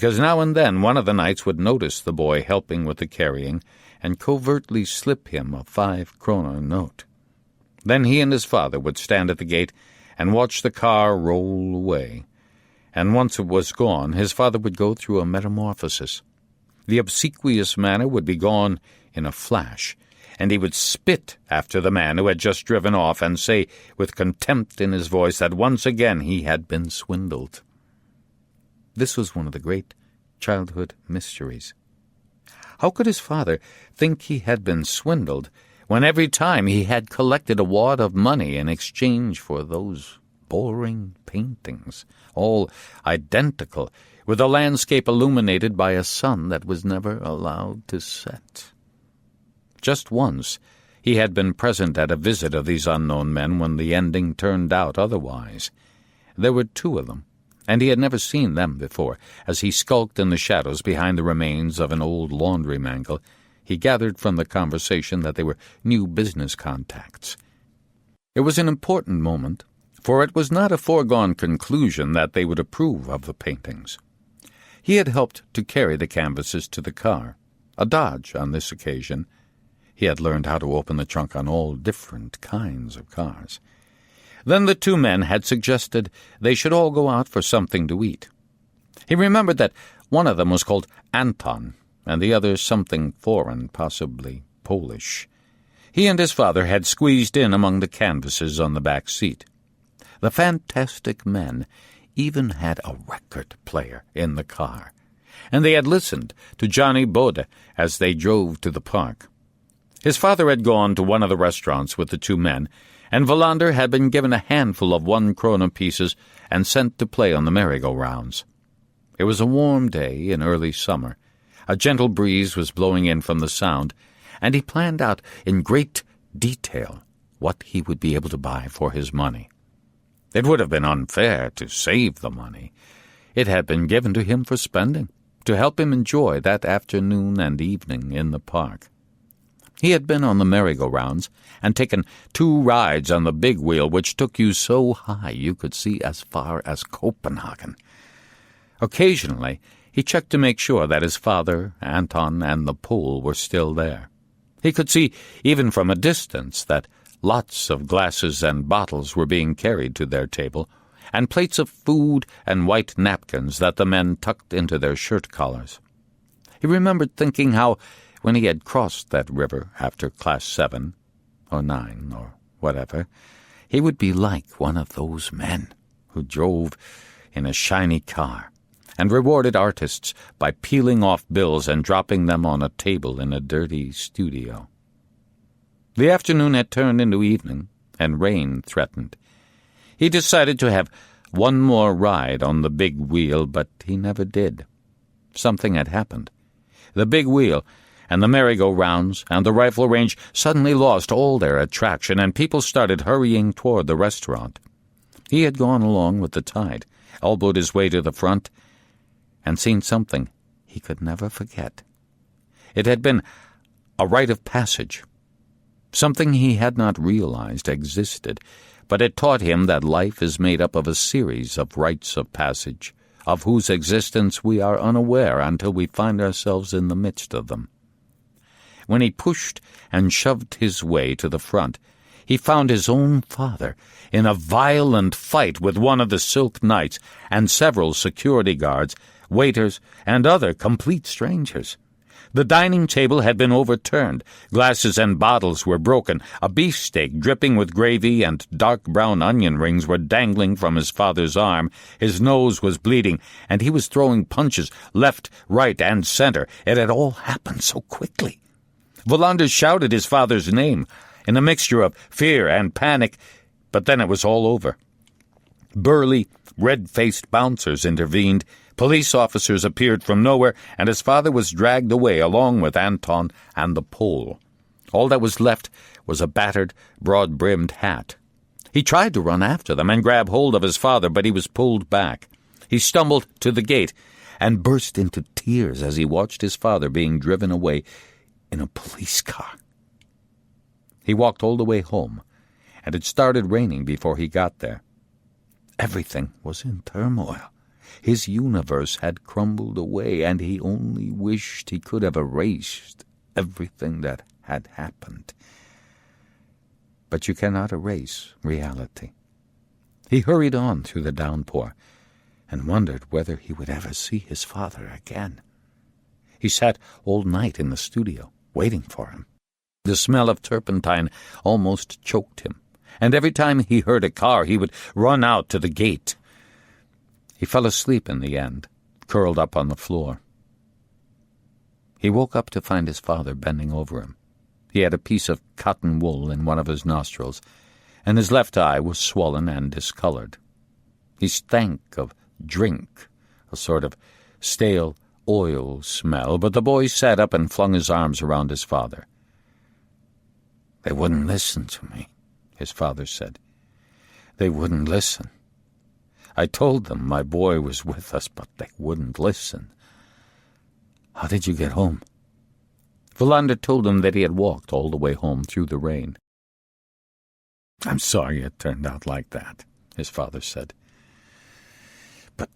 because now and then one of the knights would notice the boy helping with the carrying and covertly slip him a 5-kroner note. Then he and his father would stand at the gate and watch the car roll away, and once it was gone, his father would go through a metamorphosis. The obsequious manner would be gone in a flash, and he would spit after the man who had just driven off and say with contempt in his voice that once again he had been swindled. This was one of the great childhood mysteries. How could his father think he had been swindled when every time he had collected a wad of money in exchange for those boring paintings, all identical, with a landscape illuminated by a sun that was never allowed to set? Just once he had been present at a visit of these unknown men when the ending turned out otherwise. There were 2 of them, and he had never seen them before. As he skulked in the shadows behind the remains of an old laundry mangle, he gathered from the conversation that they were new business contacts. It was an important moment, for it was not a foregone conclusion that they would approve of the paintings. He had helped to carry the canvases to the car, a dodge on this occasion. He had learned how to open the trunk on all different kinds of cars. Then the 2 men had suggested they should all go out for something to eat. He remembered that one of them was called Anton, and the other something foreign, possibly Polish. He and his father had squeezed in among the canvases on the back seat. The fantastic men even had a record player in the car, and they had listened to Johnny Bode as they drove to the park. His father had gone to one of the restaurants with the 2 men, and Wallander had been given a handful of 1-kroner pieces and sent to play on the merry-go-rounds. It was a warm day in early summer. A gentle breeze was blowing in from the sound, and he planned out in great detail what he would be able to buy for his money. It would have been unfair to save the money. It had been given to him for spending, to help him enjoy that afternoon and evening in the park. He had been on the merry-go-rounds and taken 2 rides on the big wheel, which took you so high you could see as far as Copenhagen. Occasionally, he checked to make sure that his father, Anton, and the Pole were still there. He could see, even from a distance, that lots of glasses and bottles were being carried to their table, and plates of food and white napkins that the men tucked into their shirt collars. He remembered thinking how, when he had crossed that river after Class 7, or 9, or whatever, he would be like one of those men who drove in a shiny car and rewarded artists by peeling off bills and dropping them on a table in a dirty studio. The afternoon had turned into evening, and rain threatened. He decided to have one more ride on the big wheel, but he never did. Something had happened. The big wheel and the merry-go-rounds and the rifle range suddenly lost all their attraction, and people started hurrying toward the restaurant. He had gone along with the tide, elbowed his way to the front, and seen something he could never forget. It had been a rite of passage, something he had not realized existed, but it taught him that life is made up of a series of rites of passage, of whose existence we are unaware until we find ourselves in the midst of them. When he pushed and shoved his way to the front, he found his own father in a violent fight with one of the silk knights and several security guards, waiters, and other complete strangers. The dining table had been overturned, glasses and bottles were broken, a beefsteak dripping with gravy and dark brown onion rings were dangling from his father's arm, his nose was bleeding, and he was throwing punches left, right, and center. It had all happened so quickly. Wallander shouted his father's name in a mixture of fear and panic, but then it was all over. Burly, red-faced bouncers intervened, police officers appeared from nowhere, and his father was dragged away along with Anton and the Pole. All that was left was a battered, broad-brimmed hat. He tried to run after them and grab hold of his father, but he was pulled back. He stumbled to the gate and burst into tears as he watched his father being driven away in a police car. He walked all the way home, and it started raining before he got there. Everything was in turmoil. His universe had crumbled away, and he only wished he could have erased everything that had happened. But you cannot erase reality. He hurried on through the downpour and wondered whether he would ever see his father again. He sat all night in the studio, waiting for him. The smell of turpentine almost choked him, and every time he heard a car he would run out to the gate. He fell asleep in the end, curled up on the floor. He woke up to find his father bending over him. He had a piece of cotton wool in one of his nostrils, and his left eye was swollen and discolored. He stank of drink, a sort of stale oil smell, but the boy sat up and flung his arms around his father. "They wouldn't listen to me," his father said. "They wouldn't listen. I told them my boy was with us, but they wouldn't listen. How did you get home?" Wallander told him that he had walked all the way home through the rain. "I'm sorry it turned out like that," his father said. "But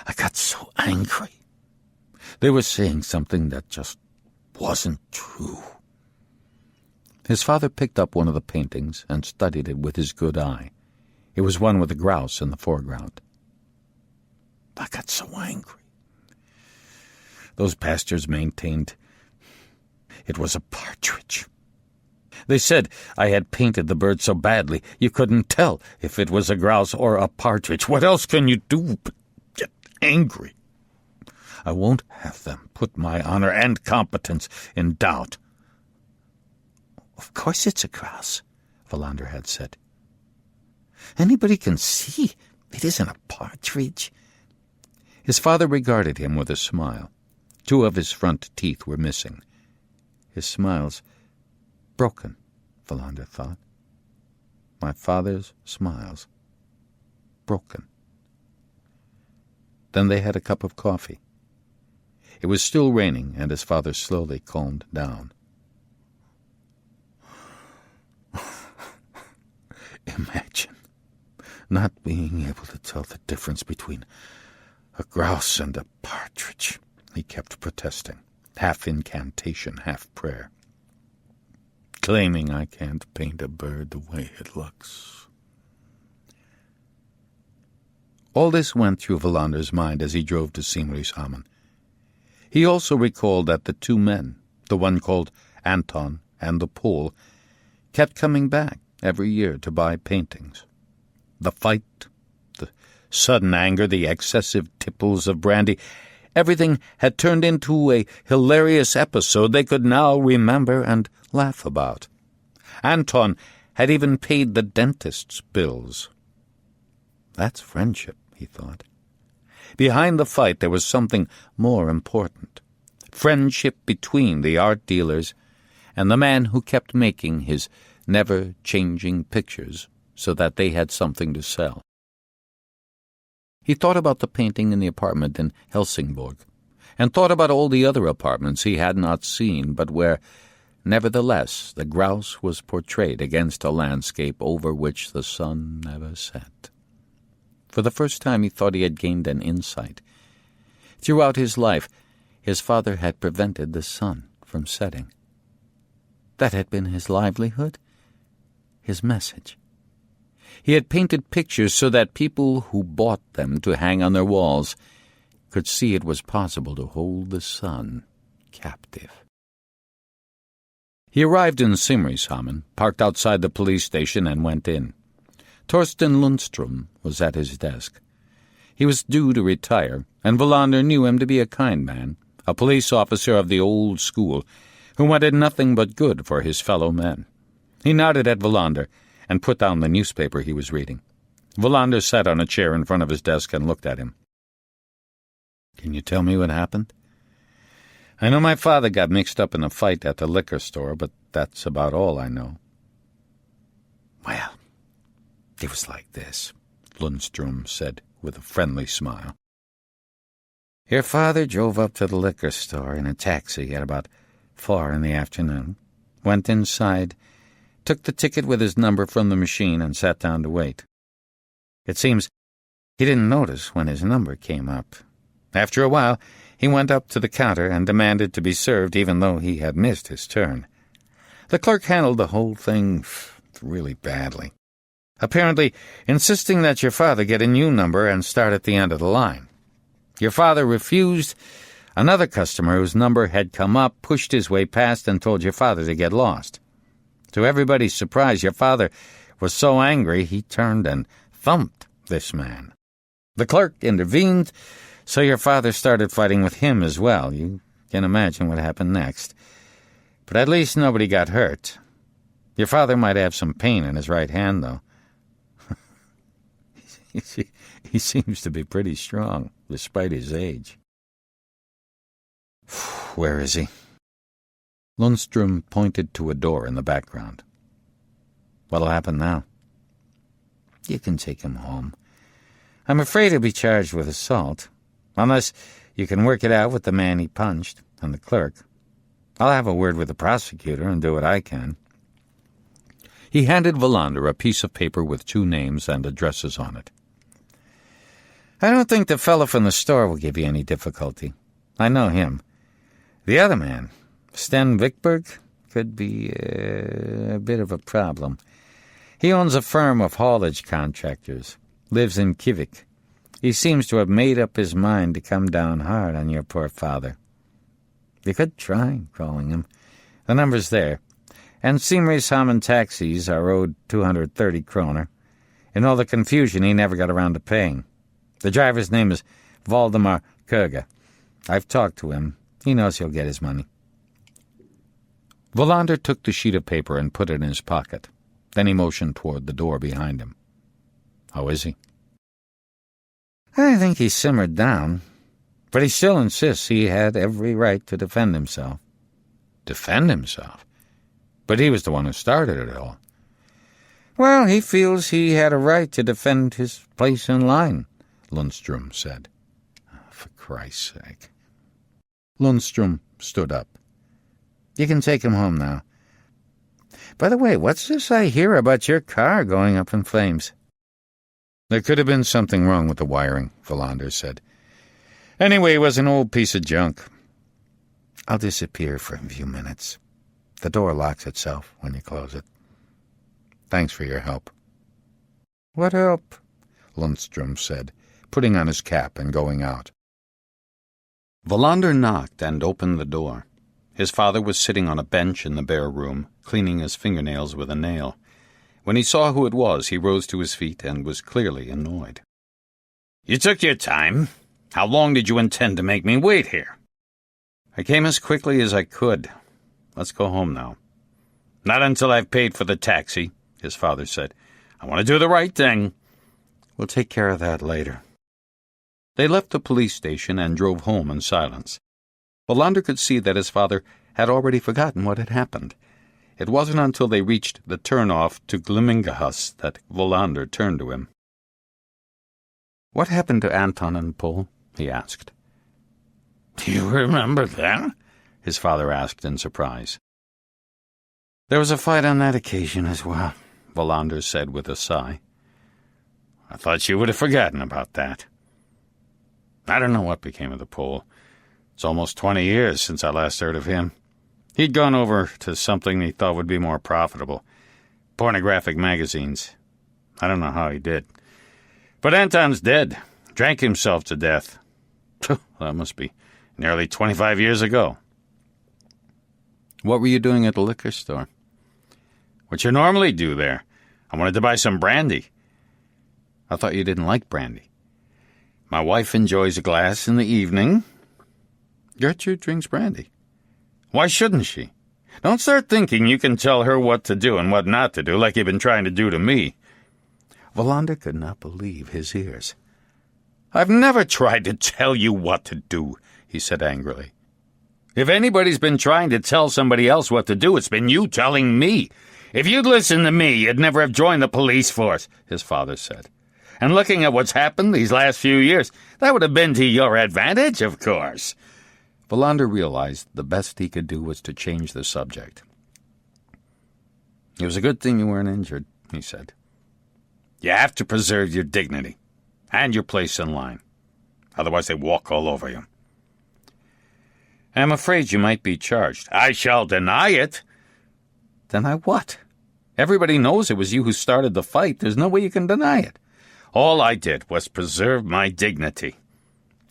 I got so angry. They were saying something that just wasn't true." His father picked up one of the paintings and studied it with his good eye. It was one with a grouse in the foreground. "I got so angry. Those bastards maintained it was a partridge. They said I had painted the bird so badly you couldn't tell if it was a grouse or a partridge. What else can you do but get angry? I won't have them put my honor and competence in doubt." "Of course it's a grouse," Wallander had said. "Anybody can see it isn't a partridge." His father regarded him with a smile. 2 of his front teeth were missing. His smiles broken, Wallander thought. My father's smiles broken. Then they had a cup of coffee. It was still raining, and his father slowly calmed down. "Imagine not being able to tell the difference between a grouse and a partridge," he kept protesting, half incantation, half prayer. "Claiming I can't paint a bird the way it looks." All this went through Wallander's mind as he drove to Simrishamn. He also recalled that the 2 men, the one called Anton and the Pole, kept coming back every year to buy paintings. The fight, the sudden anger, the excessive tipples of brandy, everything had turned into a hilarious episode they could now remember and laugh about. Anton had even paid the dentist's bills. That's friendship, he thought. Behind the fight there was something more important. Friendship between the art dealers and the man who kept making his never-changing pictures so that they had something to sell. He thought about the painting in the apartment in Helsingborg, and thought about all the other apartments he had not seen, but where, nevertheless, the grouse was portrayed against a landscape over which the sun never set. For the first time he thought he had gained an insight. Throughout his life, his father had prevented the sun from setting. That had been his livelihood, his message. He had painted pictures so that people who bought them to hang on their walls could see it was possible to hold the sun captive. He arrived in Simrishamn, parked outside the police station, and went in. Torsten Lundström was at his desk. He was due to retire, and Wallander knew him to be a kind man, a police officer of the old school, who wanted nothing but good for his fellow men. He nodded at Wallander and put down the newspaper he was reading. Wallander sat on a chair in front of his desk and looked at him. "Can you tell me what happened?" "I know my father got mixed up in a fight at the liquor store, but that's about all I know." "Well, it was like this," Lundström said with a friendly smile. "Your father drove up to the liquor store in a taxi at about 4 in the afternoon, went inside, took the ticket with his number from the machine, and sat down to wait. It seems He didn't notice when his number came up. After a while, he went up to the counter and demanded to be served even though he had missed his turn. The clerk handled the whole thing really badly, apparently insisting that your father get a new number and start at the end of the line. Your father refused. Another customer whose number had come up pushed his way past and told your father to get lost. To everybody's surprise, your father was so angry he turned and thumped this man. The clerk intervened, so your father started fighting with him as well. You can imagine what happened next. But at least nobody got hurt. Your father might have some pain in his right hand, though. He seems to be pretty strong, despite his age. Where is he? Lundström pointed to a door in the background. What'll happen now? You can take him home. I'm afraid he'll be charged with assault, unless you can work it out with the man he punched and the clerk. I'll have a word with the prosecutor and do what I can. He handed Wallander a piece of paper with 2 names and addresses on it. I don't think the fellow from the store will give you any difficulty. I know him. The other man, Sten Wickberg, could be a bit of a problem. He owns a firm of haulage contractors, lives in Kivik. He seems to have made up his mind to come down hard on your poor father. You could try calling him. The number's there. And Simrishamn taxis are owed 230 kroner. In all the confusion, he never got around to paying. The driver's name is Valdemar Kurga. I've talked to him. He knows he'll get his money. Wallander took the sheet of paper and put it in his pocket. Then he motioned toward the door behind him. How is he? I think he simmered down, but he still insists he had every right to defend himself. Defend himself? But he was the one who started it all. Well, he feels he had a right to defend his place in line, Lundström said. For Christ's sake. Lundström stood up. You can take him home now. By the way, what's this I hear about your car going up in flames? There could have been something wrong with the wiring, Wallander said. Anyway, it was an old piece of junk. I'll disappear for a few minutes. The door locks itself when you close it. Thanks for your help. What help? Lundström said, putting on his cap and going out. Wallander knocked and opened the door. His father was sitting on a bench in the bare room, cleaning his fingernails with a nail. When he saw who it was, he rose to his feet and was clearly annoyed. You took your time. How long did you intend to make me wait here? I came as quickly as I could. Let's go home now. Not until I've paid for the taxi, his father said. I want to do the right thing. We'll take care of that later. They left the police station and drove home in silence. Wallander could see that his father had already forgotten what had happened. It wasn't until they reached the turn-off to Glimmingehus that Wallander turned to him. What happened to Anton and Paul? He asked. Do you remember that? His father asked in surprise. There was a fight on that occasion as well, Wallander said with a sigh. I thought you would have forgotten about that. I don't know what became of the Pole. It's almost 20 years since I last heard of him. He'd gone over to something he thought would be more profitable. Pornographic magazines. I don't know how he did. But Anton's dead. Drank himself to death. That must be nearly 25 years ago. What were you doing at the liquor store? What you normally do there. I wanted to buy some brandy. I thought you didn't like brandy. My wife enjoys a glass in the evening. Gertrude drinks brandy. Why shouldn't she? Don't start thinking you can tell her what to do and what not to do like you've been trying to do to me. Wallander could not believe his ears. I've never tried to tell you what to do, he said angrily. If anybody's been trying to tell somebody else what to do, it's been you telling me. If you'd listened to me, you'd never have joined the police force, his father said. And looking at what's happened these last few years, that would have been to your advantage, of course. Wallander realized the best he could do was to change the subject. It was a good thing you weren't injured, he said. You have to preserve your dignity. and your place in line. Otherwise they walk all over you. I'm afraid you might be charged. I shall deny it. Deny what? Everybody knows it was you who started the fight. There's no way you can deny it. All I did was preserve my dignity.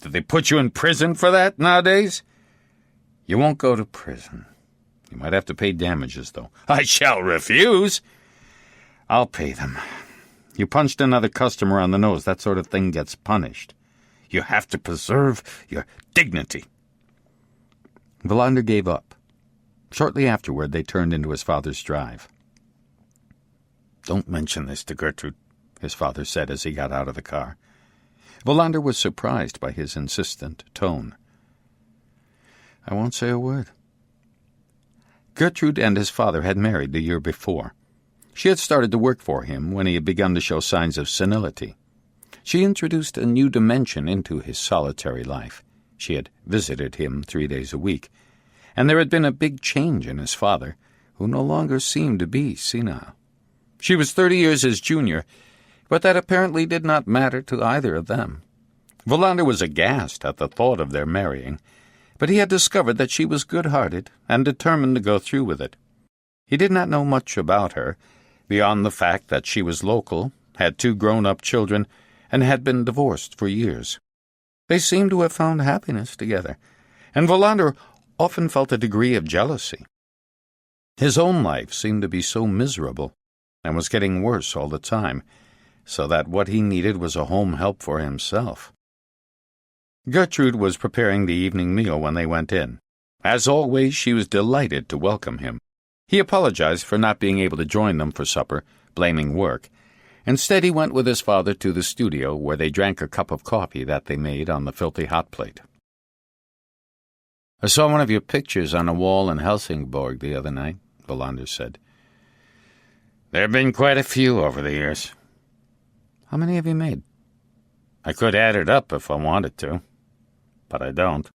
Did they put you in prison for that nowadays? You won't go to prison. You might have to pay damages, though. I shall refuse. I'll pay them. You punched another customer on the nose. That sort of thing gets punished. You have to preserve your dignity. Wallander gave up. Shortly afterward, they turned into his father's drive. Don't mention this to Gertrude, his father said as he got out of the car. Wallander was surprised by his insistent tone. I won't say a word. Gertrude and his father had married the year before. She had started to work for him when he had begun to show signs of senility. She introduced a new dimension into his solitary life. She had visited him 3 days a week, and there had been a big change in his father, who no longer seemed to be senile. She was 30 years his junior, but that apparently did not matter to either of them. Wallander was aghast at the thought of their marrying, but he had discovered that she was good-hearted and determined to go through with it. He did not know much about her, beyond the fact that she was local, had 2 grown-up children, and had been divorced for years. They seemed to have found happiness together, and Wallander often felt a degree of jealousy. His own life seemed to be so miserable, and was getting worse all the time, so that what he needed was a home help for himself. Gertrude was preparing the evening meal when they went in. As always, she was delighted to welcome him. He apologized for not being able to join them for supper, blaming work. Instead, he went with his father to the studio, where they drank a cup of coffee that they made on the filthy hot plate. I saw one of your pictures on a wall in Helsingborg the other night, Wallander said. There have been quite a few over the years. How many have you made? I could add it up if I wanted to, but I don't.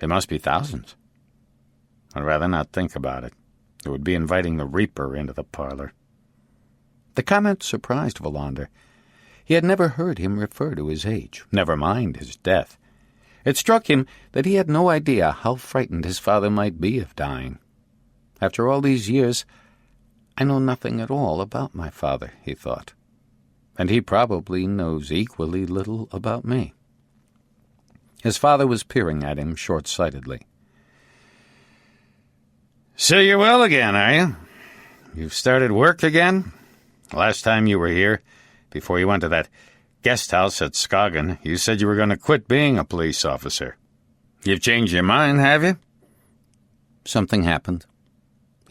There must be thousands. I'd rather not think about it. It would be inviting the Reaper into the parlor. The comment surprised Wallander. He had never heard him refer to his age, never mind his death. It struck him that he had no idea how frightened his father might be of dying. After all these years, I know nothing at all about my father, he thought, and he probably knows equally little about me. His father was peering at him short-sightedly. So you're well again, are you? You've started work again? Last time you were here, before you went to that guest house at Skagen, you said you were going to quit being a police officer. You've changed your mind, have you? Something happened.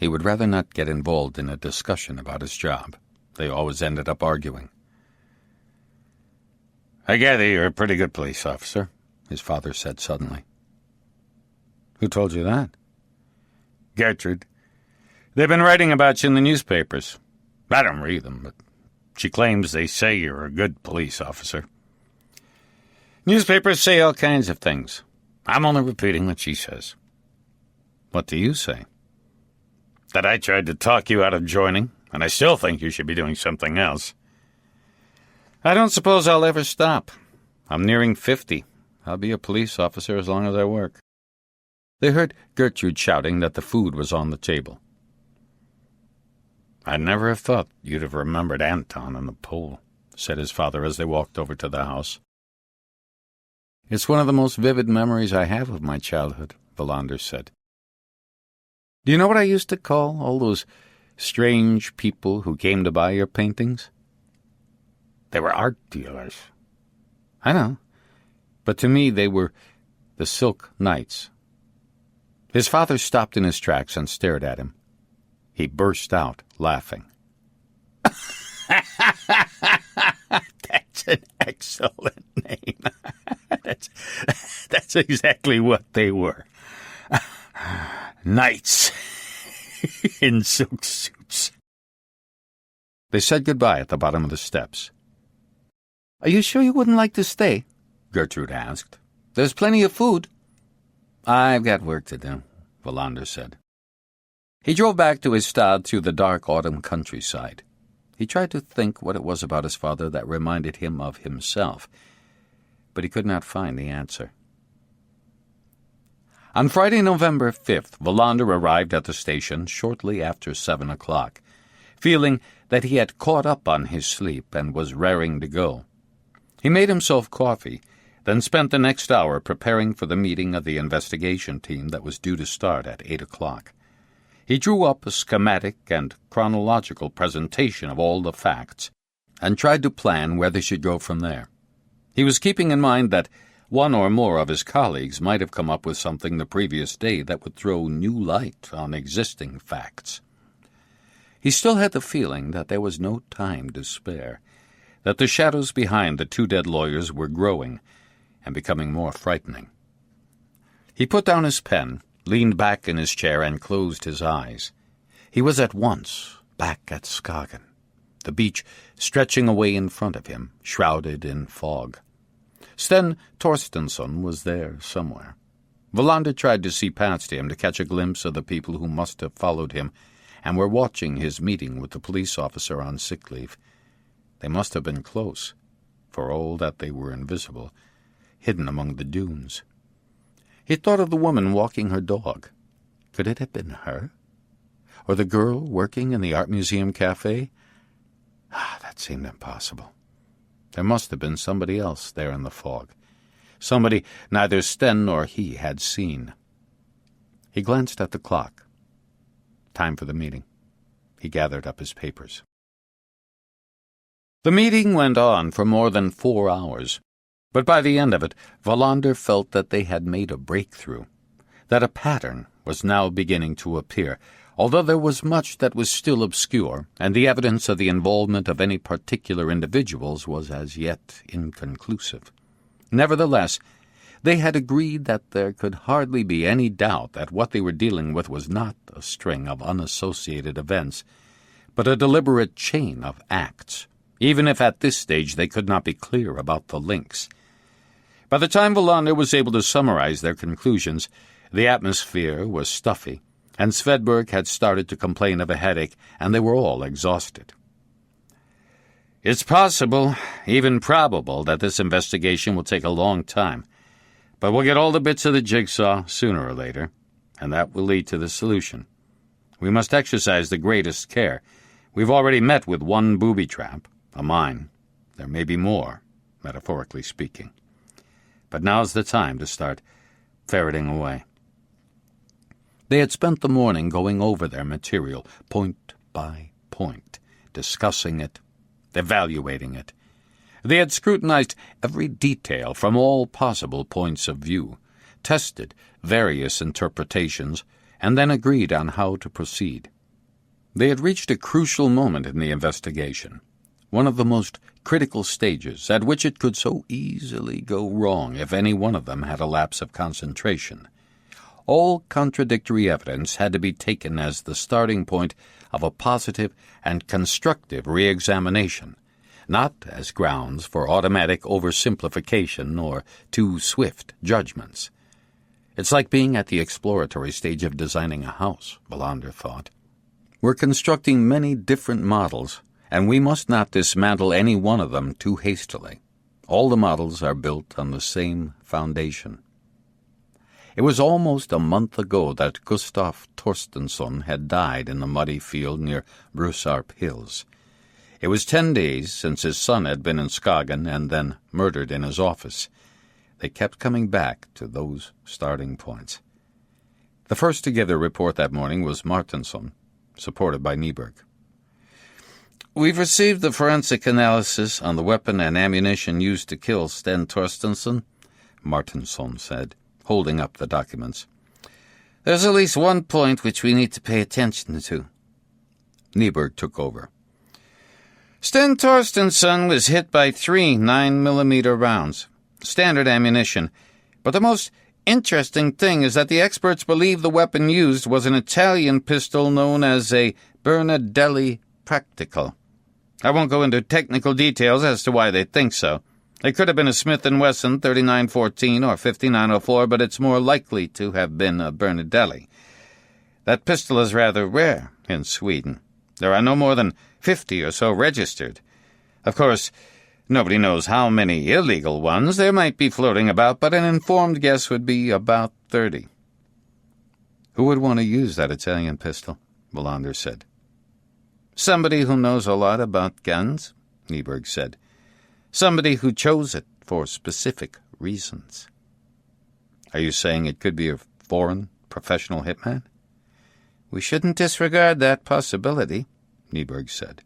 He would rather not get involved in a discussion about his job. They always ended up arguing. I gather you're a pretty good police officer, his father said suddenly. Who told you that? Gertrude. They've been writing about you in the newspapers. I don't read them, but she claims they say you're a good police officer. Newspapers say all kinds of things. I'm only repeating what she says. What do you say? That I tried to talk you out of joining, and I still think you should be doing something else. I don't suppose I'll ever stop. I'm nearing 50. I'll be a police officer as long as I work. They heard Gertrude shouting that the food was on the table. I'd never have thought you'd have remembered Anton in the pool, said his father as they walked over to the house. It's one of the most vivid memories I have of my childhood, Wallander said. Do you know what I used to call all those strange people who came to buy your paintings? They were art dealers. I know, but to me they were the Silk Knights. His father stopped in his tracks and stared at him. He burst out laughing. That's an excellent name. That's exactly what they were. Knights in silk suits. They said goodbye at the bottom of the steps. Are you sure you wouldn't like to stay? Gertrude asked. There's plenty of food. I've got work to do, Wallander said. He drove back to his stad through the dark autumn countryside. He tried to think what it was about his father that reminded him of himself, but he could not find the answer. On Friday, November 5th, Wallander arrived at the station shortly after 7 o'clock, feeling that he had caught up on his sleep and was raring to go. He made himself coffee, then spent the next hour preparing for the meeting of the investigation team that was due to start at 8 o'clock. He drew up a schematic and chronological presentation of all the facts and tried to plan where they should go from there. He was keeping in mind that one or more of his colleagues might have come up with something the previous day that would throw new light on existing facts. He still had the feeling that there was no time to spare, that the shadows behind the two dead lawyers were growing and becoming more frightening. He put down his pen, leaned back in his chair, and closed his eyes. He was at once back at Skagen, the beach stretching away in front of him, shrouded in fog. Sten Torstensson was there somewhere. Wallander tried to see past him to catch a glimpse of the people who must have followed him and were watching his meeting with the police officer on sick leave. They must have been close, for all that they were invisible, hidden among the dunes. He thought of the woman walking her dog. Could it have been her? Or the girl working in the Art Museum cafe? That seemed impossible. There must have been somebody else there in the fog, somebody neither Sten nor he had seen. He glanced at the clock. Time for the meeting. He gathered up his papers. The meeting went on for more than 4 hours, but by the end of it, Wallander felt that they had made a breakthrough, that a pattern was now beginning to appear, although there was much that was still obscure, and the evidence of the involvement of any particular individuals was as yet inconclusive. Nevertheless, they had agreed that there could hardly be any doubt that what they were dealing with was not a string of unassociated events, but a deliberate chain of acts, even if at this stage they could not be clear about the links. By the time Wallander was able to summarize their conclusions, the atmosphere was stuffy, and Swedberg had started to complain of a headache, and they were all exhausted. "It's possible, even probable, that this investigation will take a long time, but we'll get all the bits of the jigsaw sooner or later, and that will lead to the solution. We must exercise the greatest care. We've already met with one booby trap, a mine. There may be more, metaphorically speaking. But now's the time to start ferreting away." They had spent the morning going over their material, point by point, discussing it, evaluating it. They had scrutinized every detail from all possible points of view, tested various interpretations, and then agreed on how to proceed. They had reached a crucial moment in the investigation, one of the most critical stages at which it could so easily go wrong if any one of them had a lapse of concentration. All contradictory evidence had to be taken as the starting point of a positive and constructive re-examination, not as grounds for automatic oversimplification or too swift judgments. It's like being at the exploratory stage of designing a house, Wallander thought. We're constructing many different models, and we must not dismantle any one of them too hastily. All the models are built on the same foundation. It was almost a month ago that Gustav Torstensson had died in the muddy field near Brusarp Hills. It was 10 days since his son had been in Skagen and then murdered in his office. They kept coming back to those starting points. The first to give their report that morning was Martinsson, supported by Nyberg. "We've received the forensic analysis on the weapon and ammunition used to kill Sten Torstensson," Martinsson said, holding up the documents. "There's at least one point which we need to pay attention to." Nyberg took over. "Sten Torstensson was hit by 3 9mm rounds, standard ammunition, but the most interesting thing is that the experts believe the weapon used was an Italian pistol known as a Bernadelli Practical. I won't go into technical details as to why they think so. It could have been a Smith & Wesson 3914 or 5904, but it's more likely to have been a Bernadelli. That pistol is rather rare in Sweden. There are no more than 50 or so registered. Of course, nobody knows how many illegal ones there might be floating about, but an informed guess would be about 30. Who would want to use that Italian pistol? Wallander said. Somebody who knows a lot about guns, Nyberg said. Somebody who chose it for specific reasons. Are you saying it could be a foreign professional hitman? We shouldn't disregard that possibility, Nyberg said.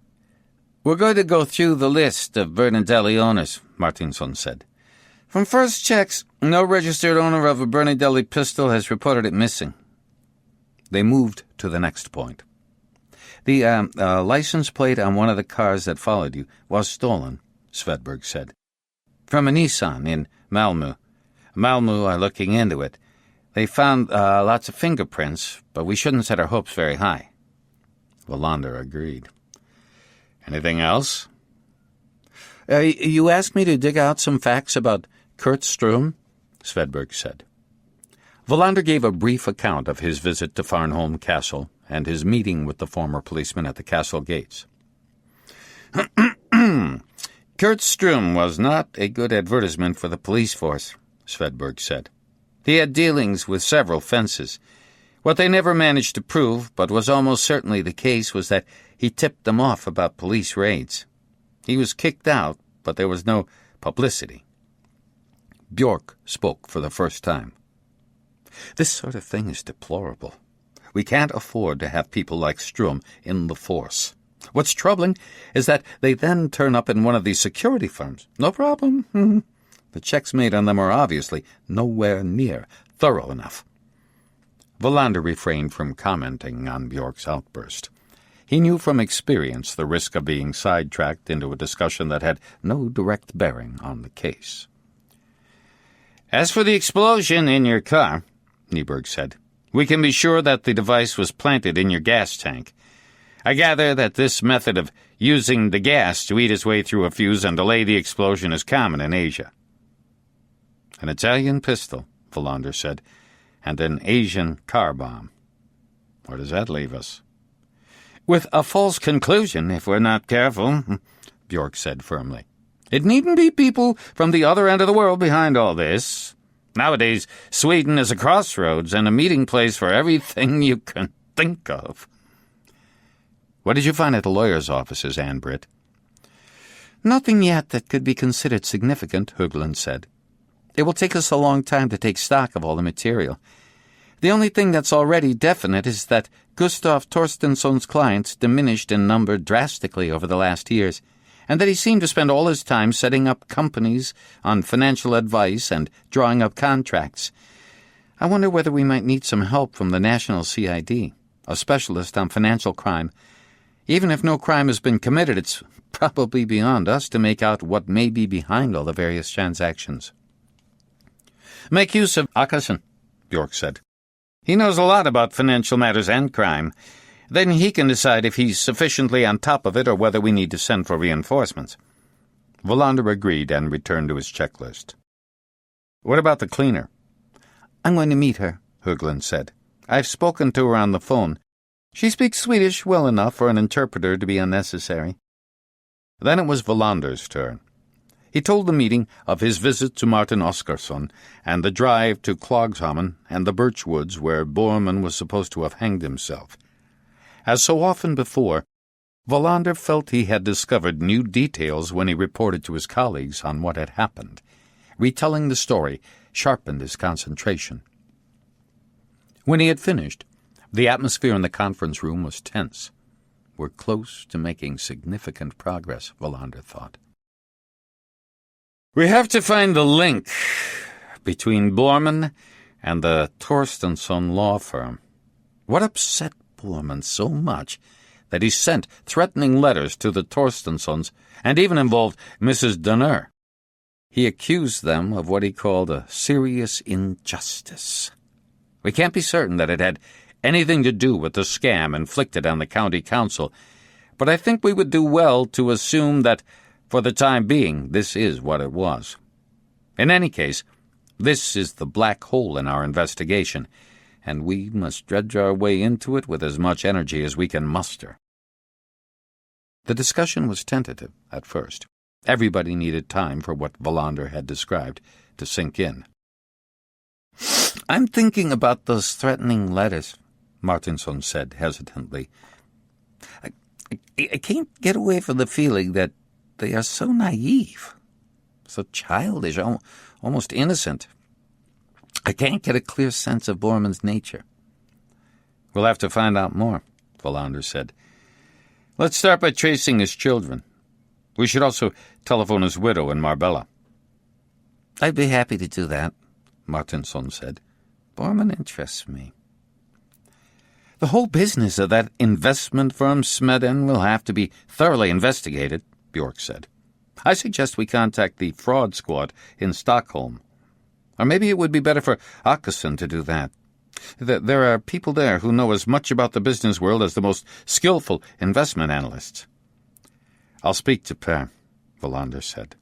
We're going to go through the list of Bernardelli owners, Martinsson said. From first checks, no registered owner of a Bernardelli pistol has reported it missing. They moved to the next point. The license plate on one of the cars that followed you was stolen, Svedberg said. From a Nissan in Malmö. Malmö are looking into it. They found lots of fingerprints, but we shouldn't set our hopes very high. Wallander agreed. Anything else? You asked me to dig out some facts about Kurt Ström, Svedberg said. Wallander gave a brief account of his visit to Farnholm Castle and his meeting with the former policeman at the castle gates. Kurt Ström was not a good advertisement for the police force, Svedberg said. He had dealings with several fences. What they never managed to prove, but was almost certainly the case, was that he tipped them off about police raids. He was kicked out, but there was no publicity. Bjork spoke for the first time. This sort of thing is deplorable. We can't afford to have people like Ström in the force. What's troubling is that they then turn up in one of these security firms. No problem. The checks made on them are obviously nowhere near thorough enough. Wallander refrained from commenting on Bjork's outburst. He knew from experience the risk of being sidetracked into a discussion that had no direct bearing on the case. As for the explosion in your car, Nyberg said, we can be sure that the device was planted in your gas tank. I gather that this method of using the gas to eat its way through a fuse and delay the explosion is common in Asia. An Italian pistol, Wallander said, and an Asian car bomb. Where does that leave us? With a false conclusion, if we're not careful, Bjork said firmly. It needn't be people from the other end of the world behind all this. Nowadays, Sweden is a crossroads and a meeting place for everything you can think of. What did you find at the lawyer's offices, Ann-Britt? Nothing yet that could be considered significant, Höglund said. It will take us a long time to take stock of all the material. The only thing that's already definite is that Gustav Torstensson's clients diminished in number drastically over the last years, and that he seemed to spend all his time setting up companies on financial advice and drawing up contracts. I wonder whether we might need some help from the National CID, a specialist on financial crime. Even if no crime has been committed, it's probably beyond us to make out what may be behind all the various transactions. Make use of Akasson, Bjork said. He knows a lot about financial matters and crime. Then he can decide if he's sufficiently on top of it or whether we need to send for reinforcements. Wallander agreed and returned to his checklist. What about the cleaner? I'm going to meet her, Höglund said. I've spoken to her on the phone. She speaks Swedish well enough for an interpreter to be unnecessary. Then it was Wallander's turn. He told the meeting of his visit to Martin Oskarsson and the drive to Klogshamn and the birch woods where Bormann was supposed to have hanged himself. As so often before, Wallander felt he had discovered new details when he reported to his colleagues on what had happened. Retelling the story sharpened his concentration. When he had finished, the atmosphere in the conference room was tense. We're close to making significant progress, Wallander thought. We have to find the link between Bormann and the Torstensson law firm. What upset Bormann so much that he sent threatening letters to the Torstenssons and even involved Mrs. Donner? He accused them of what he called a serious injustice. We can't be certain that it had anything to do with the scam inflicted on the county council, but I think we would do well to assume that, for the time being, this is what it was. In any case, this is the black hole in our investigation, and we must dredge our way into it with as much energy as we can muster. The discussion was tentative at first. Everybody needed time for what Wallander had described to sink in. "I'm thinking about those threatening letters," Martinson said hesitantly. I can't get away from the feeling that they are so naive, so childish, almost innocent. I can't get a clear sense of Bormann's nature." "We'll have to find out more," Wallander said. "Let's start by tracing his children. We should also telephone his widow in Marbella." "I'd be happy to do that," Martinson said. "Bormann interests me." "The whole business of that investment firm Smedden will have to be thoroughly investigated," Bjork said. "I suggest we contact the fraud squad in Stockholm. Or maybe it would be better for Åkesson to do that. There are people there who know as much about the business world as the most skillful investment analysts." "I'll speak to Per," Wallander said.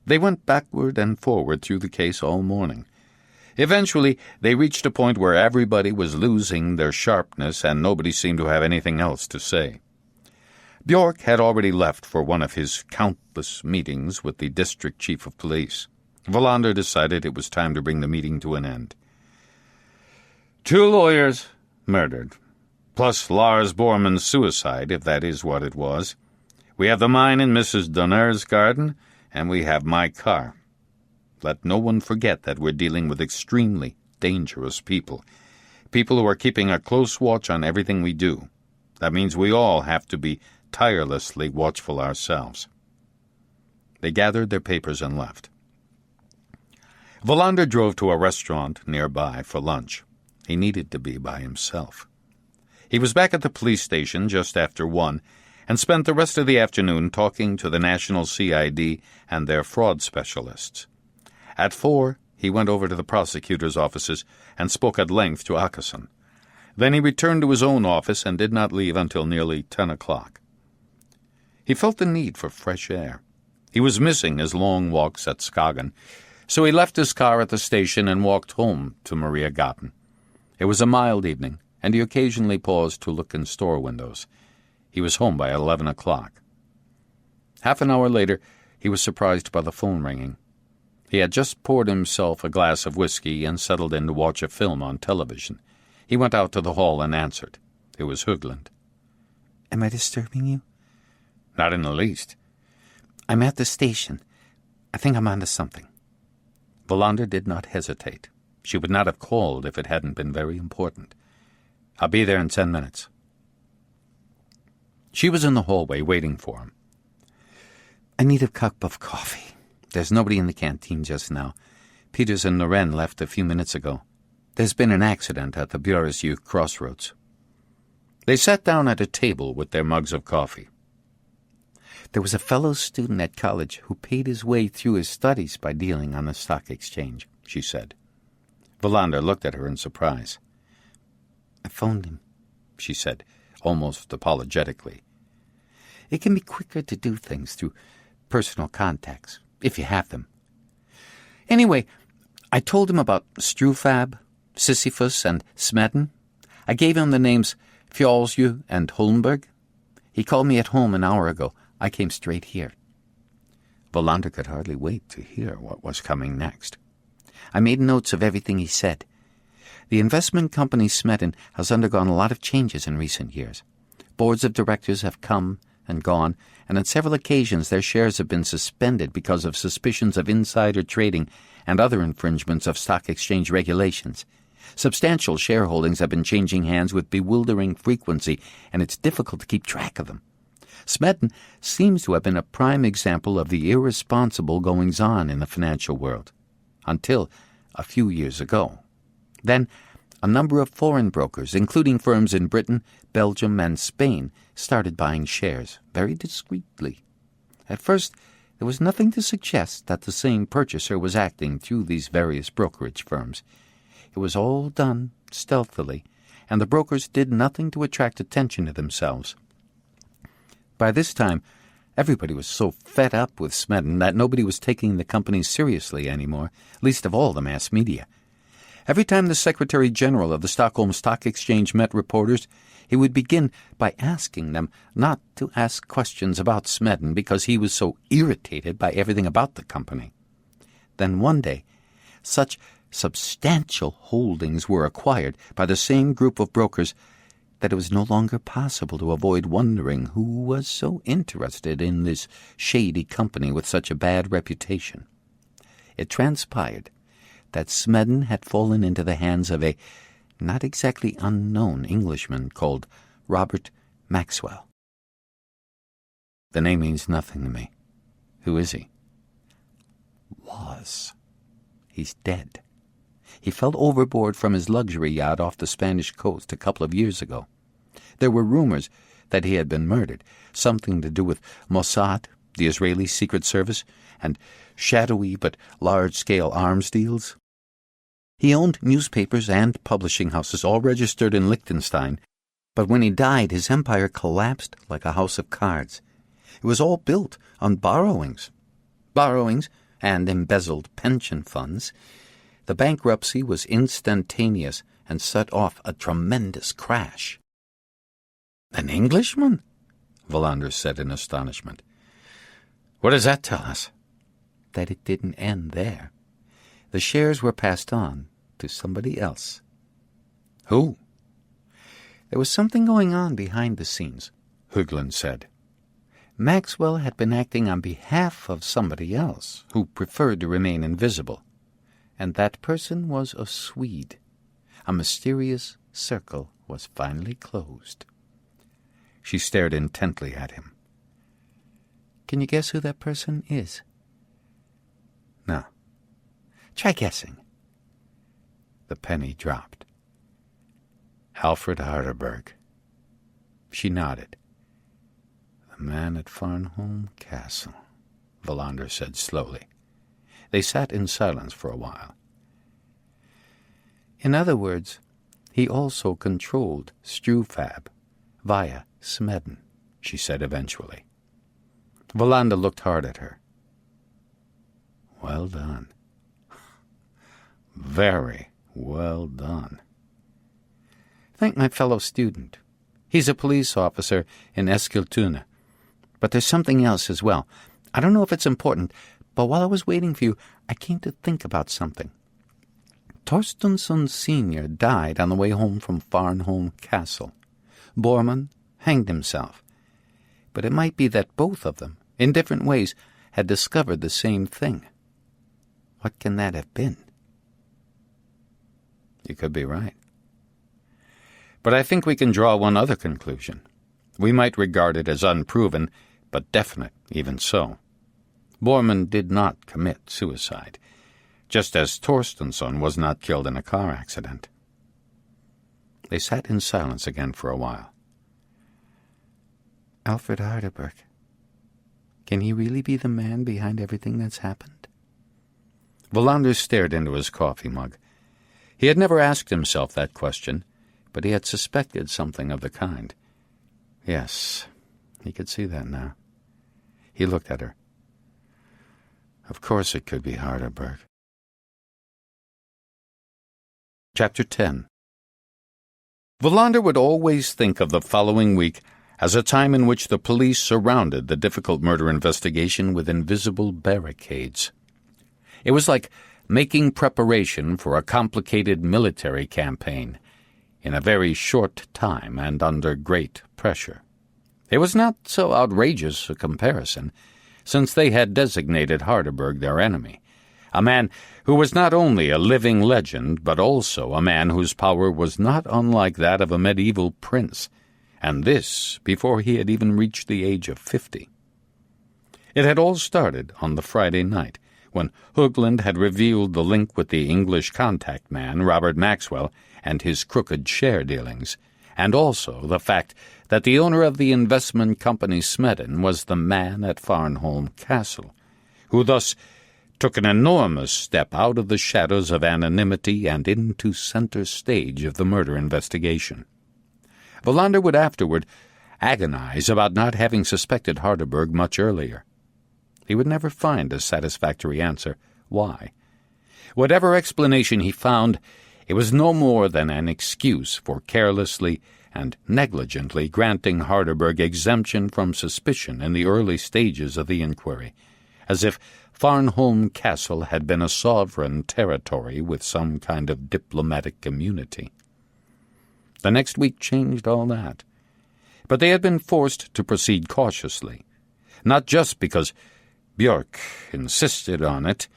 They went backward and forward through the case all morning. Eventually, they reached a point where everybody was losing their sharpness and nobody seemed to have anything else to say. Bjork had already left for one of his countless meetings with the district chief of police. Wallander decided it was time to bring the meeting to an end. 2 lawyers murdered, plus Lars Bormann's suicide, if that is what it was. We have the mine in Mrs. Donner's garden, and we have my car. Let no one forget that we're dealing with extremely dangerous people who are keeping a close watch on everything we do. That means we all have to be tirelessly watchful ourselves." They gathered their papers and left. Wallander drove to a restaurant nearby for lunch. He needed to be by himself. He was back at the police station just after 1 and spent the rest of the afternoon talking to the National CID and their fraud specialists. At 4, he went over to the prosecutor's offices and spoke at length to Åkesson. Then he returned to his own office and did not leave until nearly 10 o'clock. He felt the need for fresh air. He was missing his long walks at Skagen, so he left his car at the station and walked home to Maria Gaten. It was a mild evening, and he occasionally paused to look in store windows. He was home by 11 o'clock. Half an hour later, he was surprised by the phone ringing. He had just poured himself a glass of whiskey and settled in to watch a film on television. He went out to the hall and answered. It was Höglund. "Am I disturbing you?" "Not in the least." "I'm at the station. I think I'm onto something." Wallander did not hesitate. She would not have called if it hadn't been very important. "I'll be there in 10 minutes." She was in the hallway waiting for him. "I need a cup of coffee. There's nobody in the canteen just now. Peters and Noren left a few minutes ago. There's been an accident at the Bjøresjø crossroads." They sat down at a table with their mugs of coffee. "There was a fellow student at college who paid his way through his studies by dealing on the stock exchange," she said. Wallander looked at her in surprise. "I phoned him," she said, almost apologetically. "It can be quicker to do things through personal contacts, if you have them. Anyway, I told him about Strufab, Sisyphus, and Smedden. I gave him the names Fjolsjø and Holmberg. He called me at home an hour ago. I came straight here." Wallander could hardly wait to hear what was coming next. "I made notes of everything he said. The investment company Smedden has undergone a lot of changes in recent years. Boards of directors have come and gone, and on several occasions their shares have been suspended because of suspicions of insider trading and other infringements of stock exchange regulations. Substantial shareholdings have been changing hands with bewildering frequency, and it's difficult to keep track of them. Smedden seems to have been a prime example of the irresponsible goings-on in the financial world, until a few years ago. Then, a number of foreign brokers, including firms in Britain, Belgium, and Spain, started buying shares very discreetly. At first, there was nothing to suggest that the same purchaser was acting through these various brokerage firms. It was all done stealthily, and the brokers did nothing to attract attention to themselves. By this time, everybody was so fed up with Smedden that nobody was taking the company seriously anymore, least of all the mass media. Every time the Secretary General of the Stockholm Stock Exchange met reporters, he would begin by asking them not to ask questions about Smedden because he was so irritated by everything about the company. Then one day, such substantial holdings were acquired by the same group of brokers that it was no longer possible to avoid wondering who was so interested in this shady company with such a bad reputation. It transpired that Smedden had fallen into the hands of a not exactly unknown Englishman called Robert Maxwell. The name means nothing to me. Who is he? Was. He's dead. He fell overboard from his luxury yacht off the Spanish coast a couple of years ago. There were rumors that he had been murdered, something to do with Mossad, the Israeli Secret Service, and shadowy but large-scale arms deals. He owned newspapers and publishing houses, all registered in Liechtenstein, but when he died, his empire collapsed like a house of cards. It was all built on borrowings and embezzled pension funds. The bankruptcy was instantaneous and set off a tremendous crash. "An Englishman?" Wallander said in astonishment. "What does that tell us?" That it didn't end there. The shares were passed on to somebody else. Who? There was something going on behind the scenes, Höglund said. Maxwell had been acting on behalf of somebody else who preferred to remain invisible, and that person was a Swede. A mysterious circle was finally closed. She stared intently at him. "Can you guess who that person is?" "No." "Try guessing." The penny dropped. "Alfred Harderberg." She nodded. "The man at Farnholm Castle," Wallander said slowly. They sat in silence for a while. "In other words, he also controlled Strufab via Smedden," she said eventually. Wallander looked hard at her. "Well done. Very well done." "Thank my fellow student. He's a police officer in Eskilstuna. But there's something else as well. I don't know if it's important, but while I was waiting for you, I came to think about something. Torstensson Sr. died on the way home from Farnholm Castle. Bormann hanged himself. But it might be that both of them, in different ways, had discovered the same thing. What can that have been?" "You could be right. But I think we can draw one other conclusion. We might regard it as unproven, but definite even so. Bormann did not commit suicide, just as Torstensson was not killed in a car accident." They sat in silence again for a while. "Alfred Harderberg. Can he really be the man behind everything that's happened?" Wallander stared into his coffee mug. He had never asked himself that question, but he had suspected something of the kind. Yes, he could see that now. He looked at her. Of course it could be Harderberg. Chapter 10. Wallander would always think of the following week as a time in which the police surrounded the difficult murder investigation with invisible barricades. It was like making preparation for a complicated military campaign in a very short time and under great pressure. It was not so outrageous a comparison, since they had designated Harderberg their enemy, a man who was not only a living legend, but also a man whose power was not unlike that of a medieval prince, and this before he had even reached the age of 50. It had all started on the Friday night, when Höglund had revealed the link with the English contact man, Robert Maxwell, and his crooked share dealings, and also the fact that the owner of the investment company Smedden was the man at Farnholm Castle, who thus took an enormous step out of the shadows of anonymity and into center stage of the murder investigation. Wallander would afterward agonize about not having suspected Harderberg much earlier. He would never find a satisfactory answer. Why? Whatever explanation he found, It was no more than an excuse for carelessly and negligently granting Harderberg exemption from suspicion in the early stages of the inquiry, as if Farnholm Castle had been a sovereign territory with some kind of diplomatic immunity. The next week changed all that. But they had been forced to proceed cautiously, not just because Björk insisted on it,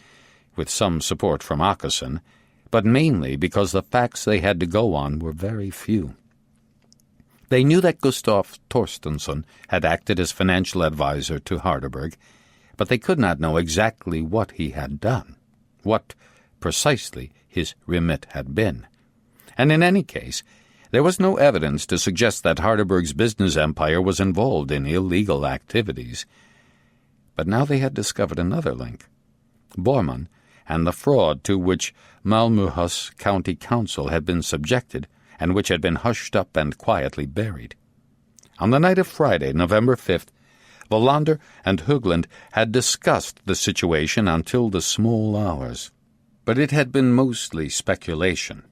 with some support from Åkesson, but mainly because the facts they had to go on were very few. They knew that Gustav Torstensson had acted as financial adviser to Harderberg, but they could not know exactly what he had done, what precisely his remit had been. And in any case, there was no evidence to suggest that Harderberg's business empire was involved in illegal activities. But now they had discovered another link: Bormann and the fraud to which Malmöhus County Council had been subjected, and which had been hushed up and quietly buried. On the night of Friday, November 5th, Wallander and Höglund had discussed the situation until the small hours, but it had been mostly speculation.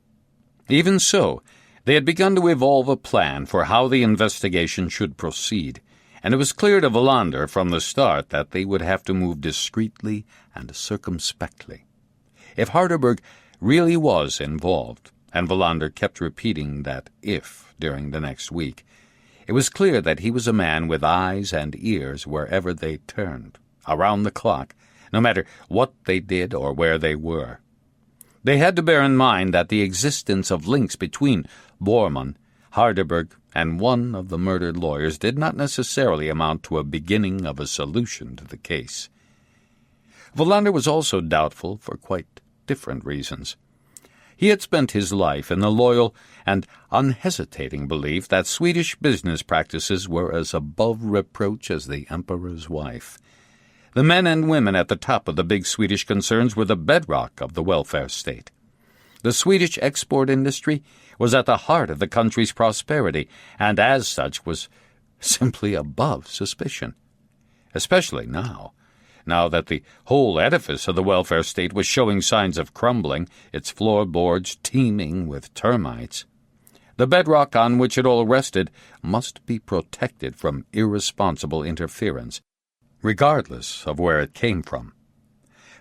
Even so, they had begun to evolve a plan for how the investigation should proceed, and it was clear to Wallander from the start that they would have to move discreetly and circumspectly. If Harderberg really was involved, and Wallander kept repeating that if during the next week, it was clear that he was a man with eyes and ears wherever they turned, around the clock, no matter what they did or where they were. They had to bear in mind that the existence of links between Bormann, Harderberg, and one of the murdered lawyers did not necessarily amount to a beginning of a solution to the case. Wallander was also doubtful for quite different reasons. He had spent his life in the loyal and unhesitating belief that Swedish business practices were as above reproach as the emperor's wife. The men and women at the top of the big Swedish concerns were the bedrock of the welfare state. The Swedish export industry was at the heart of the country's prosperity, and as such was simply above suspicion. Especially now that the whole edifice of the welfare state was showing signs of crumbling, its floorboards teeming with termites. The bedrock on which it all rested must be protected from irresponsible interference, regardless of where it came from.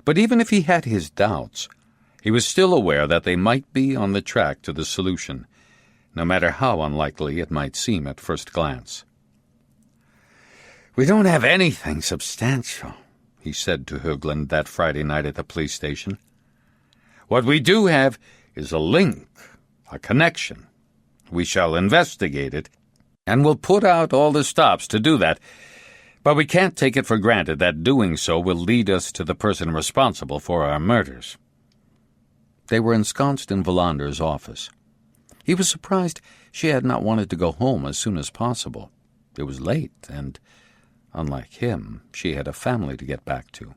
But even if he had his doubts, he was still aware that they might be on the track to the solution, no matter how unlikely it might seem at first glance. "We don't have anything substantial," he said to Höglund that Friday night at the police station. "What we do have is a link, a connection. We shall investigate it, and we'll put out all the stops to do that, but we can't take it for granted that doing so will lead us to the person responsible for our murders." They were ensconced in Wallander's office. He was surprised she had not wanted to go home as soon as possible. It was late, and, unlike him, she had a family to get back to.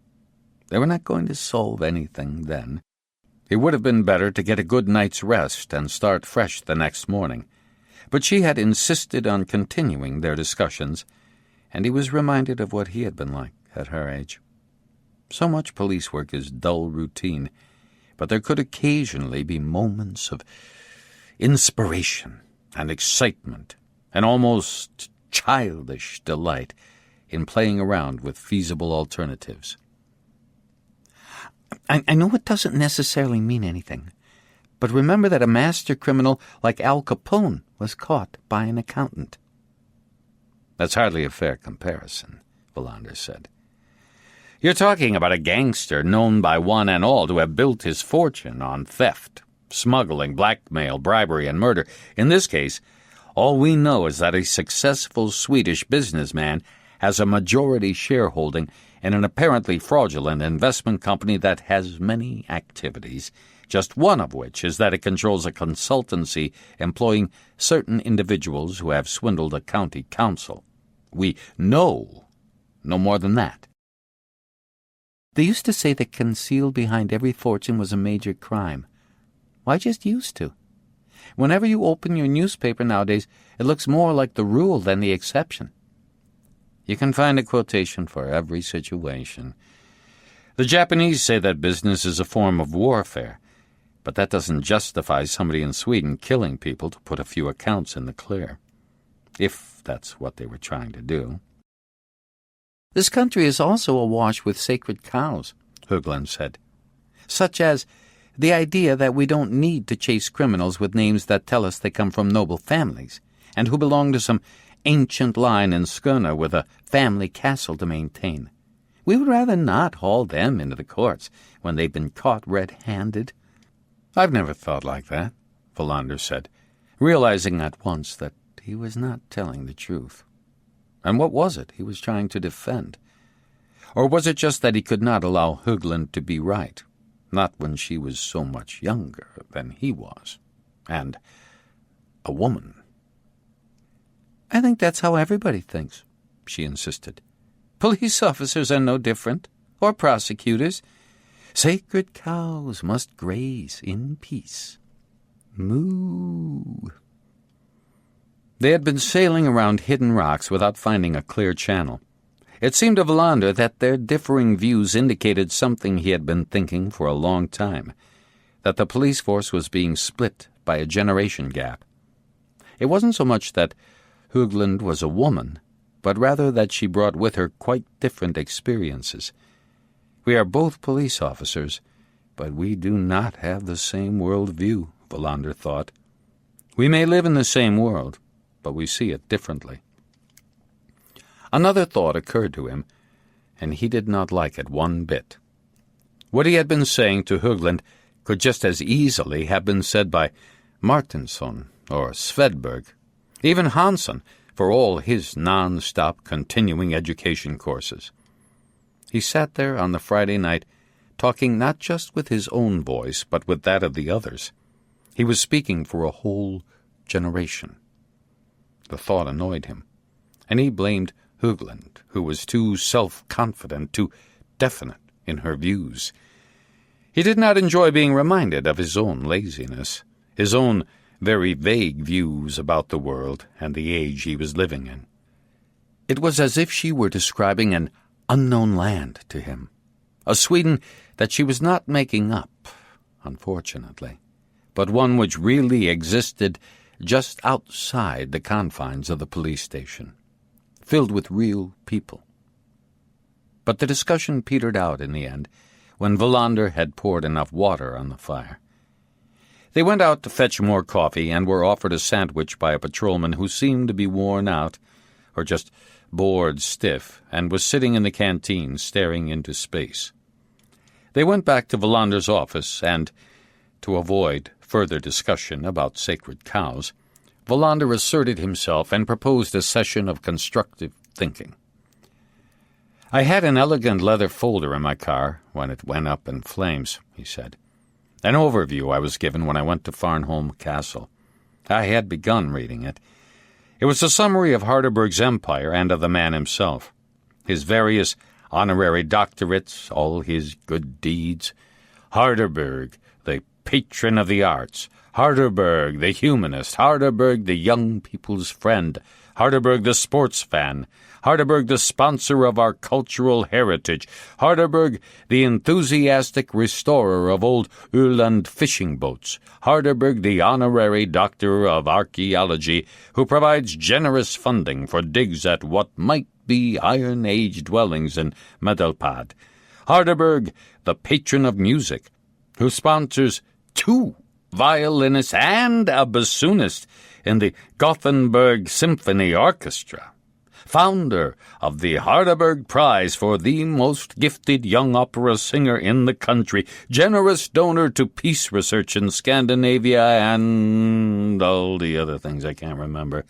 They were not going to solve anything then. It would have been better to get a good night's rest and start fresh the next morning. But she had insisted on continuing their discussions, and he was reminded of what he had been like at her age. So much police work is dull routine, but there could occasionally be moments of inspiration and excitement and almost childish delight in playing around with feasible alternatives. I know it doesn't necessarily mean anything, but remember that a master criminal like Al Capone was caught by an accountant. "That's hardly a fair comparison," Wallander said. "You're talking about a gangster known by one and all to have built his fortune on theft, smuggling, blackmail, bribery, and murder. In this case, all we know is that a successful Swedish businessman has a majority shareholding in an apparently fraudulent investment company that has many activities, just one of which is that it controls a consultancy employing certain individuals who have swindled a county council. We know no more than that." "They used to say that concealed behind every fortune was a major crime. Why just used to? Whenever you open your newspaper nowadays, it looks more like the rule than the exception." You can find a quotation for every situation. The Japanese say that business is a form of warfare, But that doesn't justify somebody in Sweden killing people to put a few accounts in the clear. If that's what they were trying to do. This country is also awash with sacred cows, Högland said, such as the idea that we don't need to chase criminals with names that tell us they come from noble families and who belong to some ancient line in Skåne with a family castle to maintain. We would rather not haul them into the courts when they've been caught red-handed. I've never thought like that, Wallander said, realizing at once that he was not telling the truth. And what was it he was trying to defend? Or was it just that he could not allow Högland to be right, not when she was so much younger than he was, and a woman? I think that's how everybody thinks, she insisted. Police officers are no different, or prosecutors. Sacred cows must graze in peace. Moo. They had been sailing around hidden rocks without finding a clear channel. It seemed to Wallander that their differing views indicated something he had been thinking for a long time, that the police force was being split by a generation gap. It wasn't so much that Högland was a woman, but rather that she brought with her quite different experiences. We are both police officers, but we do not have the same world view, Wallander thought. We may live in the same world, but we see it differently. Another thought occurred to him, and he did not like it one bit. What he had been saying to Högland could just as easily have been said by Martinsson or Swedberg, even Hansson, for all his non-stop continuing education courses. He sat there on the Friday night, talking not just with his own voice, but with that of the others. He was speaking for a whole generation. The thought annoyed him, and he blamed Högland, who was too self-confident, too definite in her views. He did not enjoy being reminded of his own laziness, his own very vague views about the world and the age he was living in. It was as if she were describing an unknown land to him, a Sweden that she was not making up, unfortunately, but one which really existed just outside the confines of the police station, filled with real people. But the discussion petered out in the end when Wallander had poured enough water on the fire. They went out to fetch more coffee and were offered a sandwich by a patrolman who seemed to be worn out, or just bored stiff, and was sitting in the canteen staring into space. They went back to Wallander's office, and, to avoid further discussion about sacred cows, Wallander asserted himself and proposed a session of constructive thinking. "I had an elegant leather folder in my car when it went up in flames," he said. "An overview I was given when I went to Farnholm Castle. I had begun reading it. It was a summary of Harderberg's empire and of the man himself, his various honorary doctorates, all his good deeds. Harderberg, the patron of the arts, Harderberg, the humanist, Harderberg, the young people's friend, Harderberg, the sports fan, Harderberg, the sponsor of our cultural heritage, Harderberg, the enthusiastic restorer of old Öland fishing boats, Harderberg, the honorary doctor of archaeology, who provides generous funding for digs at what might be Iron Age dwellings in Medelpad, Harderberg, the patron of music, who sponsors 2 violinists and a bassoonist in the Gothenburg Symphony Orchestra, founder of the Harderberg Prize for the most gifted young opera singer in the country, generous donor to peace research in Scandinavia, and all the other things I can't remember."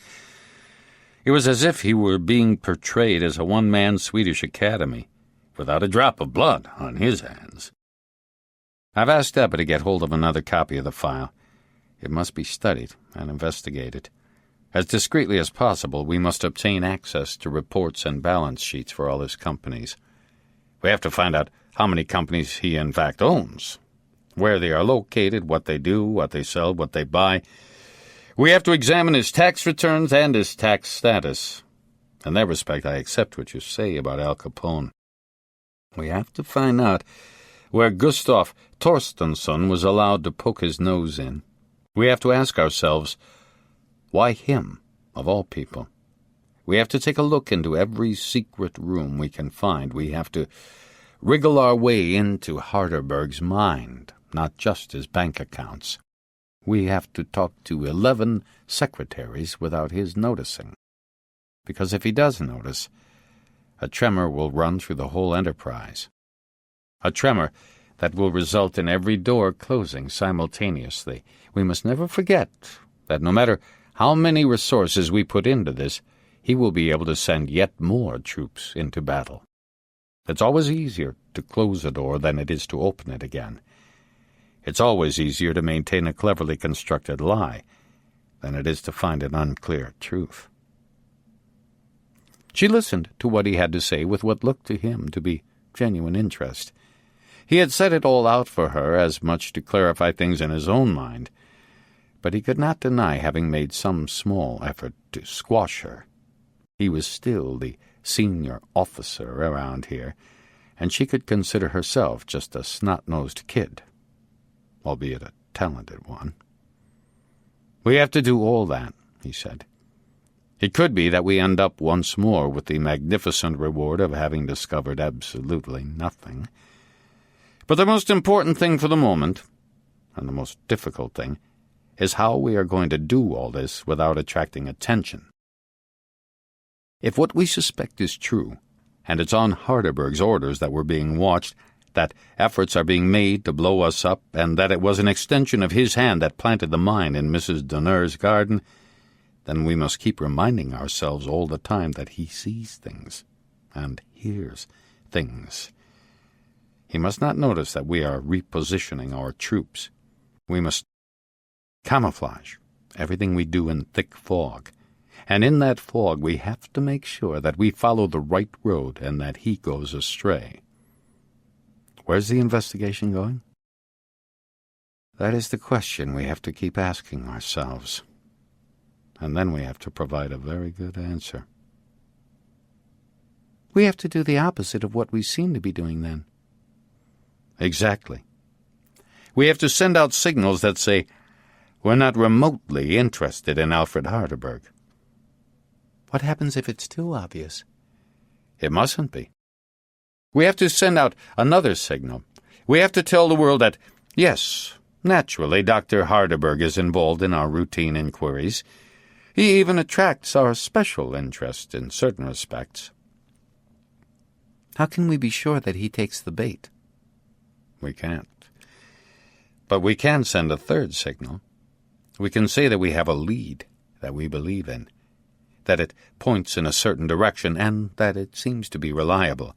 It was as if he were being portrayed as a one-man Swedish academy, without a drop of blood on his hands. "I've asked Ebba to get hold of another copy of the file. It must be studied and investigated. As discreetly as possible, we must obtain access to reports and balance sheets for all his companies. We have to find out how many companies he in fact owns, where they are located, what they do, what they sell, what they buy. We have to examine his tax returns and his tax status. In that respect, I accept what you say about Al Capone. We have to find out where Gustav Torstensson was allowed to poke his nose in. We have to ask ourselves, why him, of all people? We have to take a look into every secret room we can find. We have to wriggle our way into Harderberg's mind, not just his bank accounts. We have to talk to 11 secretaries without his noticing. Because if he does notice, a tremor will run through the whole enterprise. A tremor that will result in every door closing simultaneously. We must never forget that no matter how many resources we put into this, he will be able to send yet more troops into battle. It's always easier to close a door than it is to open it again. It's always easier to maintain a cleverly constructed lie than it is to find an unclear truth. She listened to what he had to say with what looked to him to be genuine interest. He had set it all out for her as much to clarify things in his own mind, but he could not deny having made some small effort to squash her. He was still the senior officer around here, and she could consider herself just a snot-nosed kid, albeit a talented one. "We have to do all that," he said. "It could be that we end up once more with the magnificent reward of having discovered absolutely nothing. But the most important thing for the moment, and the most difficult thing, is how we are going to do all this without attracting attention. If what we suspect is true, and it's on Harderberg's orders that we're being watched, that efforts are being made to blow us up, and that it was an extension of his hand that planted the mine in Mrs. Donner's garden, then we must keep reminding ourselves all the time that he sees things and hears things. He must not notice that we are repositioning our troops. We must camouflage everything we do in thick fog, and in that fog we have to make sure that we follow the right road and that he goes astray. Where's the investigation going? That is the question we have to keep asking ourselves. And then we have to provide a very good answer." "We have to do the opposite of what we seem to be doing, then." "Exactly. We have to send out signals that say, we're not remotely interested in Alfred Harderberg." "What happens if it's too obvious?" "It mustn't be. We have to send out another signal. We have to tell the world that, yes, naturally, Dr. Harderberg is involved in our routine inquiries. He even attracts our special interest in certain respects." "How can we be sure that he takes the bait?" "We can't. But we can send a third signal. We can say that we have a lead that we believe in, that it points in a certain direction, and that it seems to be reliable.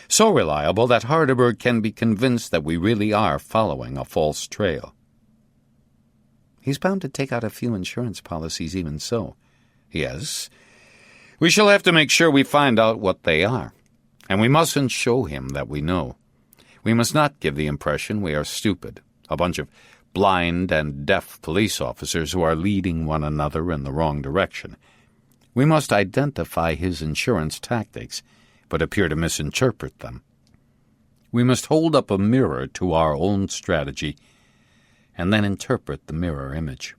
So reliable that Harderberg can be convinced that we really are following a false trail." "He's bound to take out a few insurance policies even so." "Yes. We shall have to make sure we find out what they are, and we mustn't show him that we know. We must not give the impression we are stupid, a bunch of blind and deaf police officers who are leading one another in the wrong direction. We must identify his insurance tactics, but appear to misinterpret them. We must hold up a mirror to our own strategy, and then interpret the mirror image."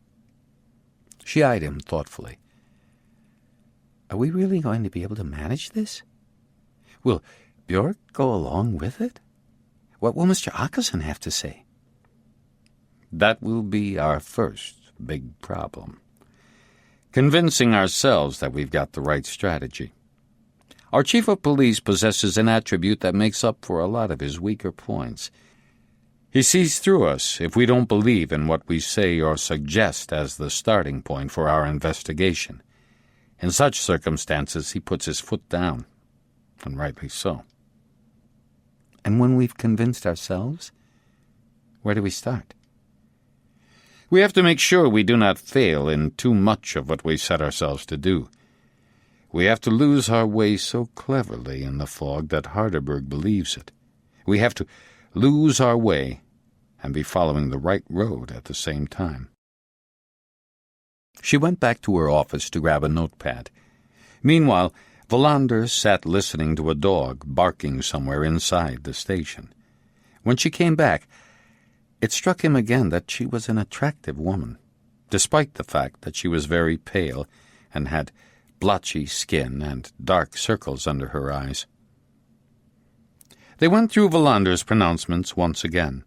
She eyed him thoughtfully. "Are we really going to be able to manage this? Will Björk go along with it? What will Mr. Åkesson have to say?" "That will be our first big problem. Convincing ourselves that we've got the right strategy. Our chief of police possesses an attribute that makes up for a lot of his weaker points. He sees through us if we don't believe in what we say or suggest as the starting point for our investigation. In such circumstances, he puts his foot down, and rightly so." "And when we've convinced ourselves, where do we start?" "We have to make sure we do not fail in too much of what we set ourselves to do. We have to lose our way so cleverly in the fog that Harderberg believes it. We have to lose our way and be following the right road at the same time." She went back to her office to grab a notepad. Meanwhile, Wallander sat listening to a dog barking somewhere inside the station. When she came back, it struck him again that she was an attractive woman, despite the fact that she was very pale and had blotchy skin and dark circles under her eyes. They went through Wallander's pronouncements once again.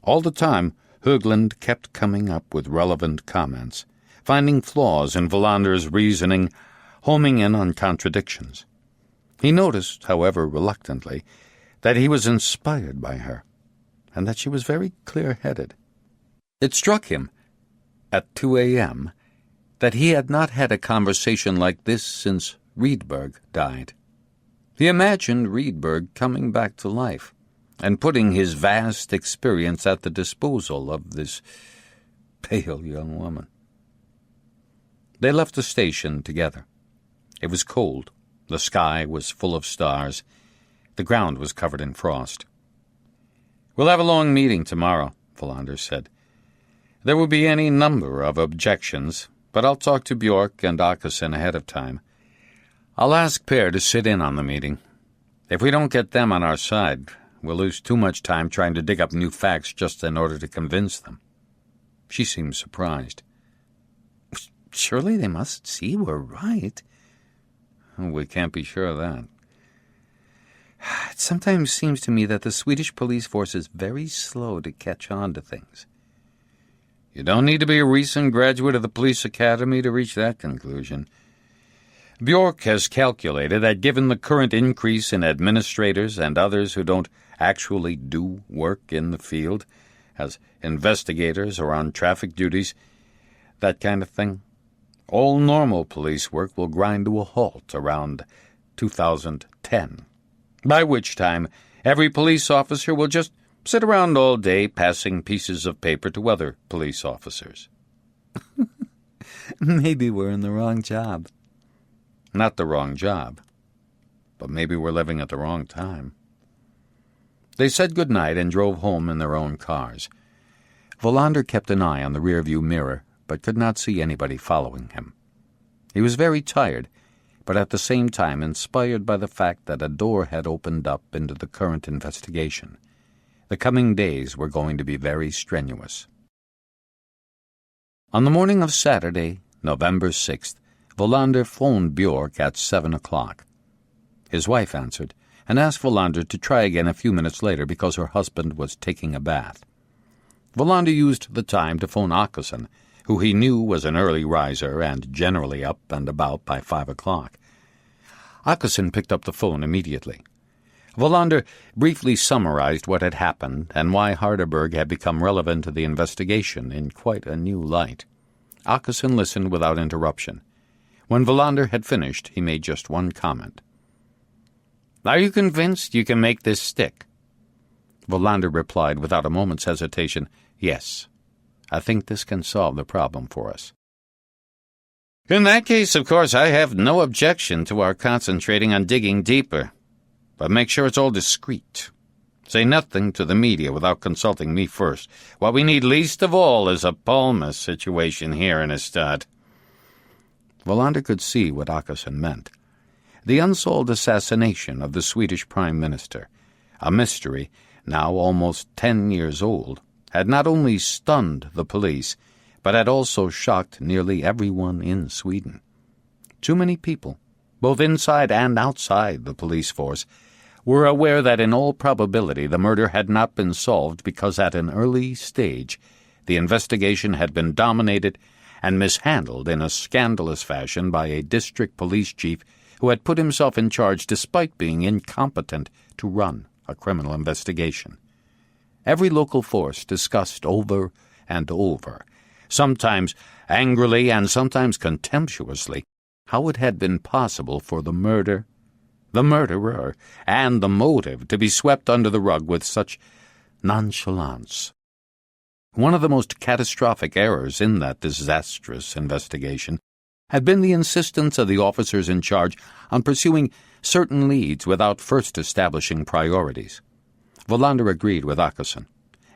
All the time, Höglund kept coming up with relevant comments, finding flaws in Wallander's reasoning, homing in on contradictions. He noticed, however reluctantly, that he was inspired by her, and that she was very clear-headed. It struck him, at 2 a.m., that he had not had a conversation like this since Riedberg died. He imagined Riedberg coming back to life and putting his vast experience at the disposal of this pale young woman. They left the station together. It was cold. The sky was full of stars. The ground was covered in frost. "We'll have a long meeting tomorrow," Wallander said. "There will be any number of objections, but I'll talk to Björk and Åkesson ahead of time. I'll ask Per to sit in on the meeting. If we don't get them on our side, we'll lose too much time trying to dig up new facts just in order to convince them." She seemed surprised. "Surely they must see we're right." "We can't be sure of that." "It sometimes seems to me that the Swedish police force is very slow to catch on to things." "You don't need to be a recent graduate of the police academy to reach that conclusion. Björk has calculated that given the current increase in administrators and others who don't actually do work in the field, as investigators or on traffic duties, that kind of thing, all normal police work will grind to a halt around 2010, by which time every police officer will just sit around all day passing pieces of paper to other police officers." "Maybe we're in the wrong job." "Not the wrong job, but maybe we're living at the wrong time." They said good night and drove home in their own cars. Wallander kept an eye on the rearview mirror, but could not see anybody following him. He was very tired, but at the same time inspired by the fact that a door had opened up into the current investigation. The coming days were going to be very strenuous. On the morning of Saturday, November 6th, Wallander phoned Björk at 7 o'clock. His wife answered, and asked Wallander to try again a few minutes later because her husband was taking a bath. Wallander used the time to phone Åkesson, who he knew was an early riser and generally up and about by 5 o'clock. Åkesson picked up the phone immediately. Wallander briefly summarized what had happened and why Harderberg had become relevant to the investigation in quite a new light. Åkesson listened without interruption. When Wallander had finished, he made just one comment. "Are you convinced you can make this stick?" Wallander replied without a moment's hesitation, "Yes. I think this can solve the problem for us." "In that case, of course, I have no objection to our concentrating on digging deeper. But make sure it's all discreet. Say nothing to the media without consulting me first. What we need least of all is a Palme situation here in Ystad." Wallander could see what Åkesson meant. The unsolved assassination of the Swedish Prime Minister, a mystery now almost 10 years old, had not only stunned the police, but had also shocked nearly everyone in Sweden. Too many people, both inside and outside the police force, were aware that in all probability the murder had not been solved because at an early stage the investigation had been dominated and mishandled in a scandalous fashion by a district police chief who had put himself in charge despite being incompetent to run a criminal investigation. Every local force discussed over and over, sometimes angrily and sometimes contemptuously, how it had been possible for the murderer, and the motive to be swept under the rug with such nonchalance. One of the most catastrophic errors in that disastrous investigation had been the insistence of the officers in charge on pursuing certain leads without first establishing priorities. Wallander agreed with Åkesson.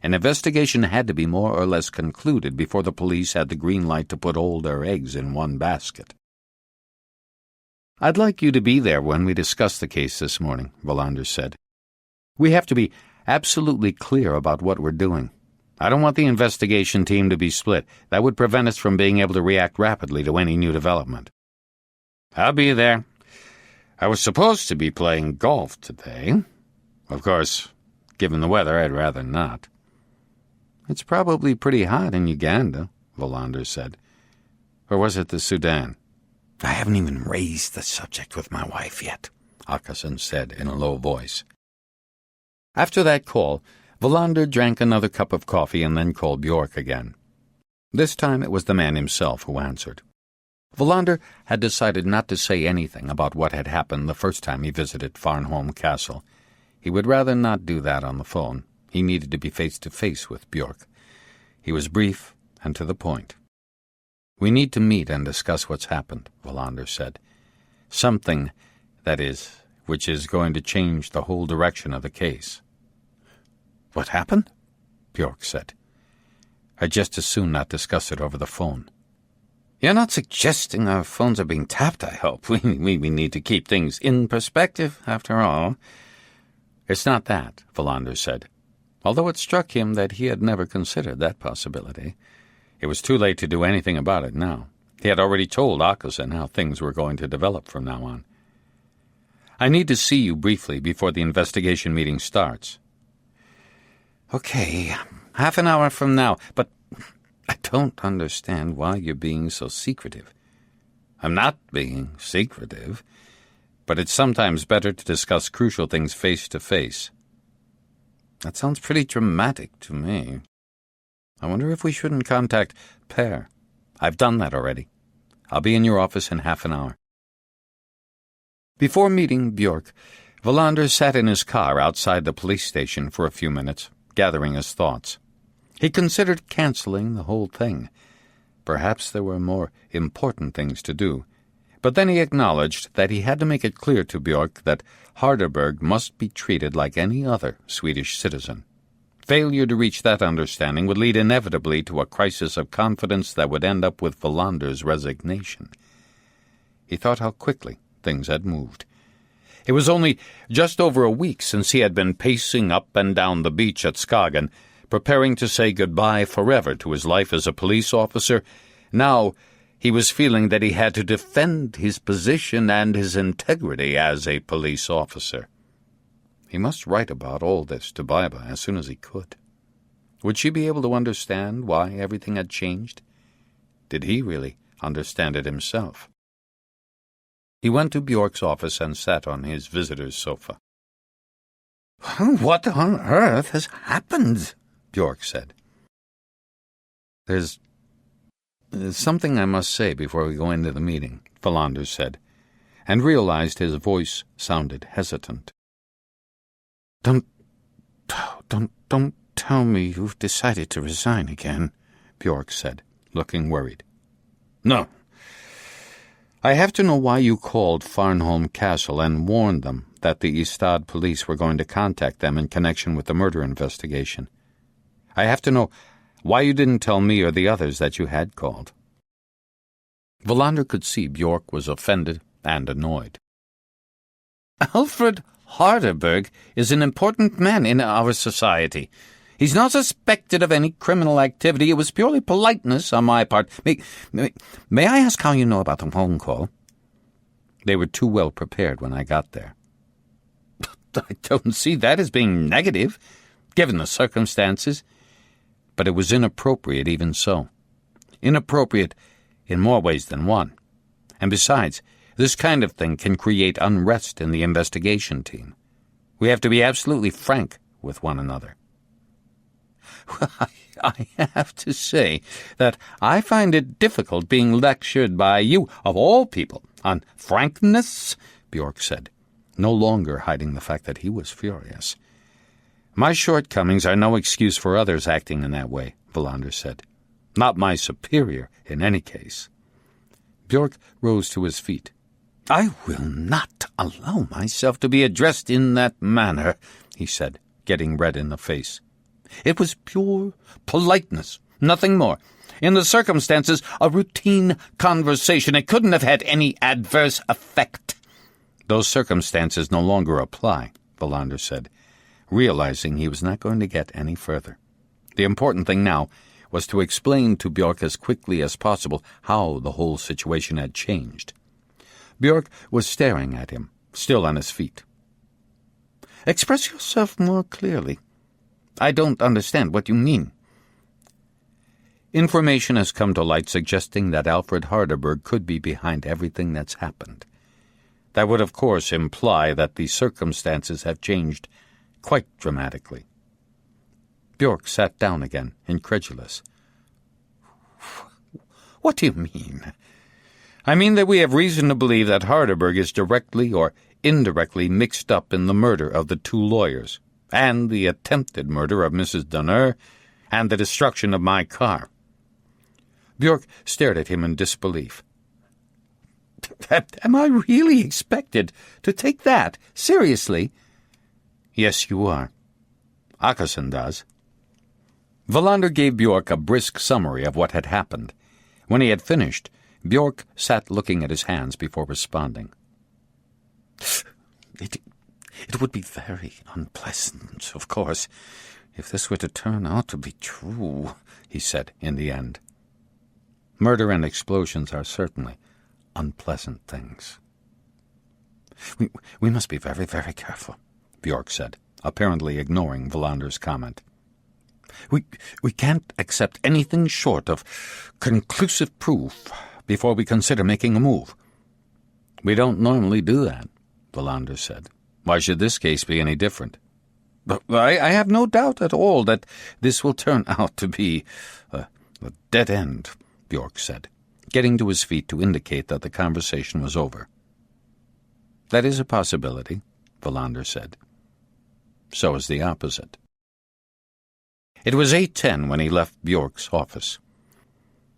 An investigation had to be more or less concluded before the police had the green light to put all their eggs in one basket. "I'd like you to be there when we discuss the case this morning," Wallander said. "We have to be absolutely clear about what we're doing. I don't want the investigation team to be split. That would prevent us from being able to react rapidly to any new development. I'll be there. I was supposed to be playing golf today. Of course, given the weather, I'd rather not. It's probably pretty hot in Uganda, Wallander said. Or was it the Sudan? I haven't even raised the subject with my wife yet, Åkesson said in a low voice. After that call, Wallander drank another cup of coffee and then called Björk again. This time it was the man himself who answered. Wallander had decided not to say anything about what had happened the first time he visited Farnholm Castle. He would rather not do that on the phone. He needed to be face-to-face with Björk. He was brief and to the point. "We need to meet and discuss what's happened," Wallander said. "Something, that is, which is going to change the whole direction of the case." "What happened?" Björk said. "I'd just as soon not discuss it over the phone." "You're not suggesting our phones are being tapped, I hope. We need to keep things in perspective, after all." "It's not that," Wallander said, although it struck him that he had never considered that possibility. It was too late to do anything about it now. He had already told Åkesson how things were going to develop from now on. "I need to see you briefly before the investigation meeting starts." "Okay, half an hour from now, but I don't understand why you're being so secretive." "I'm not being secretive, but it's sometimes better to discuss crucial things face-to-face." "That sounds pretty dramatic to me." "I wonder if we shouldn't contact Per. I've done that already. I'll be in your office in half an hour." Before meeting Björk, Wallander sat in his car outside the police station for a few minutes, gathering his thoughts. He considered canceling the whole thing. Perhaps there were more important things to do. But then he acknowledged that he had to make it clear to Björk that Harderberg must be treated like any other Swedish citizen. Failure to reach that understanding would lead inevitably to a crisis of confidence that would end up with Wallander's resignation. He thought how quickly things had moved. It was only just over a week since he had been pacing up and down the beach at Skagen, preparing to say goodbye forever to his life as a police officer. Now he was feeling that he had to defend his position and his integrity as a police officer. He must write about all this to Baiba as soon as he could. Would she be able to understand why everything had changed? Did he really understand it himself? He went to Björk's office and sat on his visitor's sofa. "What on earth has happened?" Björk said. There's something I must say before we go into the meeting," Wallander said, and realized his voice sounded hesitant. Don't tell me you've decided to resign again," Björk said, looking worried. "No. I have to know why you called Farnholm Castle and warned them that the Ystad police were going to contact them in connection with the murder investigation. I have to know why you didn't tell me or the others that you had called." Wallander could see Björk was offended and annoyed. "Alfred Harderberg is an important man in our society. He's not suspected of any criminal activity. It was purely politeness on my part. May I ask how you know about the phone call?" "They were too well prepared when I got there." "I don't see that as being negative, given the circumstances." "But it was inappropriate even so. Inappropriate in more ways than one. And besides, this kind of thing can create unrest in the investigation team. We have to be absolutely frank with one another." "Well, I have to say that I find it difficult being lectured by you, of all people, on frankness," Björk said, no longer hiding the fact that he was furious. "My shortcomings are no excuse for others acting in that way," Wallander said. "Not my superior, in any case." Björk rose to his feet. "I will not allow myself to be addressed in that manner," he said, getting red in the face. "It was pure politeness, nothing more. In the circumstances, a routine conversation. It couldn't have had any adverse effect." "Those circumstances no longer apply," Wallander said, realizing he was not going to get any further. The important thing now was to explain to Björk as quickly as possible how the whole situation had changed. Björk was staring at him, still on his feet. "Express yourself more clearly. I don't understand what you mean." Information has come to light suggesting that Alfred Harderberg could be behind everything that's happened. That would, of course, imply that the circumstances have changed quite dramatically. Björk sat down again, incredulous. "What do you mean?" "I mean that we have reason to believe that Harderberg is directly or indirectly mixed up in the murder of the two lawyers, and the attempted murder of Mrs. Donner, and the destruction of my car." Björk stared at him in disbelief. "Am I really expected to take that seriously?" "Yes, you are. Åkesson does." Wallander gave Björk a brisk summary of what had happened. When he had finished, Björk sat looking at his hands before responding. It would be very unpleasant, of course, if this were to turn out to be true," he said in the end. Murder and explosions are certainly unpleasant things. We must be very, very careful," Björk said, apparently ignoring Wallander's comment. We can't accept anything short of conclusive proof before we consider making a move." "We don't normally do that," Wallander said. "Why should this case be any different?" "But I have no doubt at all that this will turn out to be a dead end," Björk said, getting to his feet to indicate that the conversation was over. "That is a possibility," Wallander said. "So is the opposite." It was 8:10 when he left Björk's office.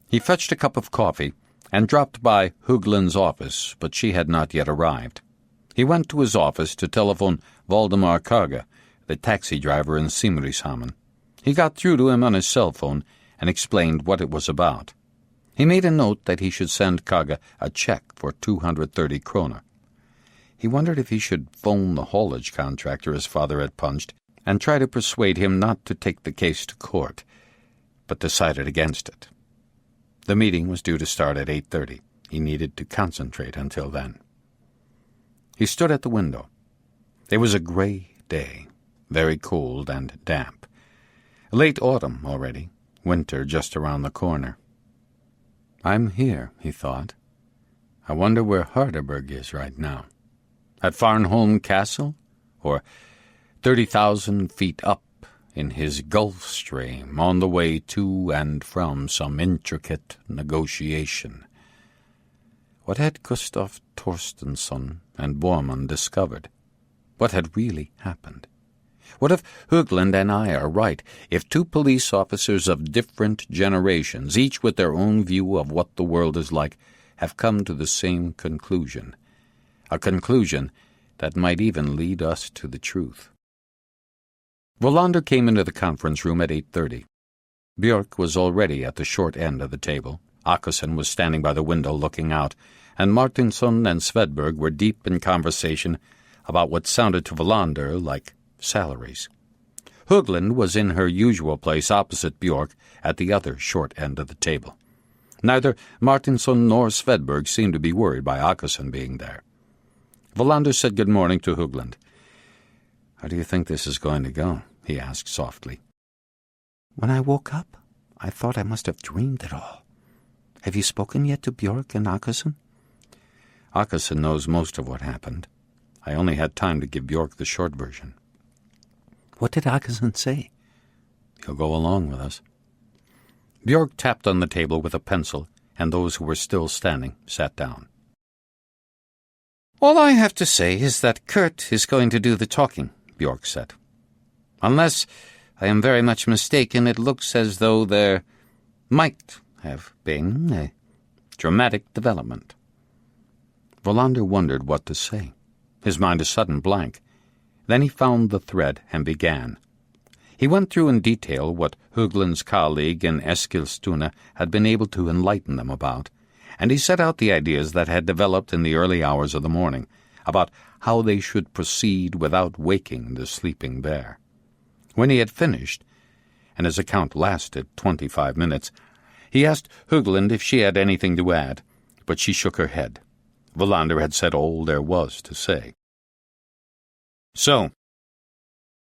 He fetched a cup of coffee and dropped by Höglin's office, but she had not yet arrived. He went to his office to telephone Valdemar Kage, the taxi driver in Simrishamn. He got through to him on his cell phone and explained what it was about. He made a note that he should send Kage a check for 230 kroner. He wondered if he should phone the haulage contractor his father had punched and try to persuade him not to take the case to court, but decided against it. The meeting was due to start at 8:30. He needed to concentrate until then. He stood at the window. It was a gray day, very cold and damp. Late autumn already, winter just around the corner. "I'm here," he thought. "I wonder where Harderberg is right now. At Farnholm Castle, or 30,000 feet up in his Gulf Stream on the way to and from some intricate negotiation. What had Gustav Torstensson and Bormann discovered? What had really happened? What if Höglund and I are right, if two police officers of different generations, each with their own view of what the world is like, have come to the same conclusion, a conclusion that might even lead us to the truth? Wallander came into the conference room at 8:30. Björk was already at the short end of the table. Åkesson was standing by the window looking out, and Martinsson and Swedberg were deep in conversation about what sounded to Wallander like salaries. Höglund was in her usual place opposite Björk at the other short end of the table. Neither Martinsson nor Swedberg seemed to be worried by Åkesson being there. Wallander said good morning to Höglund. "How do you think this is going to go?" he asked softly. "When I woke up, I thought I must have dreamed it all. Have you spoken yet to Björk and Åkesson?" "Åkesson knows most of what happened. I only had time to give Björk the short version." "What did Åkesson say?" "He'll go along with us." Björk tapped on the table with a pencil, and those who were still standing sat down. "All I have to say is that Kurt is going to do the talking," Björk said. "Unless I am very much mistaken, it looks as though there might have been a dramatic development." Wallander wondered what to say, his mind a sudden blank. Then he found the thread and began. He went through in detail what Höglund's colleague in Eskilstuna had been able to enlighten them about, and he set out the ideas that had developed in the early hours of the morning, about how they should proceed without waking the sleeping bear. When he had finished, and his account lasted 25 minutes, he asked Högland if she had anything to add, but she shook her head. Wallander had said all there was to say. "So,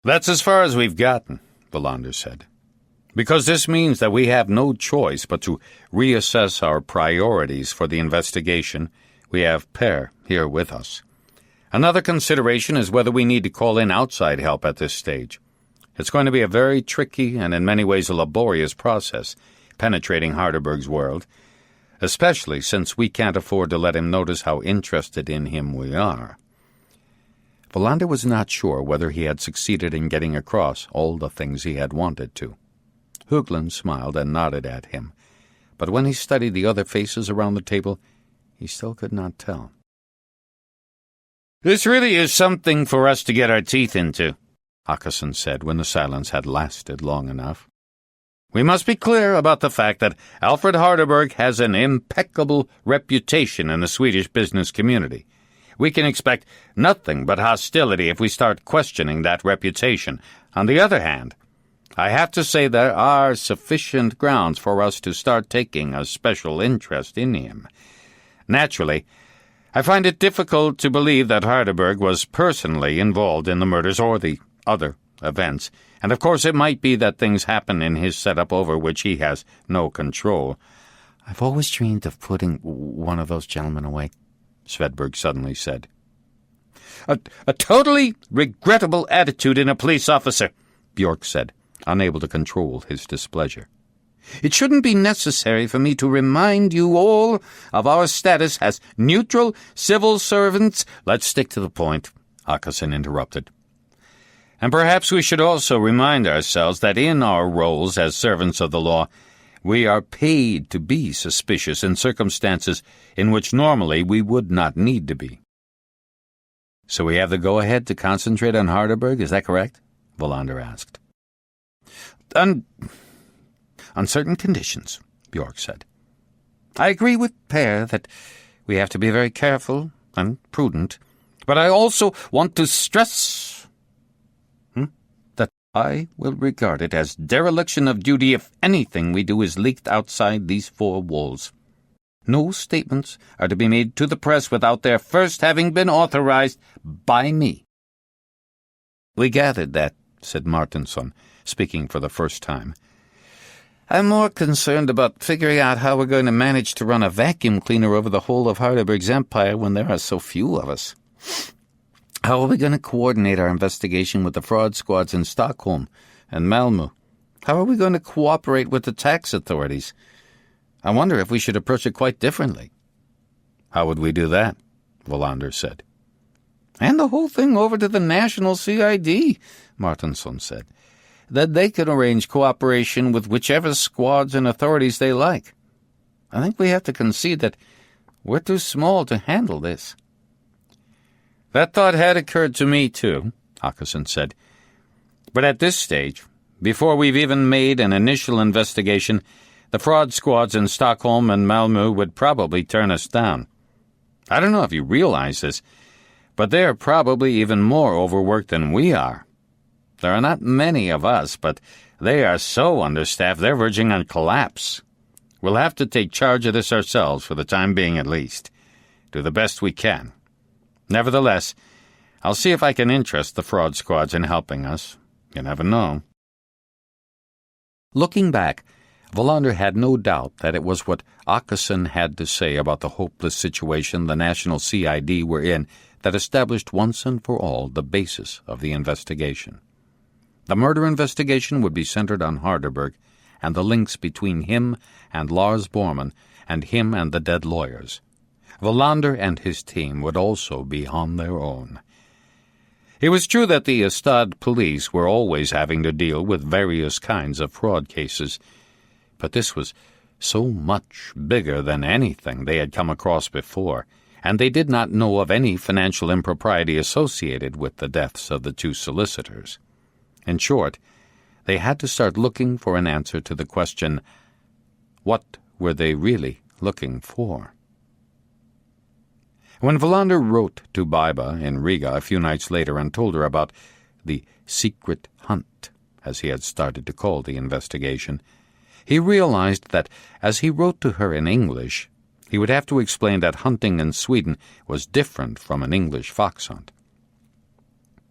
that's as far as we've gotten," Wallander said, "because this means that we have no choice but to reassess our priorities for the investigation. We have Per here with us. Another consideration is whether we need to call in outside help at this stage. It's going to be a very tricky and in many ways a laborious process, penetrating Harderberg's world, especially since we can't afford to let him notice how interested in him we are." Wallander was not sure whether he had succeeded in getting across all the things he had wanted to. Högland smiled and nodded at him, but when he studied the other faces around the table, he still could not tell. "This really is something for us to get our teeth into," Åkesson said when the silence had lasted long enough. "We must be clear about the fact that Alfred Harderberg has an impeccable reputation in the Swedish business community. We can expect nothing but hostility if we start questioning that reputation. On the other hand, I have to say there are sufficient grounds for us to start taking a special interest in him. Naturally, I find it difficult to believe that Harderberg was personally involved in the murders or the other events, and of course it might be that things happen in his setup over which he has no control." "I've always dreamed of putting one of those gentlemen away," Svedberg suddenly said. A totally regrettable attitude in a police officer," Bjork said, unable to control his displeasure. "It shouldn't be necessary for me to remind you all of our status as neutral civil servants." "Let's stick to the point," Åkesson interrupted. "And perhaps we should also remind ourselves that in our roles as servants of the law, we are paid to be suspicious in circumstances in which normally we would not need to be." "So we have the go-ahead to concentrate on Harderberg, is that correct?" Wallander asked. On certain conditions," Bjork said. "I agree with Per that we have to be very careful and prudent, but I also want to stress that I will regard it as dereliction of duty if anything we do is leaked outside these four walls. No statements are to be made to the press without their first having been authorized by me." "We gathered that," said Martinsson, speaking for the first time. "I'm more concerned about figuring out how we're going to manage to run a vacuum cleaner over the whole of Harderberg's empire when there are so few of us. How are we going to coordinate our investigation with the fraud squads in Stockholm and Malmö? How are we going to cooperate with the tax authorities? I wonder if we should approach it quite differently." "How would we do that?" Wallander said. "Hand the whole thing over to the National CID, Martinsson said. That they can arrange cooperation with whichever squads and authorities they like. I think we have to concede that we're too small to handle this." "That thought had occurred to me, too," Åkesson said. "But at this stage, before we've even made an initial investigation, the fraud squads in Stockholm and Malmö would probably turn us down. I don't know if you realize this, but they are probably even more overworked than we are. There are not many of us, but they are so understaffed they're verging on collapse. We'll have to take charge of this ourselves for the time being at least. Do the best we can. Nevertheless, I'll see if I can interest the fraud squads in helping us. You never know." Looking back, Wallander had no doubt that it was what Åkesson had to say about the hopeless situation the National CID were in that established once and for all the basis of the investigation. The murder investigation would be centered on Harderberg and the links between him and Lars Bormann and him and the dead lawyers. Wallander and his team would also be on their own. It was true that the Ystad police were always having to deal with various kinds of fraud cases, but this was so much bigger than anything they had come across before, and they did not know of any financial impropriety associated with the deaths of the two solicitors. In short, they had to start looking for an answer to the question, what were they really looking for? When Wallander wrote to Baiba in Riga a few nights later and told her about the secret hunt as he had started to call the investigation, he realized that as he wrote to her in English, he would have to explain that hunting in Sweden was different from an English fox hunt.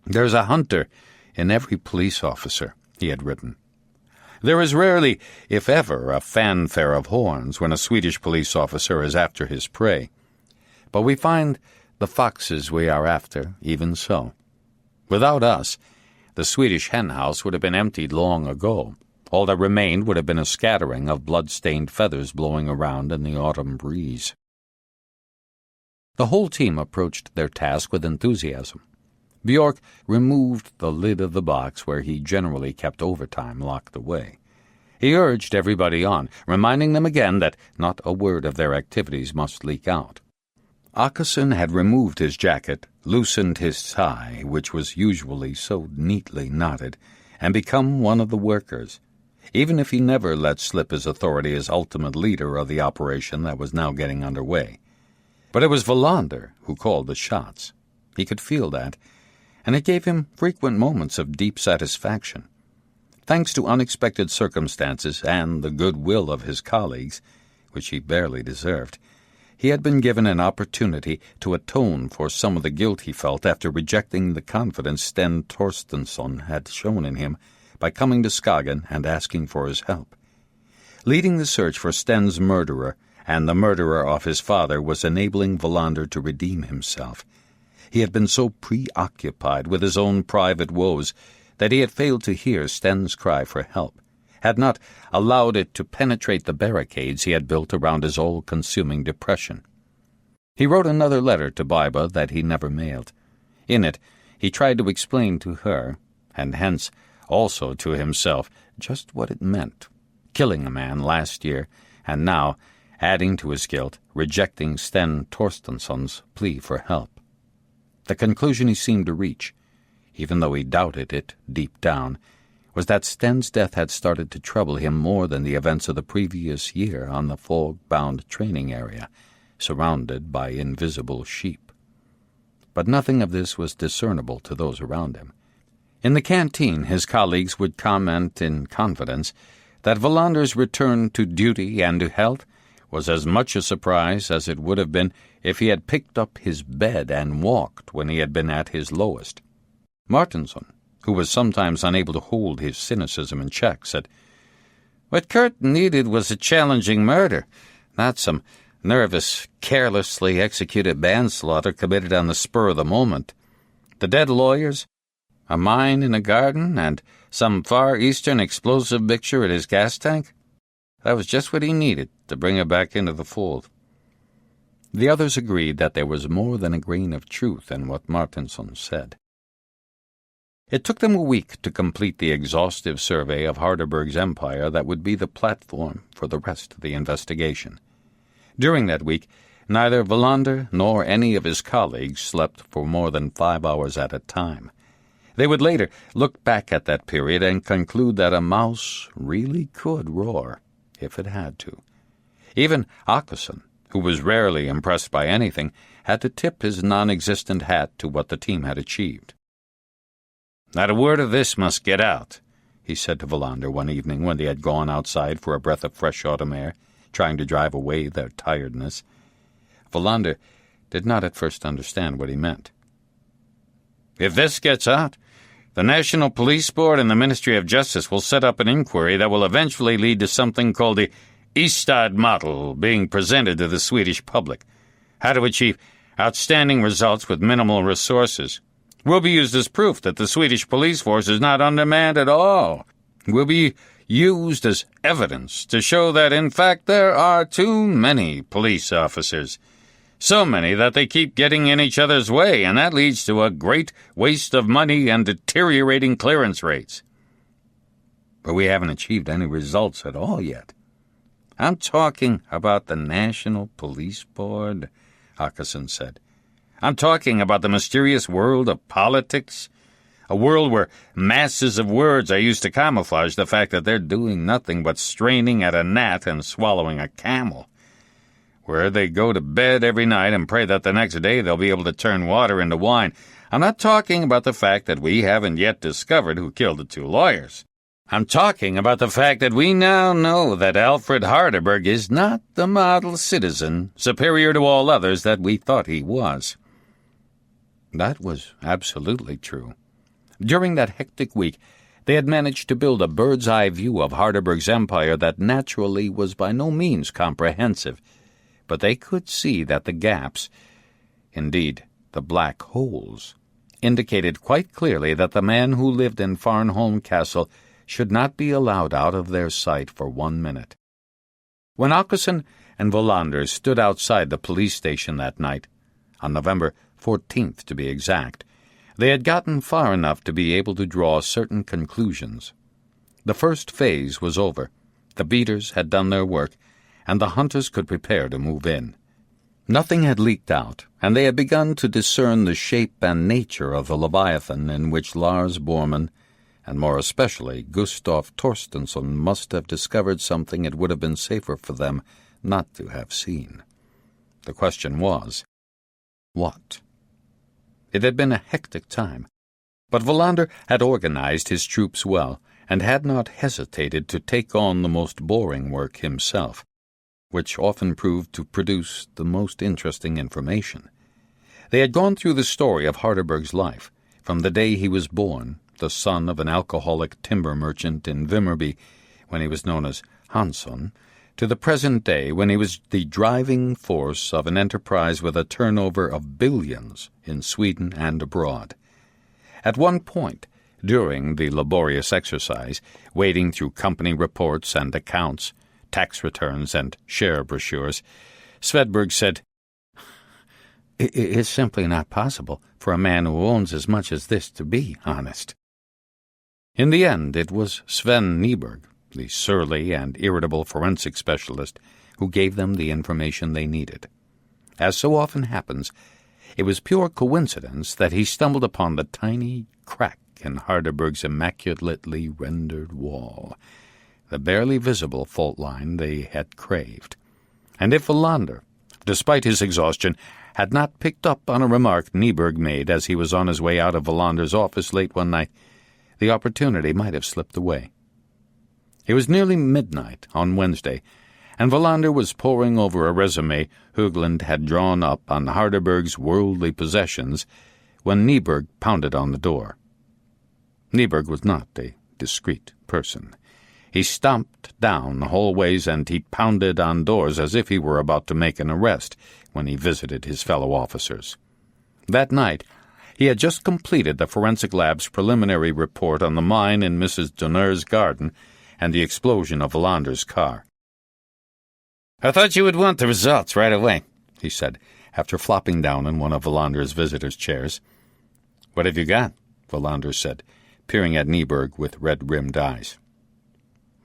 "There's a hunter in every police officer," he had written. "There is rarely, if ever, a fanfare of horns when a Swedish police officer is after his prey. But we find the foxes we are after, even so. Without us, the Swedish henhouse would have been emptied long ago. All that remained would have been a scattering of blood-stained feathers blowing around in the autumn breeze." The whole team approached their task with enthusiasm. Bjork removed the lid of the box where he generally kept overtime locked away. He urged everybody on, reminding them again that not a word of their activities must leak out. Åkesson had removed his jacket, loosened his tie, which was usually so neatly knotted, and become one of the workers, even if he never let slip his authority as ultimate leader of the operation that was now getting underway. But it was Wallander who called the shots. He could feel that, and it gave him frequent moments of deep satisfaction. Thanks to unexpected circumstances and the goodwill of his colleagues, which he barely deserved, he had been given an opportunity to atone for some of the guilt he felt after rejecting the confidence Sten Torstensson had shown in him by coming to Skagen and asking for his help. Leading the search for Sten's murderer and the murderer of his father was enabling Wallander to redeem himself. He had been so preoccupied with his own private woes that he had failed to hear Sten's cry for help, had not allowed it to penetrate the barricades he had built around his all-consuming depression. He wrote another letter to Baiba that he never mailed. In it, he tried to explain to her, and hence also to himself, just what it meant, killing a man last year, and now, adding to his guilt, rejecting Sten Torstensson's plea for help. The conclusion he seemed to reach, even though he doubted it deep down, was that Sten's death had started to trouble him more than the events of the previous year on the fog-bound training area, surrounded by invisible sheep. But nothing of this was discernible to those around him. In the canteen, his colleagues would comment in confidence that Wallander's return to duty and to health was as much a surprise as it would have been if he had picked up his bed and walked when he had been at his lowest. Martinsson, who was sometimes unable to hold his cynicism in check, said, "What Kurt needed was a challenging murder, not some nervous, carelessly executed manslaughter committed on the spur of the moment. The dead lawyers, a mine in a garden, and some Far Eastern explosive mixture at his gas tank? That was just what he needed to bring her back into the fold." The others agreed that there was more than a grain of truth in what Martinsson said. It took them a week to complete the exhaustive survey of Harderberg's empire that would be the platform for the rest of the investigation. During that week, neither Wallander nor any of his colleagues slept for more than 5 hours at a time. They would later look back at that period and conclude that a mouse really could roar, if it had to. Even Åkesson, who was rarely impressed by anything, had to tip his non-existent hat to what the team had achieved. "Not a word of this must get out," he said to Wallander one evening when they had gone outside for a breath of fresh autumn air, trying to drive away their tiredness. Wallander did not at first understand what he meant. "If this gets out, the National Police Board and the Ministry of Justice will set up an inquiry that will eventually lead to something called the Ystad model being presented to the Swedish public. How to achieve outstanding results with minimal resources. Will be used as proof that the Swedish police force is not undermanned at all. Will be used as evidence to show that, in fact, there are too many police officers. So many that they keep getting in each other's way, and that leads to a great waste of money and deteriorating clearance rates. But we haven't achieved any results at all yet. I'm talking about the National Police Board," Åkesson said. "I'm talking about the mysterious world of politics, a world where masses of words are used to camouflage the fact that they're doing nothing but straining at a gnat and swallowing a camel, where they go to bed every night and pray that the next day they'll be able to turn water into wine. I'm not talking about the fact that we haven't yet discovered who killed the 2 lawyers. I'm talking about the fact that we now know that Alfred Harderberg is not the model citizen, superior to all others that we thought he was." That was absolutely true. During that hectic week, they had managed to build a bird's-eye view of Harderberg's empire that naturally was by no means comprehensive, but they could see that the gaps, indeed the black holes, indicated quite clearly that the man who lived in Farnholm Castle should not be allowed out of their sight for 1 minute. When Åkesson and Wallander stood outside the police station that night, on November 14th to be exact, they had gotten far enough to be able to draw certain conclusions. The first phase was over. The beaters had done their work, and the hunters could prepare to move in. Nothing had leaked out, and they had begun to discern the shape and nature of the Leviathan in which Lars Bormann, and more especially Gustav Torstensson, must have discovered something it would have been safer for them not to have seen. The question was, what? It had been a hectic time, but Wallander had organized his troops well and had not hesitated to take on the most boring work himself, which often proved to produce the most interesting information. They had gone through the story of Harderberg's life, from the day he was born, the son of an alcoholic timber merchant in Vimmerby, when he was known as Hansson, to the present day when he was the driving force of an enterprise with a turnover of billions in Sweden and abroad. At one point, during the laborious exercise, wading through company reports and accounts, tax returns and share brochures, Swedberg said, It's simply not possible for a man who owns as much as this to be honest." In the end, it was Sven Nyberg, the surly and irritable forensic specialist, who gave them the information they needed. As so often happens, it was pure coincidence that he stumbled upon the tiny crack in Harderberg's immaculately rendered wall, the barely visible fault line they had craved. And if Wallander, despite his exhaustion, had not picked up on a remark Nyberg made as he was on his way out of Wallander's office late one night, the opportunity might have slipped away. It was nearly midnight on Wednesday, and Wallander was poring over a resume Höglund had drawn up on Harderberg's worldly possessions when Nyberg pounded on the door. Nyberg was not a discreet person. He stomped down hallways and he pounded on doors as if he were about to make an arrest when he visited his fellow officers. That night, he had just completed the forensic lab's preliminary report on the mine in Mrs. Donner's garden and the explosion of Wallander's car. "I thought you would want the results right away," he said, after flopping down in one of Wallander's visitors' chairs. "What have you got?" Wallander said, peering at Nyberg with red-rimmed eyes.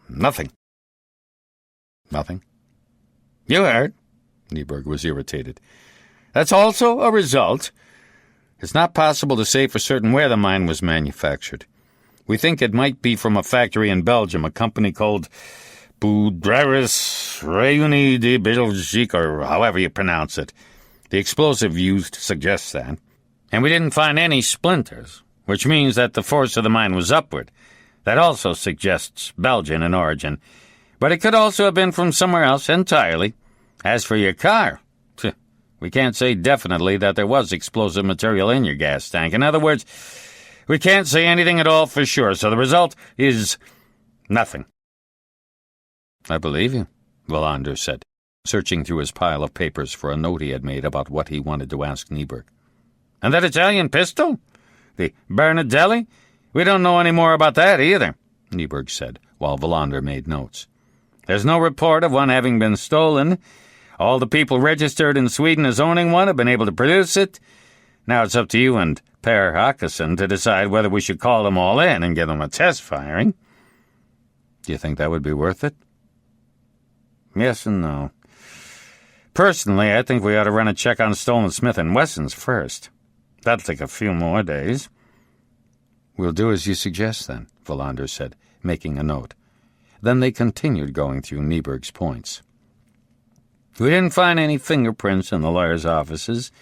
"Nothing." "Nothing?" "You heard." Nyberg was irritated. "That's also a result. It's not possible to say for certain where the mine was manufactured. We think it might be from a factory in Belgium, a company called Boudreris Réunis de Belgique, or however you pronounce it. The explosive used suggests that. And we didn't find any splinters, which means that the force of the mine was upward. That also suggests Belgian in origin. But it could also have been from somewhere else entirely. As for your car, we can't say definitely that there was explosive material in your gas tank. In other words, we can't say anything at all for sure, so the result is nothing." "I believe you," Wallander said, searching through his pile of papers for a note he had made about what he wanted to ask Nyberg. "And that Italian pistol? The Bernadelli? We don't know any more about that either," Nyberg said, while Wallander made notes. "There's no report of one having been stolen. All the people registered in Sweden as owning one have been able to produce it. Now it's up to you and Per Åkesson to decide whether we should call them all in and give them a test firing." "Do you think that would be worth it?" "Yes and no. Personally, I think we ought to run a check on stolen Smith & Wessons first. That'll take a few more days." "We'll do as you suggest, then," Wallander said, making a note. Then they continued going through Nyberg's points. "We didn't find any fingerprints in the lawyer's offices.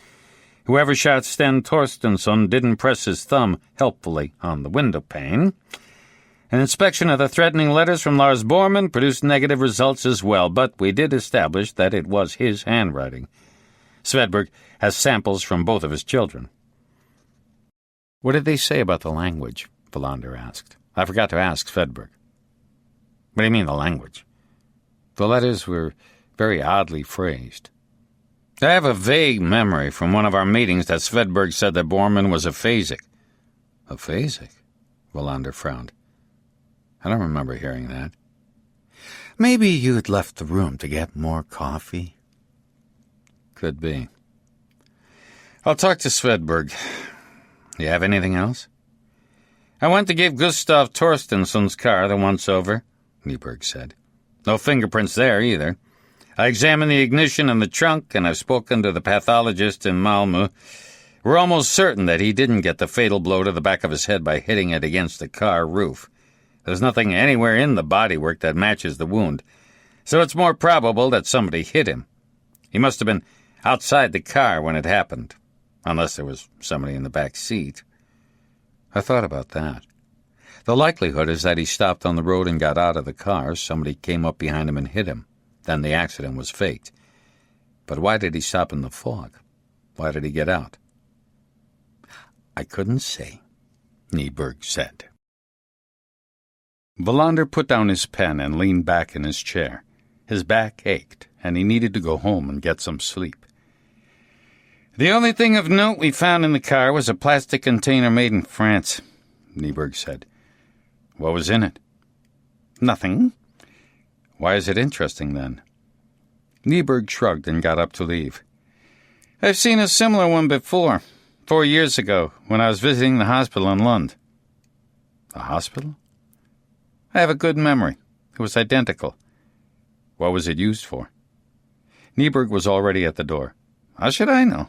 Whoever shot Sten Torstensson didn't press his thumb helpfully on the window pane. An inspection of the threatening letters from Lars Bormann produced negative results as well, but we did establish that it was his handwriting. Swedberg has samples from both of his children. What did they say about the language? Wallander asked. I forgot to ask Swedberg. What do you mean, the language? The letters were very oddly phrased. I have a vague memory from one of our meetings that Swedberg said that Bormann was aphasic. Aphasic? Wallander frowned. I don't remember hearing that. Maybe you had left the room to get more coffee? Could be. I'll talk to Swedberg. You have anything else? I went to give Gustav Torstensson's car the once-over, Nyberg said. No fingerprints there, either. I examined the ignition and the trunk, and I've spoken to the pathologist in Malmö. We're almost certain that he didn't get the fatal blow to the back of his head by hitting it against the car roof. There's nothing anywhere in the bodywork that matches the wound, so it's more probable that somebody hit him. He must have been outside the car when it happened, unless there was somebody in the back seat. I thought about that. The likelihood is that he stopped on the road and got out of the car. Somebody came up behind him and hit him. Then the accident was faked. But why did he stop in the fog? Why did he get out? I couldn't say, Nyberg said. Wallander put down his pen and leaned back in his chair. His back ached, and he needed to go home and get some sleep. The only thing of note we found in the car was a plastic container made in France, Nyberg said. What was in it? Nothing. Why is it interesting, then? Nyberg shrugged and got up to leave. I've seen a similar one before, 4 years ago, when I was visiting the hospital in Lund. The hospital? I have a good memory. It was identical. What was it used for? Nyberg was already at the door. How should I know?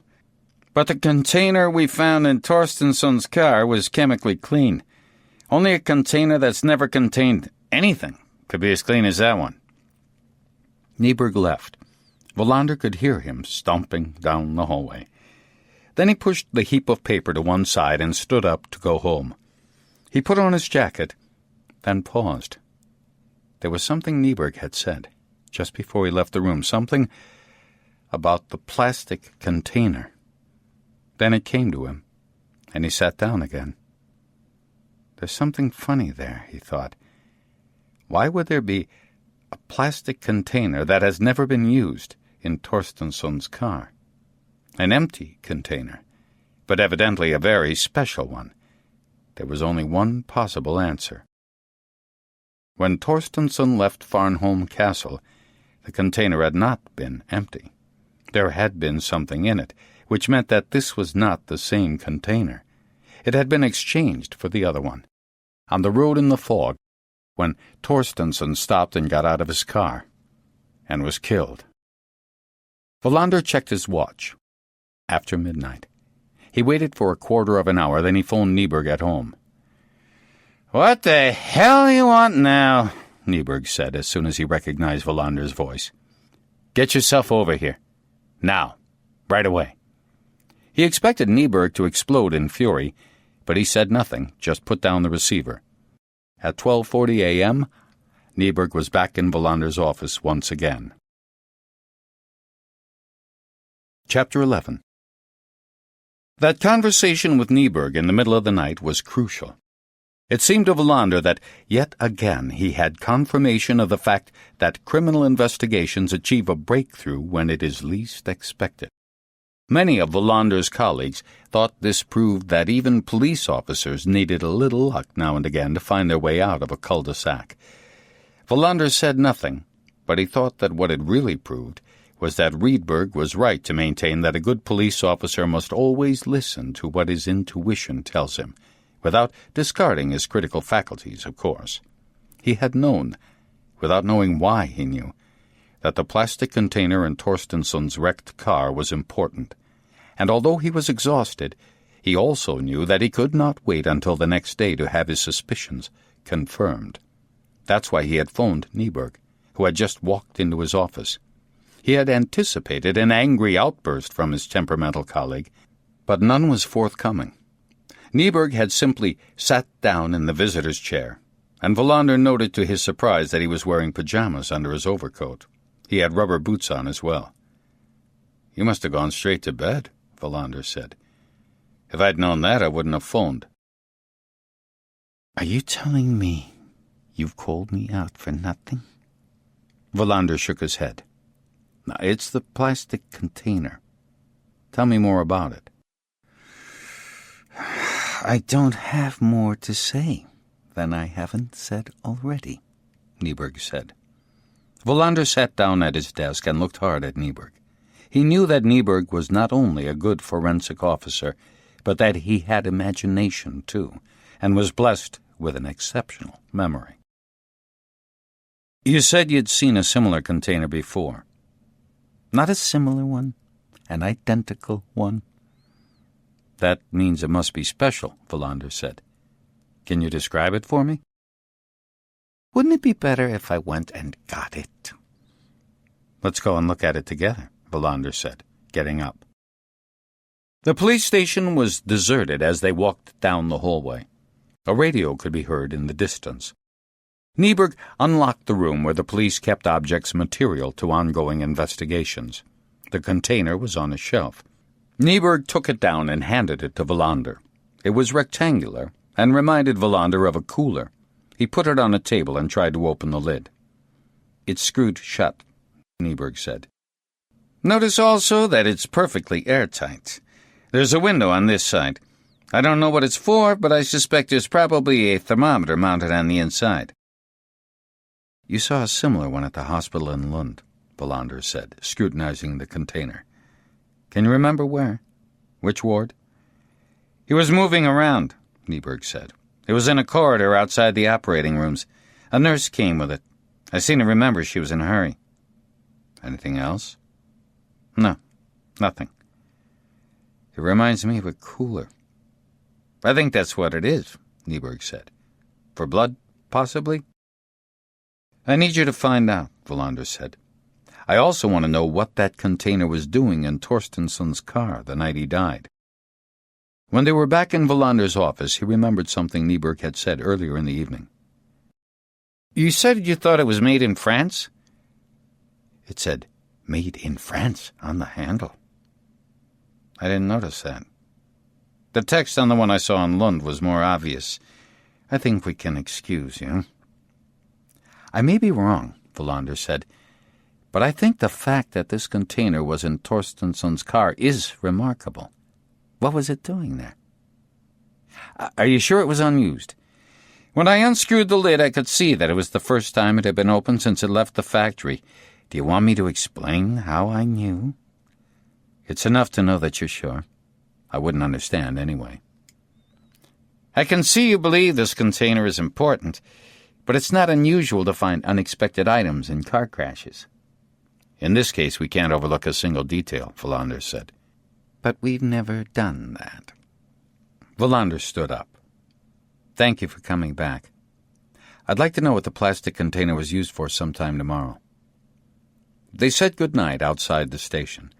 But the container we found in Torstensson's car was chemically clean. Only a container that's never contained anything could be as clean as that one. Nyberg left. Wallander could hear him stomping down the hallway. Then he pushed the heap of paper to one side and stood up to go home. He put on his jacket, then paused. There was something Nyberg had said, just before he left the room, something about the plastic container. Then it came to him, and he sat down again. There's something funny there, he thought. Why would there be a plastic container that has never been used in Torstensson's car? An empty container, but evidently a very special one. There was only one possible answer. When Torstensson left Farnholm Castle, the container had not been empty. There had been something in it, which meant that this was not the same container. It had been exchanged for the other one, on the road in the fog, when Torstensson stopped and got out of his car, and was killed. Wallander checked his watch. After midnight. He waited for a quarter of an hour, then he phoned Nyberg at home. "What the hell you want now?" Nyberg said as soon as he recognized Wallander's voice. "Get yourself over here. Now. Right away." He expected Nyberg to explode in fury, but he said nothing, just put down the receiver. At 12:40 a.m., Nyberg was back in Wallander's office once again. Chapter 11. That conversation with Nyberg in the middle of the night was crucial. It seemed to Wallander that yet again he had confirmation of the fact that criminal investigations achieve a breakthrough when it is least expected. Many of Wallander's colleagues thought this proved that even police officers needed a little luck now and again to find their way out of a cul-de-sac. Wallander said nothing, but he thought that what it really proved was that Rydberg was right to maintain that a good police officer must always listen to what his intuition tells him, without discarding his critical faculties, of course. He had known, without knowing why he knew, that the plastic container in Torstensson's wrecked car was important, and although he was exhausted, he also knew that he could not wait until the next day to have his suspicions confirmed. That's why he had phoned Nyberg, who had just walked into his office. He had anticipated an angry outburst from his temperamental colleague, but none was forthcoming. Nyberg had simply sat down in the visitor's chair, and Wallander noted to his surprise that he was wearing pajamas under his overcoat. He had rubber boots on as well. "You must have gone straight to bed," Wallander said. "If I'd known that, I wouldn't have phoned." "Are you telling me you've called me out for nothing?" Wallander shook his head. "No, it's the plastic container. Tell me more about it." "I don't have more to say than I haven't said already," Nyberg said. Wallander sat down at his desk and looked hard at Nyberg. He knew that Nyberg was not only a good forensic officer, but that he had imagination, too, and was blessed with an exceptional memory. "You said you'd seen a similar container before." "Not a similar one, an identical one." "That means it must be special," Wallander said. "Can you describe it for me?" "Wouldn't it be better if I went and got it?" "Let's go and look at it together," Wallander said, getting up. The police station was deserted as they walked down the hallway. A radio could be heard in the distance. Nyberg unlocked the room where the police kept objects material to ongoing investigations. The container was on a shelf. Nyberg took it down and handed it to Wallander. It was rectangular and reminded Wallander of a cooler. He put it on a table and tried to open the lid. "It's screwed shut," Nyberg said. "Notice also that it's perfectly airtight. There's a window on this side. I don't know what it's for, but I suspect there's probably a thermometer mounted on the inside." "You saw a similar one at the hospital in Lund," Wallander said, scrutinizing the container. "Can you remember where? Which ward?" "He was moving around," Nyberg said. "It was in a corridor outside the operating rooms. A nurse came with it. I seem to remember she was in a hurry." "Anything else?" "No, nothing." "It reminds me of a cooler." "I think that's what it is," Nyberg said. "For blood, possibly?" "I need you to find out," Wallander said. "I also want to know what that container was doing in Torstensson's car the night he died." When they were back in Wallander's office, he remembered something Nyberg had said earlier in the evening. "You said you thought it was made in France?" "It said, 'Made in France' on the handle." "I didn't notice that. The text on the one I saw in Lund was more obvious. I think we can excuse you." "I may be wrong," Wallander said, "but I think the fact that this container was in Torstensson's car is remarkable. What was it doing there?" "Are you sure it was unused? When I unscrewed the lid, I could see that it was the first time it had been opened since it left the factory. Do you want me to explain how I knew?" "It's enough to know that you're sure. I wouldn't understand anyway." "I can see you believe this container is important, but it's not unusual to find unexpected items in car crashes." "In this case, we can't overlook a single detail," Wallander said. "But we've never done that." Wallander stood up. "Thank you for coming back. I'd like to know what the plastic container was used for sometime tomorrow." They said good night outside the station.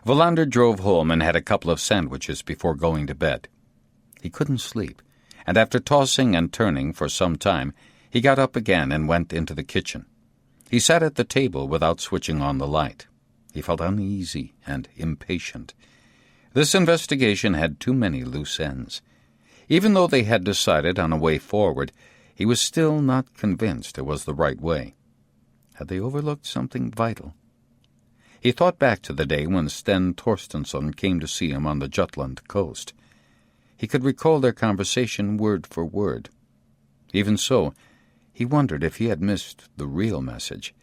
Wallander drove home and had a couple of sandwiches before going to bed. He couldn't sleep, and after tossing and turning for some time, he got up again and went into the kitchen. He sat at the table without switching on the light. He felt uneasy and impatient. This investigation had too many loose ends. Even though they had decided on a way forward, he was still not convinced it was the right way. Had they overlooked something vital? He thought back to the day when Sten Torstensson came to see him on the Jutland coast. He could recall their conversation word for word. Even so, he wondered if he had missed the real message,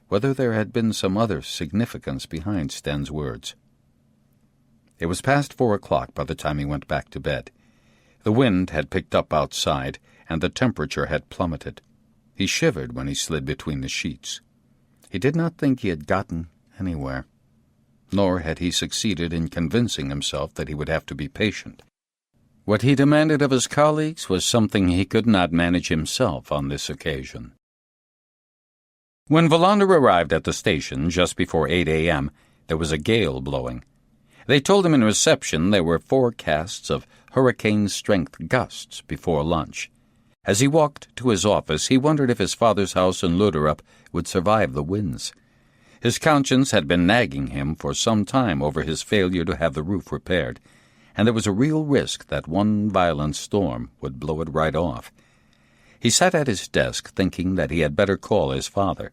whether there had been some other significance behind Sten's words. It was past 4 o'clock by the time he went back to bed. The wind had picked up outside, and the temperature had plummeted. He shivered when he slid between the sheets. He did not think he had gotten anywhere, nor had he succeeded in convincing himself that he would have to be patient. What he demanded of his colleagues was something he could not manage himself on this occasion. When Wallander arrived at the station just before 8 a.m., there was a gale blowing. They told him in reception there were forecasts of hurricane-strength gusts before lunch. As he walked to his office, he wondered if his father's house in Luderup would survive the winds. His conscience had been nagging him for some time over his failure to have the roof repaired, and there was a real risk that one violent storm would blow it right off. He sat at his desk thinking that he had better call his father.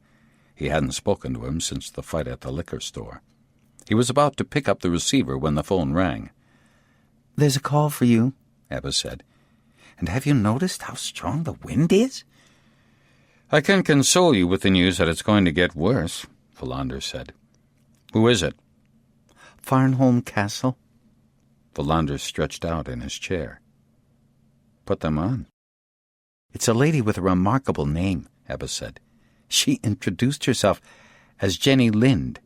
He hadn't spoken to him since the fight at the liquor store. He was about to pick up the receiver when the phone rang. "There's a call for you," Ebba said. "And have you noticed how strong the wind is?" "I can console you with the news that it's going to get worse," Wallander said. "Who is it?" "Farnholm Castle." Wallander stretched out in his chair. "Put them on." "It's a lady with a remarkable name," Ebba said. "She introduced herself as Jenny Lind."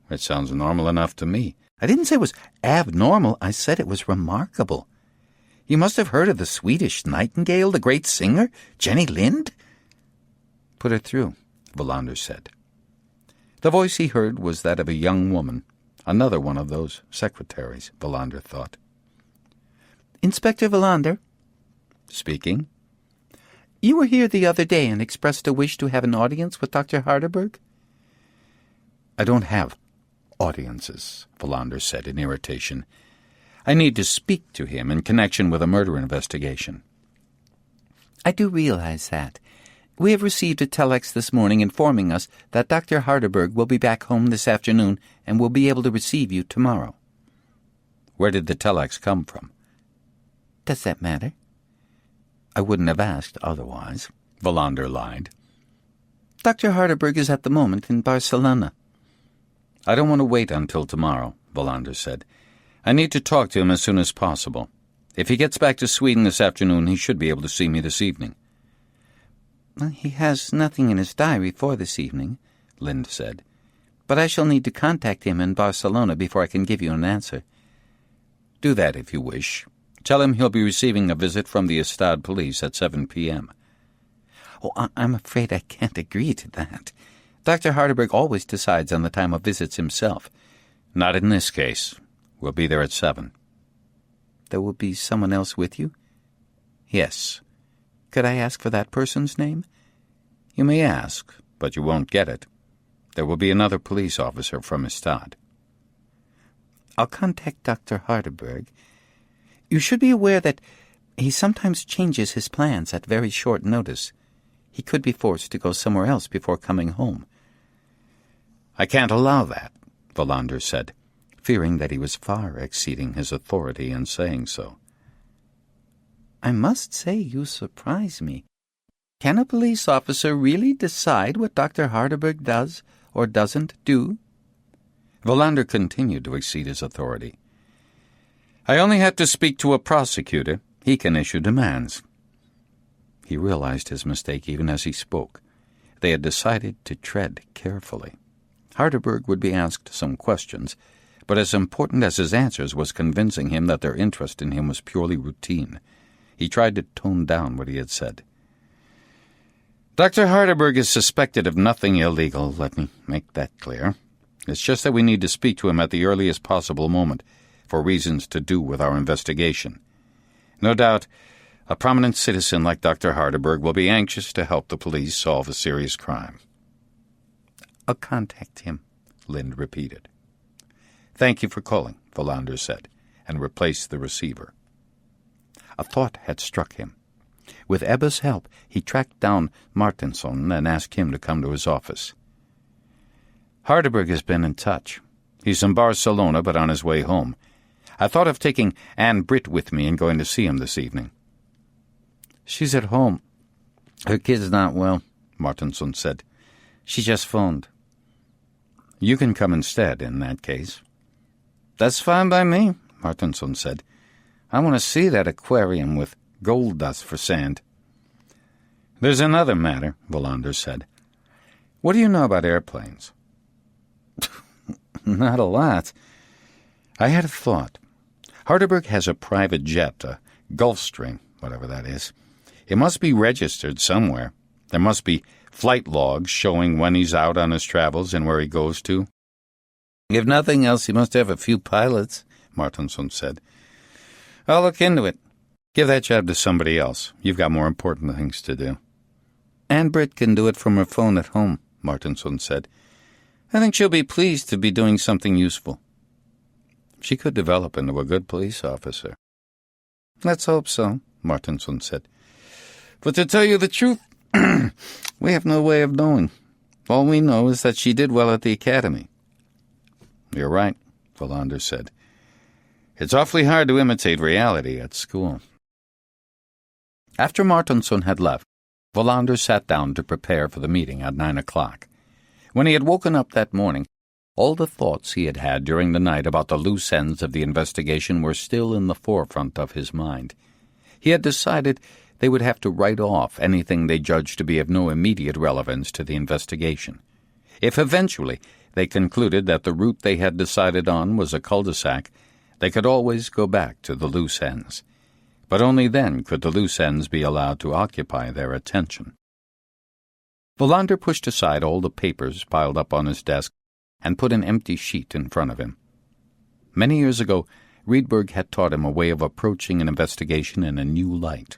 "It sounds normal enough to me." "I didn't say it was abnormal. I said it was remarkable. You must have heard of the Swedish nightingale, the great singer, Jenny Lind." "Put her through," Wallander said. The voice he heard was that of a young woman, another one of those secretaries, Wallander thought. "Inspector Wallander?" "Speaking." "You were here the other day and expressed a wish to have an audience with Dr. Harderberg." "I don't have audiences," Wallander said in irritation. "I need to speak to him in connection with a murder investigation." "I do realize that. We have received a telex this morning informing us that Dr. Harderberg will be back home this afternoon and will be able to receive you tomorrow." "Where did the telex come from?" "Does that matter?" "I wouldn't have asked otherwise," Wallander lied. "Dr. Harderberg is at the moment in Barcelona." "I don't want to wait until tomorrow," Wallander said. "I need to talk to him as soon as possible. If he gets back to Sweden this afternoon, he should be able to see me this evening." "He has nothing in his diary for this evening," Lind said. "But I shall need to contact him in Barcelona before I can give you an answer." "Do that if you wish. Tell him he'll be receiving a visit from the Estad police at 7 p.m. "Oh, I'm afraid I can't agree to that. Dr. Harderberg always decides on the time of visits himself." "Not in this case. We'll be there at 7. "There will be someone else with you?" "Yes." "Could I ask for that person's name?" "You may ask, but you won't get it. There will be another police officer from Estad." "I'll contact Dr. Harderberg. You should be aware that he sometimes changes his plans at very short notice. He could be forced to go somewhere else before coming home." "I can't allow that," Wallander said, fearing that he was far exceeding his authority in saying so. "I must say you surprise me. Can a police officer really decide what Dr. Harderberg does or doesn't do?" Wallander continued to exceed his authority. "I only had to speak to a prosecutor. He can issue demands." He realized his mistake even as he spoke. They had decided to tread carefully. Harderberg would be asked some questions, but as important as his answers was convincing him that their interest in him was purely routine. He tried to tone down what he had said. "Dr. Harderberg is suspected of nothing illegal, let me make that clear. It's just that we need to speak to him at the earliest possible moment, for reasons to do with our investigation. No doubt, a prominent citizen like Dr. Harderberg will be anxious to help the police solve a serious crime." "I'll contact him," Lind repeated. "Thank you for calling," Wallander said, and replaced the receiver. A thought had struck him. With Ebba's help, he tracked down Martinsson and asked him to come to his office. "Harderberg has been in touch. He's in Barcelona, but on his way home. I thought of taking Anne Britt with me and going to see him this evening." "She's at home. Her kid's not well," Martinsson said. "She just phoned." "You can come instead, in that case." "That's fine by me," Martinsson said. "I want to see that aquarium with gold dust for sand." "There's another matter," Wallander said. "What do you know about airplanes?" "Not a lot." "I had a thought. Harderberg has a private jet, a Gulfstream, whatever that is. It must be registered somewhere. There must be flight logs showing when he's out on his travels and where he goes to." "If nothing else, he must have a few pilots," Martinsson said. "I'll look into it." Give that job to somebody else. You've got more important things to do. Ann Britt can do it from her phone at home, Martinson said. I think she'll be pleased to be doing something useful. She could develop into a good police officer. Let's hope so, Martinson said. But to tell you the truth, we have no way of knowing. All we know is that she did well at the academy. You're right, Wallander said. It's awfully hard to imitate reality at school. After Martinson had left, Wallander sat down to prepare for the meeting at 9 o'clock. When he had woken up that morning, all the thoughts he had had during the night about the loose ends of the investigation were still in the forefront of his mind. He had decided they would have to write off anything they judged to be of no immediate relevance to the investigation. If eventually they concluded that the route they had decided on was a cul-de-sac, they could always go back to the loose ends. But only then could the loose ends be allowed to occupy their attention. Wallander pushed aside all the papers piled up on his desk and put an empty sheet in front of him. Many years ago, Riedberg had taught him a way of approaching an investigation in a new light.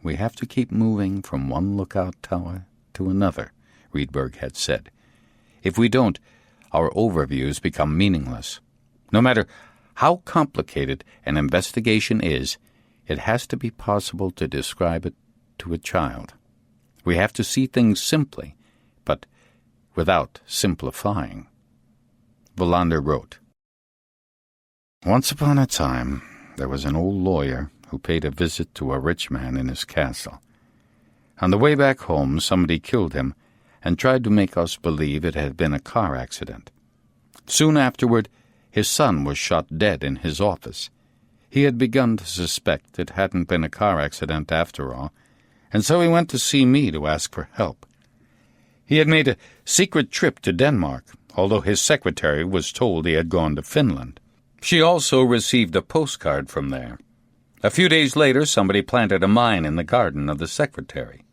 We have to keep moving from one lookout tower to another, Riedberg had said. If we don't, our overviews become meaningless. No matter how complicated an investigation is, it has to be possible to describe it to a child. We have to see things simply, but without simplifying. Wallander wrote, Once upon a time, there was an old lawyer who paid a visit to a rich man in his castle. On the way back home, somebody killed him and tried to make us believe it had been a car accident. Soon afterward, his son was shot dead in his office. He had begun to suspect it hadn't been a car accident after all, and so he went to see me to ask for help. He had made a secret trip to Denmark, although his secretary was told he had gone to Finland. She also received a postcard from there. A few days later, somebody planted a mine in the garden of the secretary.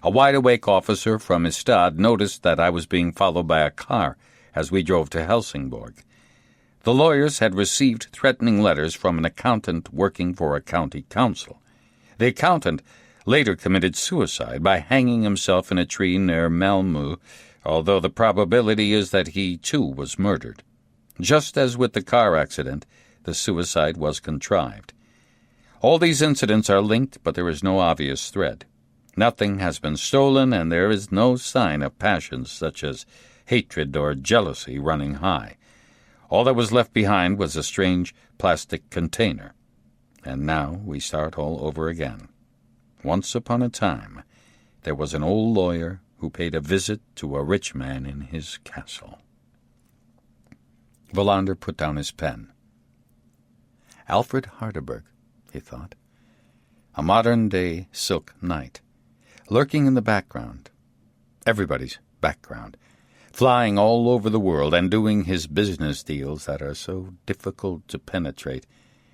A wide-awake officer from Ystad noticed that I was being followed by a car as we drove to Helsingborg. The lawyers had received threatening letters from an accountant working for a county council. The accountant later committed suicide by hanging himself in a tree near Malmö, although the probability is that he, too, was murdered. Just as with the car accident, the suicide was contrived. All these incidents are linked, but there is no obvious thread. Nothing has been stolen, and there is no sign of passions such as hatred or jealousy running high. All that was left behind was a strange plastic container. And now we start all over again. Once upon a time, there was an old lawyer who paid a visit to a rich man in his castle. Wallander put down his pen. Alfred Harderberg, he thought. A modern-day silk knight, lurking in the background. Everybody's background. Flying all over the world and doing his business deals that are so difficult to penetrate,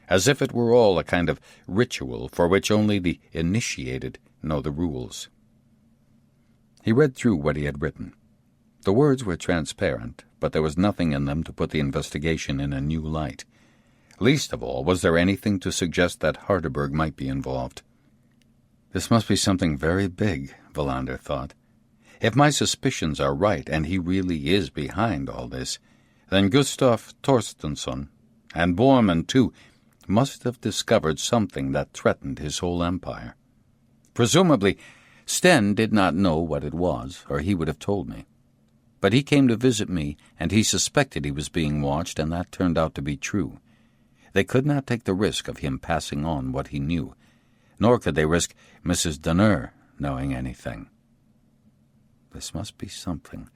as if it were all a kind of ritual for which only the initiated know the rules. He read through what he had written. The words were transparent, but there was nothing in them to put the investigation in a new light. Least of all was there anything to suggest that Harderberg might be involved. This must be something very big, Wallander thought. If my suspicions are right, and he really is behind all this, then Gustav Torstensson, and Bormann too, must have discovered something that threatened his whole empire. Presumably, Sten did not know what it was, or he would have told me. But he came to visit me, and he suspected he was being watched, and that turned out to be true. They could not take the risk of him passing on what he knew, nor could they risk Mrs. Danner knowing anything. This must be something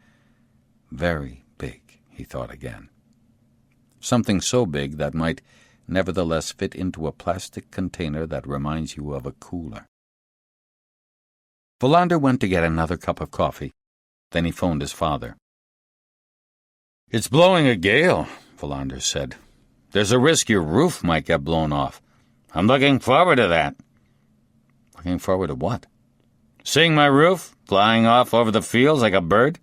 very big, he thought again. Something so big that might nevertheless fit into a plastic container that reminds you of a cooler. Wallander went to get another cup of coffee. Then he phoned his father. "It's blowing a gale," Wallander said. "There's a risk your roof might get blown off. I'm looking forward to that." "Looking forward to what?" "Seeing my roof flying off over the fields like a bird.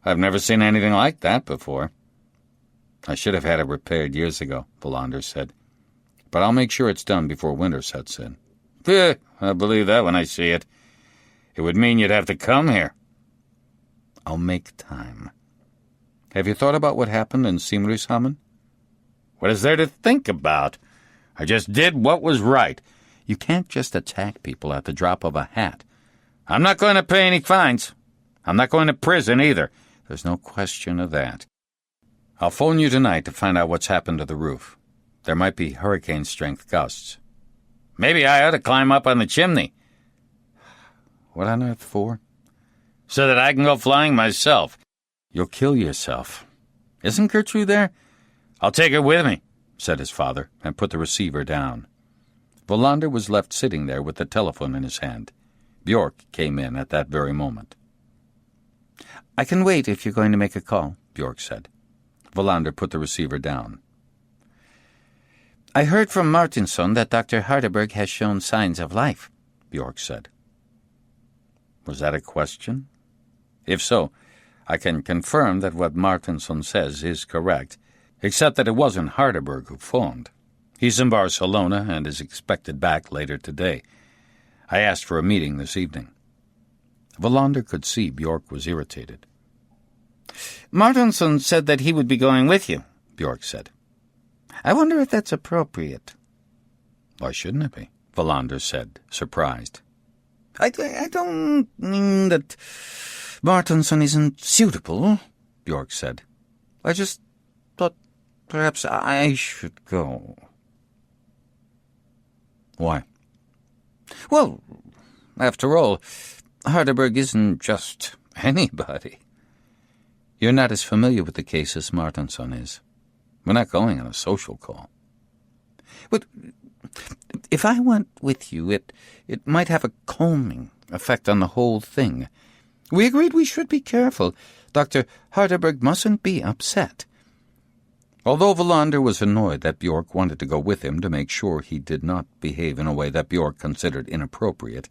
I've never seen anything like that before." "I should have had it repaired years ago," Wallander said. "But I'll make sure it's done before winter sets in." I'll believe that when I see it. It would mean you'd have to come here. I'll make time. Have you thought about what happened in Simrishamn? What is there to think about? I just did what was right. You can't just attack people at the drop of a hat. I'm not going to pay any fines. I'm not going to prison either. There's no question of that. I'll phone you tonight to find out what's happened to the roof. There might be hurricane-strength gusts. Maybe I ought to climb up on the chimney. What on earth for? So that I can go flying myself. You'll kill yourself. Isn't Gertrude there? I'll take her with me, said his father, and put the receiver down. Wallander was left sitting there with the telephone in his hand. Bjork came in at that very moment. I can wait if you're going to make a call, Bjork said. Wallander put the receiver down. I heard from Martinsson that Dr. Harderberg has shown signs of life, Bjork said. Was that a question? If so, I can confirm that what Martinsson says is correct, except that it wasn't Harderberg who phoned. He's in Barcelona and is expected back later today. I asked for a meeting this evening. Wallander could see Bjork was irritated. Martinsson said that he would be going with you, Bjork said. I wonder if that's appropriate. Why shouldn't it be? Wallander said, surprised. I don't mean that Martinsson isn't suitable, Bjork said. I just thought perhaps I should go. Why? Well, after all, Harderberg isn't just anybody. You're not as familiar with the case as Martinsson is. We're not going on a social call. But if I went with you, it might have a calming effect on the whole thing. We agreed we should be careful. Dr. Harderberg mustn't be upset. Although Wallander was annoyed that Bjork wanted to go with him to make sure he did not behave in a way that Bjork considered inappropriate,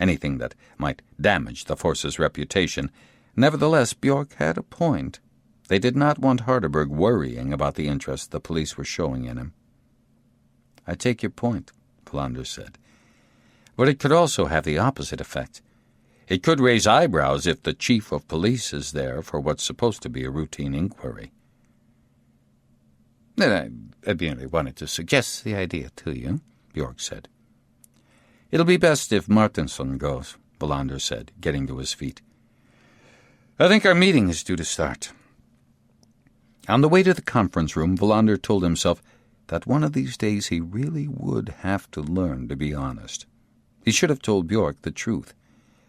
anything that might damage the force's reputation, nevertheless Bjork had a point. They did not want Harderberg worrying about the interest the police were showing in him. I take your point, Wallander said. But it could also have the opposite effect. It could raise eyebrows if the chief of police is there for what's supposed to be a routine inquiry. Then I merely wanted to suggest the idea to you, Bjork said. It'll be best if Martinsson goes, Wallander said, getting to his feet. I think our meeting is due to start. On the way to the conference room, Wallander told himself that one of these days he really would have to learn to be honest. He should have told Bjork the truth,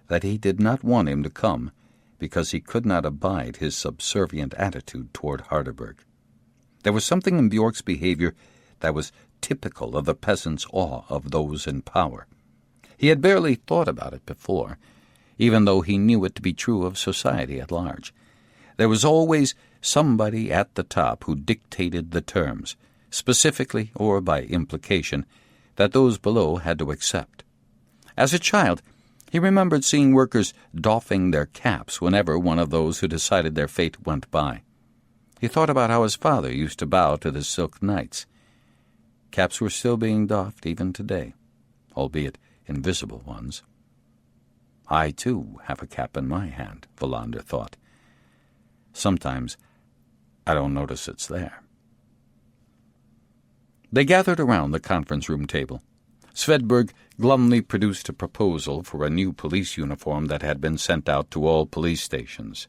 that he did not want him to come because he could not abide his subservient attitude toward Harderberg. There was something in Bjork's behavior that was typical of the peasant's awe of those in power. He had barely thought about it before, even though he knew it to be true of society at large. There was always somebody at the top who dictated the terms, specifically or by implication, that those below had to accept. As a child, he remembered seeing workers doffing their caps whenever one of those who decided their fate went by. He thought about how his father used to bow to the silk knights. Caps were still being doffed even today, albeit invisible ones. I, too, have a cap in my hand, Wallander thought. Sometimes I don't notice it's there. They gathered around the conference room table. Swedberg glumly produced a proposal for a new police uniform that had been sent out to all police stations.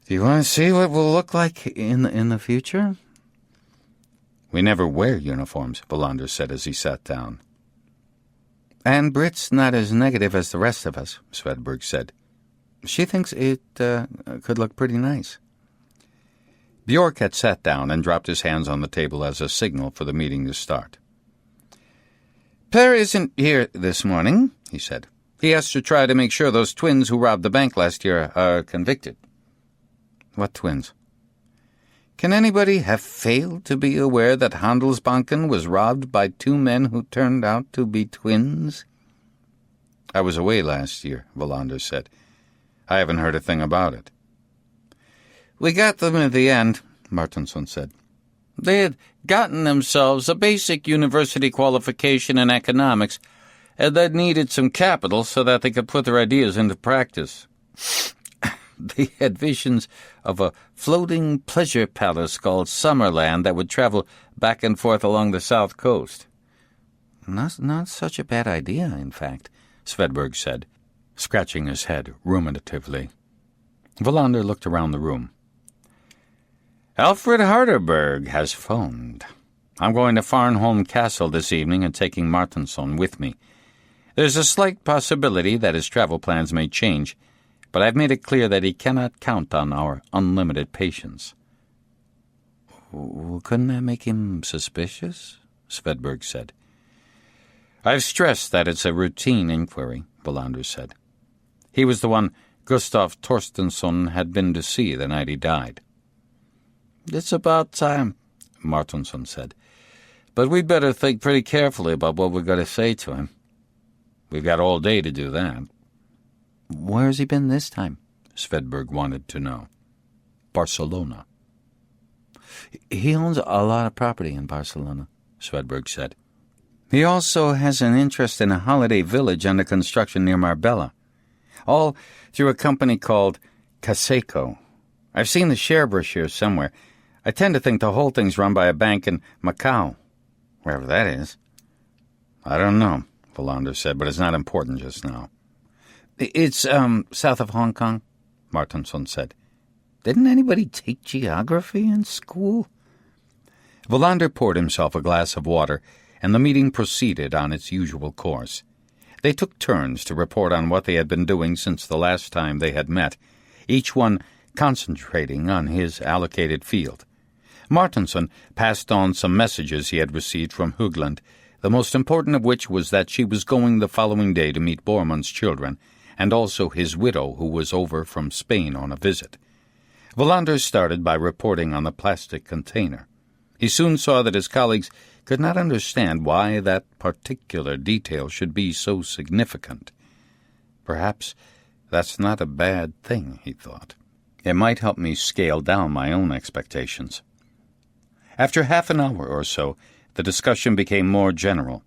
Do you want to see what we'll look like in the future? We never wear uniforms, Wallander said as he sat down. And Britt's not as negative as the rest of us, Swedberg said. She thinks it could look pretty nice. Bjork had sat down and dropped his hands on the table as a signal for the meeting to start. Per isn't here this morning, he said. He has to try to make sure those twins who robbed the bank last year are convicted. What twins? Can anybody have failed to be aware that Handelsbanken was robbed by two men who turned out to be twins? I was away last year, Wallander said. I haven't heard a thing about it. We got them at the end, Martinsson said. They had gotten themselves a basic university qualification in economics, and they needed some capital so that they could put their ideas into practice. They had visions of a floating pleasure palace called Summerland that would travel back and forth along the south coast. Not such a bad idea, in fact, Swedberg said, scratching his head ruminatively. Wallander looked around the room. Alfred Harderberg has phoned. I'm going to Farnholm Castle this evening and taking Martinsson with me. There's a slight possibility that his travel plans may change, but I've made it clear that he cannot count on our unlimited patience. Couldn't that make him suspicious? Swedberg said. I've stressed that it's a routine inquiry, Wallander said. He was the one Gustav Torstensson had been to see the night he died. It's about time, Martinsson said. But we'd better think pretty carefully about what we're going to say to him. We've got all day to do that. Where's he been this time? Swedberg wanted to know. Barcelona. He owns a lot of property in Barcelona, Swedberg said. He also has an interest in a holiday village under construction near Marbella, all through a company called Caseco. I've seen the share brochure somewhere. I tend to think the whole thing's run by a bank in Macau, wherever that is. I don't know, Wallander said, but it's not important just now. It's, south of Hong Kong, Martinsson said. Didn't anybody take geography in school? Wallander poured himself a glass of water, and the meeting proceeded on its usual course. They took turns to report on what they had been doing since the last time they had met, each one concentrating on his allocated field. Martinsson passed on some messages he had received from Högland, the most important of which was that she was going the following day to meet Bormann's children, and also his widow, who was over from Spain on a visit. Wallander started by reporting on the plastic container. He soon saw that his colleagues could not understand why that particular detail should be so significant. Perhaps that's not a bad thing, he thought. It might help me scale down my own expectations. After half an hour or so, the discussion became more general.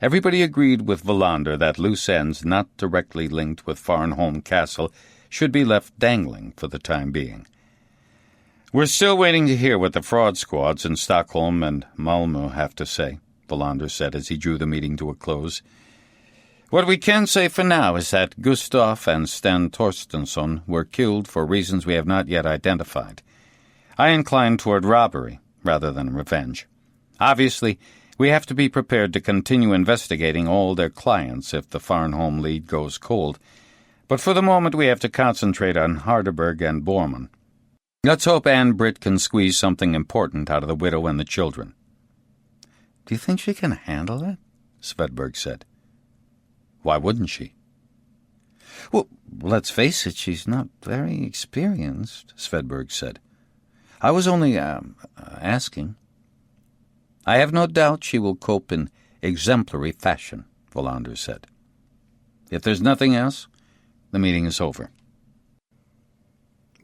Everybody agreed with Wallander that loose ends not directly linked with Farnholm Castle should be left dangling for the time being. We're still waiting to hear what the fraud squads in Stockholm and Malmö have to say, Wallander said as he drew the meeting to a close. What we can say for now is that Gustav and Sten Torstensson were killed for reasons we have not yet identified. I incline toward robbery rather than revenge. Obviously, we have to be prepared to continue investigating all their clients if the Farnholm lead goes cold, but for the moment we have to concentrate on Harderberg and Bormann. Let's hope Anne Britt can squeeze something important out of the widow and the children. Do you think she can handle it? Swedberg said. Why wouldn't she? Well, let's face it, she's not very experienced, Swedberg said. I was only, asking. I have no doubt she will cope in exemplary fashion, Wallander said. If there's nothing else, the meeting is over.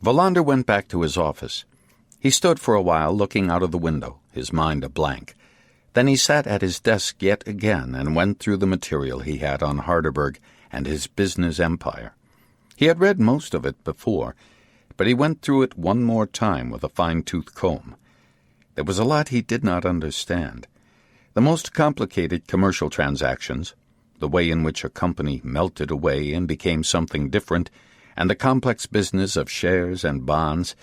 Wallander went back to his office. He stood for a while looking out of the window, his mind a blank. Then he sat at his desk yet again and went through the material he had on Harderberg and his business empire. He had read most of it before, but he went through it one more time with a fine-tooth comb. There was a lot he did not understand. The most complicated commercial transactions, the way in which a company melted away and became something different, and the complex business of shares and bonds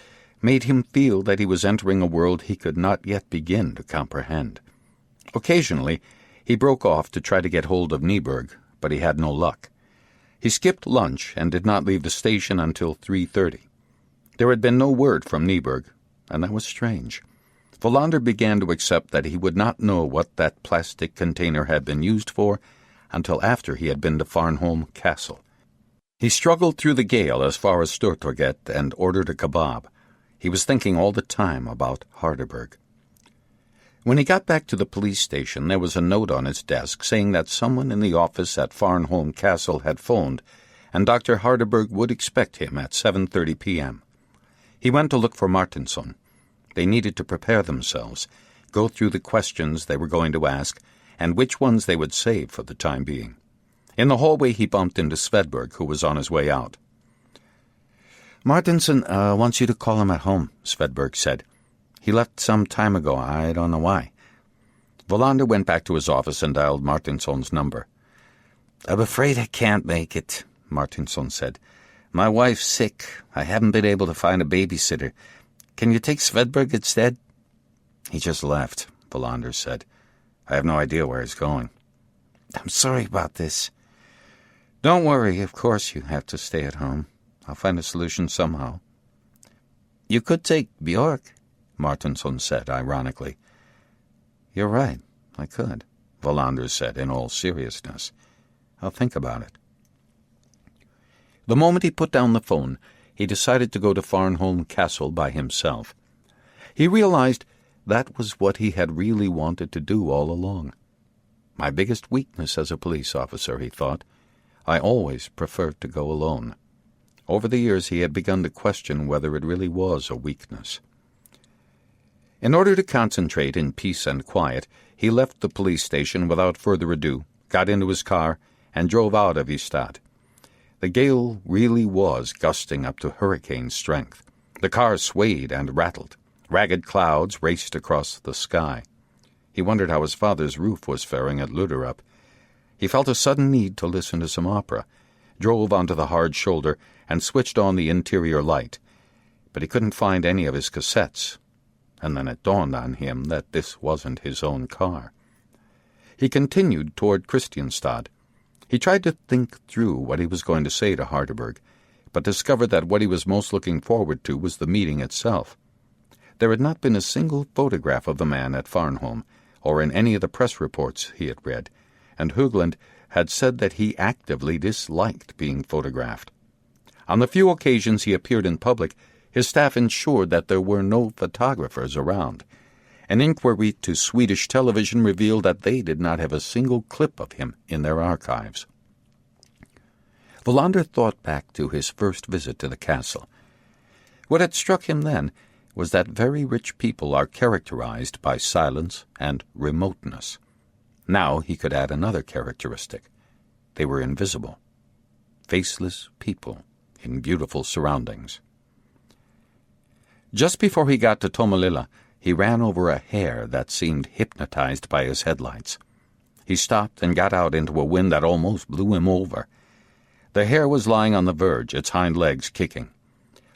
made him feel that he was entering a world he could not yet begin to comprehend. Occasionally, he broke off to try to get hold of Nyberg, but he had no luck. He skipped lunch and did not leave the station until 3:30. There had been no word from Nyberg, and that was strange. Wallander began to accept that he would not know what that plastic container had been used for until after he had been to Farnholm Castle. He struggled through the gale as far as Stortorget and ordered a kebab. He was thinking all the time about Harderberg. When he got back to the police station, there was a note on his desk saying that someone in the office at Farnholm Castle had phoned, and Dr. Harderberg would expect him at 7:30 p.m. He went to look for Martinsson. They needed to prepare themselves, go through the questions they were going to ask, and which ones they would save for the time being. In the hallway he bumped into Swedberg, who was on his way out. "Martinson wants you to call him at home," Swedberg said. "He left some time ago. I don't know why." Wallander went back to his office and dialed Martinson's number. "I'm afraid I can't make it," Martinson said. "My wife's sick. I haven't been able to find a babysitter. Can you take Swedberg instead?" "He just left," Wallander said. "I have no idea where he's going." "I'm sorry about this." "Don't worry. Of course you have to stay at home. I'll find a solution somehow." "You could take Björk," Martinson said, ironically. "You're right. I could," Wallander said in all seriousness. "I'll think about it." The moment he put down the phone, he decided to go to Farnholm Castle by himself. He realized that was what he had really wanted to do all along. My biggest weakness as a police officer, he thought. I always preferred to go alone. Over the years he had begun to question whether it really was a weakness. In order to concentrate in peace and quiet, he left the police station without further ado, got into his car, and drove out of Ystad. The gale really was gusting up to hurricane strength. The car swayed and rattled. Ragged clouds raced across the sky. He wondered how his father's roof was faring at Luderup. He felt a sudden need to listen to some opera, drove onto the hard shoulder, and switched on the interior light. But he couldn't find any of his cassettes, and then it dawned on him that this wasn't his own car. He continued toward Kristianstad. He tried to think through what he was going to say to Harderberg, but discovered that what he was most looking forward to was the meeting itself. There had not been a single photograph of the man at Farnholm, or in any of the press reports he had read, and Högland had said that he actively disliked being photographed. On the few occasions he appeared in public, his staff ensured that there were no photographers around. An inquiry to Swedish television revealed that they did not have a single clip of him in their archives. Wallander thought back to his first visit to the castle. What had struck him then was that very rich people are characterized by silence and remoteness. Now he could add another characteristic. They were invisible. Faceless people in beautiful surroundings. Just before he got to Tomelilla, he ran over a hare that seemed hypnotized by his headlights. He stopped and got out into a wind that almost blew him over. The hare was lying on the verge, its hind legs kicking.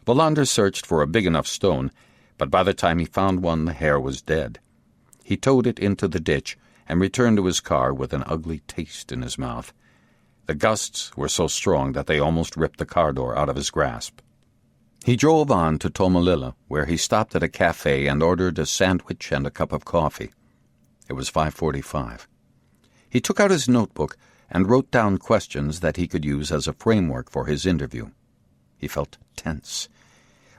Wallander searched for a big enough stone, but by the time he found one, the hare was dead. He towed it into the ditch and returned to his car with an ugly taste in his mouth. The gusts were so strong that they almost ripped the car door out of his grasp. He drove on to Tomelilla, where he stopped at a cafe and ordered a sandwich and a cup of coffee. It was 5:45. He took out his notebook and wrote down questions that he could use as a framework for his interview. He felt tense.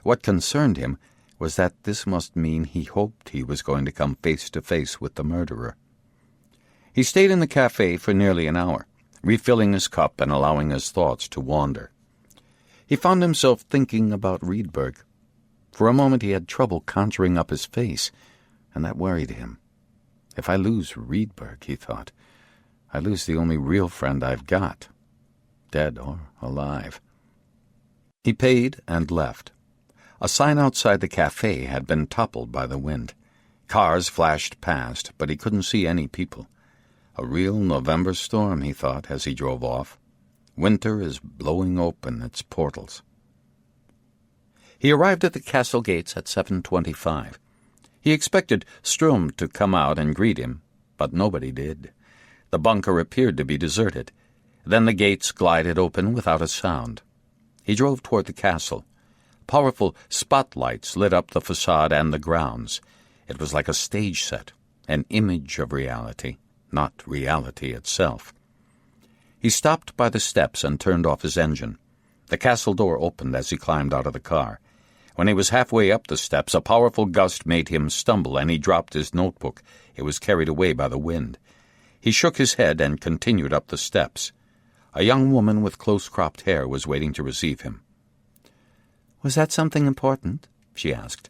What concerned him was that this must mean he hoped he was going to come face to face with the murderer. He stayed in the cafe for nearly an hour, refilling his cup and allowing his thoughts to wander. He found himself thinking about Rydberg. For a moment he had trouble conjuring up his face, and that worried him. If I lose Rydberg, he thought, I lose the only real friend I've got, dead or alive. He paid and left. A sign outside the cafe had been toppled by the wind. Cars flashed past, but he couldn't see any people. A real November storm, he thought, as he drove off. Winter is blowing open its portals. He arrived at the castle gates at 7:25. He expected Strum to come out and greet him, but nobody did. The bunker appeared to be deserted. Then the gates glided open without a sound. He drove toward the castle. Powerful spotlights lit up the facade and the grounds. It was like a stage set, an image of reality, not reality itself. He stopped by the steps and turned off his engine. The castle door opened as he climbed out of the car. When he was halfway up the steps, a powerful gust made him stumble, and he dropped his notebook. It was carried away by the wind. He shook his head and continued up the steps. A young woman with close-cropped hair was waiting to receive him. "Was that something important?" she asked.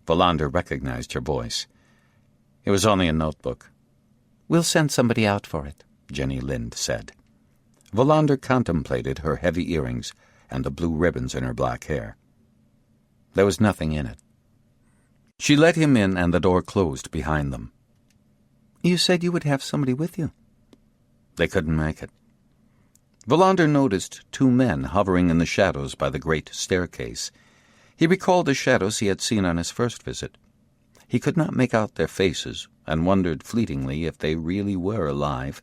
Wallander recognized her voice. It was only a notebook. "We'll send somebody out for it," Jenny Lind said. Wallander contemplated her heavy earrings and the blue ribbons in her black hair. There was nothing in it. She let him in, and the door closed behind them. "You said you would have somebody with you." They couldn't make it. Wallander noticed two men hovering in the shadows by the great staircase. He recalled the shadows he had seen on his first visit. He could not make out their faces, and wondered fleetingly if they really were alive,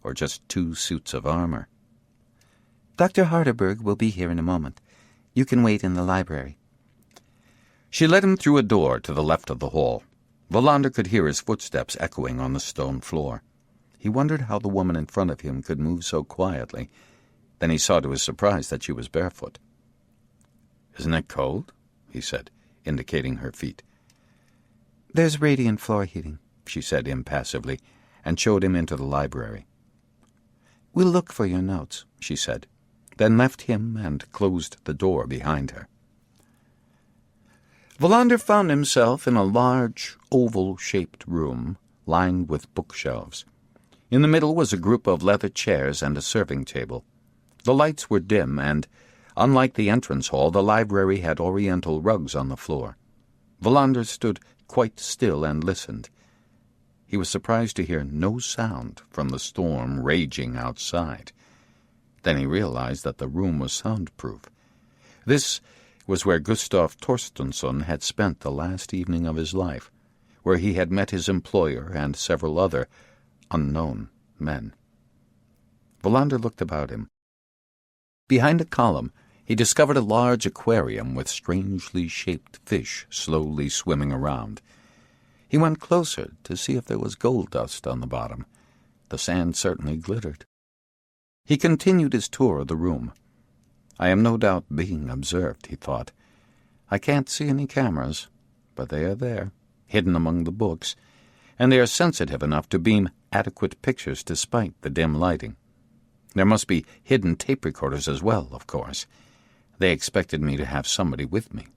or just two suits of armor. "Dr. Harderberg will be here in a moment. You can wait in the library." She led him through a door to the left of the hall. Wallander could hear his footsteps echoing on the stone floor. He wondered how the woman in front of him could move so quietly. Then he saw to his surprise that she was barefoot. "Isn't it cold?" he said, indicating her feet. "There's radiant floor heating," she said impassively, and showed him into the library. "We'll look for your notes," she said, then left him and closed the door behind her. Wallander found himself in a large, oval-shaped room lined with bookshelves. In the middle was a group of leather chairs and a serving table. The lights were dim, and, unlike the entrance hall, the library had oriental rugs on the floor. Wallander stood quite still and listened. He was surprised to hear no sound from the storm raging outside. Then he realized that the room was soundproof. This was where Gustav Torstensson had spent the last evening of his life, where he had met his employer and several other unknown men. Wallander looked about him. Behind a column, he discovered a large aquarium with strangely shaped fish slowly swimming around. He went closer to see if there was gold dust on the bottom. The sand certainly glittered. He continued his tour of the room. "I am no doubt being observed," he thought. "I can't see any cameras, but they are there, hidden among the books, and they are sensitive enough to beam adequate pictures despite the dim lighting. There must be hidden tape recorders as well, of course. They expected me to have somebody with me.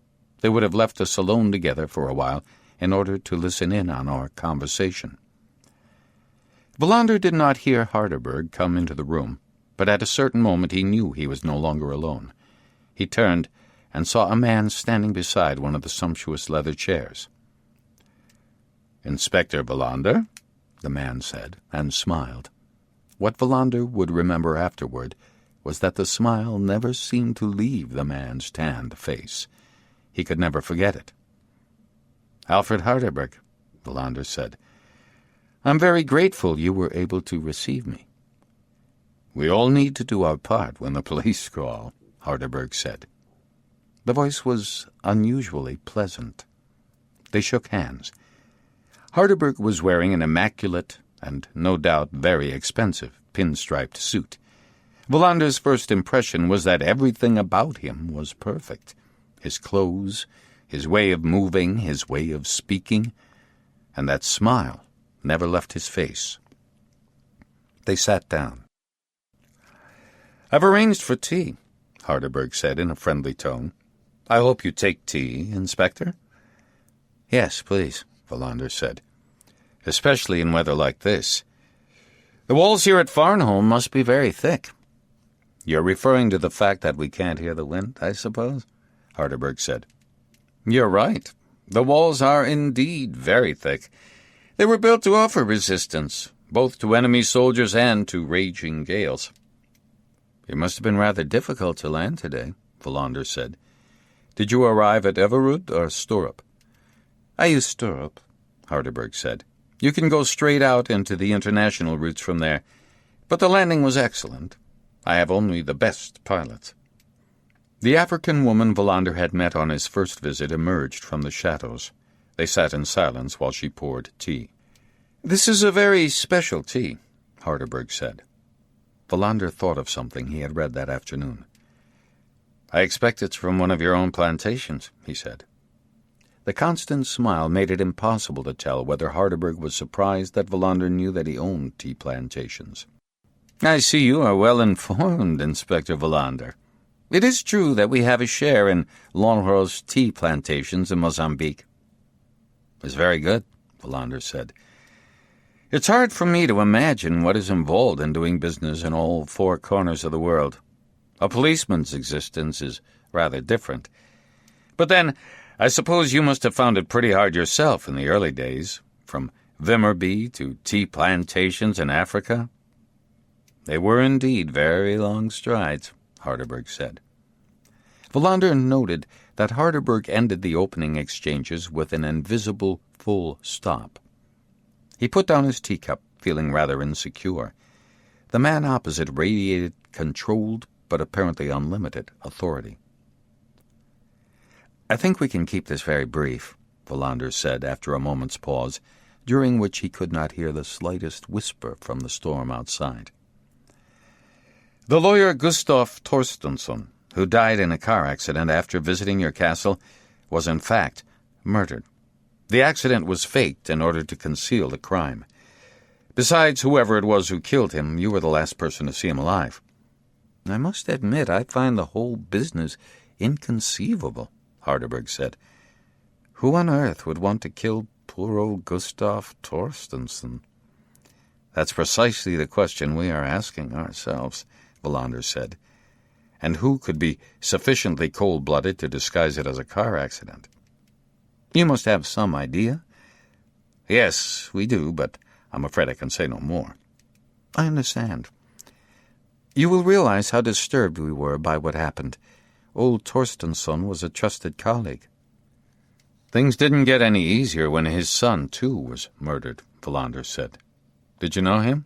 They would have left us alone together for a while in order to listen in on our conversation." Wallander did not hear Harderberg come into the room, but at a certain moment he knew he was no longer alone. He turned and saw a man standing beside one of the sumptuous leather chairs. "Inspector Wallander," the man said, and smiled. What Wallander would remember afterward was that the smile never seemed to leave the man's tanned face. He could never forget it. "Alfred Harderberg," Wallander said. "I'm very grateful you were able to receive me." "We all need to do our part when the police call," Harderberg said. The voice was unusually pleasant. They shook hands. Harderberg was wearing an immaculate and no doubt very expensive pinstriped suit. Wallander's first impression was that everything about him was perfect. His clothes, his way of moving, his way of speaking, and that smile never left his face. They sat down. "I've arranged for tea," Harderberg said in a friendly tone. "I hope you take tea, Inspector?" "Yes, please," Wallander said. "Especially in weather like this. The walls here at Farnholm must be very thick." "You're referring to the fact that we can't hear the wind, I suppose?" Harderberg said. "You're right. The walls are indeed very thick. They were built to offer resistance, both to enemy soldiers and to raging gales." "It must have been rather difficult to land today," Wallander said. "Did you arrive at Everud or Storup?" "I used Storup," Harderberg said. "You can go straight out into the international routes from there, but the landing was excellent. I have only the best pilots." The African woman Wallander had met on his first visit emerged from the shadows. They sat in silence while she poured tea. "This is a very special tea," Harderberg said. Wallander thought of something he had read that afternoon. "I expect it's from one of your own plantations," he said. The constant smile made it impossible to tell whether Harderberg was surprised that Wallander knew that he owned tea plantations. "I see you are well informed, Inspector Wallander. It is true that we have a share in Longhorn's tea plantations in Mozambique. is very good, Wallander said. It's hard for me to imagine what is involved in doing business in all four corners of the world. A policeman's existence is rather different. But then, I suppose you must have found it pretty hard yourself in the early days, from Vimmerby to tea plantations in Africa. They were indeed very long strides, Harderberg said. Wallander noted that Harderberg ended the opening exchanges with an invisible full stop. He put down his teacup, feeling rather insecure. The man opposite radiated controlled but apparently unlimited authority. "I think we can keep this very brief," Wallander said after a moment's pause, during which he could not hear the slightest whisper from the storm outside. "The lawyer Gustav Torstensson, who died in a car accident after visiting your castle, was in fact murdered. The accident was faked in order to conceal the crime. Besides, whoever it was who killed him, you were the last person to see him alive." "I must admit I find the whole business inconceivable," Harderberg said. "Who on earth would want to kill poor old Gustav Torstensson?" "That's precisely the question we are asking ourselves," Wallander said. "And who could be sufficiently cold-blooded to disguise it as a car accident?" "You must have some idea." "Yes, we do, but I'm afraid I can say no more." "I understand. You will realize how disturbed we were by what happened. Old Torstensson was a trusted colleague." "Things didn't get any easier when his son, too, was murdered," Wallander said. "Did you know him?"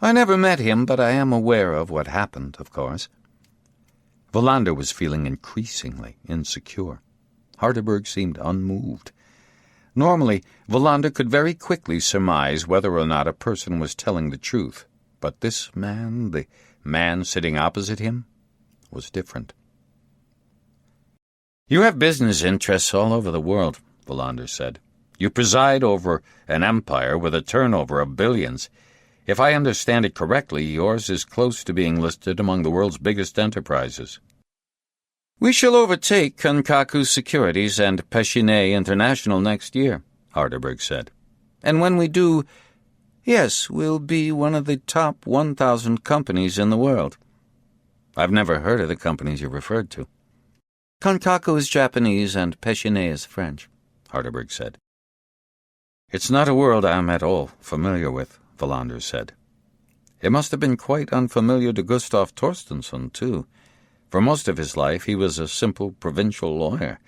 "I never met him, but I am aware of what happened, of course." Wallander was feeling increasingly insecure. Harderberg seemed unmoved. Normally, Wallander could very quickly surmise whether or not a person was telling the truth, but this man, the man sitting opposite him, was different. "You have business interests all over the world," Wallander said. "You preside over an empire with a turnover of billions. If I understand it correctly, yours is close to being listed among the world's biggest enterprises." "We shall overtake Kankaku Securities and Pechiney International next year," Harderberg said. "And when we do, yes, we'll be one of the top 1,000 companies in the world." "I've never heard of the companies you referred to." "Kankaku is Japanese and Pechiney is French," Harderberg said. "It's not a world I'm at all familiar with," Wallander said. "It must have been quite unfamiliar to Gustav Torstensson, too. For most of his life he was a simple provincial lawyer,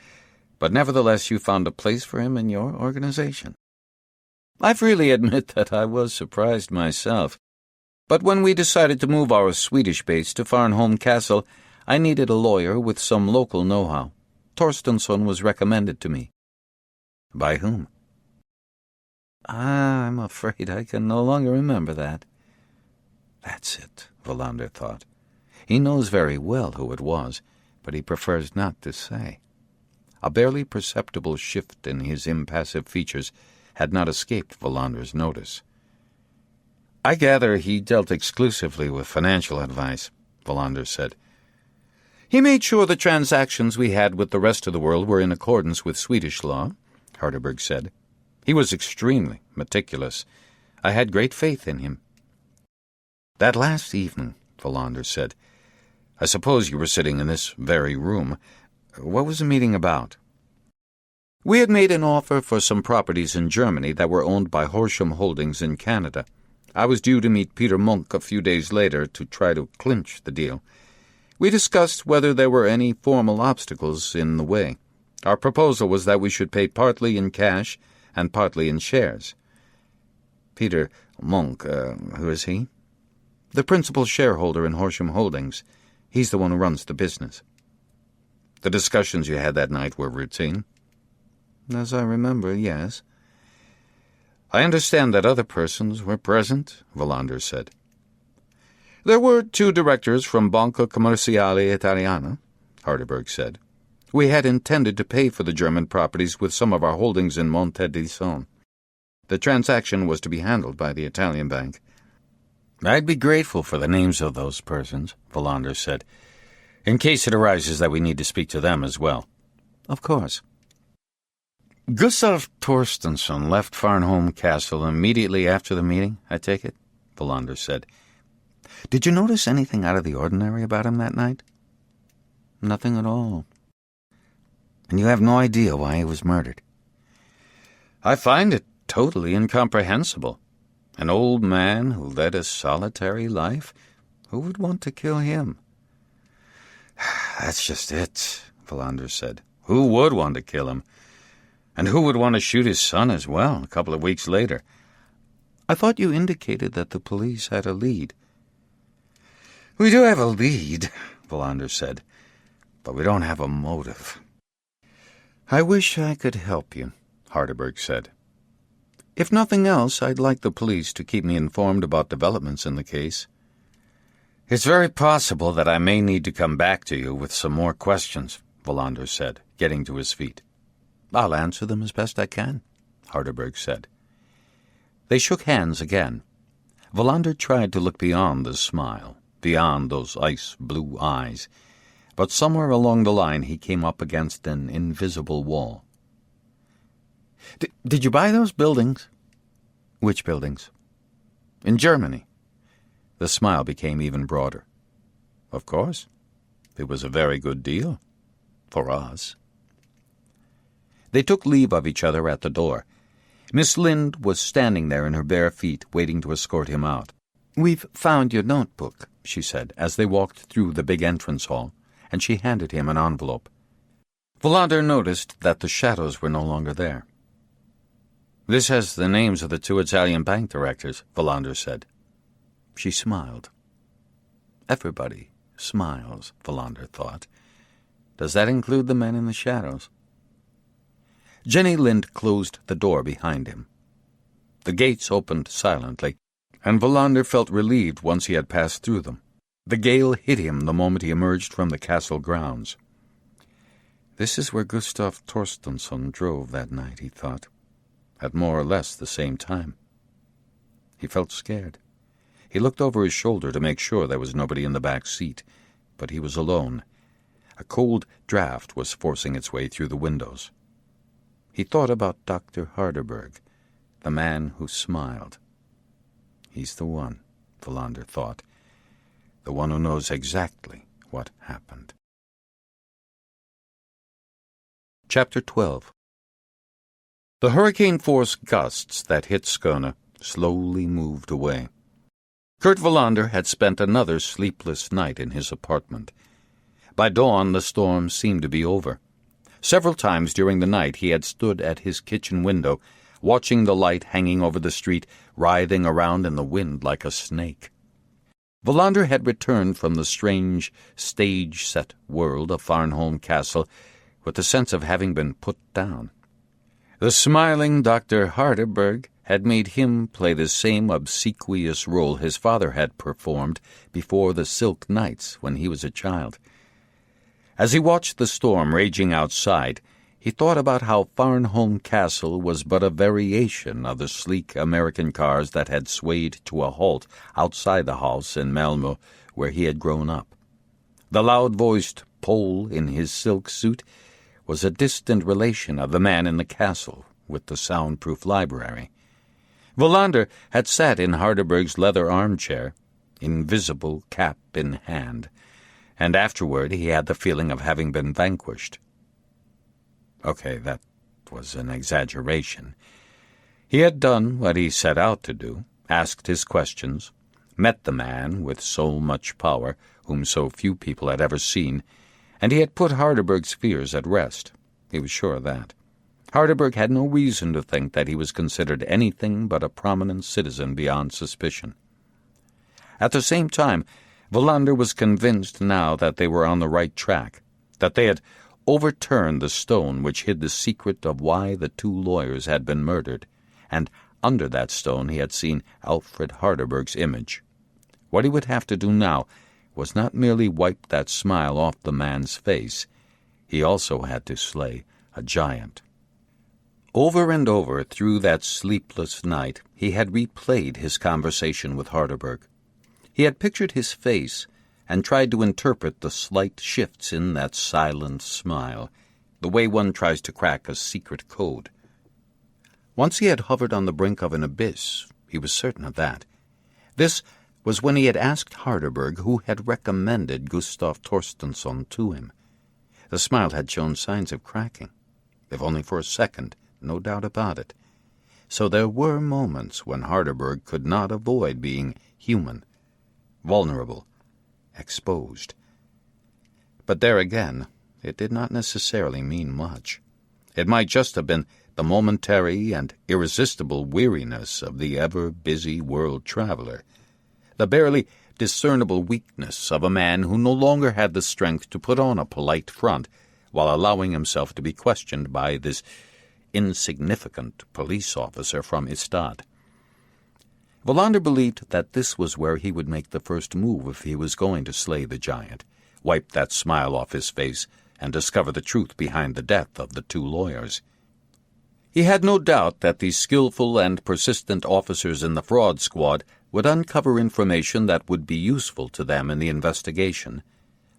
but nevertheless you found a place for him in your organization." "I freely admit that I was surprised myself. But when we decided to move our Swedish base to Farnholm Castle, I needed a lawyer with some local know-how. Torstensson was recommended to me." "By whom?" "I'm afraid I can no longer remember that." "That's it," Wallander thought. "He knows very well who it was, but he prefers not to say." A barely perceptible shift in his impassive features had not escaped Wallander's notice. "I gather he dealt exclusively with financial advice," Wallander said. "He made sure the transactions we had with the rest of the world were in accordance with Swedish law," Harderberg said. "He was extremely meticulous. I had great faith in him." "That last evening," Wallander said, "I suppose you were sitting in this very room. What was the meeting about?" "We had made an offer for some properties in Germany that were owned by Horsham Holdings in Canada. I was due to meet Peter Munk a few days later to try to clinch the deal. We discussed whether there were any formal obstacles in the way. Our proposal was that we should pay partly in cash and partly in shares." "Peter Munk, who is he?" "The principal shareholder in Horsham Holdings. He's the one who runs the business." "The discussions you had that night were routine?" "As I remember, yes." "I understand that other persons were present," Wallander said. "There were 2 directors from Banca Commerciale Italiana," Harderberg said. "We had intended to pay for the German properties with some of our holdings in Monte di Son. The transaction was to be handled by the Italian bank." "I'd be grateful for the names of those persons," Wallander said, "in case it arises that we need to speak to them as well." "Of course." Gustav Torstensson left Farnholm Castle immediately after the meeting, I take it? Wallander said. Did you notice anything out of the ordinary about him that night? Nothing at all. And you have no idea why he was murdered? I find it totally incomprehensible. An old man who led a solitary life? Who would want to kill him? That's just it, Wallander said. Who would want to kill him? And who would want to shoot his son as well a couple of weeks later? I thought you indicated that the police had a lead. We do have a lead, Wallander said, but we don't have a motive. I wish I could help you, Harderberg said. If nothing else, I'd like the police to keep me informed about developments in the case. It's very possible that I may need to come back to you with some more questions, Wallander said, getting to his feet. I'll answer them as best I can, Harderberg said. They shook hands again. Wallander tried to look beyond the smile, beyond those ice-blue eyes, but somewhere along the line he came up against an invisible wall. Did you buy those buildings? Which buildings? In Germany. The smile became even broader. Of course. It was a very good deal. For us. They took leave of each other at the door. Miss Lind was standing there in her bare feet, waiting to escort him out. We've found your notebook, she said, as they walked through the big entrance hall, and she handed him an envelope. Wallander noticed that the shadows were no longer there. This has the names of the 2 Italian bank directors, Wallander said. She smiled. Everybody smiles, Wallander thought. Does that include the men in the shadows? Jenny Lind closed the door behind him. The gates opened silently, and Wallander felt relieved once he had passed through them. The gale hit him the moment he emerged from the castle grounds. This is where Gustav Torstensson drove that night, he thought, at more or less the same time. He felt scared. He looked over his shoulder to make sure there was nobody in the back seat, but he was alone. A cold draft was forcing its way through the windows. He thought about Dr. Harderberg, the man who smiled. He's the one, Wallander thought, the one who knows exactly what happened. Chapter 12. The hurricane-force gusts that hit Skåne slowly moved away. Kurt Wallander had spent another sleepless night in his apartment. By dawn, the storm seemed to be over. Several times during the night he had stood at his kitchen window, watching the light hanging over the street, writhing around in the wind like a snake. Wallander had returned from the strange, stage-set world of Farnholm Castle with the sense of having been put down. The smiling Dr. Harderberg had made him play the same obsequious role his father had performed before the Silk Nights when he was a child. As he watched the storm raging outside, he thought about how Farnholm Castle was but a variation of the sleek American cars that had swayed to a halt outside the house in Malmö where he had grown up. The loud-voiced Pole in his silk suit was a distant relation of the man in the castle with the soundproof library. Wallander had sat in Harderberg's leather armchair, invisible cap in hand, and afterward he had the feeling of having been vanquished. Okay, that was an exaggeration. He had done what he set out to do, asked his questions, met the man with so much power, whom so few people had ever seen, and he had put Harderberg's fears at rest. He was sure of that. Harderberg had no reason to think that he was considered anything but a prominent citizen beyond suspicion. At the same time, Wallander was convinced now that they were on the right track, that they had overturned the stone which hid the secret of why the 2 lawyers had been murdered, and under that stone he had seen Alfred Harderberg's image. What he would have to do now was not merely wipe that smile off the man's face. He also had to slay a giant. Over and over through that sleepless night he had replayed his conversation with Harderberg. He had pictured his face and tried to interpret the slight shifts in that silent smile, the way one tries to crack a secret code Once he had hovered on the brink of an abyss, he was certain of that. This was when he had asked Harderberg who had recommended Gustav Torstensson to him. The smile had shown signs of cracking, if only for a second, no doubt about it. So there were moments when Harderberg could not avoid being human, vulnerable, exposed. But there again, it did not necessarily mean much. It might just have been the momentary and irresistible weariness of the ever-busy world traveler, the barely discernible weakness of a man who no longer had the strength to put on a polite front while allowing himself to be questioned by this insignificant police officer from Ystad. Wallander believed that this was where he would make the first move if he was going to slay the giant, wipe that smile off his face, and discover the truth behind the death of the two lawyers. He had no doubt that the skillful and persistent officers in the fraud squad would uncover information that would be useful to them in the investigation.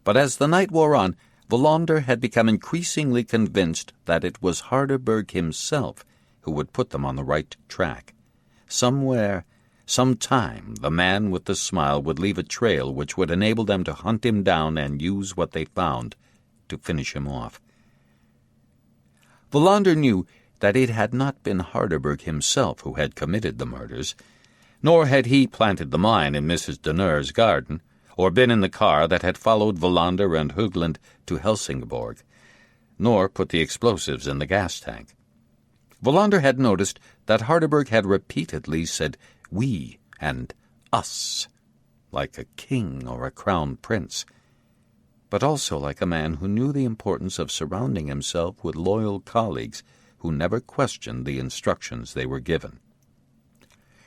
But as the night wore on, Wallander had become increasingly convinced that it was Harderberg himself who would put them on the right track. Somewhere, sometime, the man with the smile would leave a trail which would enable them to hunt him down and use what they found to finish him off. Wallander knew that it had not been Harderberg himself who had committed the murders, nor had he planted the mine in Mrs. Deneur's garden, or been in the car that had followed Wallander and Högland to Helsingborg, nor put the explosives in the gas tank. Wallander had noticed that Harderberg had repeatedly said "we" and "us," like a king or a crown prince, but also like a man who knew the importance of surrounding himself with loyal colleagues who never questioned the instructions they were given.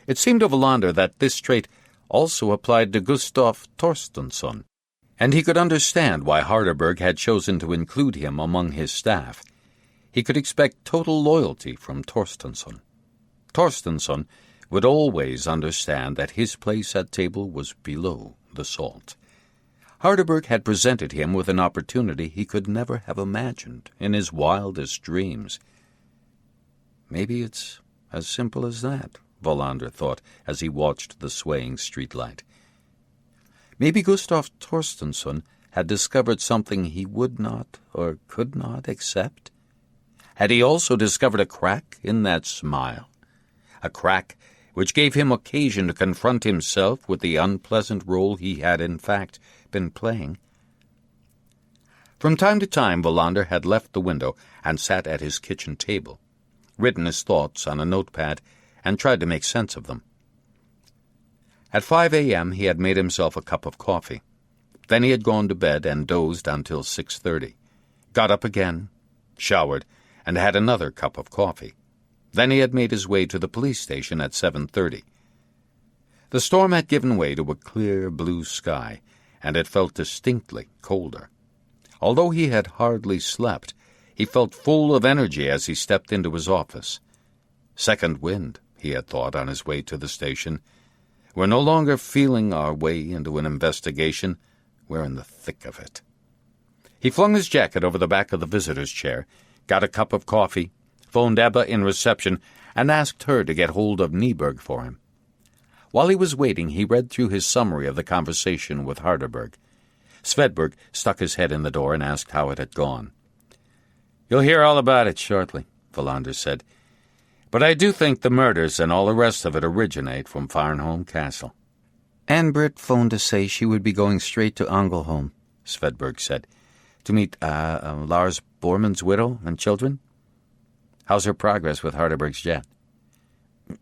It seemed to Wallander that this trait also applied to Gustav Torstensson, and he could understand why Harderberg had chosen to include him among his staff. He could expect total loyalty from Torstensson. Torstensson would always understand that his place at table was below the salt. Harderberg had presented him with an opportunity he could never have imagined in his wildest dreams. Maybe it's as simple as that, Wallander thought as he watched the swaying streetlight. Maybe Gustav Torstensson had discovered something he would not or could not accept. Had he also discovered a crack in that smile? A crack which gave him occasion to confront himself with the unpleasant role he had in fact been playing. From time to time Wallander had left the window and sat at his kitchen table, written his thoughts on a notepad, and tried to make sense of them. At 5 a.m. he had made himself a cup of coffee. Then he had gone to bed and dozed until 6:30, got up again, showered, and had another cup of coffee. Then he had made his way to the police station at 7:30. The storm had given way to a clear blue sky, and it felt distinctly colder. Although he had hardly slept, he felt full of energy as he stepped into his office. Second wind, he had thought on his way to the station. We're no longer feeling our way into an investigation. We're in the thick of it. He flung his jacket over the back of the visitor's chair, got a cup of coffee, phoned Ebba in reception, and asked her to get hold of Nyberg for him. While he was waiting, he read through his summary of the conversation with Harderberg. Svedberg stuck his head in the door and asked how it had gone. "You'll hear all about it shortly," Wallander said. "But I do think the murders and all the rest of it originate from Farnholm Castle." Ann-Britt phoned to say she would be going straight to Angelholm, Svedberg said, to meet Lars Bormann's widow and children. "How's her progress with Harderberg's jet?"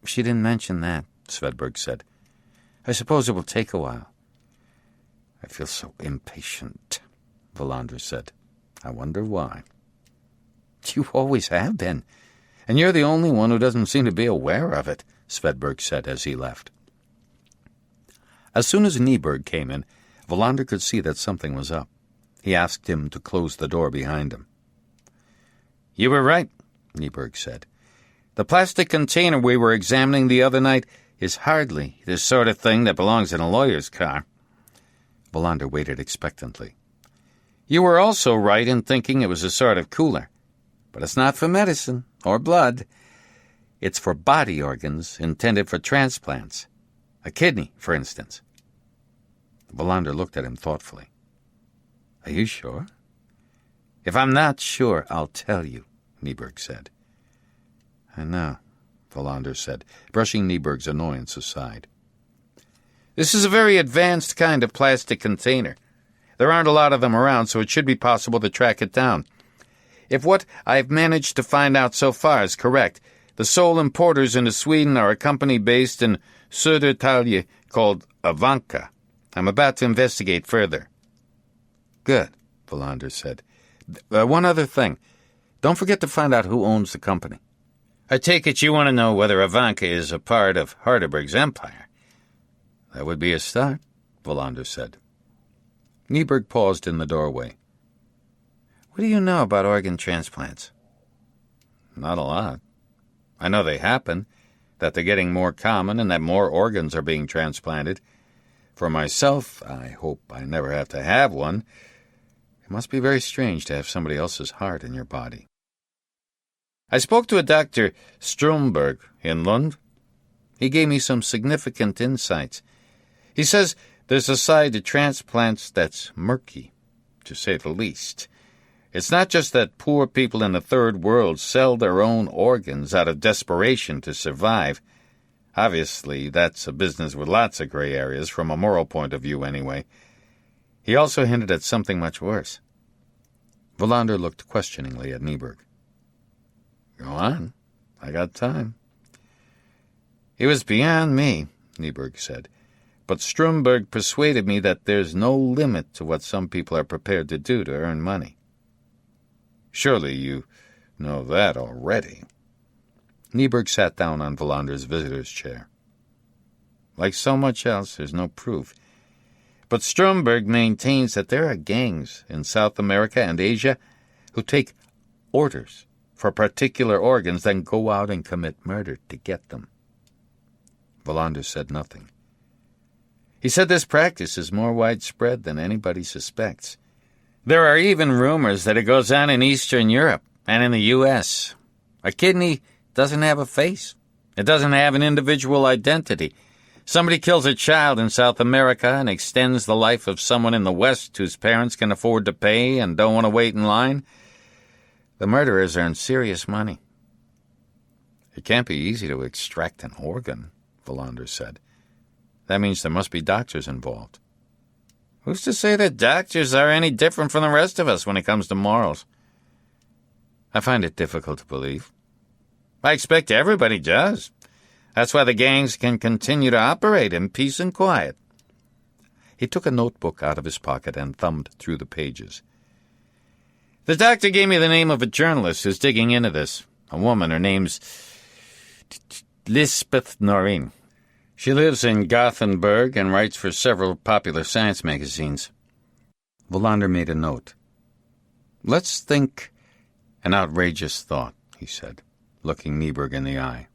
"She didn't mention that," Svedberg said. "I suppose it will take a while." "I feel so impatient," Wallander said. "I wonder why." "You always have been, and you're the only one who doesn't seem to be aware of it," Svedberg said as he left. As soon as Nyberg came in, Wallander could see that something was up. He asked him to close the door behind him. "You were right," Nyberg said. "The plastic container we were examining the other night is hardly the sort of thing that belongs in a lawyer's car." Wallander waited expectantly. "You were also right in thinking it was a sort of cooler. But it's not for medicine or blood. It's for body organs intended for transplants. A kidney, for instance. Wallander looked at him thoughtfully. Are you sure? If I'm not sure, I'll tell you, Nyberg said. I know, Wallander said, brushing Nyberg's annoyance aside. This is a very advanced kind of plastic container. There aren't a lot of them around, so it should be possible to track it down. If what I've managed to find out so far is correct, the sole importers into Sweden are a company based in Södertälje called Avanca. I'm about to investigate further. Good, Wallander said. One other thing. Don't forget to find out who owns the company. I take it you want to know whether Avanca is a part of Harderberg's empire. That would be a start, Wallander said. Nyberg paused in the doorway. What do you know about organ transplants? Not a lot. I know they happen, that they're getting more common, and that more organs are being transplanted. For myself, I hope I never have to have one. It must be very strange to have somebody else's heart in your body. I spoke to a Dr. Stromberg in Lund. He gave me some significant insights. He says there's a side to transplants that's murky, to say the least. It's not just that poor people in the third world sell their own organs out of desperation to survive. Obviously, that's a business with lots of gray areas, from a moral point of view anyway. He also hinted at something much worse. Wallander looked questioningly at Nyberg. Go on. I got time. It was beyond me, Nyberg said. But Stromberg persuaded me that there's no limit to what some people are prepared to do to earn money. Surely you know that already. Nyberg sat down on Wallander's visitor's chair. Like so much else, there's no proof. But Stromberg maintains that there are gangs in South America and Asia who take orders for particular organs, then go out and commit murder to get them. Wallander said nothing. He said this practice is more widespread than anybody suspects. There are even rumors that it goes on in Eastern Europe and in the U.S. A kidney doesn't have a face. It doesn't have an individual identity. Somebody kills a child in South America and extends the life of someone in the West whose parents can afford to pay and don't want to wait in line. The murderers earn serious money. It can't be easy to extract an organ, Wallander said. That means there must be doctors involved. Who's to say that doctors are any different from the rest of us when it comes to morals? I find it difficult to believe. I expect everybody does. That's why the gangs can continue to operate in peace and quiet. He took a notebook out of his pocket and thumbed through the pages. The doctor gave me the name of a journalist who's digging into this. A woman. Her name's Lisbeth Noreen. She lives in Gothenburg and writes for several popular science magazines. Wallander made a note. Let's think an outrageous thought, he said, looking Nyberg in the eye.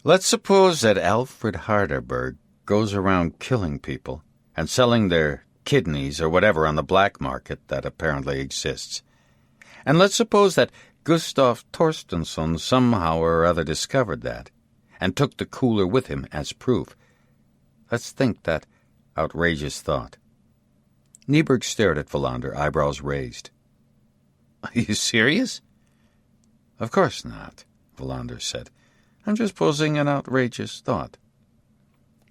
Let's suppose that Alfred Harderberg goes around killing people and selling their kidneys or whatever on the black market that apparently exists. And let's suppose that Gustav Torstensson somehow or other discovered that and took the cooler with him as proof. Let's think that outrageous thought. Nyberg stared at Wallander, eyebrows raised. Are you serious? Of course not, Wallander said. I'm just posing an outrageous thought.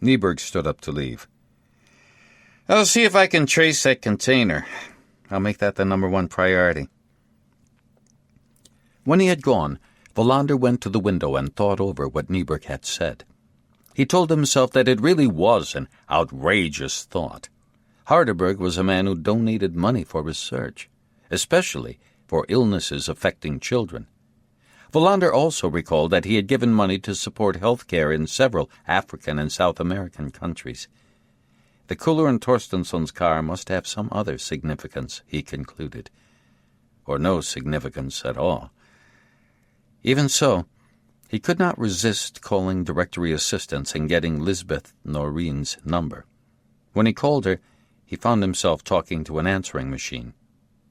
Nyberg stood up to leave. I'll see if I can trace that container. I'll make that the #1 priority. When he had gone, Wallander went to the window and thought over what Nyberg had said. He told himself that it really was an outrageous thought. Harderberg was a man who donated money for research, especially for illnesses affecting children. Wallander also recalled that he had given money to support health care in several African and South American countries. The cooler in Torstensson's car must have some other significance, he concluded, or no significance at all. Even so, he could not resist calling directory assistance and getting Lisbeth Noreen's number. When he called her, he found himself talking to an answering machine.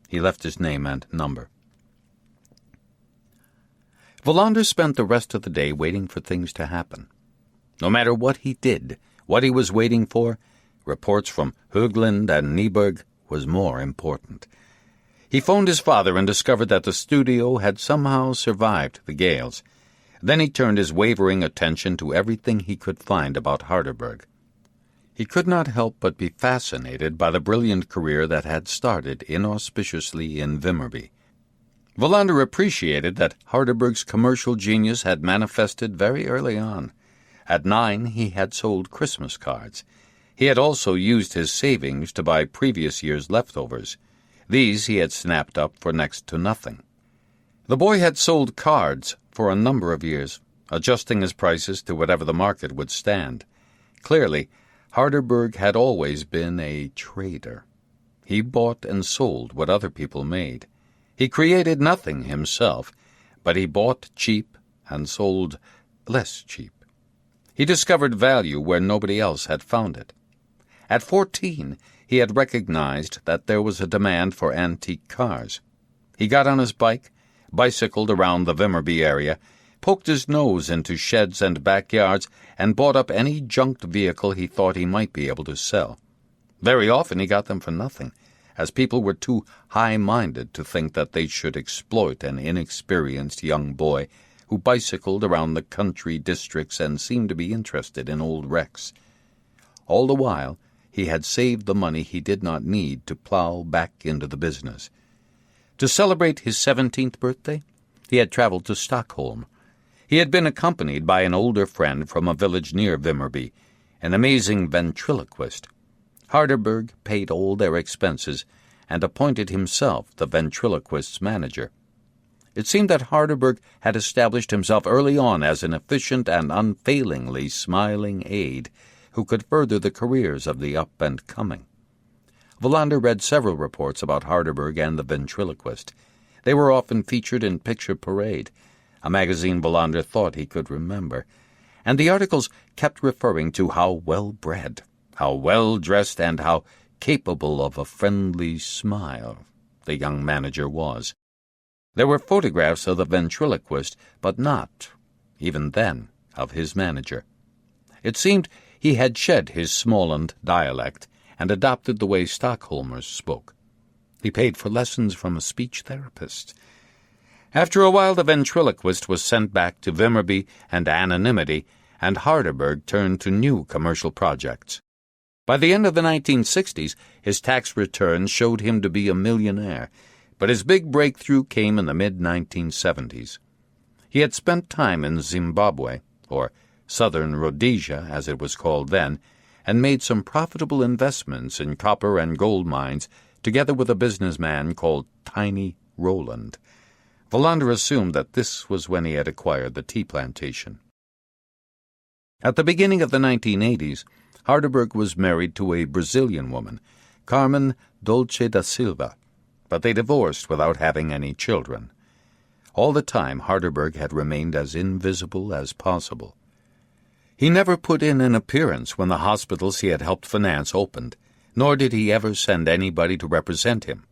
He left his name and number. Wallander spent the rest of the day waiting for things to happen. No matter what he did, what he was waiting for, reports from Högland and Nyberg was more important. He phoned his father and discovered that the studio had somehow survived the gales. Then he turned his wavering attention to everything he could find about Harderberg. He could not help but be fascinated by the brilliant career that had started inauspiciously in Vimmerby. Wallander appreciated that Harderberg's commercial genius had manifested very early on. At 9, he had sold Christmas cards. He had also used his savings to buy previous year's leftovers. These he had snapped up for next to nothing. The boy had sold cards for a number of years, adjusting his prices to whatever the market would stand. Clearly, Harderberg had always been a trader. He bought and sold what other people made. He created nothing himself, but he bought cheap and sold less cheap. He discovered value where nobody else had found it. At 14, he had recognized that there was a demand for antique cars. He got on his bike, bicycled around the Vimmerby area, poked his nose into sheds and backyards, and bought up any junked vehicle he thought he might be able to sell. Very often he got them for nothing, as people were too high-minded to think that they should exploit an inexperienced young boy who bicycled around the country districts and seemed to be interested in old wrecks. All the while, he had saved the money he did not need to plow back into the business. To celebrate his 17th birthday, he had traveled to Stockholm. He had been accompanied by an older friend from a village near Vimmerby, an amazing ventriloquist. Harderberg paid all their expenses and appointed himself the ventriloquist's manager. It seemed that Harderberg had established himself early on as an efficient and unfailingly smiling aide who could further the careers of the up-and-coming. Wallander read several reports about Harderberg and the ventriloquist. They were often featured in Picture Parade, a magazine Wallander thought he could remember, and the articles kept referring to how well-bred, how well-dressed, and how capable of a friendly smile the young manager was. There were photographs of the ventriloquist, but not, even then, of his manager. It seemed he had shed his Småland dialect and adopted the way Stockholmers spoke. He paid for lessons from a speech therapist. After a while, the ventriloquist was sent back to Vimmerby and anonymity, and Harderberg turned to new commercial projects. By the end of the 1960s, his tax returns showed him to be a millionaire, but his big breakthrough came in the mid-1970s. He had spent time in Zimbabwe, or Southern Rhodesia, as it was called then, and made some profitable investments in copper and gold mines, together with a businessman called Tiny Rowland. Wallander assumed that this was when he had acquired the tea plantation. At the beginning of the 1980s, Harderberg was married to a Brazilian woman, Carmen Dolce da Silva, but they divorced without having any children. All the time, Harderberg had remained as invisible as possible. He never put in an appearance when the hospitals he had helped finance opened, nor did he ever send anybody to represent him.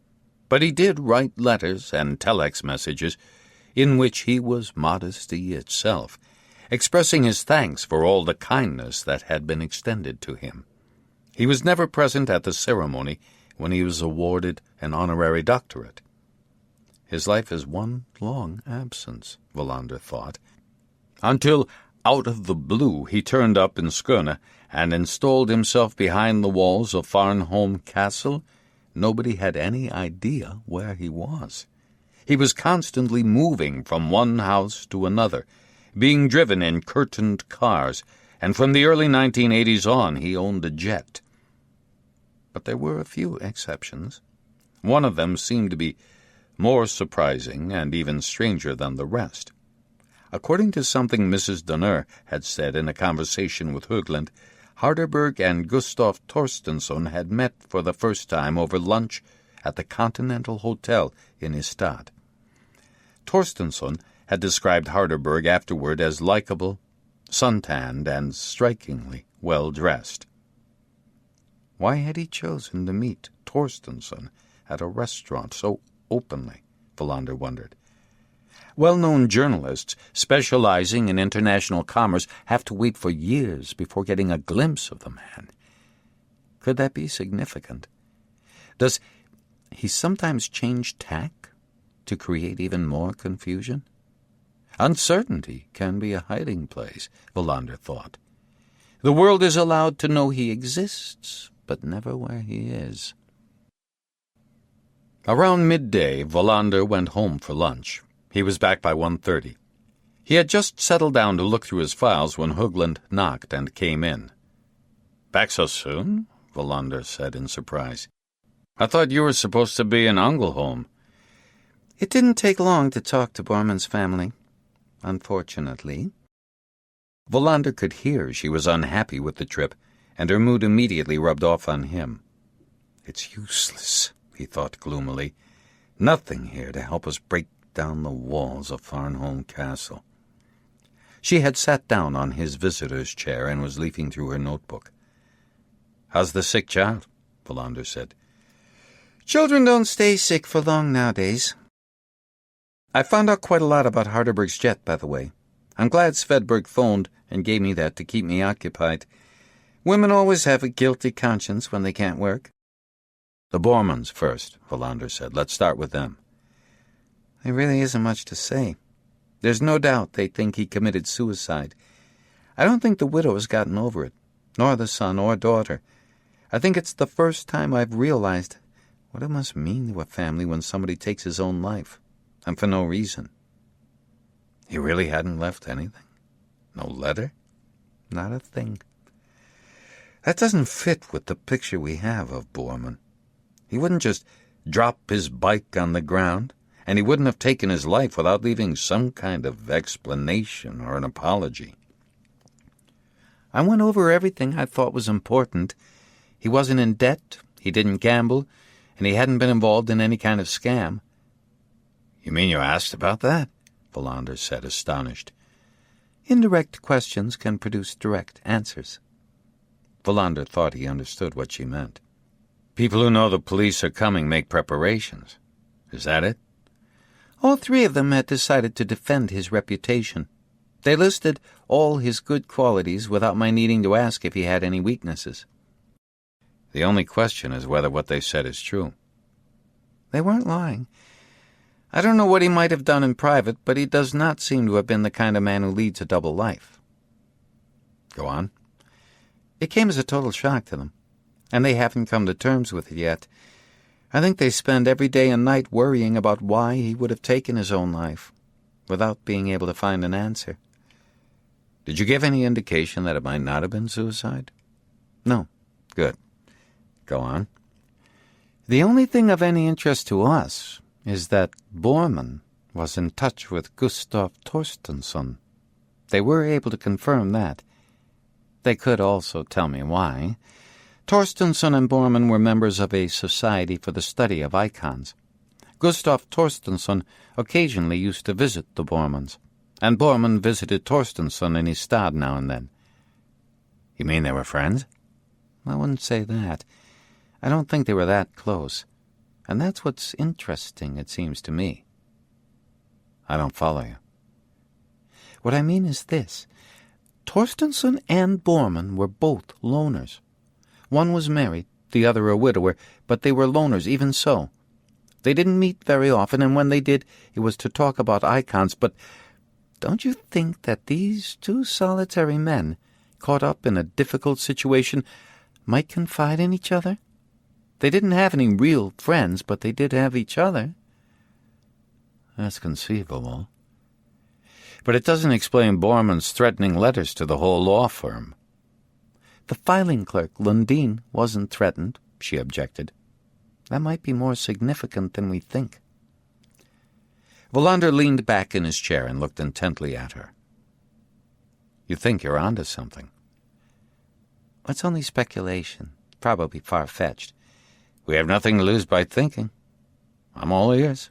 But he did write letters and telex messages in which he was modesty itself, expressing his thanks for all the kindness that had been extended to him. He was never present at the ceremony when he was awarded an honorary doctorate. His life is one long absence, Wallander thought, until out of the blue he turned up in Skåne and installed himself behind the walls of Farnholm Castle. Nobody had any idea where he was. He was constantly moving from one house to another, being driven in curtained cars, and from the early 1980s on he owned a jet. But there were a few exceptions. One of them seemed to be more surprising and even stranger than the rest. According to something Mrs. Donner had said in a conversation with Högland, Harderberg and Gustav Torstensson had met for the first time over lunch at the Continental Hotel in Ystad. Torstensson had described Harderberg afterward as likable, suntanned, and strikingly well-dressed. Why had he chosen to meet Torstensson at a restaurant so openly, Wallander wondered. Well-known journalists specializing in international commerce have to wait for years before getting a glimpse of the man. Could that be significant? Does he sometimes change tack to create even more confusion? Uncertainty can be a hiding place, Wallander thought. The world is allowed to know he exists, but never where he is. Around midday, Wallander went home for lunch. He was back by 1:30. He had just settled down to look through his files when Högland knocked and came in. "Back so soon?" Wallander said in surprise. "I thought you were supposed to be in Ängelholm." It didn't take long to talk to Bormann's family, unfortunately. Wallander could hear she was unhappy with the trip, and her mood immediately rubbed off on him. "It's useless," he thought gloomily. "Nothing here to help us break down the walls of Farnholm Castle." She had sat down on his visitor's chair and was leafing through her notebook. "How's the sick child?" Wallander said. Children don't stay sick for long nowadays. I found out quite a lot about Harderberg's jet, by the way. I'm glad Swedberg phoned and gave me that to keep me occupied. Women always have a guilty conscience when they can't work. "The Bormanns first," Wallander said. "Let's start with them." There really isn't much to say. There's no doubt they think he committed suicide. I don't think the widow has gotten over it, nor the son or daughter. I think it's the first time I've realized what it must mean to a family when somebody takes his own life, and for no reason. He really hadn't left anything? No letter? Not a thing. That doesn't fit with the picture we have of Bormann. He wouldn't just drop his bike on the ground, and he wouldn't have taken his life without leaving some kind of explanation or an apology. I went over everything I thought was important. He wasn't in debt, he didn't gamble, and he hadn't been involved in any kind of scam. "You mean you asked about that?" Wallander said, astonished. Indirect questions can produce direct answers. Wallander thought he understood what she meant. "People who know the police are coming make preparations. Is that it?" All three of them had decided to defend his reputation. They listed all his good qualities without my needing to ask if he had any weaknesses. The only question is whether what they said is true. They weren't lying. I don't know what he might have done in private, but he does not seem to have been the kind of man who leads a double life. Go on. It came as a total shock to them, and they haven't come to terms with it yet. I think they spend every day and night worrying about why he would have taken his own life, without being able to find an answer. Did you give any indication that it might not have been suicide? No. Good. Go on. The only thing of any interest to us is that Bormann was in touch with Gustav Torstensson. They were able to confirm that. They could also tell me why. Torstensson and Bormann were members of a society for the study of icons. Gustav Torstensson occasionally used to visit the Bormanns, and Bormann visited Torstensson in his stad now and then. You mean they were friends? I wouldn't say that. I don't think they were that close. And that's what's interesting, it seems to me. I don't follow you. What I mean is this. Torstensson and Bormann were both loners. One was married, the other a widower, but they were loners even so. They didn't meet very often, and when they did, it was to talk about icons. But don't you think that these two solitary men, caught up in a difficult situation, might confide in each other? They didn't have any real friends, but they did have each other. That's conceivable. But it doesn't explain Bormann's threatening letters to the whole law firm. The filing clerk, Lundin, wasn't threatened, she objected. That might be more significant than we think. Wallander leaned back in his chair and looked intently at her. You think you're onto something? It's only speculation, probably far-fetched. We have nothing to lose by thinking. I'm all ears.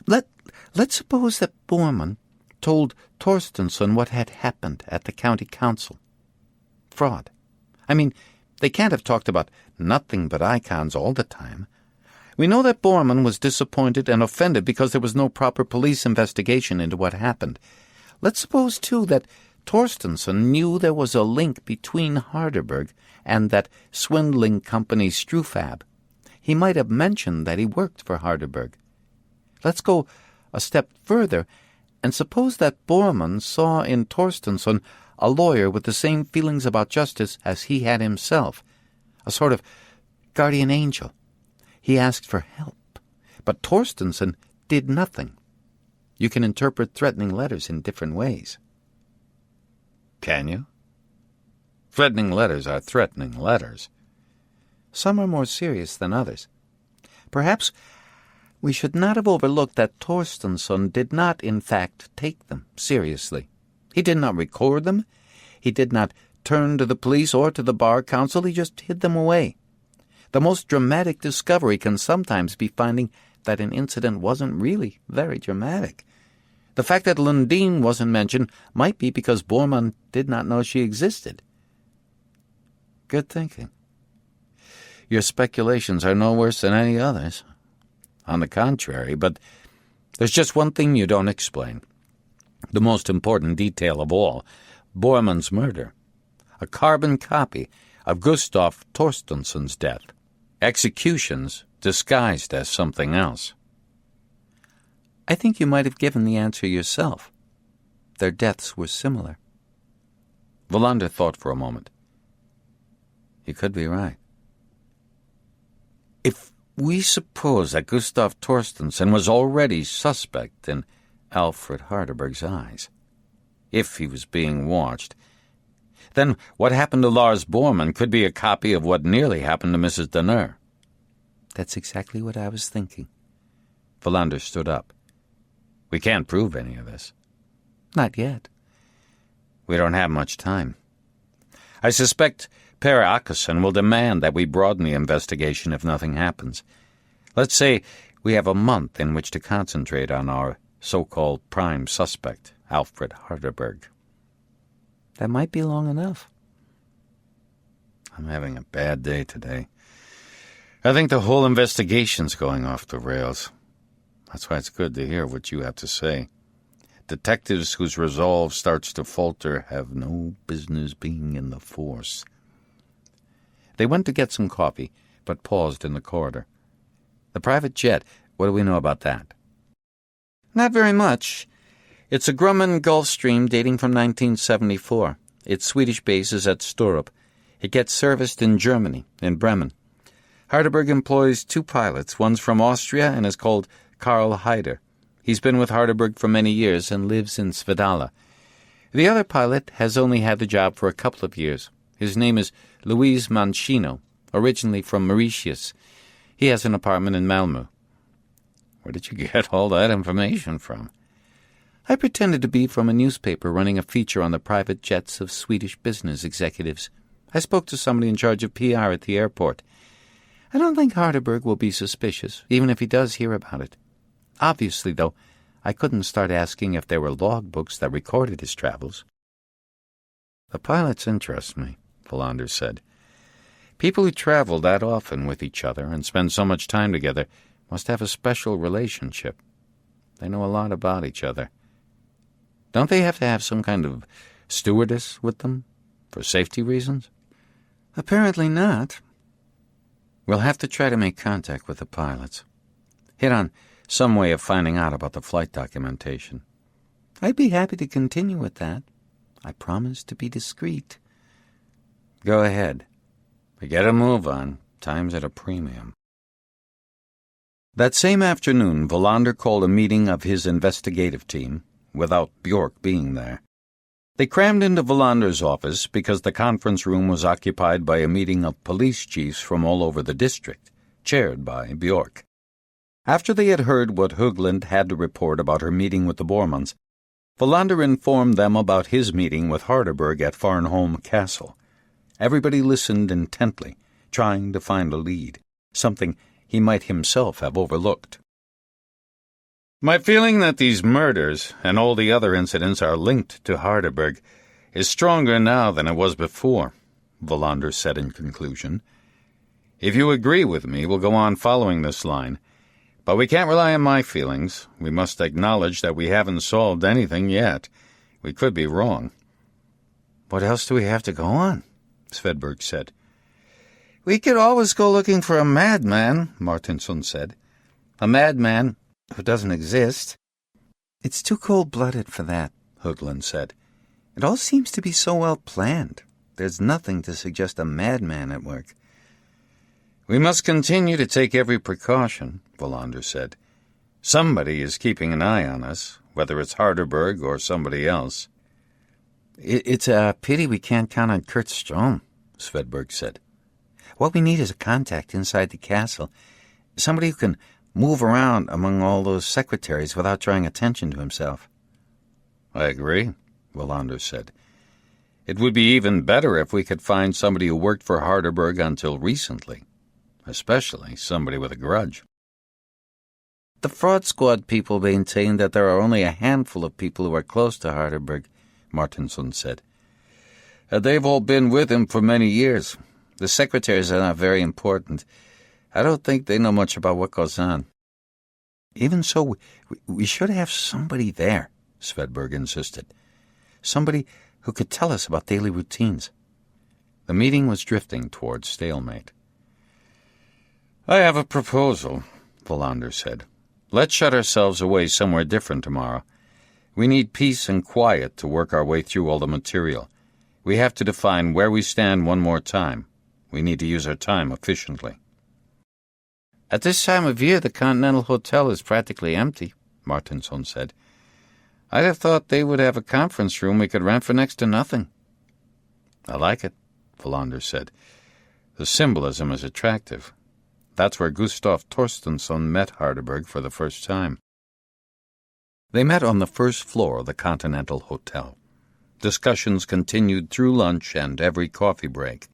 Let's suppose that Bormann told Torstensson what had happened at the county council. Fraud. I mean, they can't have talked about nothing but icons all the time. We know that Bormann was disappointed and offended because there was no proper police investigation into what happened. Let's suppose, too, that Torstensson knew there was a link between Harderberg and that swindling company Strufab. He might have mentioned that he worked for Harderberg. Let's go a step further and suppose that Bormann saw in Torstensson a lawyer with the same feelings about justice as he had himself, a sort of guardian angel. He asked for help, but Torstensson did nothing. You can interpret threatening letters in different ways. Can you? Threatening letters are threatening letters. Some are more serious than others. Perhaps we should not have overlooked that Torstensson did not, in fact, take them seriously. He did not record them. He did not turn to the police or to the bar council. He just hid them away. The most dramatic discovery can sometimes be finding that an incident wasn't really very dramatic. The fact that Lundin wasn't mentioned might be because Bormann did not know she existed. Good thinking. Your speculations are no worse than any others. On the contrary, but there's just one thing you don't explain. The most important detail of all, Bormann's murder. A carbon copy of Gustav Torstensson's death. Executions disguised as something else. I think you might have given the answer yourself. Their deaths were similar. Wallander thought for a moment. You could be right. If we suppose that Gustav Torstensson was already suspect in Alfred Harderberg's eyes, if he was being watched, then what happened to Lars Bormann could be a copy of what nearly happened to Mrs. Danner. That's exactly what I was thinking. Wallander stood up. We can't prove any of this. Not yet. We don't have much time. I suspect Per Åkesson will demand that we broaden the investigation if nothing happens. Let's say we have a month in which to concentrate on our so-called prime suspect, Alfred Harderberg. That might be long enough. I'm having a bad day today. I think the whole investigation's going off the rails. That's why it's good to hear what you have to say. Detectives whose resolve starts to falter have no business being in the force. They went to get some coffee, but paused in the corridor. The private jet, what do we know about that? Not very much. It's a Grumman Gulfstream dating from 1974. Its Swedish base is at Sturup. It gets serviced in Germany, in Bremen. Harderberg employs 2 pilots. One's from Austria and is called Karl Haider. He's been with Harderberg for many years and lives in Svedala. The other pilot has only had the job for a couple of years. His name is Luis Mancino, originally from Mauritius. He has an apartment in Malmö. Where did you get all that information from? I pretended to be from a newspaper running a feature on the private jets of Swedish business executives. I spoke to somebody in charge of PR at the airport. I don't think Harderberg will be suspicious, even if he does hear about it. Obviously, though, I couldn't start asking if there were logbooks that recorded his travels. The pilots interest me, Wallander said. People who travel that often with each other and spend so much time together must have a special relationship. They know a lot about each other. Don't they have to have some kind of stewardess with them, for safety reasons? Apparently not. We'll have to try to make contact with the pilots. Hit on some way of finding out about the flight documentation. I'd be happy to continue with that. I promise to be discreet. Go ahead. But get a move on. Time's at a premium. That same afternoon, Wallander called a meeting of his investigative team, without Björk being there. They crammed into Wallander's office because the conference room was occupied by a meeting of police chiefs from all over the district, chaired by Björk. After they had heard what Höglund had to report about her meeting with the Bormanns, Wallander informed them about his meeting with Harderberg at Farnholm Castle. Everybody listened intently, trying to find a lead, something he might himself have overlooked. My feeling that these murders and all the other incidents are linked to Harderberg is stronger now than it was before, Wallander said in conclusion. If you agree with me, we'll go on following this line. But we can't rely on my feelings. We must acknowledge that we haven't solved anything yet. We could be wrong." "What else do we have to go on?" Swedberg said. "We could always go looking for a madman," Martinson said. "A madman who doesn't exist." "It's too cold-blooded for that," Högland said. "It all seems to be so well planned. There's nothing to suggest a madman at work." "We must continue to take every precaution," Wallander said. "Somebody is keeping an eye on us, whether it's Harderberg or somebody else." "It's a pity we can't count on Kurt Ström," Swedberg said. "What we need is a contact inside the castle, somebody who can move around among all those secretaries without drawing attention to himself." "I agree," Wallander said. "It would be even better if we could find somebody who worked for Harderberg until recently, especially somebody with a grudge." "The fraud squad people maintain that there are only a handful of people who are close to Harderberg," Martinson said. "They've all been with him for many years. The secretaries are not very important. I don't think they know much about what goes on." "Even so, we should have somebody there," Swedberg insisted. "Somebody who could tell us about daily routines." The meeting was drifting towards stalemate. "I have a proposal," Wallander said. "Let's shut ourselves away somewhere different tomorrow. We need peace and quiet to work our way through all the material. We have to define where we stand one more time. We need to use our time efficiently." "At this time of year, the Continental Hotel is practically empty," Martinson said. "I'd have thought they would have a conference room we could rent for next to nothing." "I like it," Wallander said. "The symbolism is attractive. That's where Gustav Torstensson met Harderberg for the first time." They met on the first floor of the Continental Hotel. Discussions continued through lunch and every coffee break.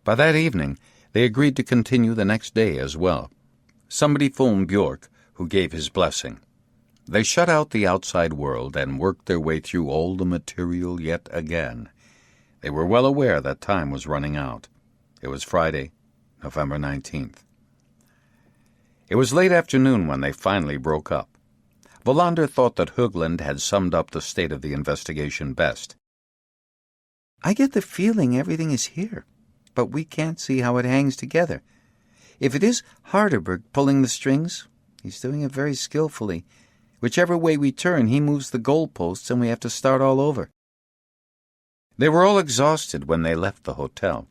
By that evening, they agreed to continue the next day as well. Somebody phoned Björk, who gave his blessing. They shut out the outside world and worked their way through all the material yet again. They were well aware that time was running out. It was Friday, November 19th. It was late afternoon when they finally broke up. Wallander thought that Högland had summed up the state of the investigation best. "I get the feeling everything is here, but we can't see how it hangs together. If it is Harderberg pulling the strings, he's doing it very skillfully. Whichever way we turn, he moves the goalposts and we have to start all over." They were all exhausted when they left the hotel.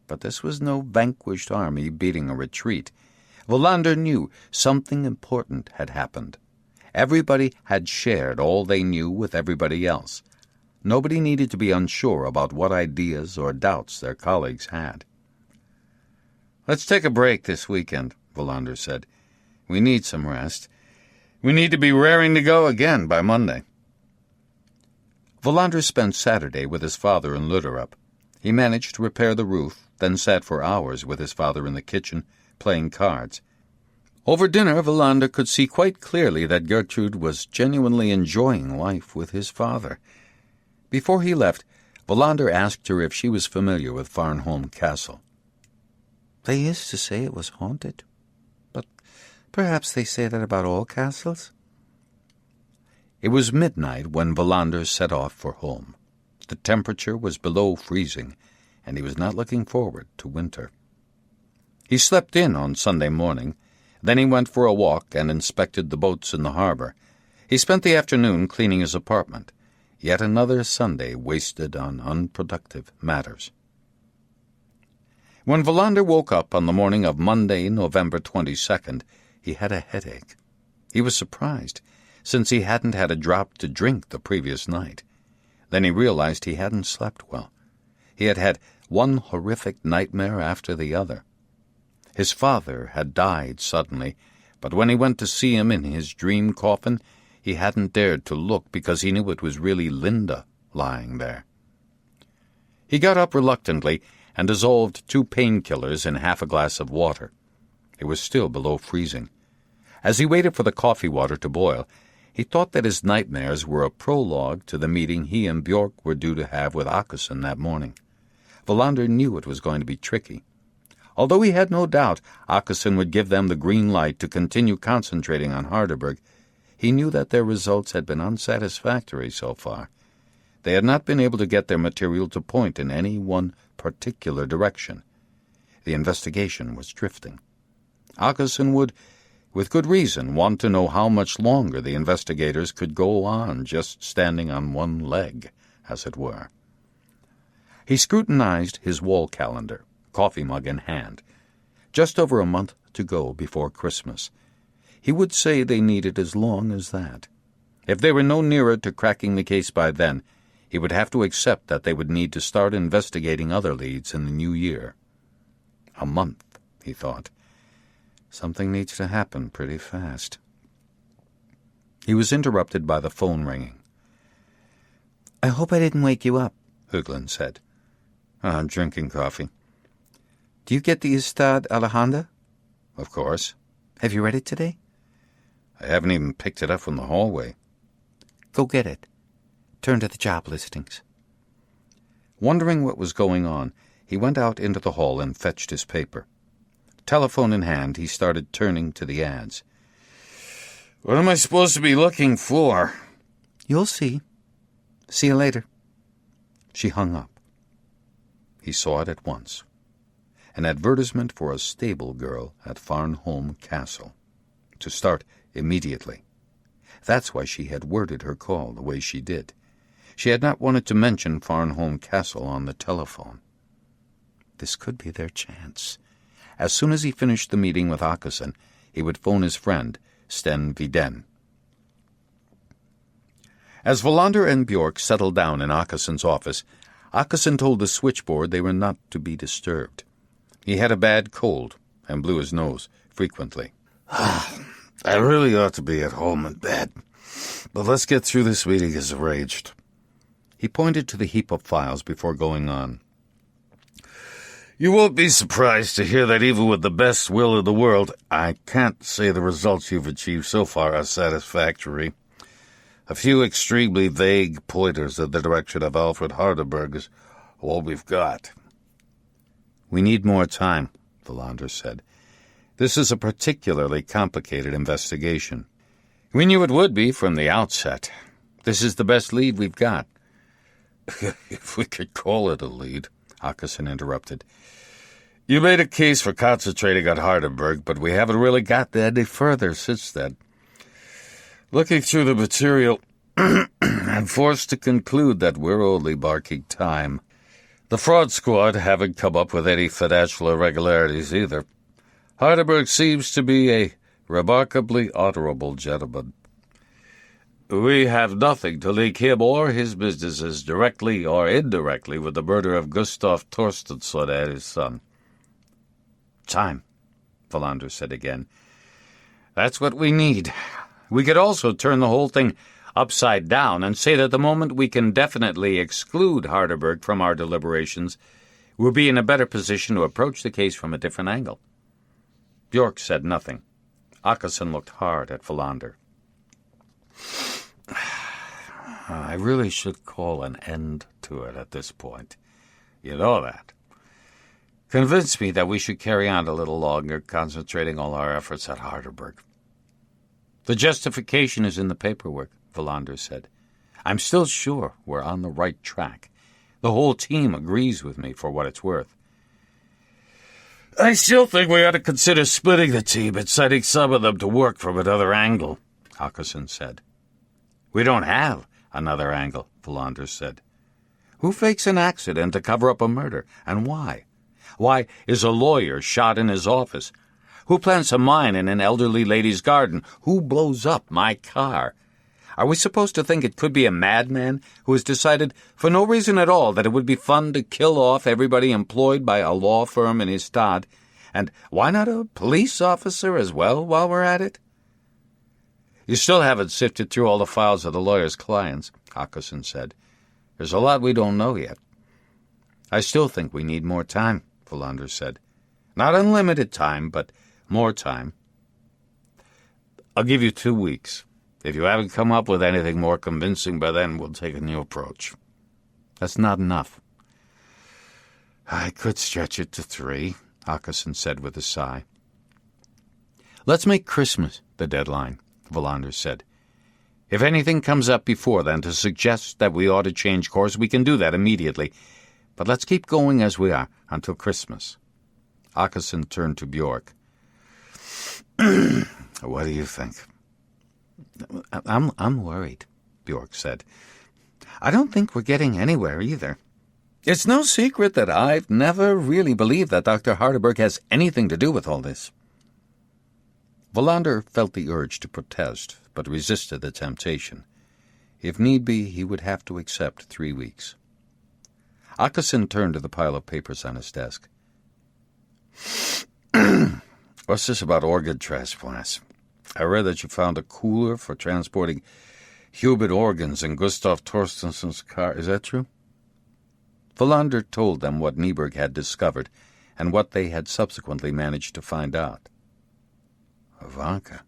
But this was no vanquished army beating a retreat. Wallander knew something important had happened. Everybody had shared all they knew with everybody else. Nobody needed to be unsure about what ideas or doubts their colleagues had. "Let's take a break this weekend," Wallander said. "We need some rest. We need to be raring to go again by Monday." Wallander spent Saturday with his father in Lutterup. He managed to repair the roof, then sat for hours with his father in the kitchen, playing cards. Over dinner, Wallander could see quite clearly that Gertrude was genuinely enjoying life with his father. Before he left, Wallander asked her if she was familiar with Farnholm Castle. "They used to say it was haunted, but perhaps they say that about all castles." It was midnight when Wallander set off for home. The temperature was below freezing, and he was not looking forward to winter. He slept in on Sunday morning. Then he went for a walk and inspected the boats in the harbor. He spent the afternoon cleaning his apartment. Yet another Sunday wasted on unproductive matters. When Wallander woke up on the morning of Monday, November 22nd, he had a headache. He was surprised, since he hadn't had a drop to drink the previous night. Then he realized he hadn't slept well. He had had one horrific nightmare after the other. His father had died suddenly, but when he went to see him in his dream coffin, he hadn't dared to look because he knew it was really Linda lying there. He got up reluctantly and dissolved 2 painkillers in half a glass of water. It was still below freezing. As he waited for the coffee water to boil, he thought that his nightmares were a prologue to the meeting he and Björk were due to have with Åkesson that morning. Wallander knew it was going to be tricky. Although he had no doubt Åkesson would give them the green light to continue concentrating on Harderberg, he knew that their results had been unsatisfactory so far. They had not been able to get their material to point in any one particular direction. The investigation was drifting. Åkesson would, with good reason, want to know how much longer the investigators could go on just standing on one leg, as it were. He scrutinized his wall calendar, coffee mug in hand. Just over a month to go before Christmas. He would say they needed as long as that. If they were no nearer to cracking the case by then, he would have to accept that they would need to start investigating other leads in the new year. A month, he thought. Something needs to happen pretty fast. He was interrupted by the phone ringing. "I hope I didn't wake you up," Höglund said. "I'm drinking coffee." "Do you get the Estad Alejandra?" "Of course." "Have you read it today?" "I haven't even picked it up from the hallway." "Go get it. Turn to the job listings." Wondering what was going on, he went out into the hall and fetched his paper. Telephone in hand, he started turning to the ads. "What am I supposed to be looking for?" "You'll see. See you later." She hung up. He saw it at once. An advertisement for a stable girl at Farnholm Castle. To start immediately. That's why she had worded her call the way she did. She had not wanted to mention Farnholm Castle on the telephone. This could be their chance. As soon as he finished the meeting with Åkesson, he would phone his friend, Sten Widén. As Wallander and Björk settled down in Åkesson's office, Åkesson told the switchboard they were not to be disturbed. He had a bad cold and blew his nose frequently. I really ought to be at home in bed, but let's get through this meeting as arranged. He pointed to the heap of files before going on. You won't be surprised to hear that even with the best will in the world, I can't say the results you've achieved so far are satisfactory. A few extremely vague pointers in the direction of Alfred Harderberg is all we've got. "We need more time," Wallander said. "This is a particularly complicated investigation. We knew it would be from the outset. This is the best lead we've got." "If we could call it a lead," Åkesson interrupted. "You made a case for concentrating on Harderberg, but we haven't really got any further since then. Looking through the material, I'm forced to conclude that we're only marking time. The fraud squad haven't come up with any financial irregularities either. Harderberg seems to be a remarkably honorable gentleman. We have nothing to link him or his businesses directly or indirectly with the murder of Gustav Torstensson and his son." "Time," Wallander said again. "That's what we need. We could also turn the whole thing upside down and say that the moment we can definitely exclude Harderberg from our deliberations, we'll be in a better position to approach the case from a different angle." Björk said nothing. Åkesson looked hard at Wallander. "I really should call an end to it at this point. You know that. Convince me that we should carry on a little longer, concentrating all our efforts at Harderberg." "The justification is in the paperwork," Wallander said. "I'm still sure we're on the right track. The whole team agrees with me for what it's worth." "I still think we ought to consider splitting the team and sending some of them to work from another angle," Åkesson said. "We don't have another angle," Wallander said. "Who fakes an accident to cover up a murder, and why? Why is a lawyer shot in his office? Who plants a mine in an elderly lady's garden? Who blows up my car? Are we supposed to think it could be a madman who has decided, for no reason at all, that it would be fun to kill off everybody employed by a law firm in Istad? And why not a police officer as well while we're at it?" "You still haven't sifted through all the files of the lawyer's clients," Åkesson said. "There's a lot we don't know yet." "I still think we need more time," Wallander said. "Not unlimited time, but more time." "I'll give you 2 weeks. If you haven't come up with anything more convincing by then, we'll take a new approach." "That's not enough." "I could stretch it to 3. Åkesson said with a sigh. Let's make Christmas the deadline, Wallander said. If anything comes up before then to suggest that we ought to change course, we can do that immediately. But let's keep going as we are until Christmas. Åkesson turned to Björk. What do you think? I'm worried, Björk said. I don't think we're getting anywhere either. It's no secret that I've never really believed that Dr. Harderberg has anything to do with all this. Wallander felt the urge to protest, but resisted the temptation. If need be, he would have to accept 3 weeks. Åkesson turned to the pile of papers on his desk. What's this about organ transplants? I read that you found a cooler for transporting Hubert organs in Gustav Torstensson's car. Is that true? Wallander told them what Nyberg had discovered and what they had subsequently managed to find out. Ivanka,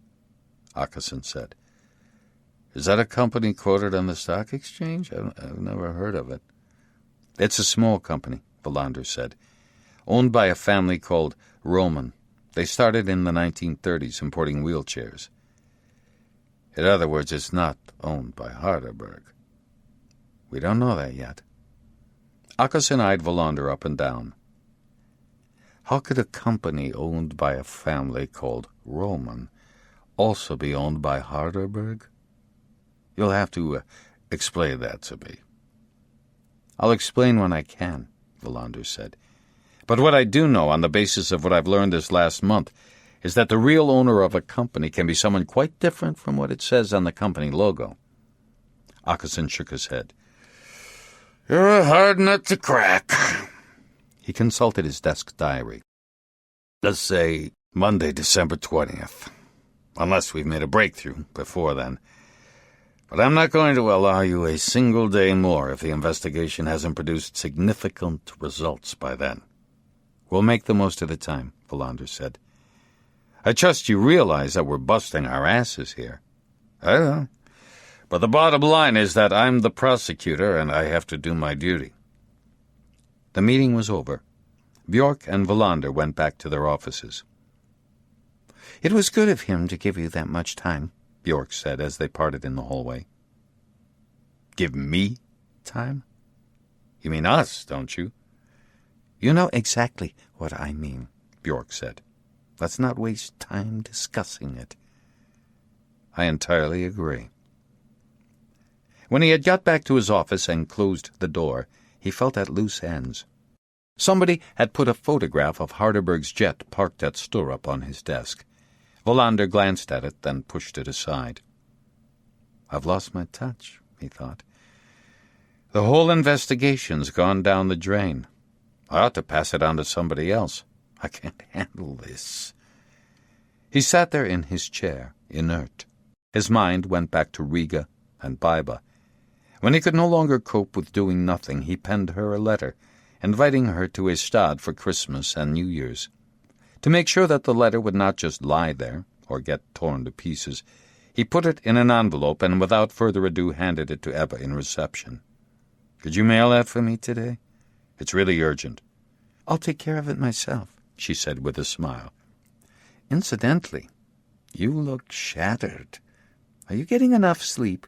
Åkesson said. Is that a company quoted on the stock exchange? I've never heard of it. It's a small company, Wallander said, owned by a family called Roman. They started in the 1930s importing wheelchairs. In other words, it's not owned by Harderberg. We don't know that yet. Åkesson eyed Wallander up and down. How could a company owned by a family called Roman also be owned by Harderberg? You'll have to explain that to me. I'll explain when I can, Wallander said. But what I do know, on the basis of what I've learned this last month, is that the real owner of a company can be someone quite different from what it says on the company logo. Åkesson shook his head. You're a hard nut to crack. He consulted his desk diary. Let's say Monday, December 20th. Unless we've made a breakthrough before then. But I'm not going to allow you a single day more if the investigation hasn't produced significant results by then. We'll make the most of the time, Wallander said. I trust you realize that we're busting our asses here. I know. But the bottom line is that I'm the prosecutor and I have to do my duty. The meeting was over. Björk and Wallander went back to their offices. It was good of him to give you that much time, Björk said as they parted in the hallway. Give me time? You mean us, don't you? You know exactly what I mean, Björk said. Let's not waste time discussing it. I entirely agree. When he had got back to his office and closed the door, he felt at loose ends. Somebody had put a photograph of Harderberg's jet parked at Sturup on his desk. Wallander glanced at it, then pushed it aside. I've lost my touch, he thought. The whole investigation's gone down the drain. I ought to pass it on to somebody else. I can't handle this. He sat there in his chair, inert. His mind went back to Riga and Baiba. When he could no longer cope with doing nothing, he penned her a letter, inviting her to Ystad for Christmas and New Year's. To make sure that the letter would not just lie there, or get torn to pieces, he put it in an envelope and without further ado handed it to Ebba in reception. Could you mail that for me today? It's really urgent. I'll take care of it myself, she said with a smile. Incidentally, you look shattered. Are you getting enough sleep?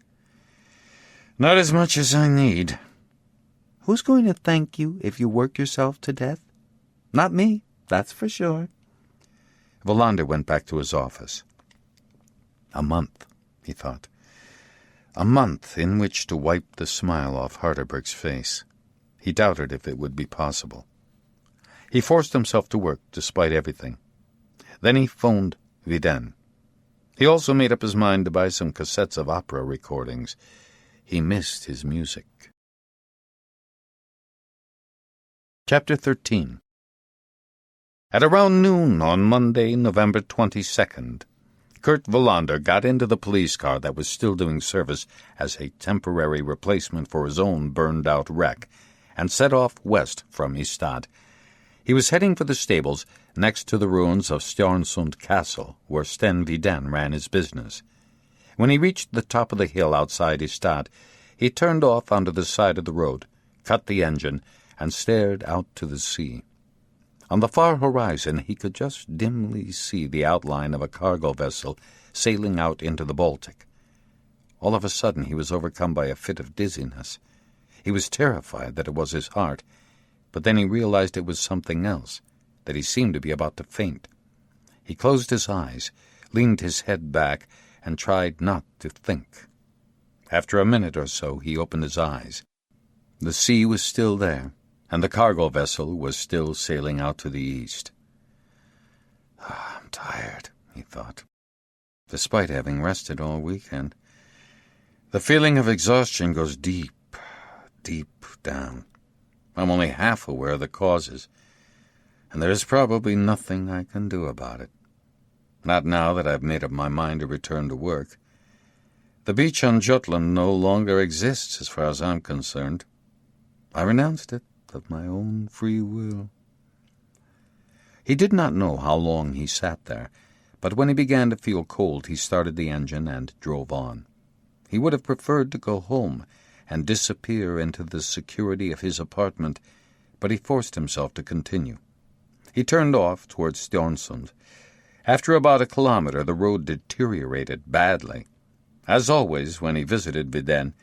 Not as much as I need. Who's going to thank you if you work yourself to death? Not me, that's for sure. Wallander went back to his office. A month, he thought. A month in which to wipe the smile off Harderberg's face. He doubted if it would be possible. He forced himself to work despite everything. Then he phoned Viden. He also made up his mind to buy some cassettes of opera recordings. He missed his music. Chapter 13. At around noon on Monday, November 22nd, Kurt Wallander got into the police car that was still doing service as a temporary replacement for his own burned-out wreck and set off west from Ystad. He was heading for the stables next to the ruins of Stjarnsund Castle, where Sten Viden ran his business. When he reached the top of the hill outside Ystad, he turned off onto the side of the road, cut the engine, and stared out to the sea. On the far horizon he could just dimly see the outline of a cargo vessel sailing out into the Baltic. All of a sudden he was overcome by a fit of dizziness. He was terrified that it was his heart, but then he realized it was something else, that he seemed to be about to faint. He closed his eyes, leaned his head back, and tried not to think. After a minute or so he opened his eyes. The sea was still there, and the cargo vessel was still sailing out to the east. I'm tired, he thought, despite having rested all weekend. The feeling of exhaustion goes deep, deep down. I'm only half aware of the causes, and there is probably nothing I can do about it. Not now that I've made up my mind to return to work. The beach on Jutland no longer exists as far as I'm concerned. I renounced it of my own free will. He did not know how long he sat there, but when he began to feel cold he started the engine and drove on. He would have preferred to go home and disappear into the security of his apartment, but he forced himself to continue. He turned off towards Stjornsund. After about a kilometer the road deteriorated badly. As always, when he visited Viden,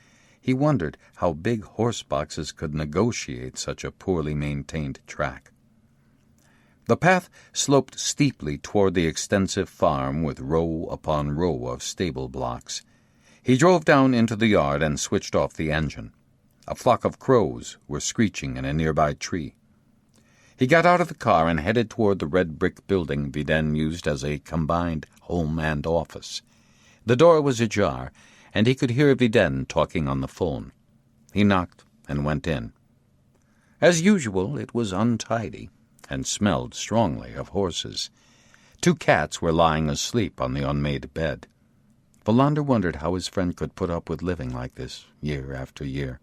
he wondered how big horse boxes could negotiate such a poorly maintained track. The path sloped steeply toward the extensive farm with row upon row of stable blocks. He drove down into the yard and switched off the engine. A flock of crows were screeching in a nearby tree. He got out of the car and headed toward the red brick building Viden used as a combined home and office. The door was ajar, and he could hear Viden talking on the phone. He knocked and went in. As usual, it was untidy and smelled strongly of horses. 2 cats were lying asleep on the unmade bed. Wallander wondered how his friend could put up with living like this year after year.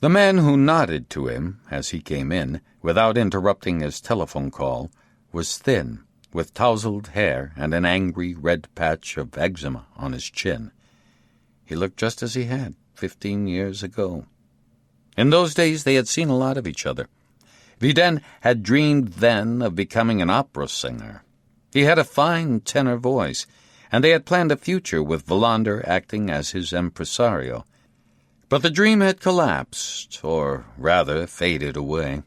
The man who nodded to him as he came in, without interrupting his telephone call, was thin, with tousled hair and an angry red patch of eczema on his chin. He looked just as he had 15 years ago. In those days they had seen a lot of each other. Viden had dreamed then of becoming an opera singer. He had a fine tenor voice, and they had planned a future with Wallander acting as his impresario. But the dream had collapsed, or rather faded away.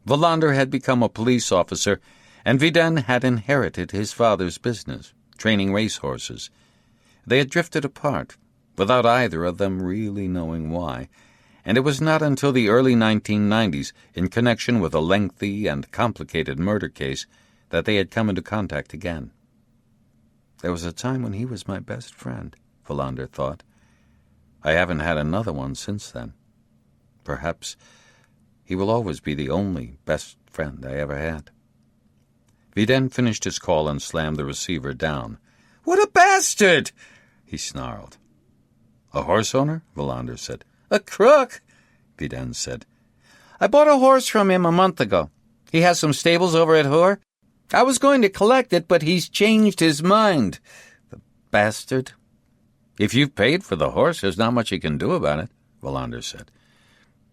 Wallander had become a police officer, and Viden had inherited his father's business, training racehorses. They had drifted apart, without either of them really knowing why, and it was not until the early 1990s, in connection with a lengthy and complicated murder case, that they had come into contact again. There was a time when he was my best friend, Wallander thought. I haven't had another one since then. Perhaps he will always be the only best friend I ever had. Viden finished his call and slammed the receiver down. "What a bastard!" he snarled. "A horse owner?" Wallander said. "A crook," Viden said. "I bought a horse from him a month ago. He has some stables over at Hoor. I was going to collect it, but he's changed his mind. The bastard." "If you've paid for the horse, there's not much he can do about it," Wallander said.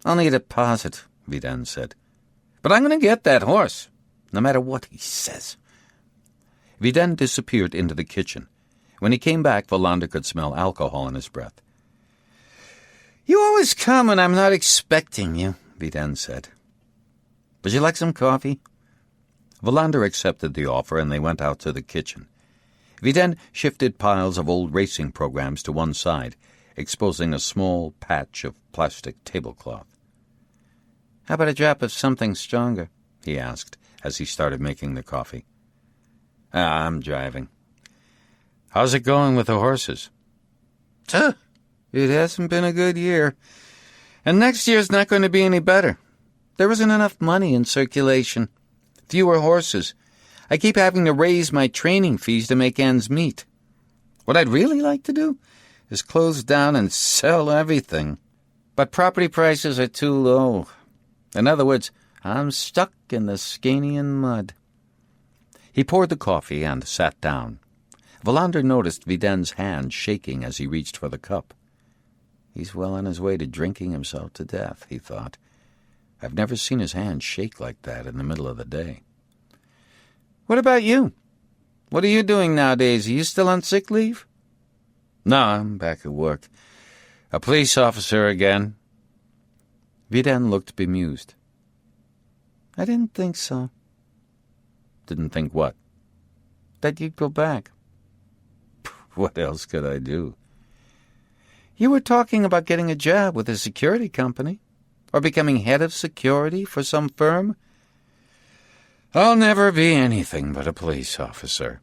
"Only a deposit," Viden said. "But I'm going to get that horse, no matter what he says." Viden disappeared into the kitchen. When he came back, Wallander could smell alcohol in his breath. "You always come when I'm not expecting you," Viden said. "Would you like some coffee?" Wallander accepted the offer, and they went out to the kitchen. Viden shifted piles of old racing programs to one side, exposing a small patch of plastic tablecloth. "How about a drop of something stronger?" he asked, as he started making the coffee. "I'm driving." "How's it going with the horses?" "It hasn't been a good year, and next year's not going to be any better. There isn't enough money in circulation. Fewer horses. I keep having to raise my training fees to make ends meet. What I'd really like to do is close down and sell everything. But property prices are too low. In other words, I'm stuck in the Scanian mud." He poured the coffee and sat down. Wallander noticed Viden's hand shaking as he reached for the cup. He's well on his way to drinking himself to death, he thought. I've never seen his hand shake like that in the middle of the day. "What about you? What are you doing nowadays? Are you still on sick leave?" "No, I'm back at work. A police officer again." Vidin looked bemused. "I didn't think so." "Didn't think what?" "That you'd go back." "What else could I do?" "You were talking about getting a job with a security company, or becoming head of security for some firm." "I'll never be anything but a police officer."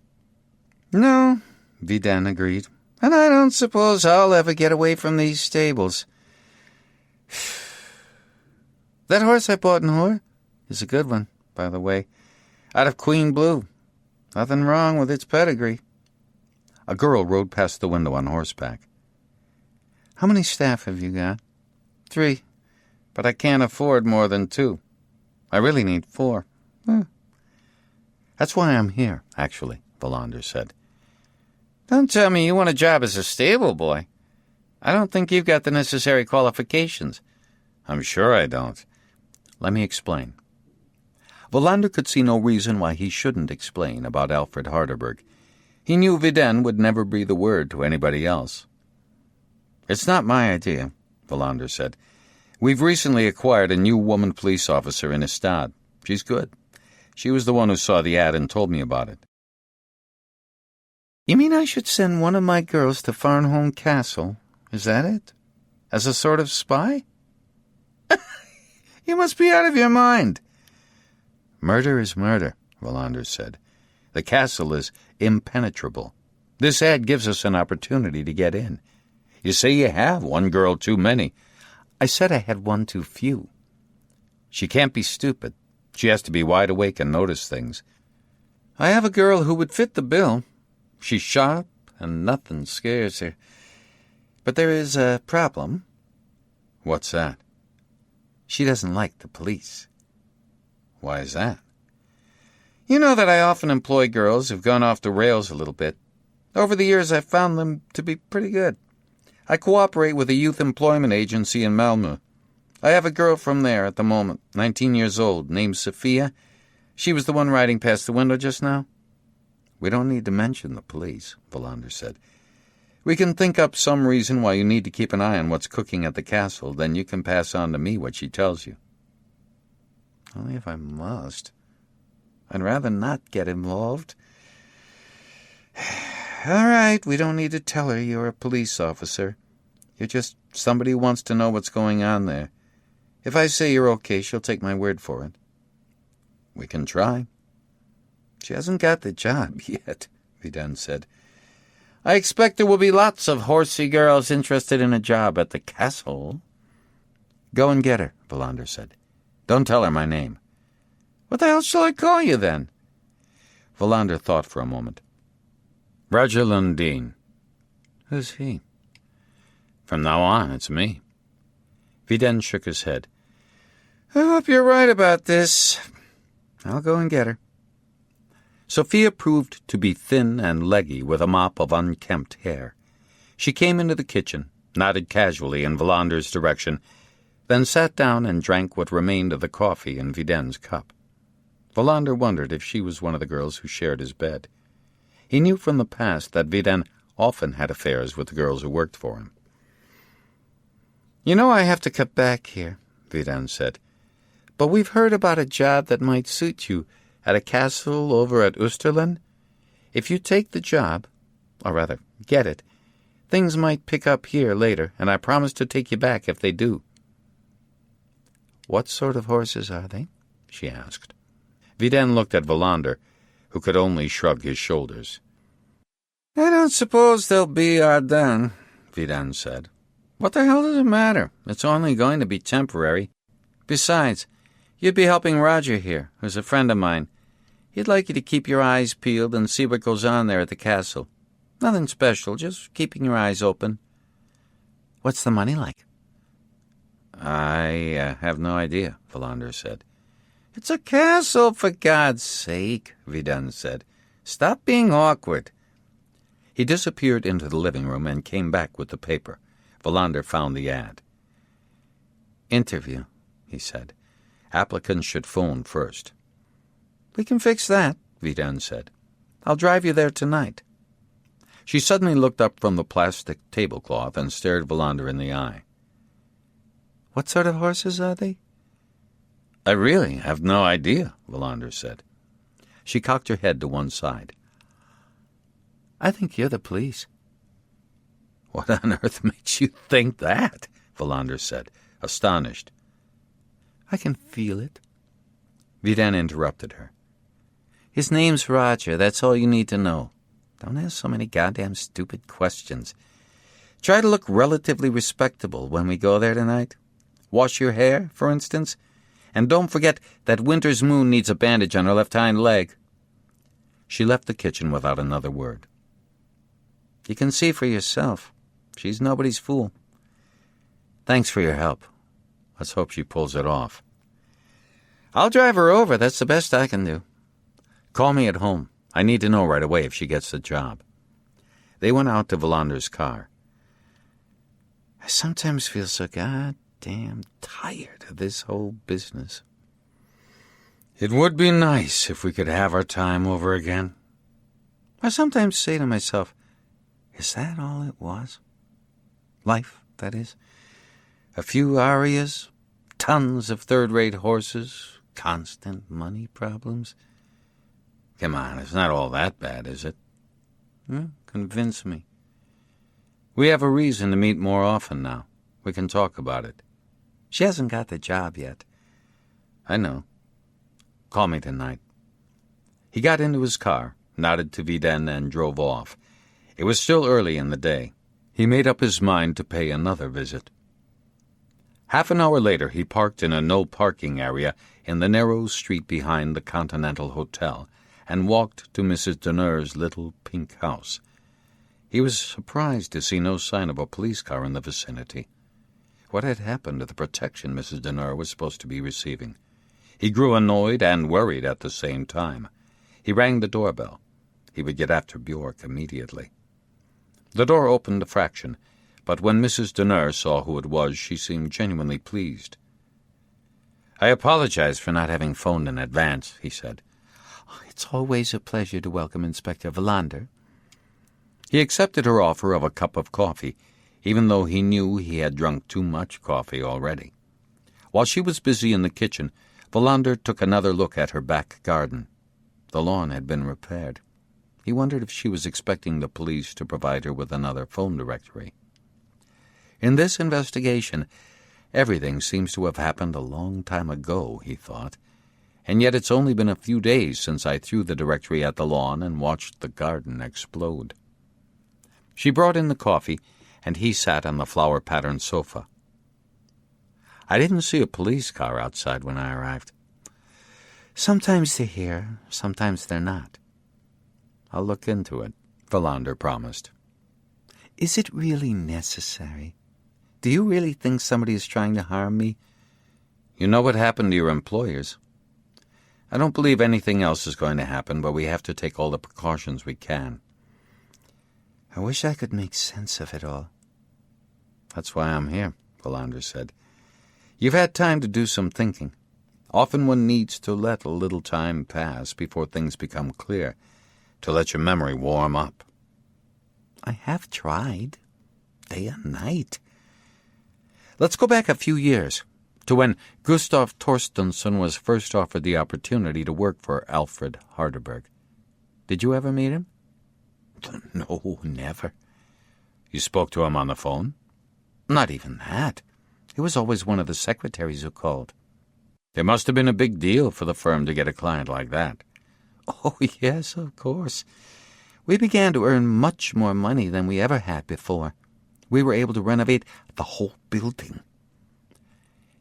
"No," Vidin agreed. "And I don't suppose I'll ever get away from these stables. That horse I bought in Hoor is a good one, by the way. Out of Queen Blue. Nothing wrong with its pedigree." A girl rode past the window on horseback. "How many staff have you got?" "3, but I can't afford more than 2. I really need 4. "That's why I'm here, actually," Wallander said. "Don't tell me you want a job as a stable boy. I don't think you've got the necessary qualifications." "I'm sure I don't." "Let me explain." Wallander could see no reason why he shouldn't explain about Alfred Harderberg. He knew Vidin would never breathe a word to anybody else. "It's not my idea," Wallander said. "We've recently acquired a new woman police officer in Estad. She's good. She was the one who saw the ad and told me about it." "You mean I should send one of my girls to Farnholm Castle? Is that it? As a sort of spy?" "You must be out of your mind." "Murder is murder," Wallander said. "The castle is impenetrable. This ad gives us an opportunity to get in. You say you have one girl too many." "I said I had one too few." "She can't be stupid. She has to be wide awake and notice things." "I have a girl who would fit the bill. She's sharp and nothing scares her. But there is a problem." "What's that?" "She doesn't like the police." "Why is that?" "You know that I often employ girls who've gone off the rails a little bit. Over the years I've found them to be pretty good. I cooperate with a youth employment agency in Malmö. I have a girl from there at the moment, 19 years old, named Sophia. She was the one riding past the window just now." "We don't need to mention the police," Wallander said. "We can think up some reason why you need to keep an eye on what's cooking at the castle, then you can pass on to me what she tells you." "Only if I must. I'd rather not get involved." "All right, we don't need to tell her you're a police officer. You're just somebody who wants to know what's going on there. If I say you're okay, she'll take my word for it." "We can try." "She hasn't got the job yet," Vidin said. "I expect there will be lots of horsey girls interested in a job at the castle." "Go and get her," Wallander said. "Don't tell her my name." "What the hell shall I call you then?" Wallander thought for a moment. "Roger Lundin." "Who's he?" "From now on, it's me." Vidin shook his head. "I hope you're right about this. I'll go and get her." Sophia proved to be thin and leggy with a mop of unkempt hair. She came into the kitchen, nodded casually in Wallander's direction, then sat down and drank what remained of the coffee in Vidin's cup. Wallander wondered if she was one of the girls who shared his bed. He knew from the past that Vidin often had affairs with the girls who worked for him. "You know I have to cut back here," Vidin said. "But we've heard about a job that might suit you at a castle over at Österlen. If you take the job, or rather, get it, things might pick up here later, and I promise to take you back if they do." "What sort of horses are they?" she asked. Vidin looked at Wallander, who could only shrug his shoulders. "I don't suppose they'll be Ardennes," Vidin said. "What the hell does it matter? It's only going to be temporary. Besides, you'd be helping Roger here, who's a friend of mine. He'd like you to keep your eyes peeled and see what goes on there at the castle. Nothing special, just keeping your eyes open." "What's the money like?" I have no idea," Wallander said. "It's a castle, for God's sake," Vidin said. "Stop being awkward." He disappeared into the living room and came back with the paper. Wallander found the ad. "Interview," he said. Applicants should phone first. "We can fix that," Vidin said. "I'll drive you there tonight." She suddenly looked up from the plastic tablecloth and stared Wallander in the eye. "What sort of horses are they?" "I really have no idea," Wallander said. She cocked her head to one side. "I think you're the police." "What on earth makes you think that?" Wallander said, astonished. "I can feel it." Vidin interrupted her. "His name's Roger. That's all you need to know. Don't ask so many goddamn stupid questions. Try to look relatively respectable when we go there tonight. Wash your hair, for instance. And don't forget that Winter's Moon needs a bandage on her left hind leg." She left the kitchen without another word. "You can see for yourself. She's nobody's fool." "Thanks for your help. Let's hope she pulls it off." "I'll drive her over. That's the best I can do." "Call me at home. I need to know right away if she gets the job." They went out to Wallander's car. "I sometimes feel so goddamn tired of this whole business." "It would be nice if we could have our time over again." I sometimes say to myself, is that all it was? Life, that is. A few arias, tons of third-rate horses, constant money problems. Come on, it's not all that bad, is it? Convince me. We have a reason to meet more often now. We can talk about it. She hasn't got the job yet. I know. Call me tonight. He got into his car, nodded to Vidin, and drove off. It was still early in the day. He made up his mind to pay another visit. Half an hour later, he parked in a no-parking area in the narrow street behind the Continental Hotel and walked to Mrs. Deneur's little pink house. He was surprised to see no sign of a police car in the vicinity. What had happened to the protection Mrs. Deneur was supposed to be receiving? He grew annoyed and worried at the same time. He rang the doorbell. He would get after Bjork immediately. The door opened a fraction, but when Mrs. Deneur saw who it was, she seemed genuinely pleased. "I apologize for not having phoned in advance," he said. "It's always a pleasure to welcome Inspector Wallander." He accepted her offer of a cup of coffee, even though he knew he had drunk too much coffee already. While she was busy in the kitchen, Wallander took another look at her back garden. The lawn had been repaired. He wondered if she was expecting the police to provide her with another phone directory. In this investigation, everything seems to have happened a long time ago, he thought, and yet it's only been a few days since I threw the directory at the lawn and watched the garden explode. She brought in the coffee, and he sat on the flower-patterned sofa. "I didn't see a police car outside when I arrived." "Sometimes they're here, sometimes they're not." "I'll look into it," Wallander promised. "Is it really necessary? Do you really think somebody is trying to harm me?" "You know what happened to your employers. I don't believe anything else is going to happen, but we have to take all the precautions we can." "I wish I could make sense of it all." "That's why I'm here," Wallander said. "You've had time to do some thinking. Often one needs to let a little time pass before things become clear, to let your memory warm up." "I have tried, day and night." "Let's go back a few years, to when Gustav Torstensson was first offered the opportunity to work for Alfred Harderberg. Did you ever meet him?" "No, never." "You spoke to him on the phone?" "Not even that. It was always one of the secretaries who called." "It must have been a big deal for the firm to get a client like that." "Oh, yes, of course. We began to earn much more money than we ever had before. We were able to renovate the whole building."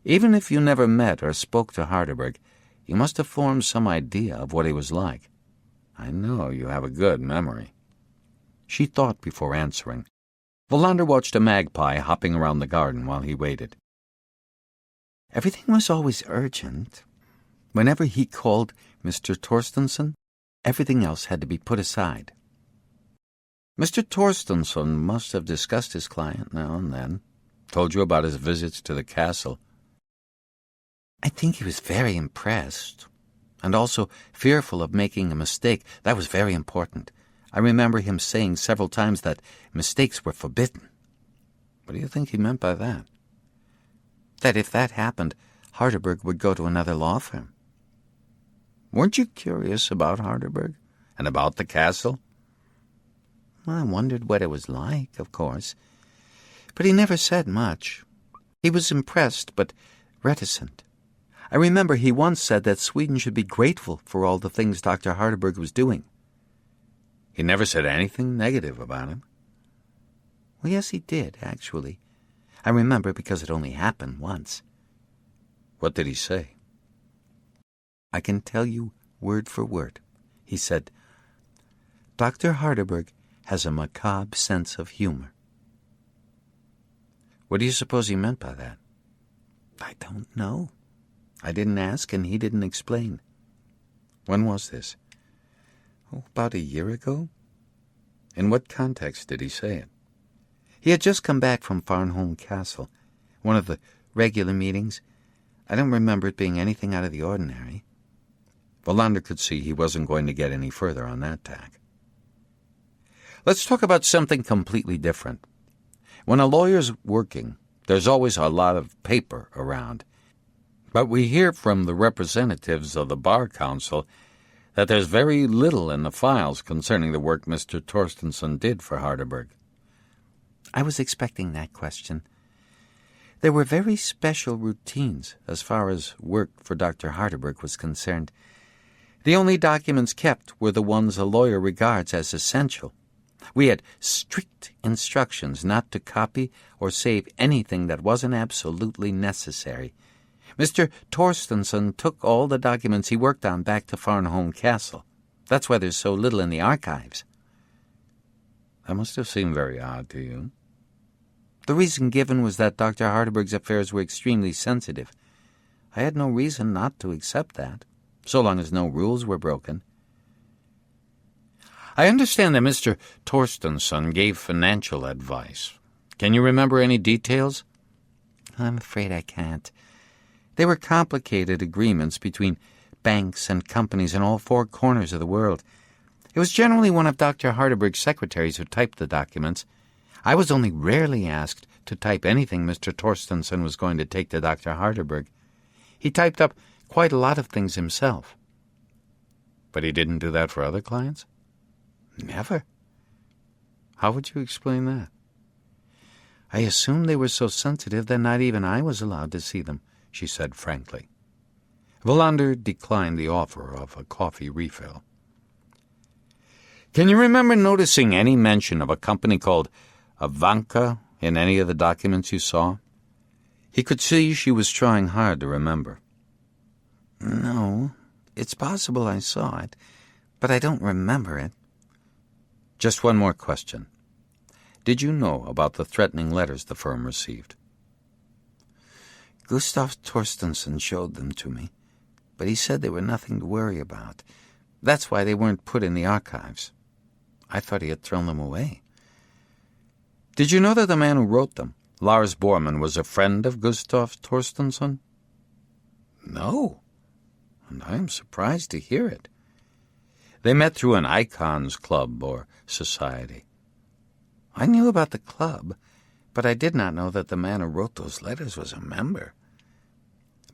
"Even if you never met or spoke to Harderberg, you must have formed some idea of what he was like." "I know you have a good memory." She thought before answering. Wallander watched a magpie hopping around the garden while he waited. "Everything was always urgent. Whenever he called Mr. Torstensson, everything else had to be put aside." "Mr. Torstensson must have discussed his client now and then, told you about his visits to the castle." I think he was very impressed, and also fearful of making a mistake. That was very important. I remember him saying several times that mistakes were forbidden. What do you think he meant by that? That if that happened, Harderberg would go to another law firm. Weren't you curious about Harderberg and about the castle? Well, I wondered what it was like, of course. But he never said much. He was impressed, but reticent. I remember he once said that Sweden should be grateful for all the things Dr. Harderberg was doing. He never said anything negative about him? Well, yes, he did, actually. I remember because it only happened once. What did he say? I can tell you word for word. He said, Dr. Harderberg has a macabre sense of humor. What do you suppose he meant by that? I don't know. I didn't ask, and he didn't explain. When was this? About a year ago. In what context did he say it? He had just come back from Farnholm Castle, one of the regular meetings. I don't remember it being anything out of the ordinary. Wallander could see he wasn't going to get any further on that tack. Let's talk about something completely different. When a lawyer's working, there's always a lot of paper around. But we hear from the representatives of the Bar Council that there's very little in the files concerning the work Mr. Torstenson did for Harderberg. I was expecting that question. There were very special routines as far as work for Dr. Harderberg was concerned. The only documents kept were the ones a lawyer regards as essential. We had strict instructions not to copy or save anything that wasn't absolutely necessary. Mr. Torstenson took all the documents he worked on back to Farnholm Castle. That's why there's so little in the archives. That must have seemed very odd to you. The reason given was that Dr. Harderberg's affairs were extremely sensitive. I had no reason not to accept that, so long as no rules were broken. I understand that Mr. Torstenson gave financial advice. Can you remember any details? I'm afraid I can't. They were complicated agreements between banks and companies in all four corners of the world. It was generally one of Dr. Harderberg's secretaries who typed the documents. I was only rarely asked to type anything Mr. Torstenson was going to take to Dr. Harderberg. He typed up quite a lot of things himself. But he didn't do that for other clients? Never. How would you explain that? I assumed they were so sensitive that not even I was allowed to see them, she said frankly. Wallander declined the offer of a coffee refill. Can you remember noticing any mention of a company called Ivanka in any of the documents you saw? He could see she was trying hard to remember. No, it's possible I saw it, but I don't remember it. Just one more question. Did you know about the threatening letters the firm received? Gustav Torstenson showed them to me, but he said they were nothing to worry about. That's why they weren't put in the archives. I thought he had thrown them away. Did you know that the man who wrote them, Lars Bormann, was a friend of Gustav Torstenson? No, and I am surprised to hear it. They met through an icons club or society. I knew about the club, but I did not know that the man who wrote those letters was a member.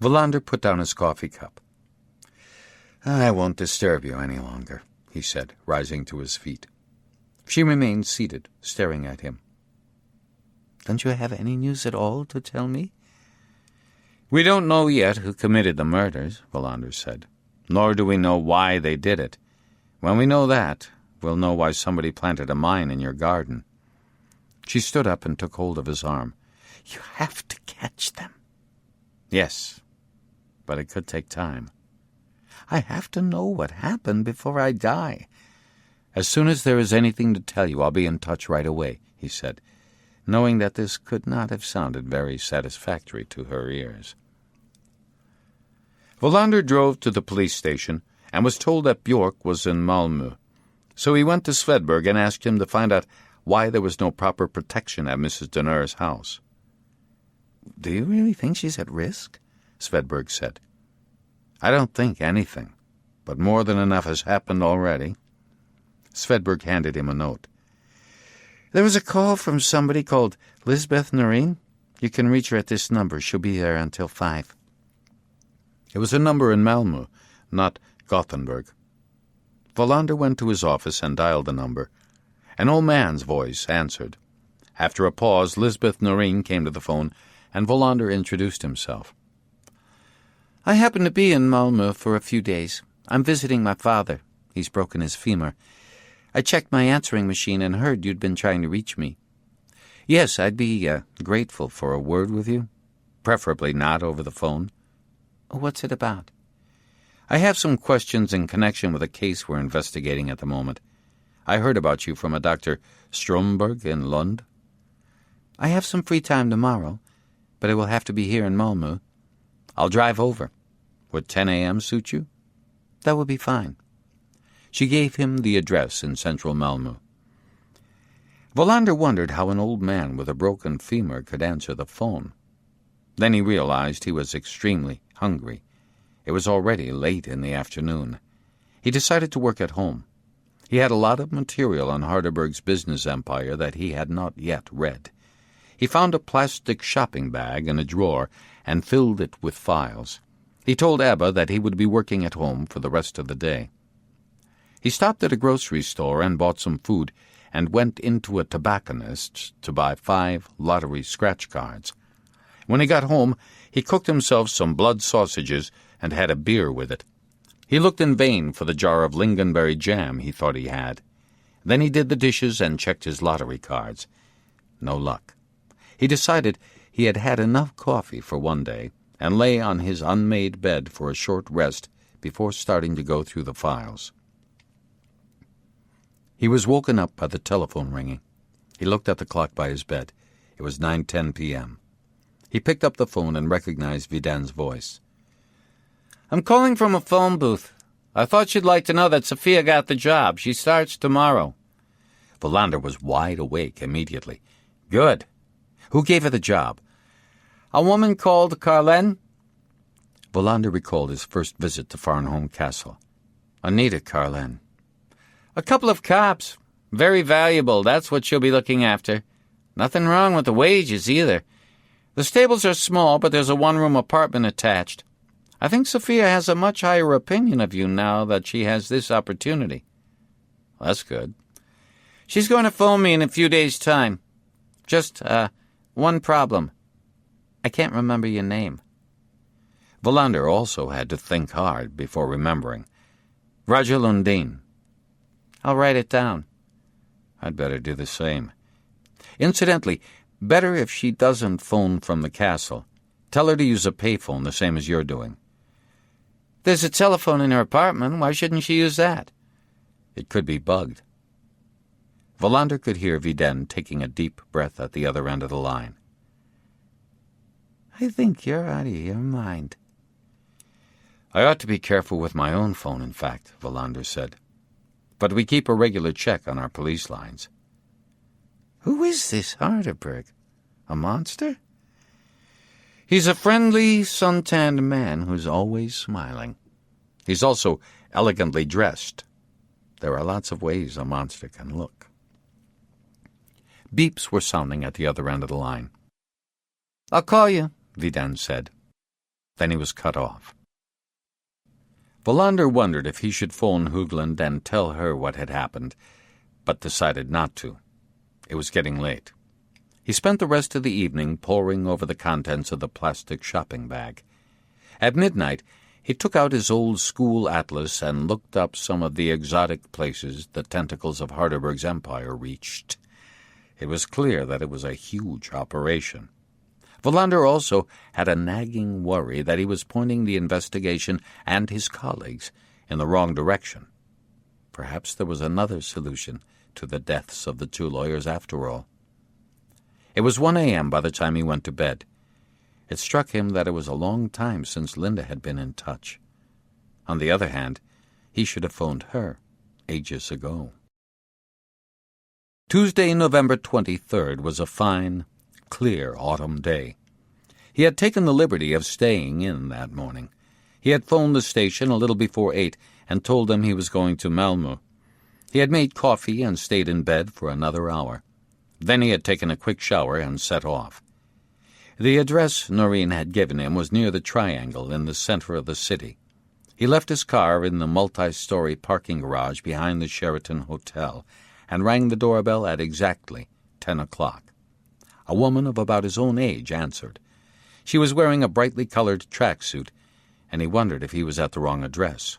Wallander put down his coffee cup. I won't disturb you any longer, he said, rising to his feet. She remained seated, staring at him. Don't you have any news at all to tell me? We don't know yet who committed the murders, Wallander said, nor do we know why they did it. When we know that, we'll know why somebody planted a mine in your garden. She stood up and took hold of his arm. You have to catch them. Yes, but it could take time. I have to know what happened before I die. As soon as there is anything to tell you, I'll be in touch right away, he said, knowing that this could not have sounded very satisfactory to her ears. Wallander drove to the police station and was told that Björk was in Malmö, so he went to Swedberg and asked him to find out why there was no proper protection at Mrs. Denner's house. Do you really think she's at risk? Svedberg said. I don't think anything, but more than enough has happened already. Svedberg handed him a note. There was a call from somebody called Lisbeth Noreen. You can reach her at this number. She'll be there until 5. It was a number in Malmö, not Gothenburg. Wallander went to his office and dialed the number. An old man's voice answered. After a pause, Lisbeth Noreen came to the phone, and Wallander introduced himself. I happen to be in Malmö for a few days. I'm visiting my father. He's broken his femur. I checked my answering machine and heard you'd been trying to reach me. Yes, I'd be grateful for a word with you, preferably not over the phone. What's it about? I have some questions in connection with a case we're investigating at the moment. I heard about you from a Dr. Stromberg in Lund. I have some free time tomorrow, but it will have to be here in Malmö. I'll drive over. Would 10 a.m. suit you? That would be fine. She gave him the address in central Malmö. Wallander wondered how an old man with a broken femur could answer the phone. Then he realized he was extremely hungry. It was already late in the afternoon. He decided to work at home. He had a lot of material on Harderberg's business empire that he had not yet read. He found a plastic shopping bag in a drawer and filled it with files. He told Ebba that he would be working at home for the rest of the day. He stopped at a grocery store and bought some food and went into a tobacconist's to buy 5 lottery scratch cards. When he got home, he cooked himself some blood sausages and had a beer with it. He looked in vain for the jar of lingonberry jam he thought he had. Then he did the dishes and checked his lottery cards. No luck. He decided he had had enough coffee for one day and lay on his unmade bed for a short rest before starting to go through the files. He was woken up by the telephone ringing. He looked at the clock by his bed. It was 9:10 p.m. He picked up the phone and recognized Vidin's voice. I'm calling from a phone booth. I thought you'd like to know that Sophia got the job. She starts tomorrow. Wallander was wide awake immediately. Good. Who gave her the job? A woman called Carlen. Wallander recalled his first visit to Farnholm Castle. Anita Carlen. A couple of cops. Very valuable. That's what she'll be looking after. Nothing wrong with the wages, either. The stables are small, but there's a one-room apartment attached. I think Sophia has a much higher opinion of you now that she has this opportunity. Well, that's good. She's going to phone me in a few days' time. Just, one problem. I can't remember your name. Wallander also had to think hard before remembering. Roger Lundin. I'll write it down. I'd better do the same. Incidentally, better if she doesn't phone from the castle. Tell her to use a payphone the same as you're doing. There's a telephone in her apartment. Why shouldn't she use that? It could be bugged. Wallander could hear Vidin taking a deep breath at the other end of the line. I think you're out of your mind. I ought to be careful with my own phone, in fact, Wallander said. But we keep a regular check on our police lines. Who is this Harderberg? A monster? He's a friendly, sun-tanned man who's always smiling. He's also elegantly dressed. There are lots of ways a monster can look. Beeps were sounding at the other end of the line. I'll call you, Vidin said. Then he was cut off. Wallander wondered if he should phone Höglund and tell her what had happened, but decided not to. It was getting late. He spent the rest of the evening poring over the contents of the plastic shopping bag. At midnight, he took out his old school atlas and looked up some of the exotic places the tentacles of Harderberg's empire reached. It was clear that it was a huge operation. Wallander also had a nagging worry that he was pointing the investigation and his colleagues in the wrong direction. Perhaps there was another solution to the deaths of the 2 lawyers after all. It was 1 a.m. by the time he went to bed. It struck him that it was a long time since Linda had been in touch. On the other hand, he should have phoned her ages ago. Tuesday, November 23rd, was a fine, clear autumn day. He had taken the liberty of staying in that morning. He had phoned the station a little before 8 and told them he was going to Malmö. He had made coffee and stayed in bed for another hour. Then he had taken a quick shower and set off. The address Noreen had given him was near the Triangle in the center of the city. He left his car in the multi-story parking garage behind the Sheraton Hotel and rang the doorbell at exactly 10 o'clock. A woman of about his own age answered. She was wearing a brightly colored tracksuit, and he wondered if he was at the wrong address.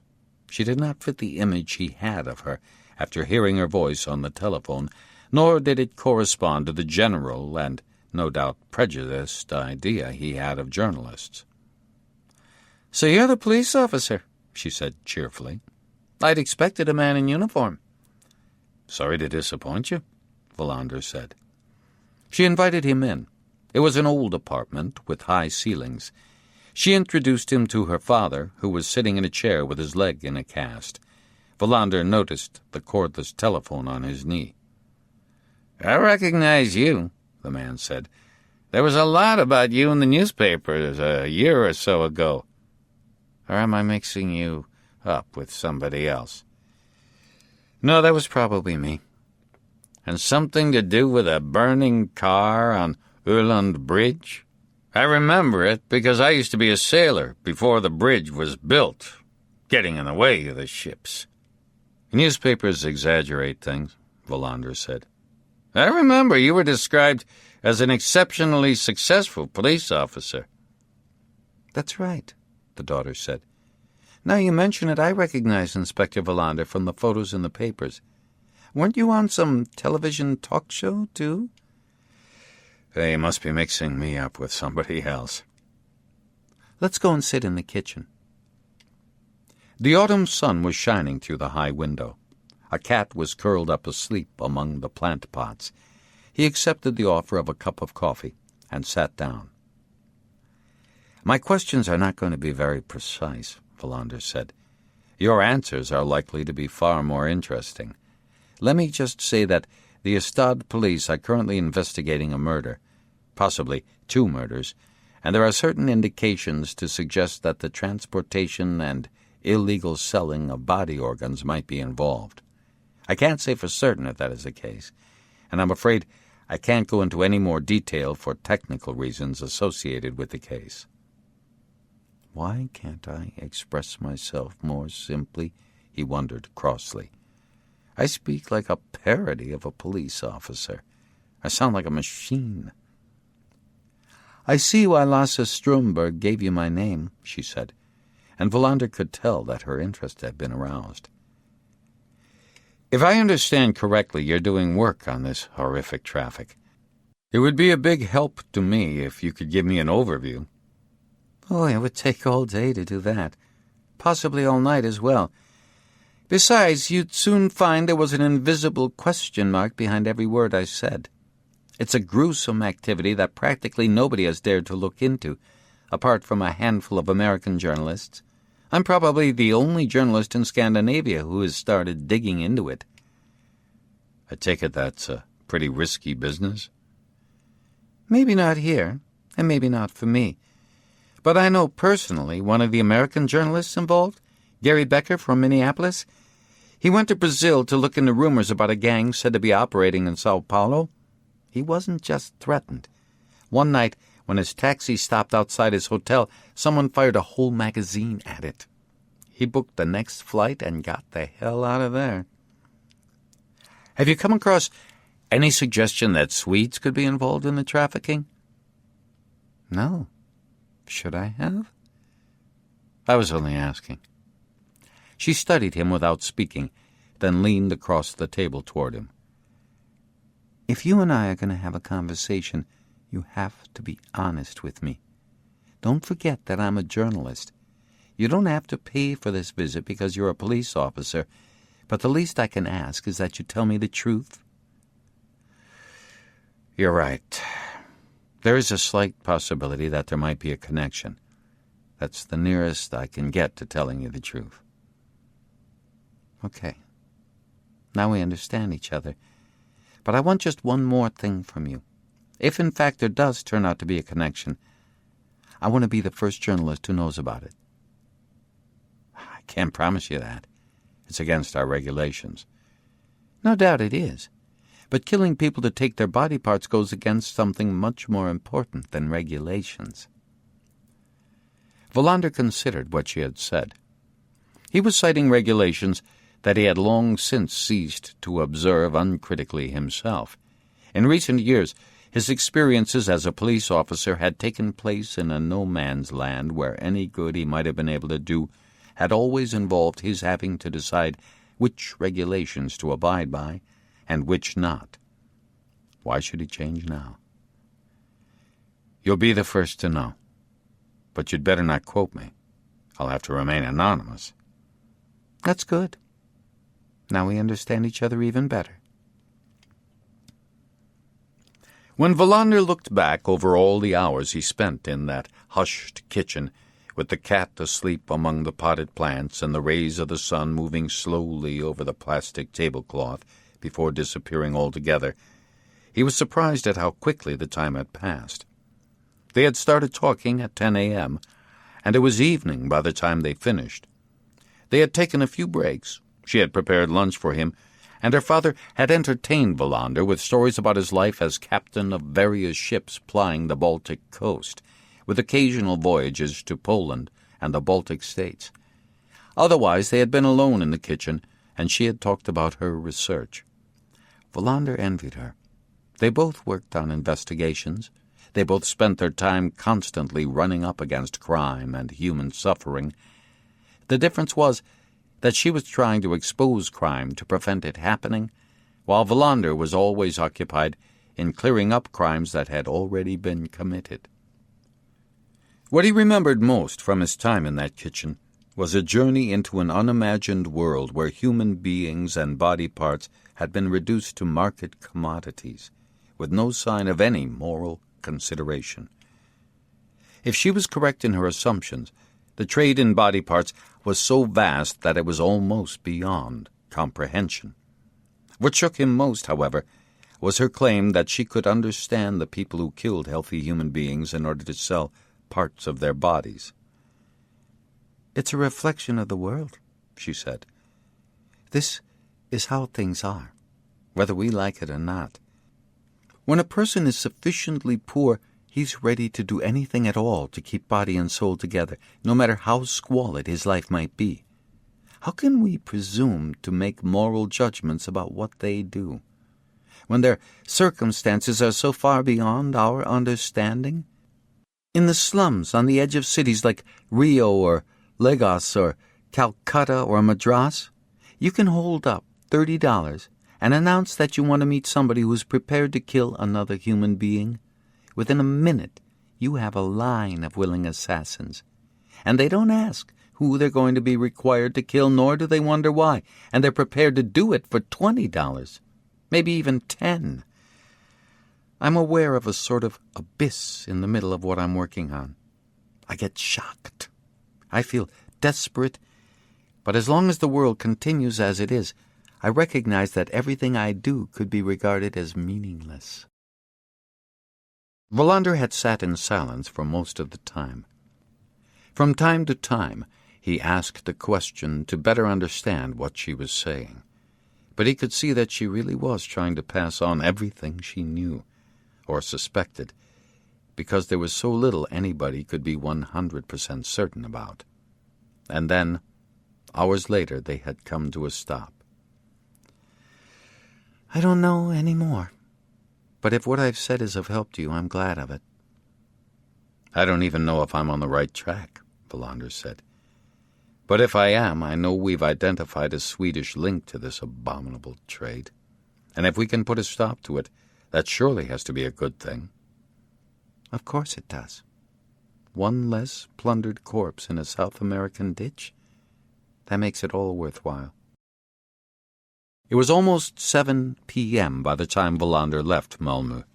She did not fit the image he had of her after hearing her voice on the telephone, nor did it correspond to the general and, no doubt, prejudiced idea he had of journalists. "So you're the police officer," she said cheerfully. "I'd expected a man in uniform." "Sorry to disappoint you," Wallander said. She invited him in. It was an old apartment with high ceilings. She introduced him to her father, who was sitting in a chair with his leg in a cast. Wallander noticed the cordless telephone on his knee. "I recognize you," the man said. "There was a lot about you in the newspapers a year or so ago. Or am I mixing you up with somebody else?" "No, that was probably me." "And something to do with a burning car on Öland Bridge? I remember it because I used to be a sailor before the bridge was built, getting in the way of the ships." "Newspapers exaggerate things," Wallander said. "I remember you were described as an exceptionally successful police officer." "That's right," the daughter said. "Now you mention it, I recognize Inspector Wallander from the photos in the papers. Weren't you on some television talk show, too?" "They must be mixing me up with somebody else." "Let's go and sit in the kitchen." The autumn sun was shining through the high window. A cat was curled up asleep among the plant pots. He accepted the offer of a cup of coffee and sat down. "My questions are not going to be very precise," Wallander said. "Your answers are likely to be far more interesting. Let me just say that the Estad police are currently investigating a murder, possibly 2 murders, and there are certain indications to suggest that the transportation and illegal selling of body organs might be involved. I can't say for certain if that is the case, and I'm afraid I can't go into any more detail for technical reasons associated with the case." "Why can't I express myself more simply?" he wondered crossly. "I speak like a parody of a police officer. I sound like a machine." "I see why Lasse Strömberg gave you my name," she said, and Wallander could tell that her interest had been aroused. "If I understand correctly, you're doing work on this horrific traffic. It would be a big help to me if you could give me an overview." "Oh, it would take all day to do that. Possibly all night as well. Besides, you'd soon find there was an invisible question mark behind every word I said. It's a gruesome activity that practically nobody has dared to look into, apart from a handful of American journalists. I'm probably the only journalist in Scandinavia who has started digging into it." "I take it that's a pretty risky business?" "Maybe not here, and maybe not for me. But I know personally one of the American journalists involved, Gary Becker from Minneapolis. He went to Brazil to look into rumors about a gang said to be operating in Sao Paulo. He wasn't just threatened. One night, when his taxi stopped outside his hotel, someone fired a whole magazine at it. He booked the next flight and got the hell out of there." "Have you come across any suggestion that Swedes could be involved in the trafficking?" "No. Should I have?" "I was only asking." She studied him without speaking, then leaned across the table toward him. "If you and I are going to have a conversation, you have to be honest with me. Don't forget that I'm a journalist. You don't have to pay for this visit because you're a police officer, but the least I can ask is that you tell me the truth." "You're right. There is a slight possibility that there might be a connection. That's the nearest I can get to telling you the truth." "Okay. Now we understand each other. But I want just one more thing from you. If in fact there does turn out to be a connection, I want to be the first journalist who knows about it." "I can't promise you that. It's against our regulations." "No doubt it is. But killing people to take their body parts goes against something much more important than regulations." Wallander considered what she had said. He was citing regulations that he had long since ceased to observe uncritically himself. In recent years, his experiences as a police officer had taken place in a no-man's land where any good he might have been able to do had always involved his having to decide which regulations to abide by and which not. Why should he change now? "You'll be the first to know. But you'd better not quote me. I'll have to remain anonymous." "That's good. Now we understand each other even better." When Wallander looked back over all the hours he spent in that hushed kitchen, with the cat asleep among the potted plants and the rays of the sun moving slowly over the plastic tablecloth before disappearing altogether, he was surprised at how quickly the time had passed. They had started talking at 10 a.m., and it was evening by the time they finished. They had taken a few breaks. She had prepared lunch for him, and her father had entertained Wallander with stories about his life as captain of various ships plying the Baltic coast, with occasional voyages to Poland and the Baltic states. Otherwise, they had been alone in the kitchen, and she had talked about her research. Wallander envied her. They both worked on investigations. They both spent their time constantly running up against crime and human suffering. The difference was that she was trying to expose crime to prevent it happening, while Wallander was always occupied in clearing up crimes that had already been committed. What he remembered most from his time in that kitchen was a journey into an unimagined world where human beings and body parts had been reduced to market commodities, with no sign of any moral consideration. If she was correct in her assumptions, the trade in body parts was so vast that it was almost beyond comprehension. What shook him most, however, was her claim that she could understand the people who killed healthy human beings in order to sell parts of their bodies. "It's a reflection of the world," she said. "This is how things are, whether we like it or not. When a person is sufficiently poor, he's ready to do anything at all to keep body and soul together, no matter how squalid his life might be. How can we presume to make moral judgments about what they do, when their circumstances are so far beyond our understanding? In the slums on the edge of cities like Rio or Lagos or Calcutta or Madras, you can hold up $30 and announce that you want to meet somebody who is prepared to kill another human being. Within a minute, you have a line of willing assassins, and they don't ask who they're going to be required to kill, nor do they wonder why, and they're prepared to do it for $20, maybe even $10. I'm aware of a sort of abyss in the middle of what I'm working on. I get shocked. I feel desperate, but as long as the world continues as it is, I recognize that everything I do could be regarded as meaningless." Wallander had sat in silence for most of the time. From time to time, he asked a question to better understand what she was saying, but he could see that she really was trying to pass on everything she knew or suspected, because there was so little anybody could be 100% certain about. And then, hours later, they had come to a stop. "I don't know any more, but if what I've said has helped you, I'm glad of it." "I don't even know if I'm on the right track," Wallander said. "But if I am, I know we've identified a Swedish link to this abominable trade. And if we can put a stop to it, that surely has to be a good thing." "Of course it does. One less plundered corpse in a South American ditch. That makes it all worthwhile." It was almost 7 p.m. by the time Wallander left Malmö.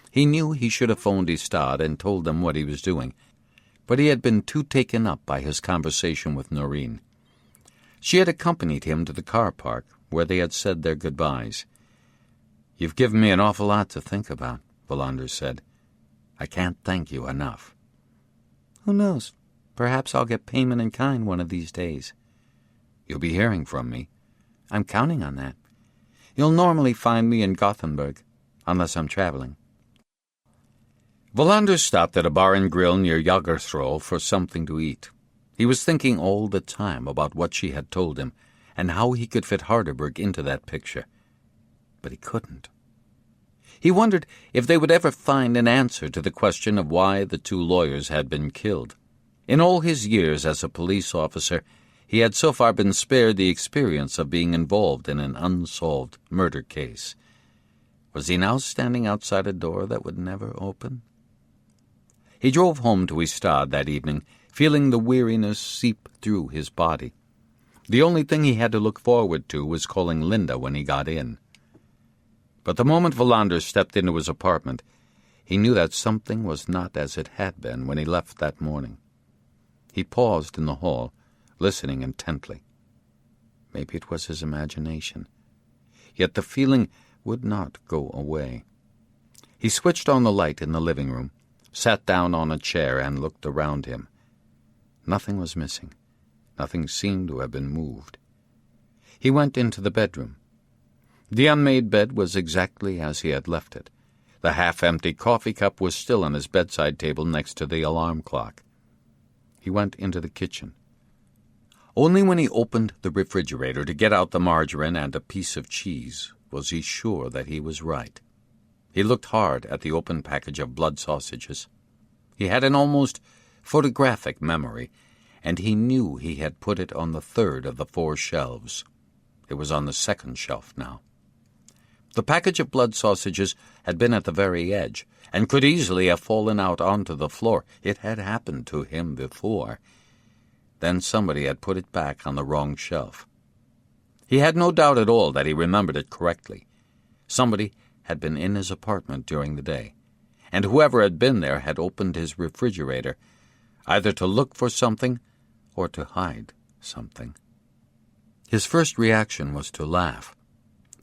He knew he should have phoned Ystad and told them what he was doing, but he had been too taken up by his conversation with Noreen. She had accompanied him to the car park, where they had said their goodbyes. "You've given me an awful lot to think about," Wallander said. "I can't thank you enough." Who knows? Perhaps I'll get payment in kind one of these days. You'll be hearing from me. I'm counting on that. You'll normally find me in Gothenburg, unless I'm traveling. Wallander stopped at a bar and grill near Jägersro for something to eat. He was thinking all the time about what she had told him and how he could fit Harderberg into that picture. But he couldn't. He wondered if they would ever find an answer to the question of why the two lawyers had been killed. In all his years as a police officer, he had so far been spared the experience of being involved in an unsolved murder case. Was he now standing outside a door that would never open? He drove home to Ystad that evening, feeling the weariness seep through his body. The only thing he had to look forward to was calling Linda when he got in. But the moment Wallander stepped into his apartment, he knew that something was not as it had been when he left that morning. He paused in the hall, listening intently. Maybe it was his imagination. Yet the feeling would not go away. He switched on the light in the living room, sat down on a chair, and looked around him. Nothing was missing. Nothing seemed to have been moved. He went into the bedroom. The unmade bed was exactly as he had left it. The half-empty coffee cup was still on his bedside table next to the alarm clock. He went into the kitchen. Only when he opened the refrigerator to get out the margarine and a piece of cheese was he sure that he was right. He looked hard at the open package of blood sausages. He had an almost photographic memory, and he knew he had put it on the third of the 4 shelves. It was on the second shelf now. The package of blood sausages had been at the very edge, and could easily have fallen out onto the floor. It had happened to him before. Then somebody had put it back on the wrong shelf. He had no doubt at all that he remembered it correctly. Somebody had been in his apartment during the day, and whoever had been there had opened his refrigerator, either to look for something or to hide something. His first reaction was to laugh.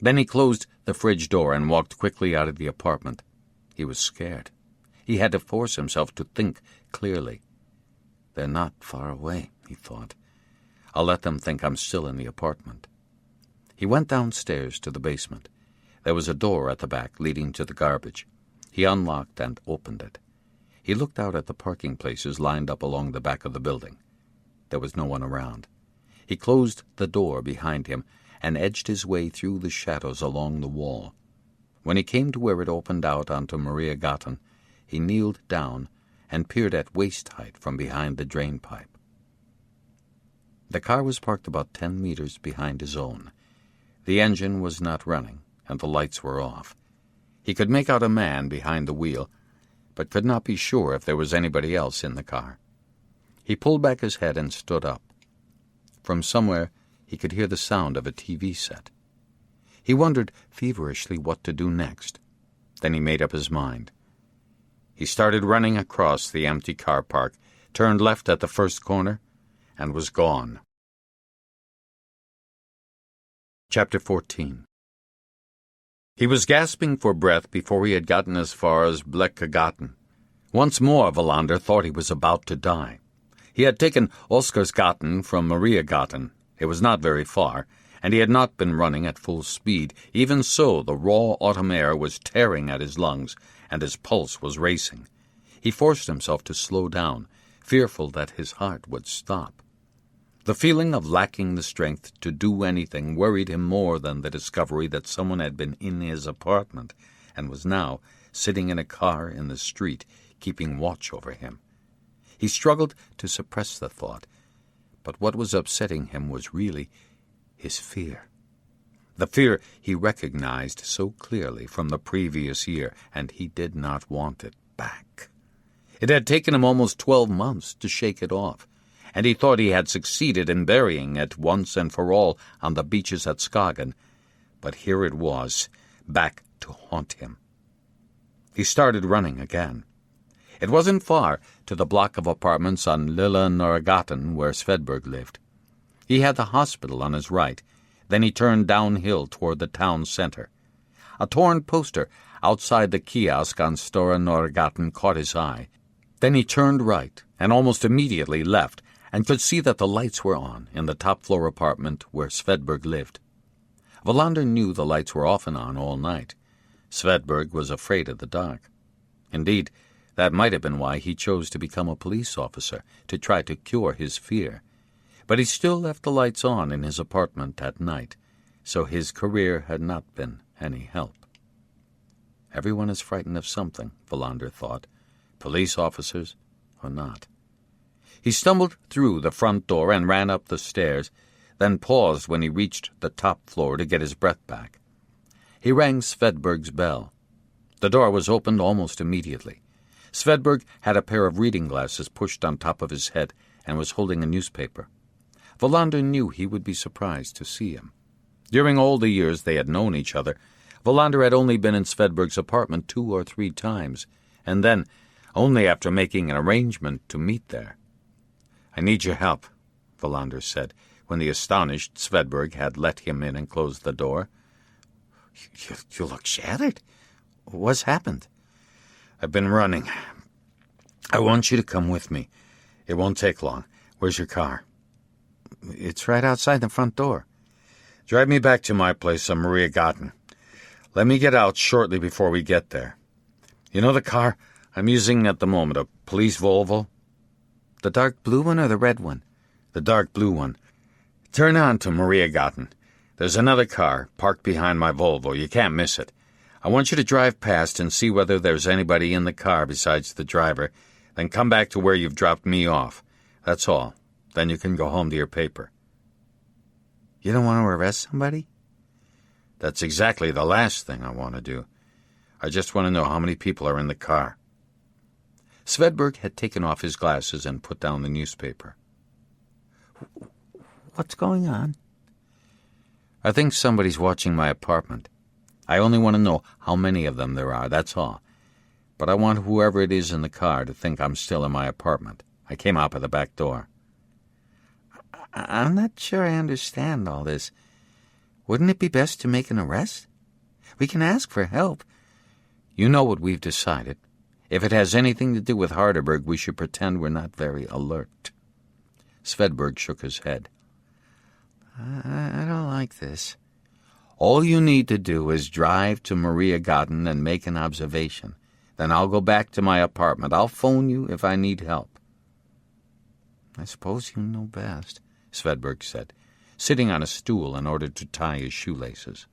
Then he closed the fridge door and walked quickly out of the apartment. He was scared. He had to force himself to think clearly. They're not far away, he thought. I'll let them think I'm still in the apartment. He went downstairs to the basement. There was a door at the back leading to the garbage. He unlocked and opened it. He looked out at the parking places lined up along the back of the building. There was no one around. He closed the door behind him and edged his way through the shadows along the wall. When he came to where it opened out onto Mariagatan, he kneeled down and peered at waist height from behind the drain pipe. The car was parked about 10 meters behind his own. The engine was not running, and the lights were off. He could make out a man behind the wheel, but could not be sure if there was anybody else in the car. He pulled back his head and stood up. From somewhere, he could hear the sound of a TV set. He wondered feverishly what to do next. Then he made up his mind. He started running across the empty car park, turned left at the first corner, and was gone. Chapter 14. He was gasping for breath before he had gotten as far as Bleckagaten. Once more Wallander thought he was about to die. He had taken Oscarsgaten from Mariagaten. It was not very far, and he had not been running at full speed. Even so, the raw autumn air was tearing at his lungs, and his pulse was racing. He forced himself to slow down, fearful that his heart would stop. The feeling of lacking the strength to do anything worried him more than the discovery that someone had been in his apartment and was now sitting in a car in the street, keeping watch over him. He struggled to suppress the thought, but what was upsetting him was really his fear. The fear he recognized so clearly from the previous year, and he did not want it back. It had taken him almost 12 months to shake it off, and he thought he had succeeded in burying it once and for all on the beaches at Skagen, but here it was, back to haunt him. He started running again. It wasn't far to the block of apartments on Lilla Norrgatan where Swedberg lived. He had the hospital on his right. Then he turned downhill toward the town center. A torn poster outside the kiosk on Stora Norrgatan caught his eye. Then he turned right and almost immediately left, and could see that the lights were on in the top-floor apartment where Swedberg lived. Wallander knew the lights were often on all night. Swedberg was afraid of the dark. Indeed, that might have been why he chose to become a police officer, to try to cure his fear. But he still left the lights on in his apartment at night, so his career had not been any help. Everyone is frightened of something, Wallander thought, police officers or not. He stumbled through the front door and ran up the stairs, then paused when he reached the top floor to get his breath back. He rang Swedberg's bell. The door was opened almost immediately. Swedberg had a pair of reading glasses pushed on top of his head and was holding a newspaper. Wallander knew he would be surprised to see him. During all the years they had known each other, Wallander had only been in Swedberg's apartment 2 or 3 times, and then only after making an arrangement to meet there. "I need your help," Wallander said, when the astonished Swedberg had let him in and closed the door. You look shattered. What's happened?" "I've been running. I want you to come with me. It won't take long. Where's your car?" "It's right outside the front door." "Drive me back to my place on Maria Garten. Let me get out shortly before we get there. You know the car I'm using at the moment, a police Volvo?" "The dark blue one or the red one?" "The dark blue one. Turn on to Maria Garten. There's another car parked behind my Volvo. You can't miss it. I want you to drive past and see whether there's anybody in the car besides the driver, then come back to where you've dropped me off. That's all. Then you can go home to your paper." "You don't want to arrest somebody?" "That's exactly the last thing I want to do. I just want to know how many people are in the car." Swedberg had taken off his glasses and put down the newspaper. "What's going on?" "I think somebody's watching my apartment. I only want to know how many of them there are, that's all. But I want whoever it is in the car to think I'm still in my apartment. I came out by the back door." "I'm not sure I understand all this. Wouldn't it be best to make an arrest? We can ask for help." "You know what we've decided. If it has anything to do with Harderberg, we should pretend we're not very alert." Swedberg shook his head. I don't like this." "All you need to do is drive to Maria Garten and make an observation. Then I'll go back to my apartment. I'll phone you if I need help." "I suppose you know best," Swedberg said, sitting on a stool in order to tie his shoelaces.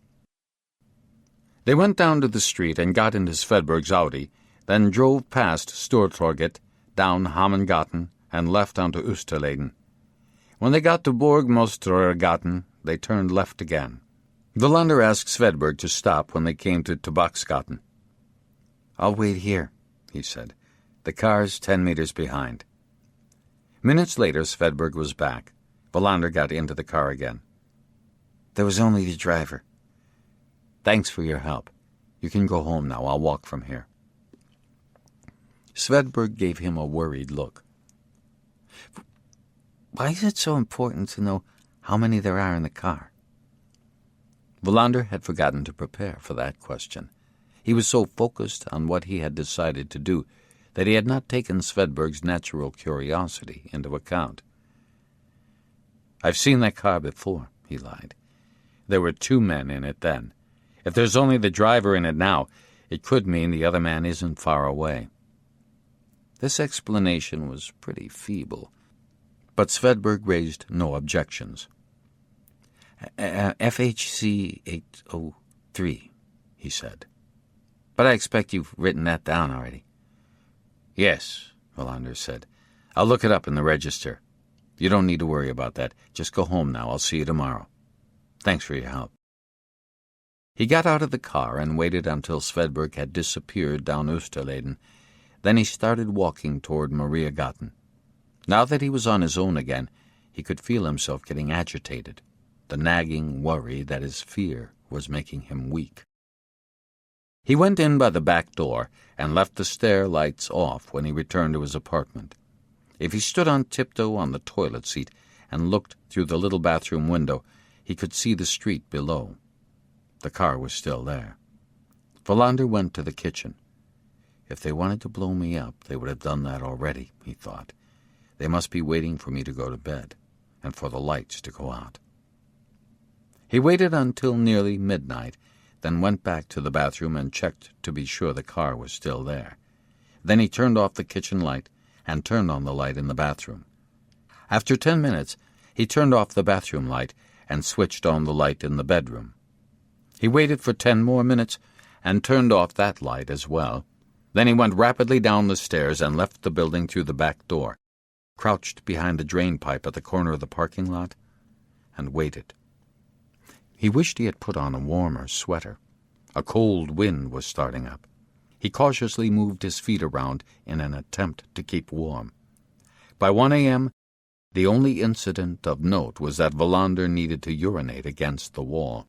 They went down to the street and got into Swedberg's Audi, then drove past Stortorget, down Hammengaten, and left onto Österleden. When they got to Borgmostergaten, they turned left again. Wallander asked Swedberg to stop when they came to Tobaksgaten. "I'll wait here," he said. "The car's 10 meters behind." Minutes later, Swedberg was back. Wallander got into the car again. "There was only the driver." "Thanks for your help. You can go home now. I'll walk from here." Swedberg gave him a worried look. "Why is it so important to know how many there are in the car?" Wallander had forgotten to prepare for that question. He was so focused on what he had decided to do that he had not taken Swedberg's natural curiosity into account. "I've seen that car before," he lied. "There were 2 men in it then. If there's only the driver in it now, it could mean the other man isn't far away." This explanation was pretty feeble, but Swedberg raised no objections. FHC 803, he said. "But I expect you've written that down already." "Yes," Wallander said. "I'll look it up in the register. You don't need to worry about that. Just go home now. I'll see you tomorrow. Thanks for your help." He got out of the car and waited until Swedberg had disappeared down Österleden. Then he started walking toward Maria Garten. Now that he was on his own again, he could feel himself getting agitated, the nagging worry that his fear was making him weak. He went in by the back door and left the stair lights off when he returned to his apartment. If he stood on tiptoe on the toilet seat and looked through the little bathroom window, he could see the street below. The car was still there. Wallander went to the kitchen. If they wanted to blow me up, they would have done that already, he thought. They must be waiting for me to go to bed, and for the lights to go out. He waited until nearly midnight, then went back to the bathroom and checked to be sure the car was still there. Then he turned off the kitchen light and turned on the light in the bathroom. After 10 minutes, he turned off the bathroom light and switched on the light in the bedroom. He waited for 10 more minutes and turned off that light as well. Then he went rapidly down the stairs and left the building through the back door, crouched behind the drain pipe at the corner of the parking lot, and waited. He wished he had put on a warmer sweater. A cold wind was starting up. He cautiously moved his feet around in an attempt to keep warm. By 1 a.m., the only incident of note was that Wallander needed to urinate against the wall.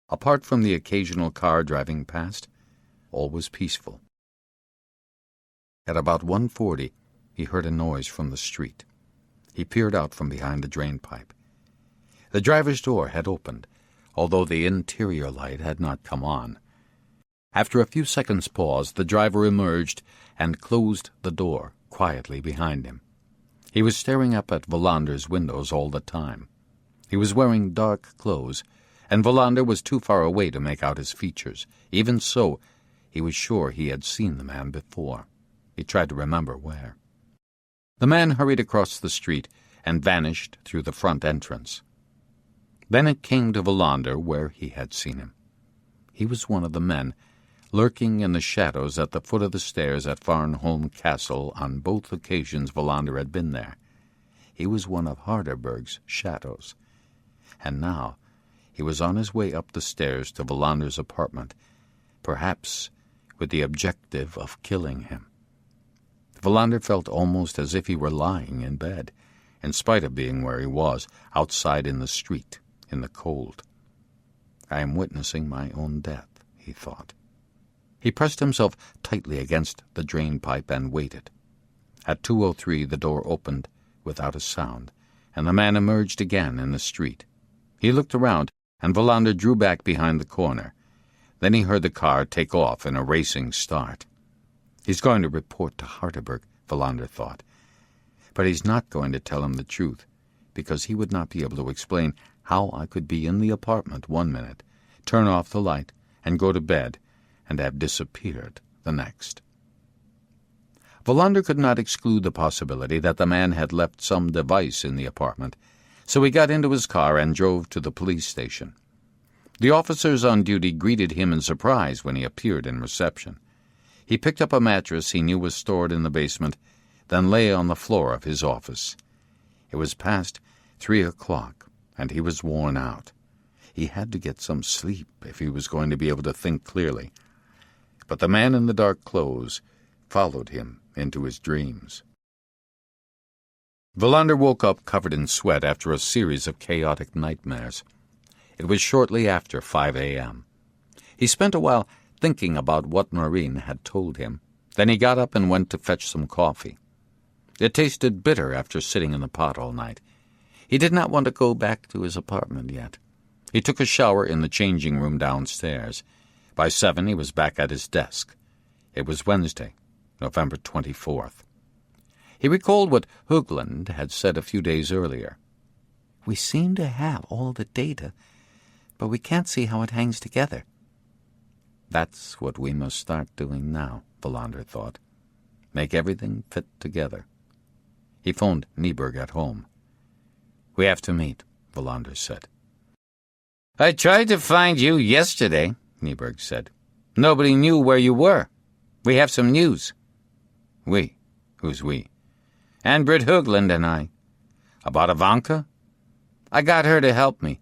Apart from the occasional car driving past, all was peaceful. At about 1:40, he heard a noise from the street. He peered out from behind the drain pipe. The driver's door had opened, although the interior light had not come on. After a few seconds' pause, the driver emerged and closed the door quietly behind him. He was staring up at Wallander's windows all the time. He was wearing dark clothes, and Wallander was too far away to make out his features. Even so, he was sure he had seen the man before. He tried to remember where. The man hurried across the street and vanished through the front entrance. Then it came to Wallander where he had seen him. He was one of the men lurking in the shadows at the foot of the stairs at Farnholm Castle on both occasions Wallander had been there. He was one of Harderberg's shadows. And now he was on his way up the stairs to Wallander's apartment, perhaps with the objective of killing him. Wallander felt almost as if he were lying in bed, in spite of being where he was, outside in the street, in the cold. I am witnessing my own death, he thought. He pressed himself tightly against the drain pipe and waited. At 2:03 the door opened without a sound, and the man emerged again in the street. He looked around, and Wallander drew back behind the corner. Then he heard the car take off in a racing start. He's going to report to Harderberg, Wallander thought. But he's not going to tell him the truth, because he would not be able to explain how I could be in the apartment 1 minute, turn off the light, and go to bed, and have disappeared the next. Wallander could not exclude the possibility that the man had left some device in the apartment, so he got into his car and drove to the police station. The officers on duty greeted him in surprise when he appeared in reception. He picked up a mattress he knew was stored in the basement, then lay on the floor of his office. It was past 3 o'clock, and he was worn out. He had to get some sleep if he was going to be able to think clearly. But the man in the dark clothes followed him into his dreams. Wallander woke up covered in sweat after a series of chaotic nightmares. It was shortly after 5 a.m. He spent a while thinking about what Marine had told him. Then he got up and went to fetch some coffee. It tasted bitter after sitting in the pot all night. He did not want to go back to his apartment yet. He took a shower in the changing room downstairs. By 7 he was back at his desk. It was Wednesday, November 24th. He recalled what Högland had said a few days earlier. "We seem to have all the data, but we can't see how it hangs together." That's what we must start doing now, Wallander thought. Make everything fit together. He phoned Nyberg at home. "We have to meet," Wallander said. "I tried to find you yesterday," Nyberg said. "Nobody knew where you were. We have some news." "We? Who's we?" "Ann-Britt Högland and I." "About Ivanka?" "I got her to help me.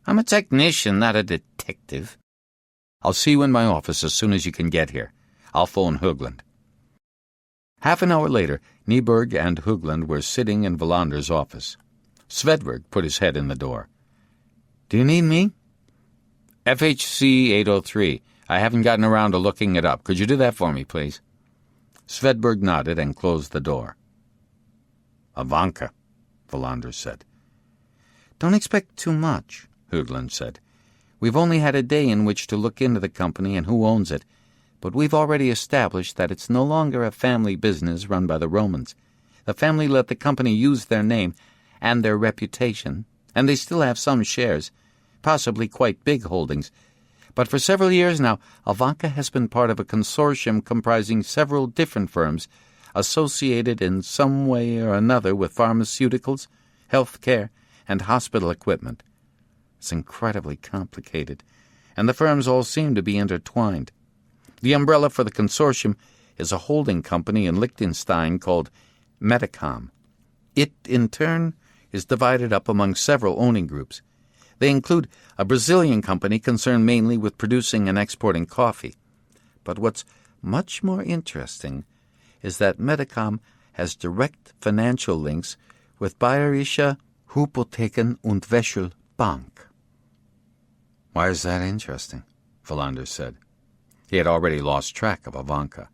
I'm a technician, not a detective." "I'll see you in my office as soon as you can get here. I'll phone Högland." Half an hour later, Nyberg and Högland were sitting in Wallander's office. Swedberg put his head in the door. "Do you need me?" "FHC 803. I haven't gotten around to looking it up. Could you do that for me, please?" Swedberg nodded and closed the door. "Ivanka," Wallander said. "Don't expect too much," Högland said. "We've only had a day in which to look into the company and who owns it, But we've already established that it's no longer a family business run by the Romans. The family let the company use their name and their reputation, and they still have some shares, possibly quite big holdings. But for several years now, Ivanka has been part of a consortium comprising several different firms associated in some way or another with pharmaceuticals, health care, and hospital equipment. It's incredibly complicated, and the firms all seem to be intertwined. The umbrella for the consortium is a holding company in Liechtenstein called Medicom. It, in turn, is divided up among several owning groups. They include a Brazilian company concerned mainly with producing and exporting coffee. But what's much more interesting is that Medicom has direct financial links with Bayerische Hypotheken- und Wechselbank. Why is that interesting? Wallander said. He had already lost track of Ivanka.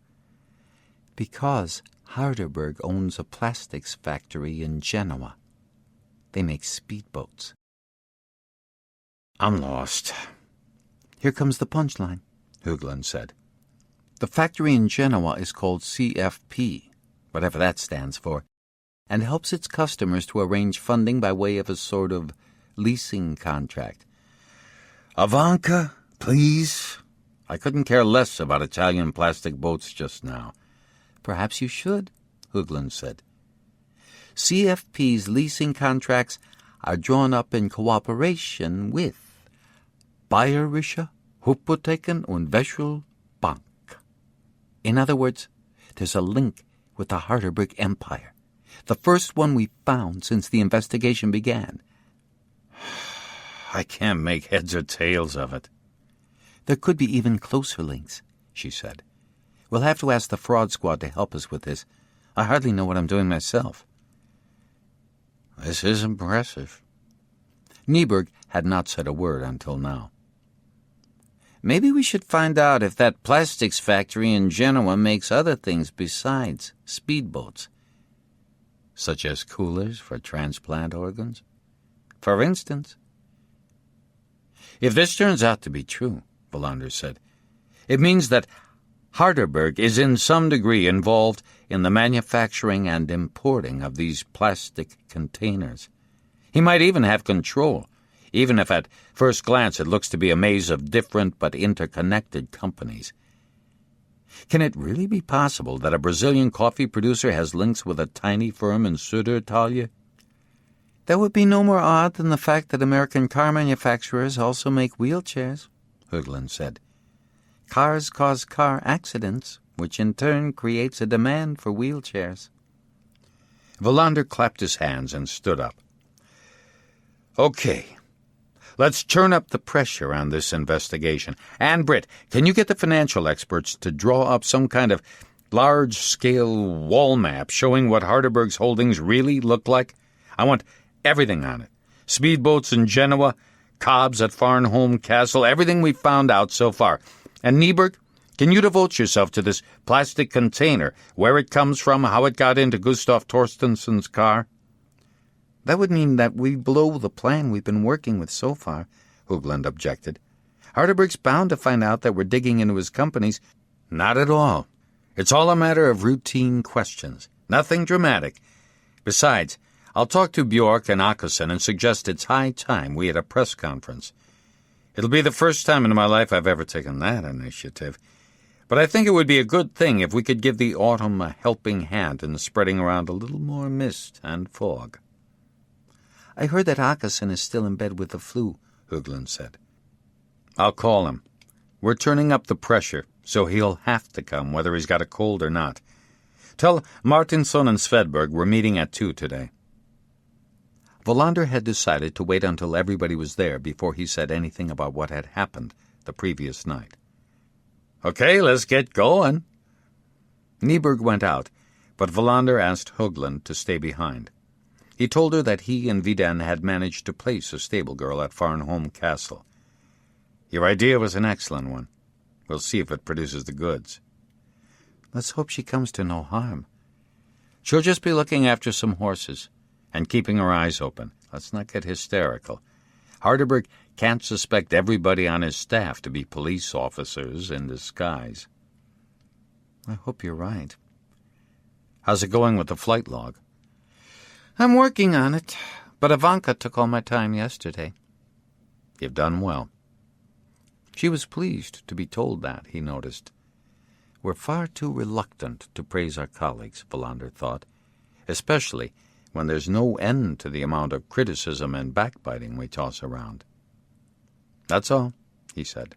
Because Harderberg owns a plastics factory in Genoa. They make speedboats. I'm lost. Here comes the punchline, Högland said. The factory in Genoa is called CFP, whatever that stands for, and helps its customers to arrange funding by way of a sort of leasing contract. Ivanka, please. I couldn't care less about Italian plastic boats just now. Perhaps you should, Högland said. CFP's leasing contracts are drawn up in cooperation with Bayerische Hypotheken- und Wechselbank. In other words, there's a link with the Harderberg Empire, the first one we found since the investigation began. I can't make heads or tails of it. There could be even closer links, she said. We'll have to ask the fraud squad to help us with this. I hardly know what I'm doing myself. This is impressive. Nieberg had not said a word until now. Maybe we should find out if that plastics factory in Genoa makes other things besides speedboats. Such as coolers for transplant organs? For instance. If this turns out to be true, Wallander said, it means that Harderberg is in some degree involved in the manufacturing and importing of these plastic containers. He might even have control, even if at first glance it looks to be a maze of different but interconnected companies. Can it really be possible that a Brazilian coffee producer has links with a tiny firm in Södertalje? That would be no more odd than the fact that American car manufacturers also make wheelchairs, Högland said. Cars cause car accidents, which in turn creates a demand for wheelchairs. Wallander clapped his hands and stood up. Okay, let's turn up the pressure on this investigation. And, Britt, can you get the financial experts to draw up some kind of large-scale wall map showing what Harderberg's holdings really look like? I want everything on it. Speedboats in Genoa, Cobbs at Farnholm Castle, everything we've found out so far. And Nieberg, can you devote yourself to this plastic container, where it comes from, how it got into Gustav Torstensen's car? That would mean that we blow the plan we've been working with so far, Högland objected. Harderberg's bound to find out that we're digging into his companies. Not at all. It's all a matter of routine questions. Nothing dramatic. Besides, I'll talk to Bjork and Akkusen and suggest it's high time we had a press conference. It'll be the first time in my life I've ever taken that initiative. But I think it would be a good thing if we could give the autumn a helping hand in spreading around a little more mist and fog. I heard that Akkusen is still in bed with the flu, Högland said. I'll call him. We're turning up the pressure, so he'll have to come whether he's got a cold or not. Tell Martinsson and Svedberg we're meeting at 2 today. Wallander had decided to wait until everybody was there before he said anything about what had happened the previous night. Okay, let's get going. Nieberg went out, but Wallander asked Högland to stay behind. He told her that he and Vidén had managed to place a stable girl at Farnholm Castle. Your idea was an excellent one. We'll see if it produces the goods. Let's hope she comes to no harm. She'll just be looking after some horses and keeping her eyes open. Let's not get hysterical. Harderberg can't suspect everybody on his staff to be police officers in disguise. I hope you're right. How's it going with the flight log? I'm working on it, but Ivanka took all my time yesterday. You've done well. She was pleased to be told that, he noticed. We're far too reluctant to praise our colleagues, Wallander thought, especially when there's no end to the amount of criticism and backbiting we toss around. That's all, he said.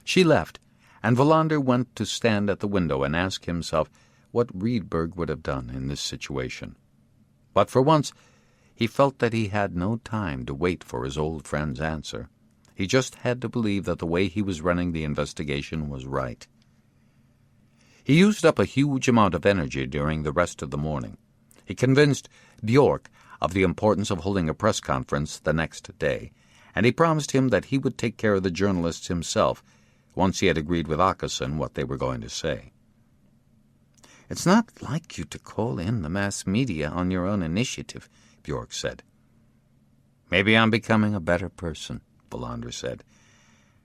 She left, and Wallander went to stand at the window and ask himself what Riedberg would have done in this situation. But for once, he felt that he had no time to wait for his old friend's answer. He just had to believe that the way he was running the investigation was right. He used up a huge amount of energy during the rest of the morning. He convinced Bjork of the importance of holding a press conference the next day, and he promised him that he would take care of the journalists himself once he had agreed with Åkesson what they were going to say. It's not like you to call in the mass media on your own initiative, Bjork said. Maybe I'm becoming a better person, Wallander said.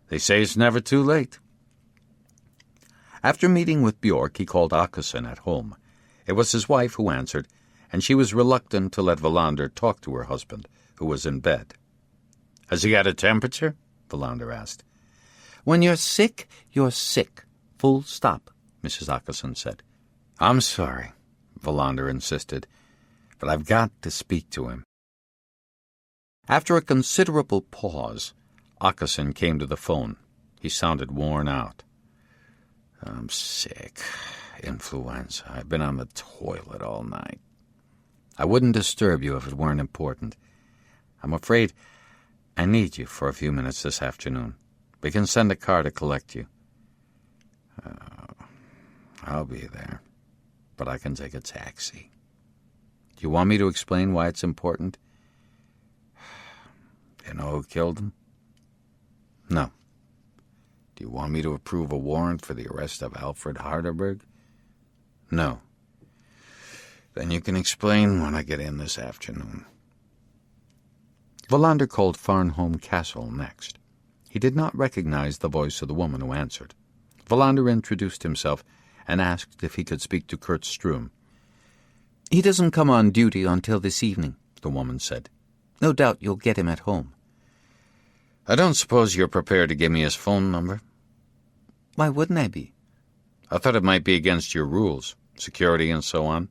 They say it's never too late. After meeting with Bjork, he called Åkesson at home. It was his wife who answered, and she was reluctant to let Wallander talk to her husband, who was in bed. Has he got a temperature? Wallander asked. When you're sick, you're sick. Full stop, Mrs. Åkesson said. I'm sorry, Wallander insisted, but I've got to speak to him. After a considerable pause, Åkesson came to the phone. He sounded worn out. I'm sick. Influenza. I've been on the toilet all night. I wouldn't disturb you if it weren't important. I'm afraid I need you for a few minutes this afternoon. We can send a car to collect you. I'll be there, but I can take a taxi. Do you want me to explain why it's important? You know who killed him? No. Do you want me to approve a warrant for the arrest of Alfred Harderberg? No. Then you can explain when I get in this afternoon. Wallander called Farnholm Castle next. He did not recognize the voice of the woman who answered. Wallander introduced himself and asked if he could speak to Kurt Strum. He doesn't come on duty until this evening, the woman said. No doubt you'll get him at home. I don't suppose you're prepared to give me his phone number? Why wouldn't I be? I thought it might be against your rules, security and so on.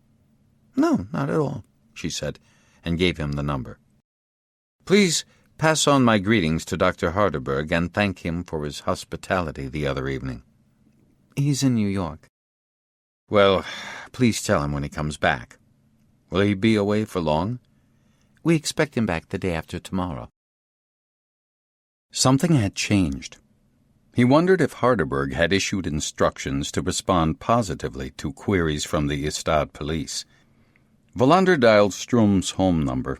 No, not at all, she said, and gave him the number. Please pass on my greetings to Dr. Harderberg and thank him for his hospitality the other evening. He's in New York. Well, please tell him when he comes back. Will he be away for long? We expect him back the day after tomorrow. Something had changed. He wondered if Harderberg had issued instructions to respond positively to queries from the Ystad police. Wallander dialed Strum's home number.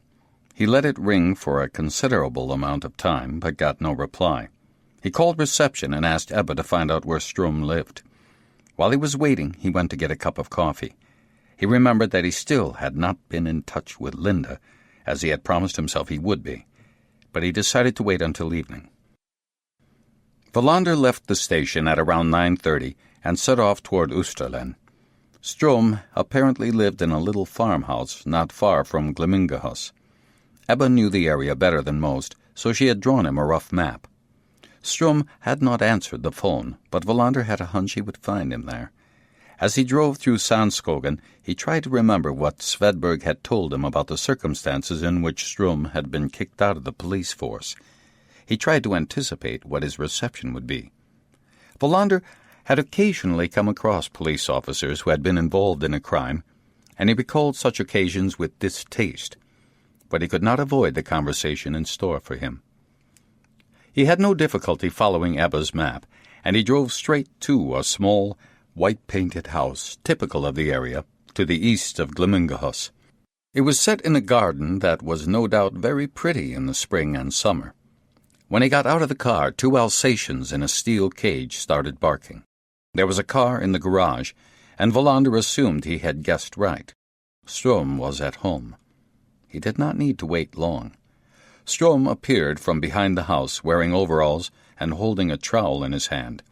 He let it ring for a considerable amount of time, but got no reply. He called reception and asked Ebba to find out where Strum lived. While he was waiting, he went to get a cup of coffee. He remembered that he still had not been in touch with Linda, as he had promised himself he would be, but he decided to wait until evening. Wallander left the station at around 9:30 and set off toward Oosterlen. Strum apparently lived in a little farmhouse not far from Glimmingehuis. Ebba knew the area better than most, so she had drawn him a rough map. Strum had not answered the phone, but Wallander had a hunch he would find him there. As he drove through Sandskogen, he tried to remember what Svedberg had told him about the circumstances in which Strum had been kicked out of the police force. He tried to anticipate what his reception would be. Wallander had occasionally come across police officers who had been involved in a crime, and he recalled such occasions with distaste, but he could not avoid the conversation in store for him. He had no difficulty following Ebba's map, and he drove straight to a small, white-painted house, typical of the area, to the east of Glimmingehuis. It was set in a garden that was no doubt very pretty in the spring and summer. When he got out of the car, 2 Alsatians in a steel cage started barking. There was a car in the garage, and Wallander assumed he had guessed right. Strum was at home. He did not need to wait long. Strum appeared from behind the house wearing overalls and holding a trowel in his hand.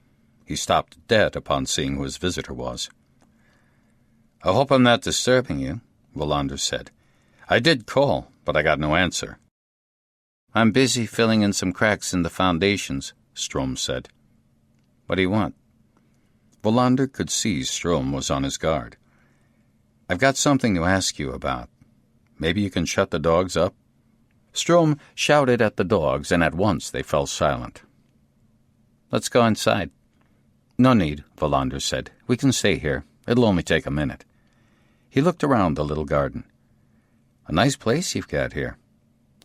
He stopped dead upon seeing who his visitor was. "I hope I'm not disturbing you," Wallander said. "I did call, but I got no answer." "I'm busy filling in some cracks in the foundations," Strom said. "What do you want?" Wallander could see Strom was on his guard. "I've got something to ask you about. Maybe you can shut the dogs up?" Strom shouted at the dogs, and at once they fell silent. "Let's go inside." "No need," Wallander said. "We can stay here. It'll only take a minute." He looked around the little garden. "A nice place you've got here.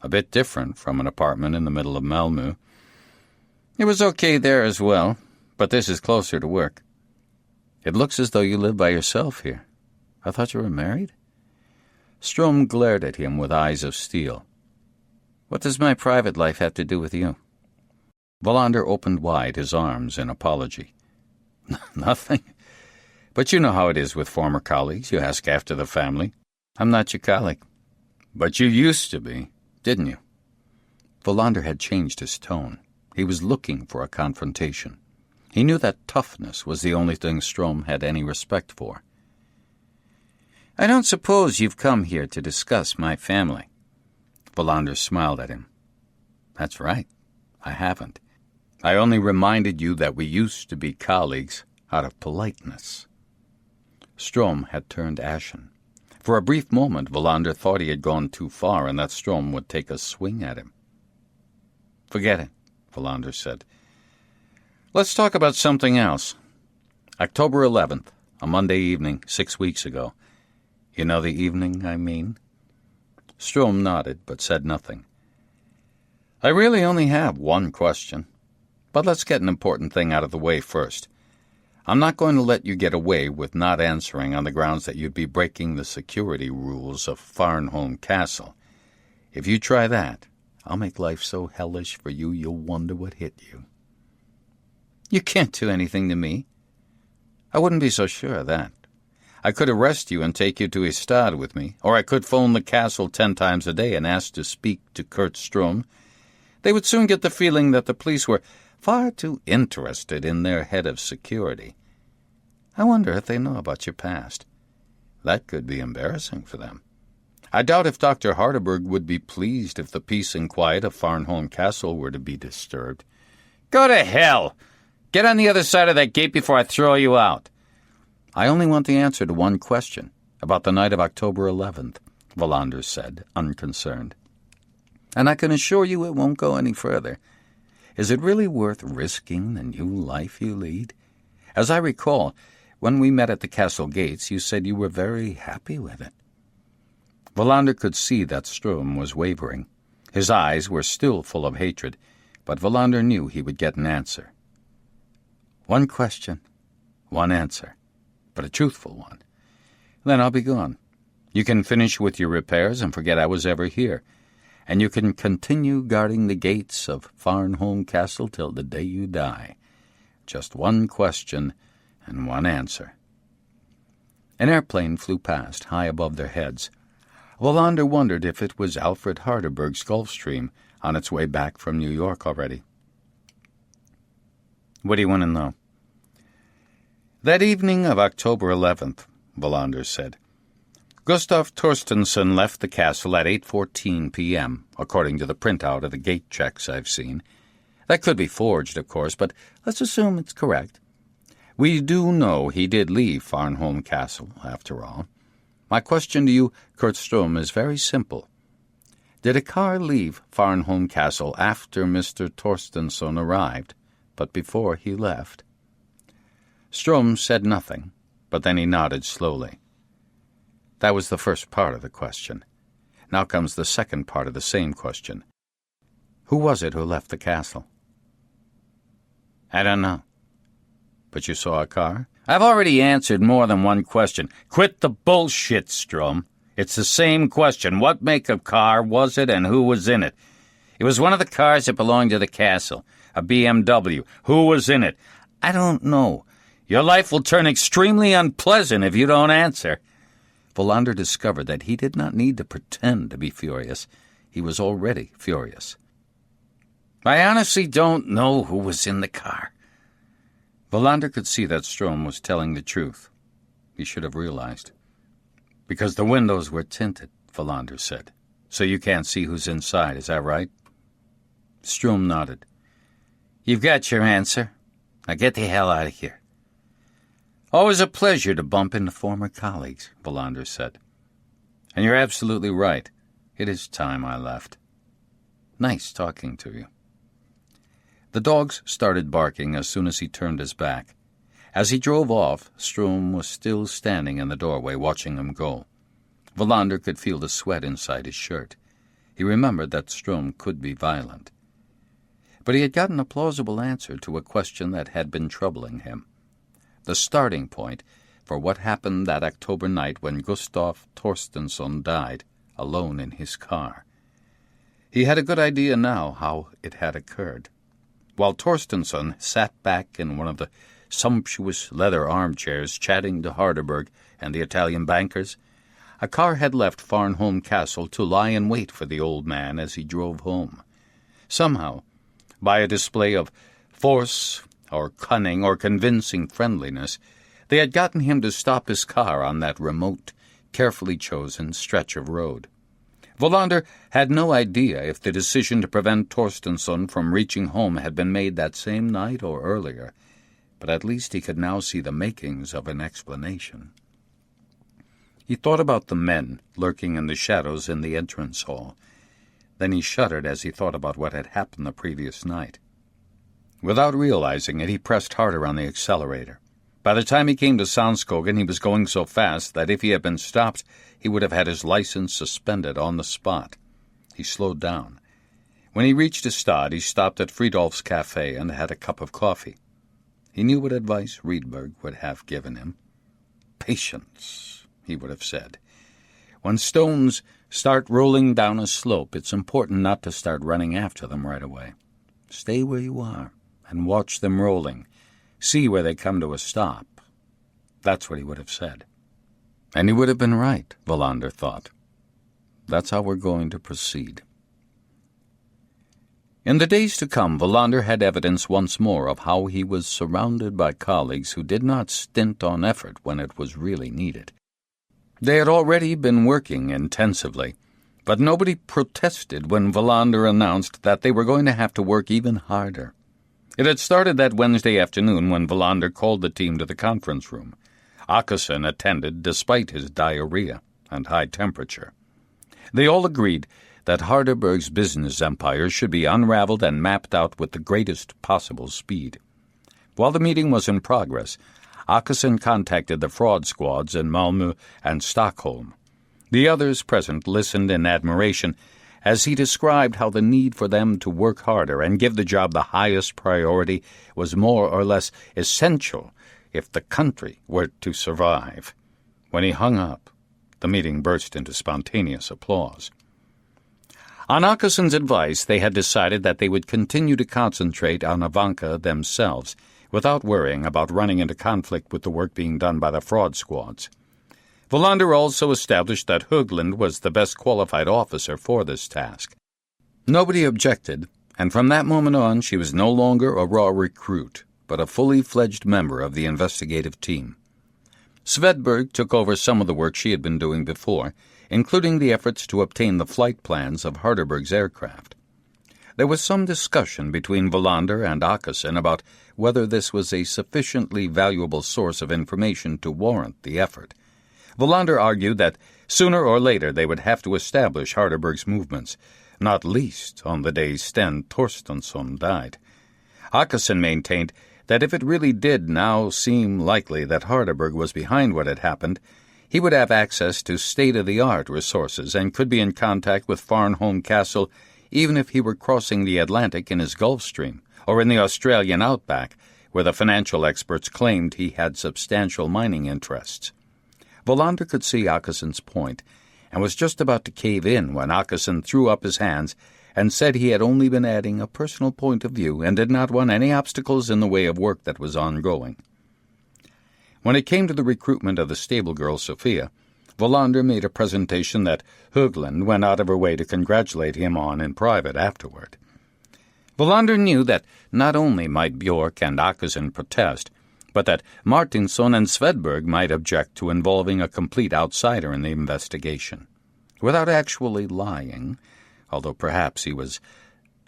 A bit different from an apartment in the middle of Malmö. It was okay there as well, but this is closer to work. It looks as though you live by yourself here. I thought you were married?" Strom glared at him with eyes of steel. "What does my private life have to do with you?" Wallander opened wide his arms in apology. "Nothing. But you know how it is with former colleagues. You ask after the family." "I'm not your colleague." "But you used to be, didn't you?" Wallander had changed his tone. He was looking for a confrontation. He knew that toughness was the only thing Strom had any respect for. "I don't suppose you've come here to discuss my family." Wallander smiled at him. "That's right. I haven't. I only reminded you that we used to be colleagues out of politeness." Strom had turned ashen. For a brief moment, Wallander thought he had gone too far and that Strom would take a swing at him. "Forget it," Wallander said. "Let's talk about something else. October 11th, a Monday evening, 6 weeks ago. You know the evening I mean?" Strom nodded, but said nothing. "I really only have one question. But let's get an important thing out of the way first. I'm not going to let you get away with not answering on the grounds that you'd be breaking the security rules of Farnholm Castle. If you try that, I'll make life so hellish for you you'll wonder what hit you." "You can't do anything to me." "I wouldn't be so sure of that. I could arrest you and take you to Ystad with me, or I could phone the castle 10 times a day and ask to speak to Kurt Strom. They would soon get the feeling that the police were far too interested in their head of security. I wonder if they know about your past. That could be embarrassing for them. I doubt if Dr. Harderberg would be pleased if the peace and quiet of Farnholm Castle were to be disturbed." "Go to hell! Get on the other side of that gate before I throw you out." "I only want the answer to one question, about the night of October 11th, Wallander said, unconcerned. "And I can assure you it won't go any further. Is it really worth risking the new life you lead? As I recall, when we met at the castle gates, you said you were very happy with it." Wallander could see that Strom was wavering. His eyes were still full of hatred, but Wallander knew he would get an answer. "One question, one answer, but a truthful one. Then I'll be gone. You can finish with your repairs and forget I was ever here, and you can continue guarding the gates of Farnholm Castle till the day you die. Just one question and one answer." An airplane flew past, high above their heads. Wallander wondered if it was Alfred Harderberg's Gulfstream on its way back from New York already. "What do you want to know?" "That evening of October 11th, Wallander said, Gustav Torstensson left the castle at 8:14 p.m., according to the printout of the gate checks I've seen. That could be forged, of course, but let's assume it's correct. We do know he did leave Farnholm Castle, after all. My question to you, Kurt Strom, is very simple. Did a car leave Farnholm Castle after Mr. Torstensson arrived, but before he left?" Strom said nothing, but then he nodded slowly. That was the first part of the question. Now comes the second part of the same question. Who was it who left the castle? "I don't know." "But you saw a car?" "I've already answered more than one question. Quit the bullshit, Strom. It's the same question. What make of car was it and who was in it? It was one of the cars that belonged to the castle, a BMW. Who was in it? I don't know. Your life will turn extremely unpleasant if you don't answer." Wallander discovered that he did not need to pretend to be furious. He was already furious. "I honestly don't know who was in the car." Wallander could see that Ström was telling the truth. He should have realized. "Because the windows were tinted," Wallander said. "So you can't see who's inside, is that right?" Ström nodded. "You've got your answer. Now get the hell out of here." "Always a pleasure to bump into former colleagues," Wallander said. "And you're absolutely right. It is time I left. Nice talking to you." The dogs started barking as soon as he turned his back. As he drove off, Ström was still standing in the doorway watching him go. Wallander could feel the sweat inside his shirt. He remembered that Ström could be violent. But he had gotten a plausible answer to a question that had been troubling him. The starting point for what happened that October night when Gustav Torstensson died, alone in his car. He had a good idea now how it had occurred. While Torstensson sat back in one of the sumptuous leather armchairs chatting to Harderberg and the Italian bankers, a car had left Farnholm Castle to lie in wait for the old man as he drove home. Somehow, by a display of force or cunning or convincing friendliness, they had gotten him to stop his car on that remote, carefully chosen stretch of road. Wallander had no idea if the decision to prevent Torstensson from reaching home had been made that same night or earlier, but at least he could now see the makings of an explanation. He thought about the men lurking in the shadows in the entrance hall. Then he shuddered as he thought about what had happened the previous night. Without realizing it, he pressed harder on the accelerator. By the time he came to Sandskogen, he was going so fast that if he had been stopped, he would have had his license suspended on the spot. He slowed down. When he reached Ystad, he stopped at Fridolf's cafe and had a cup of coffee. He knew what advice Rydberg would have given him. "Patience," he would have said. "When stones start rolling down a slope, it's important not to start running after them right away. Stay where you are and watch them rolling. See where they come to a stop." That's what he would have said. And he would have been right, Wallander thought. That's how we're going to proceed. In the days to come, Wallander had evidence once more of how he was surrounded by colleagues who did not stint on effort when it was really needed. They had already been working intensively, but nobody protested when Wallander announced that they were going to have to work even harder. It had started that Wednesday afternoon when Wallander called the team to the conference room. Åkesson attended despite his diarrhea and high temperature. They all agreed that Harderberg's business empire should be unraveled and mapped out with the greatest possible speed. While the meeting was in progress, Åkesson contacted the fraud squads in Malmö and Stockholm. The others present listened in admiration as he described how the need for them to work harder and give the job the highest priority was more or less essential if the country were to survive. When he hung up, the meeting burst into spontaneous applause. On Åkesson's advice, they had decided that they would continue to concentrate on Ivanka themselves, without worrying about running into conflict with the work being done by the fraud squads. Wallander also established that Höglund was the best qualified officer for this task. Nobody objected, and from that moment on she was no longer a raw recruit, but a fully fledged member of the investigative team. Swedberg took over some of the work she had been doing before, including the efforts to obtain the flight plans of Harderberg's aircraft. There was some discussion between Wallander and Åkesson about whether this was a sufficiently valuable source of information to warrant the effort. Wallander argued that sooner or later they would have to establish Harderberg's movements, not least on the day Sten Torstensson died. Åkesson maintained that if it really did now seem likely that Harderberg was behind what had happened, he would have access to state-of-the-art resources and could be in contact with Farnholm Castle even if he were crossing the Atlantic in his Gulf Stream or in the Australian outback, where the financial experts claimed he had substantial mining interests. Wallander could see Åkesson's point and was just about to cave in when Åkesson threw up his hands and said he had only been adding a personal point of view and did not want any obstacles in the way of work that was ongoing. When it came to the recruitment of the stable girl Sophia, Wallander made a presentation that Höglund went out of her way to congratulate him on in private afterward. Wallander knew that not only might Björk and Åkesson protest, but that Martinsson and Swedberg might object to involving a complete outsider in the investigation. Without actually lying, although perhaps he was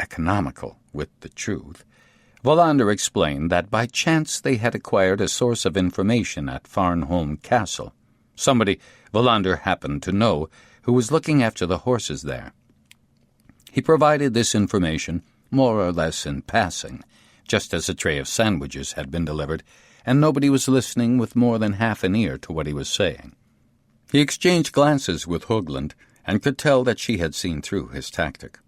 economical with the truth, Wallander explained that by chance they had acquired a source of information at Farnholm Castle, somebody Wallander happened to know who was looking after the horses there. He provided this information more or less in passing, just as a tray of sandwiches had been delivered, and nobody was listening with more than half an ear to what he was saying. He exchanged glances with Höglund and could tell that she had seen through his tactic.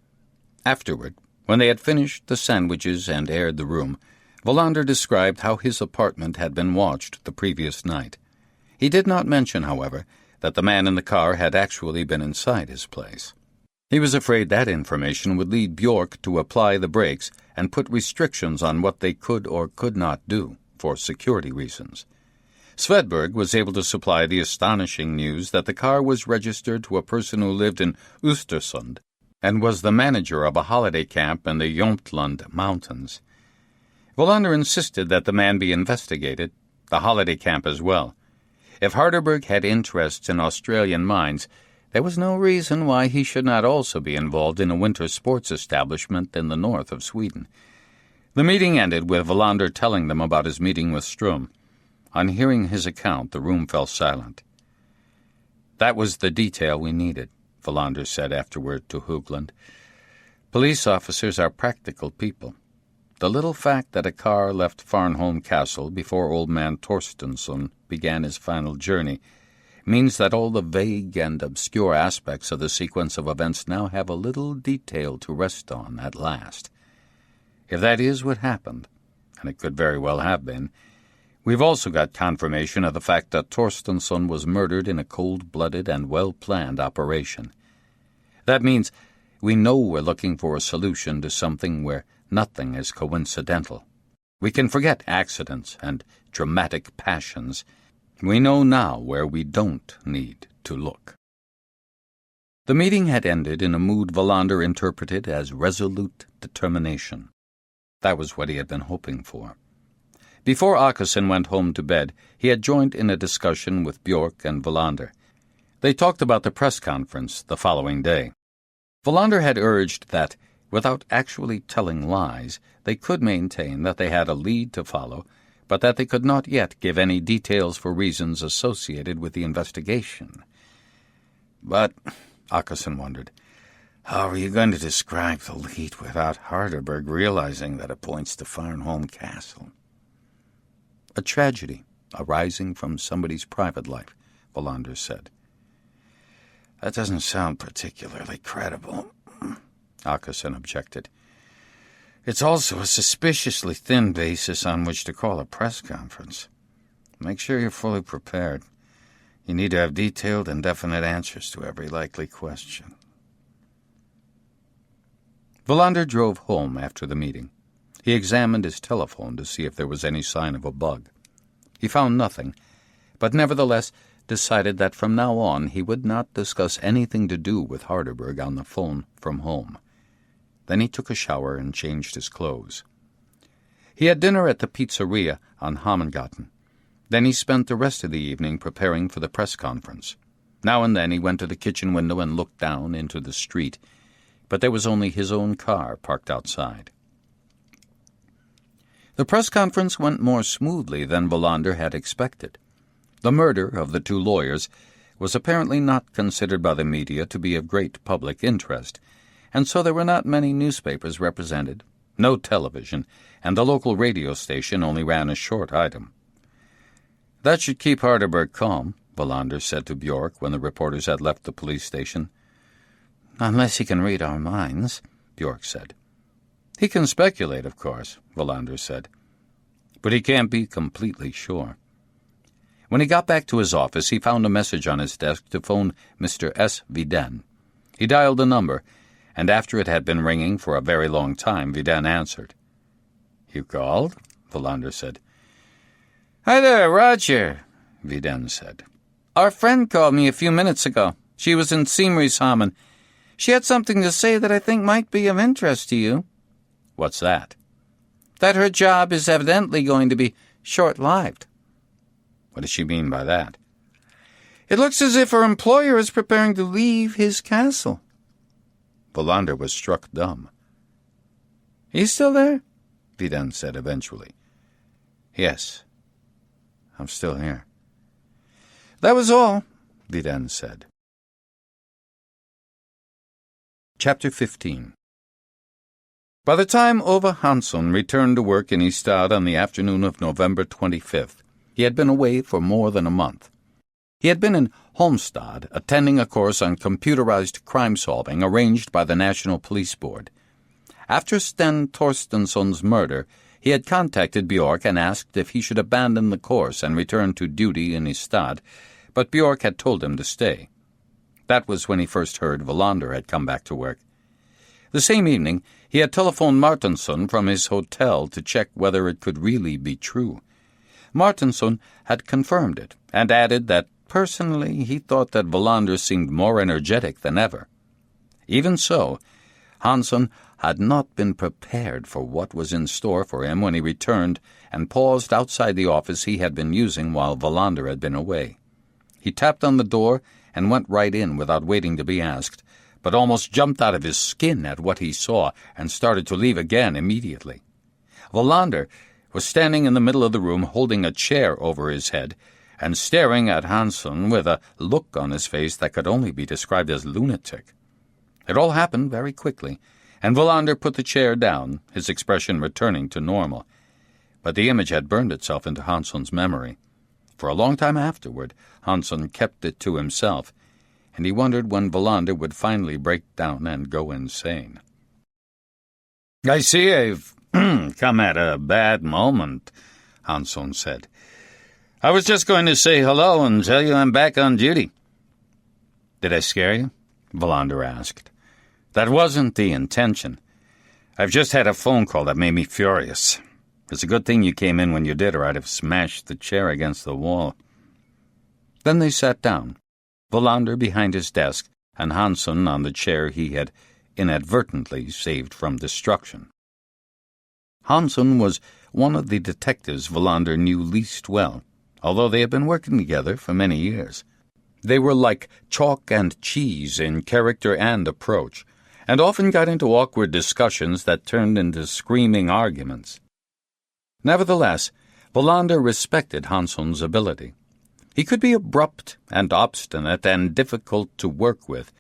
Afterward, when they had finished the sandwiches and aired the room, Wallander described how his apartment had been watched the previous night. He did not mention, however, that the man in the car had actually been inside his place. He was afraid that information would lead Björk to apply the brakes and put restrictions on what they could or could not do, for security reasons. Swedberg was able to supply the astonishing news that the car was registered to a person who lived in Östersund and was the manager of a holiday camp in the Jämtland Mountains. Wallander insisted that the man be investigated, the holiday camp as well. If Harderberg had interests in Australian mines, there was no reason why he should not also be involved in a winter sports establishment in the north of Sweden. The meeting ended with Wallander telling them about his meeting with Ström. On hearing his account, the room fell silent. "That was the detail we needed," Wallander said afterward to Höglund. "Police officers are practical people. The little fact that a car left Farnholm Castle before old man Torstensson began his final journey means that all the vague and obscure aspects of the sequence of events now have a little detail to rest on at last. If that is what happened, and it could very well have been, we've also got confirmation of the fact that Torstensson was murdered in a cold-blooded and well-planned operation. That means we know we're looking for a solution to something where nothing is coincidental. We can forget accidents and dramatic passions. We know now where we don't need to look." The meeting had ended in a mood Wallander interpreted as resolute determination. That was what he had been hoping for. Before Åkesson went home to bed, he had joined in a discussion with Björk and Wallander. They talked about the press conference the following day. Wallander had urged that, without actually telling lies, they could maintain that they had a lead to follow, but that they could not yet give any details for reasons associated with the investigation. "But," Åkesson wondered, "how are you going to describe the lead without Harderberg realizing that it points to Farnholm Castle?" "A tragedy arising from somebody's private life," Wallander said. "That doesn't sound particularly credible," Åkesson objected. "It's also a suspiciously thin basis on which to call a press conference. Make sure you're fully prepared. You need to have detailed and definite answers to every likely question." Wallander drove home after the meeting. He examined his telephone to see if there was any sign of a bug. He found nothing, but nevertheless decided that from now on he would not discuss anything to do with Harderberg on the phone from home. Then he took a shower and changed his clothes. He had dinner at the pizzeria on Hamengatan. Then he spent the rest of the evening preparing for the press conference. Now and then he went to the kitchen window and looked down into the street, but there was only his own car parked outside. The press conference went more smoothly than Wallander had expected. The murder of the two lawyers was apparently not considered by the media to be of great public interest, and so there were not many newspapers represented, no television, and the local radio station only ran a short item. "That should keep Harderberg calm," Wallander said to Björk when the reporters had left the police station. "Unless he can read our minds," Björk said. "He can speculate, of course," Wallander said. "But he can't be completely sure." When he got back to his office, he found a message on his desk to phone Mr. S. Vidén. He dialed the number, and after it had been ringing for a very long time, Vidén answered. "You called?" Wallander said. "Hi there, Roger," Vidén said. "Our friend called me a few minutes ago. She was in Simrishamn. She had something to say that I think might be of interest to you." "What's that?" "That her job is evidently going to be short-lived." What does she mean by that? "It looks as if her employer is preparing to leave his castle." Wallander was struck dumb. "You still there?" Vidun said eventually. "Yes, I'm still here." "That was all," Vidun said. Chapter 15. By the time Ove Hansson returned to work in Ystad on the afternoon of November 25th, he had been away for more than a month. He had been in Holmstad, attending a course on computerized crime-solving arranged by the National Police Board. After Sten Torstensson's murder, he had contacted Björk and asked if he should abandon the course and return to duty in Ystad, but Björk had told him to stay. That was when he first heard Wallander had come back to work. The same evening, he had telephoned Martinsson from his hotel to check whether it could really be true. Martinsson had confirmed it and added that personally he thought that Wallander seemed more energetic than ever. Even so, Hansson had not been prepared for what was in store for him when he returned and paused outside the office he had been using while Wallander had been away. He tapped on the door and went right in without waiting to be asked, but almost jumped out of his skin at what he saw and started to leave again immediately. Wallander was standing in the middle of the room holding a chair over his head and staring at Hansson with a look on his face that could only be described as lunatic. It all happened very quickly, and Wallander put the chair down, his expression returning to normal. But the image had burned itself into Hansson's memory. For a long time afterward, Hansson kept it to himself, and he wondered when Wallander would finally break down and go insane. "I see I've come at a bad moment," Hansson said. "I was just going to say hello and tell you I'm back on duty." "Did I scare you?" Wallander asked. "That wasn't the intention. I've just had a phone call that made me furious. It's a good thing you came in when you did, or I'd have smashed the chair against the wall." Then they sat down, Wallander behind his desk and Hansson on the chair he had inadvertently saved from destruction. Hansson was one of the detectives Wallander knew least well, although they had been working together for many years. They were like chalk and cheese in character and approach, and often got into awkward discussions that turned into screaming arguments. Nevertheless, Wallander respected Hansson's ability. He could be abrupt and obstinate and difficult to work with,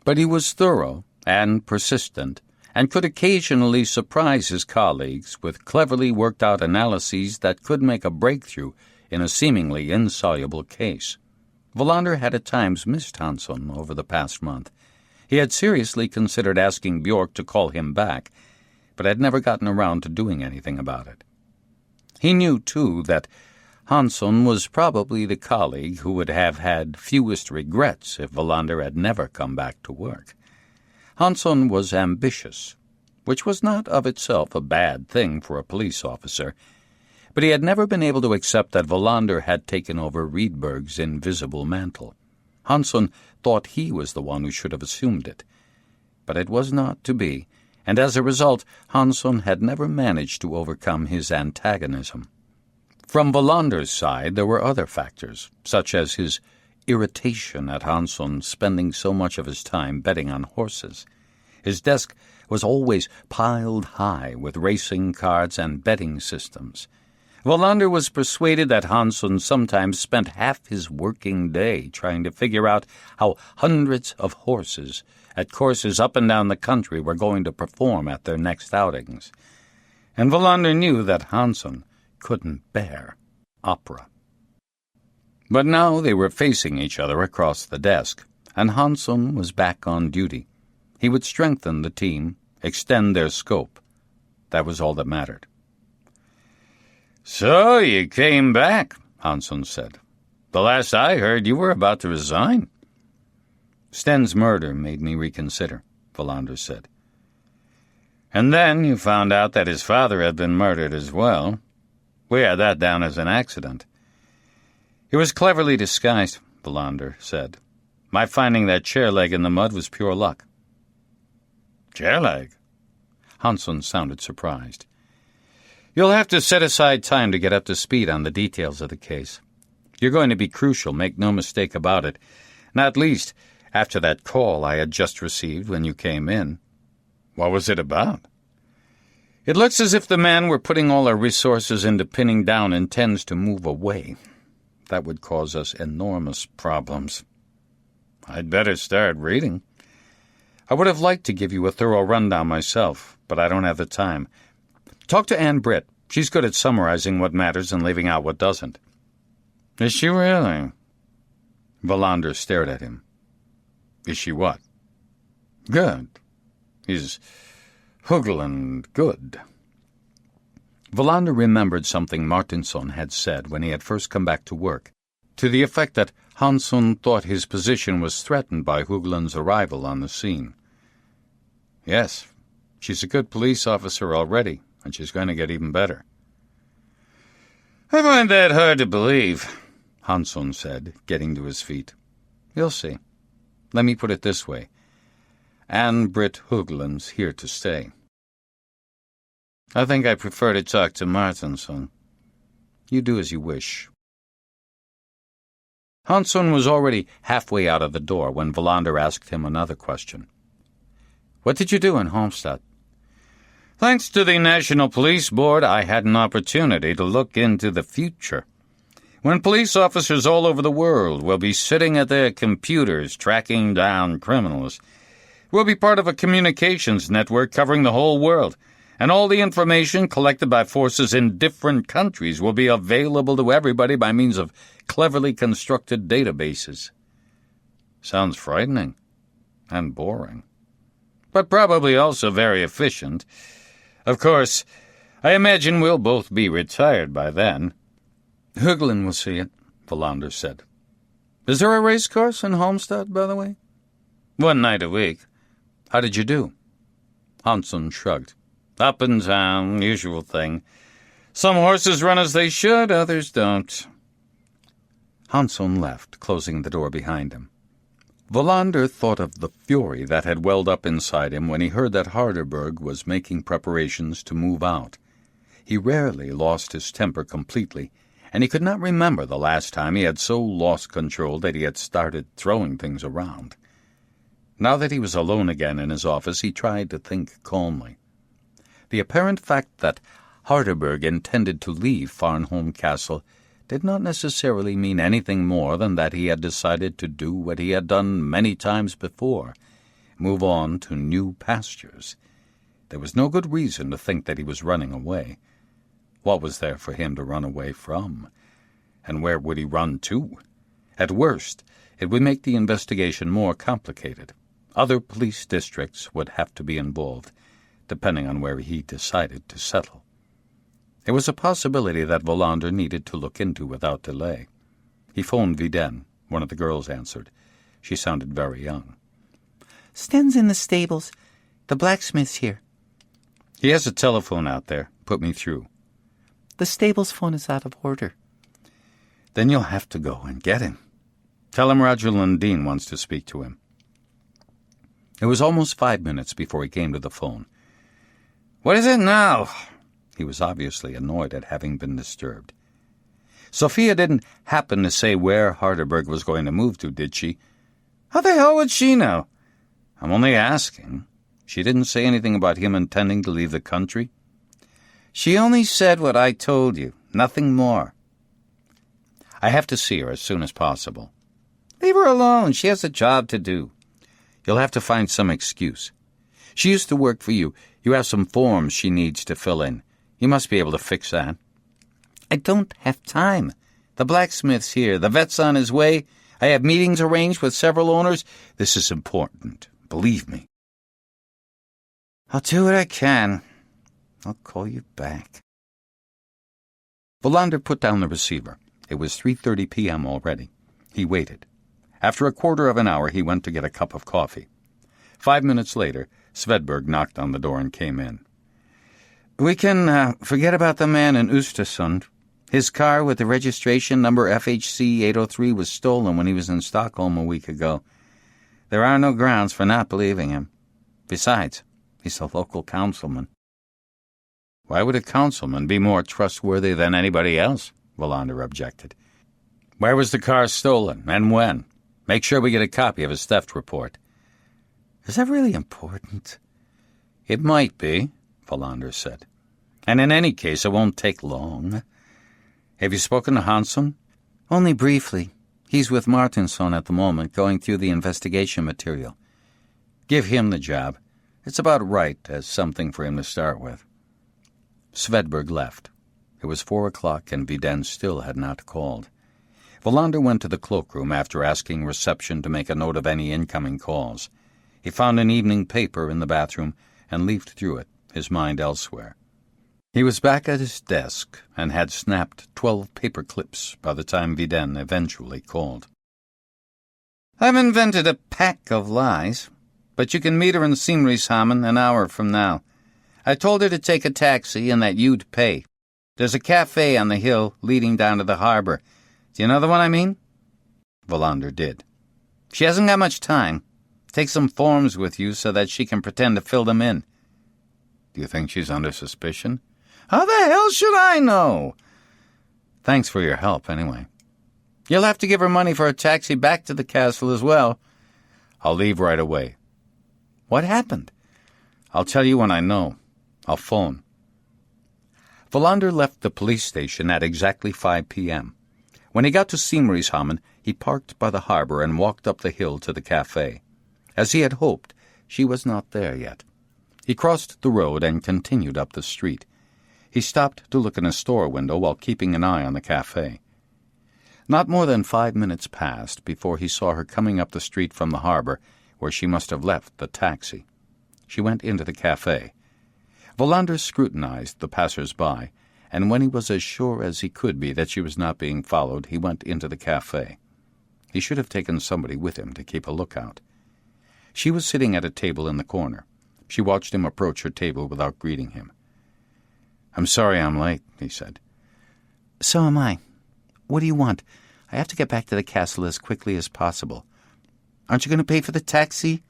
but he was thorough and persistent, and could occasionally surprise his colleagues with cleverly worked-out analyses that could make a breakthrough in a seemingly insoluble case. Wallander had at times missed Hansson over the past month. He had seriously considered asking Björk to call him back, but had never gotten around to doing anything about it. He knew, too, that Hansson was probably the colleague who would have had fewest regrets if Wallander had never come back to work. Hansson was ambitious, which was not of itself a bad thing for a police officer, but he had never been able to accept that Wallander had taken over Rydberg's invisible mantle. Hansson thought he was the one who should have assumed it, but it was not to be, and as a result, Hansson had never managed to overcome his antagonism. From Wallander's side, there were other factors, such as his irritation at Hansson spending so much of his time betting on horses. His desk was always piled high with racing cards and betting systems. Wallander was persuaded that Hansson sometimes spent half his working day trying to figure out how hundreds of horses at courses up and down the country were going to perform at their next outings. And Wallander knew that Hansson couldn't bear opera. But now they were facing each other across the desk, and Hansson was back on duty. He would strengthen the team, extend their scope. That was all that mattered. "So you came back," Hansson said. "The last I heard, you were about to resign." "Sten's murder made me reconsider," Wallander said. "And then you found out that his father had been murdered as well. We had that down as an accident." "It was cleverly disguised," Wallander said. "My finding that chair leg in the mud was pure luck." "Chair leg?" Hansson sounded surprised. You'll have to set aside time to get up to speed on the details of the case. You're going to be crucial, make no mistake about it. Not least after that call I had just received when you came in. What was it about? It looks as if the man we're putting all our resources into pinning down intends to move away. That would cause us enormous problems. I'd better start reading. I would have liked to give you a thorough rundown myself, but I don't have the time. Talk to Ann Britt. She's good at summarizing what matters and leaving out what doesn't. Is she really? Wallander stared at him. Is she what? Good. Is Högland good? Wallander remembered something Martinsson had said when he had first come back to work, to the effect that Hansson thought his position was threatened by Högland's arrival on the scene. Yes, she's a good police officer already, and she's going to get even better. I find that hard to believe, Hansson said, getting to his feet. You'll see. Let me put it this way. Ann Britt Högland's here to stay. I think I prefer to talk to Martinsson. You do as you wish. Hansson was already halfway out of the door when Wallander asked him another question. What did you do in Halmstad? Thanks to the National Police Board, I had an opportunity to look into the future. When police officers all over the world will be sitting at their computers tracking down criminals, we'll be part of a communications network covering the whole world, and all the information collected by forces in different countries will be available to everybody by means of cleverly constructed databases. Sounds frightening and boring, but probably also very efficient. Of course, I imagine we'll both be retired by then. Högland will see it, Wallander said. Is there a race course in Halmstad, by the way? One night a week. How did you do? Hansson shrugged. Up and down, usual thing. Some horses run as they should, others don't. Hansson left, closing the door behind him. Wallander thought of the fury that had welled up inside him when he heard that Harderberg was making preparations to move out. He rarely lost his temper completely, and he could not remember the last time he had so lost control that he had started throwing things around. Now that he was alone again in his office, he tried to think calmly. The apparent fact that Harderberg intended to leave Farnholm Castle did not necessarily mean anything more than that he had decided to do what he had done many times before, move on to new pastures. There was no good reason to think that he was running away. What was there for him to run away from? And where would he run to? At worst, it would make the investigation more complicated. Other police districts would have to be involved, depending on where he decided to settle. It was a possibility that Wallander needed to look into without delay. He phoned Viden. One of the girls answered. She sounded very young. Sten's in the stables. The blacksmith's here. He has a telephone out there. Put me through. The stables phone is out of order. Then you'll have to go and get him. Tell him Roger Lundin wants to speak to him. It was almost 5 minutes before he came to the phone. What is it now? He was obviously annoyed at having been disturbed. Sophia didn't happen to say where Harderberg was going to move to, did she? How the hell would she know? I'm only asking. She didn't say anything about him intending to leave the country. She only said what I told you, nothing more. I have to see her as soon as possible. Leave her alone. She has a job to do. You'll have to find some excuse. She used to work for you. You have some forms she needs to fill in. You must be able to fix that. I don't have time. The blacksmith's here. The vet's on his way. I have meetings arranged with several owners. This is important. Believe me. I'll do what I can. I'll call you back. Wallander put down the receiver. It was 3:30 p.m. already. He waited. After a quarter of an hour, he went to get a cup of coffee. 5 minutes later, Svedberg knocked on the door and came in. We can forget about the man in Östersund. His car with the registration number FHC 803 was stolen when he was in Stockholm a week ago. There are no grounds for not believing him. Besides, he's a local councilman. Why would a councilman be more trustworthy than anybody else? Wallander objected. Where was the car stolen, and when? Make sure we get a copy of his theft report. Is that really important? It might be, Wallander said. And in any case, it won't take long. Have you spoken to Hansson? Only briefly. He's with Martinsson at the moment, going through the investigation material. Give him the job. It's about right as something for him to start with. Swedberg left. It was 4 o'clock, and Vidén still had not called. Wallander went to the cloakroom after asking reception to make a note of any incoming calls. He found an evening paper in the bathroom and leafed through it, his mind elsewhere. He was back at his desk and had snapped 12 paper clips by the time Vidén eventually called. I've invented a pack of lies, but you can meet her in Simrishamn an hour from now. I told her to take a taxi and that you'd pay. There's a cafe on the hill leading down to the harbor. Do you know the one I mean? Wallander did. She hasn't got much time. Take some forms with you so that she can pretend to fill them in. Do you think she's under suspicion? How the hell should I know? Thanks for your help, anyway. You'll have to give her money for a taxi back to the castle as well. I'll leave right away. What happened? I'll tell you when I know. I'll phone. Wallander left the police station at exactly 5 p.m. When he got to Simrishamn, he parked by the harbor and walked up the hill to the cafe. As he had hoped, she was not there yet. He crossed the road and continued up the street. He stopped to look in a store window while keeping an eye on the cafe. Not more than 5 minutes passed before he saw her coming up the street from the harbor, where she must have left the taxi. She went into the cafe. Wallander scrutinized the passers-by, and when he was as sure as he could be that she was not being followed, he went into the cafe. He should have taken somebody with him to keep a lookout. She was sitting at a table in the corner. She watched him approach her table without greeting him. I'm sorry I'm late, he said. So am I. What do you want? I have to get back to the castle as quickly as possible. Aren't you going to pay for the taxi?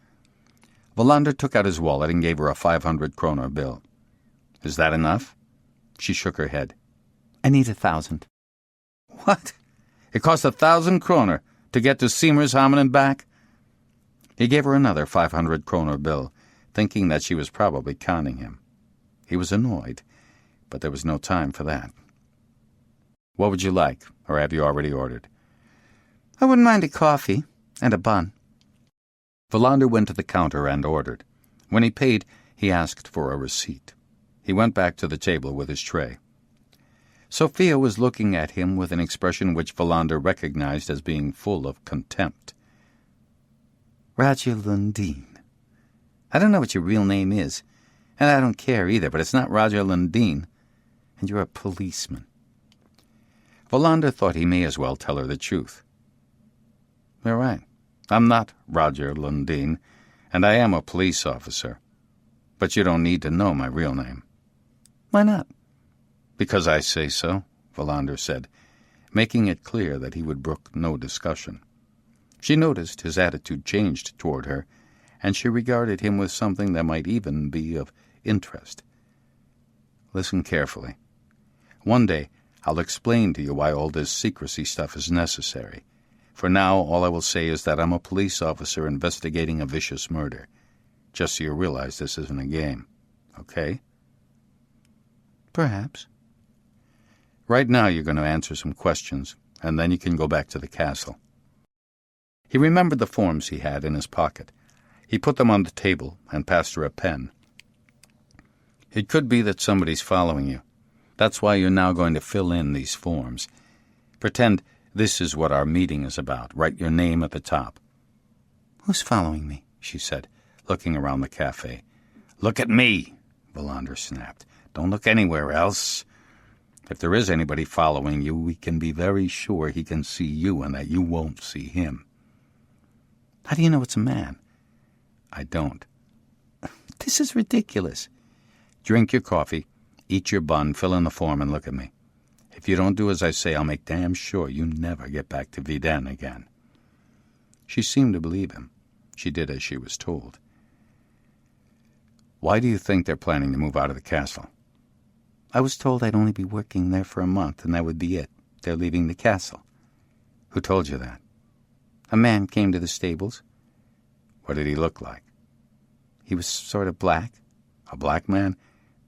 Wallander took out his wallet and gave her a 500-kroner bill. Is that enough? She shook her head. I need 1,000. What? It costs 1,000 kroner to get to Simrishamn and back? He gave her another 500-kroner bill, thinking that she was probably conning him. He was annoyed, but there was no time for that. What would you like, or have you already ordered? I wouldn't mind a coffee and a bun. Wallander went to the counter and ordered. When he paid, he asked for a receipt. He went back to the table with his tray. Sophia was looking at him with an expression which Wallander recognized as being full of contempt. Roger Lundin. I don't know what your real name is, and I don't care either, but it's not Roger Lundin, and you're a policeman. Wallander thought he may as well tell her the truth. You're right. I'm not Roger Lundin, and I am a police officer. But you don't need to know my real name. Why not? Because I say so, Wallander said, making it clear that he would brook no discussion. She noticed his attitude changed toward her, and she regarded him with something that might even be of interest. Listen carefully. One day, I'll explain to you why all this secrecy stuff is necessary. For now, all I will say is that I'm a police officer investigating a vicious murder. Just so you realize this isn't a game. Okay? Perhaps. Right now you're going to answer some questions, and then you can go back to the castle. He remembered the forms he had in his pocket. He put them on the table and passed her a pen. It could be that somebody's following you. That's why you're now going to fill in these forms. Pretend this is what our meeting is about. Write your name at the top. Who's following me? She said, looking around the cafe. Look at me, Wallander snapped. Don't look anywhere else. If there is anybody following you, we can be very sure he can see you and that you won't see him. How do you know it's a man? I don't. This is ridiculous. Drink your coffee, eat your bun, fill in the form, and look at me. If you don't do as I say, I'll make damn sure you never get back to Vidén again. She seemed to believe him. She did as she was told. Why do you think they're planning to move out of the castle? I was told I'd only be working there for a month, and that would be it. They're leaving the castle. Who told you that? A man came to the stables. What did he look like? He was sort of black. A black man?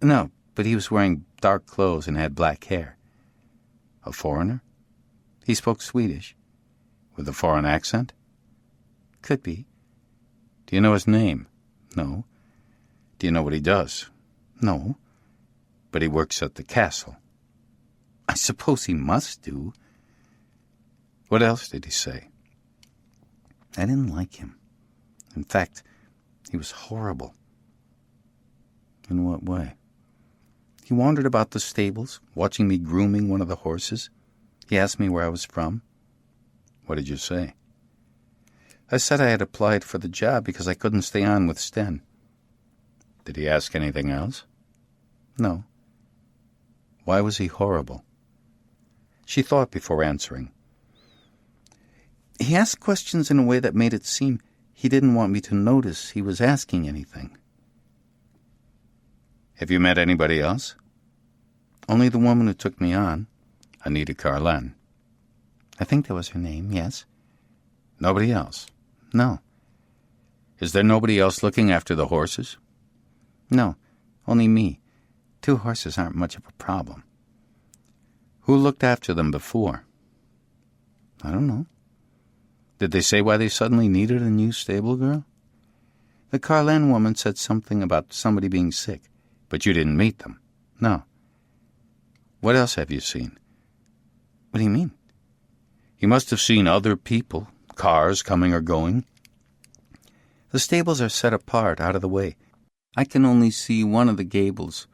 No, but he was wearing dark clothes and had black hair. A foreigner? He spoke Swedish. With a foreign accent? Could be. Do you know his name? No. Do you know what he does? No. But he works at the castle. I suppose he must do. What else did he say? I didn't like him. In fact, he was horrible. In what way? He wandered about the stables, watching me grooming one of the horses. He asked me where I was from. What did you say? I said I had applied for the job because I couldn't stay on with Sten. Did he ask anything else? No. Why was he horrible? She thought before answering. He asked questions in a way that made it seem he didn't want me to notice he was asking anything. Have you met anybody else? Only the woman who took me on. Anita Carlen. I think that was her name, yes. Nobody else? No. Is there nobody else looking after the horses? No, only me. 2 horses aren't much of a problem. Who looked after them before? I don't know. Did they say why they suddenly needed a new stable girl? The Carlen woman said something about somebody being sick. But you didn't meet them? No. What else have you seen? What do you mean? You must have seen other people, cars coming or going. The stables are set apart, out of the way. I can only see one of the gables.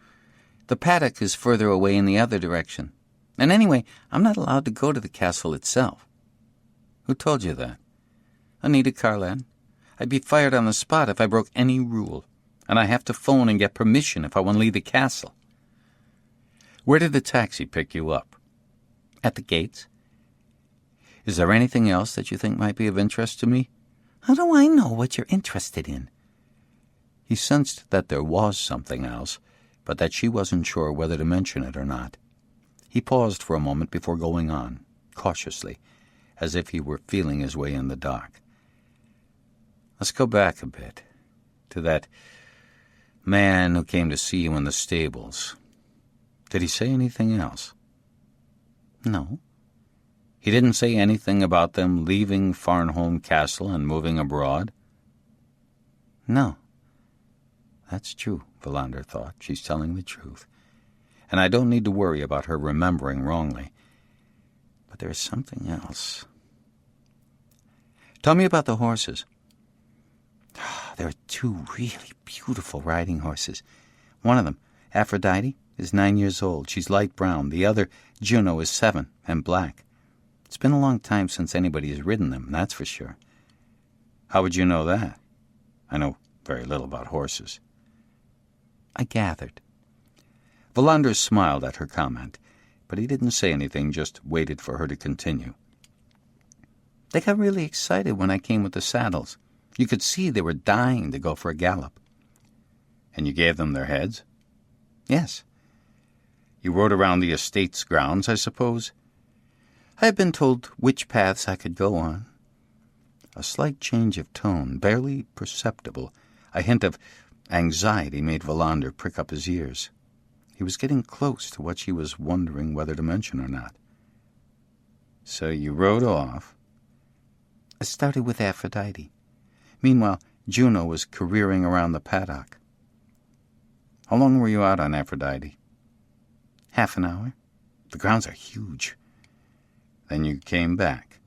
The paddock is further away in the other direction. And anyway, I'm not allowed to go to the castle itself. Who told you that? Anita Carlen. I'd be fired on the spot if I broke any rule. And I have to phone and get permission if I want to leave the castle. Where did the taxi pick you up? At the gates. Is there anything else that you think might be of interest to me? How do I know what you're interested in? He sensed that there was something else, but that she wasn't sure whether to mention it or not. He paused for a moment before going on, cautiously, as if he were feeling his way in the dark. Let's go back a bit, to that man who came to see you in the stables. Did he say anything else? No. He didn't say anything about them leaving Farnholm Castle and moving abroad? No. That's true, Wallander thought. She's telling the truth. And I don't need to worry about her remembering wrongly. But there's something else. Tell me about the horses. There are 2 really beautiful riding horses. One of them, Aphrodite, is 9 years old. She's light brown. The other, Juno, is 7 and black. It's been a long time since anybody has ridden them, that's for sure. How would you know that? I know very little about horses. I gathered. Wallander smiled at her comment, but he didn't say anything, just waited for her to continue. They got really excited when I came with the saddles. You could see they were dying to go for a gallop. And you gave them their heads? Yes. You rode around the estate's grounds, I suppose? I had been told which paths I could go on. A slight change of tone, barely perceptible, a hint of anxiety made Wallander prick up his ears. He was getting close to what she was wondering whether to mention or not. So you rode off? I started with Aphrodite. Meanwhile, Juno was careering around the paddock. How long were you out on Aphrodite? Half an hour. The grounds are huge. Then you came back.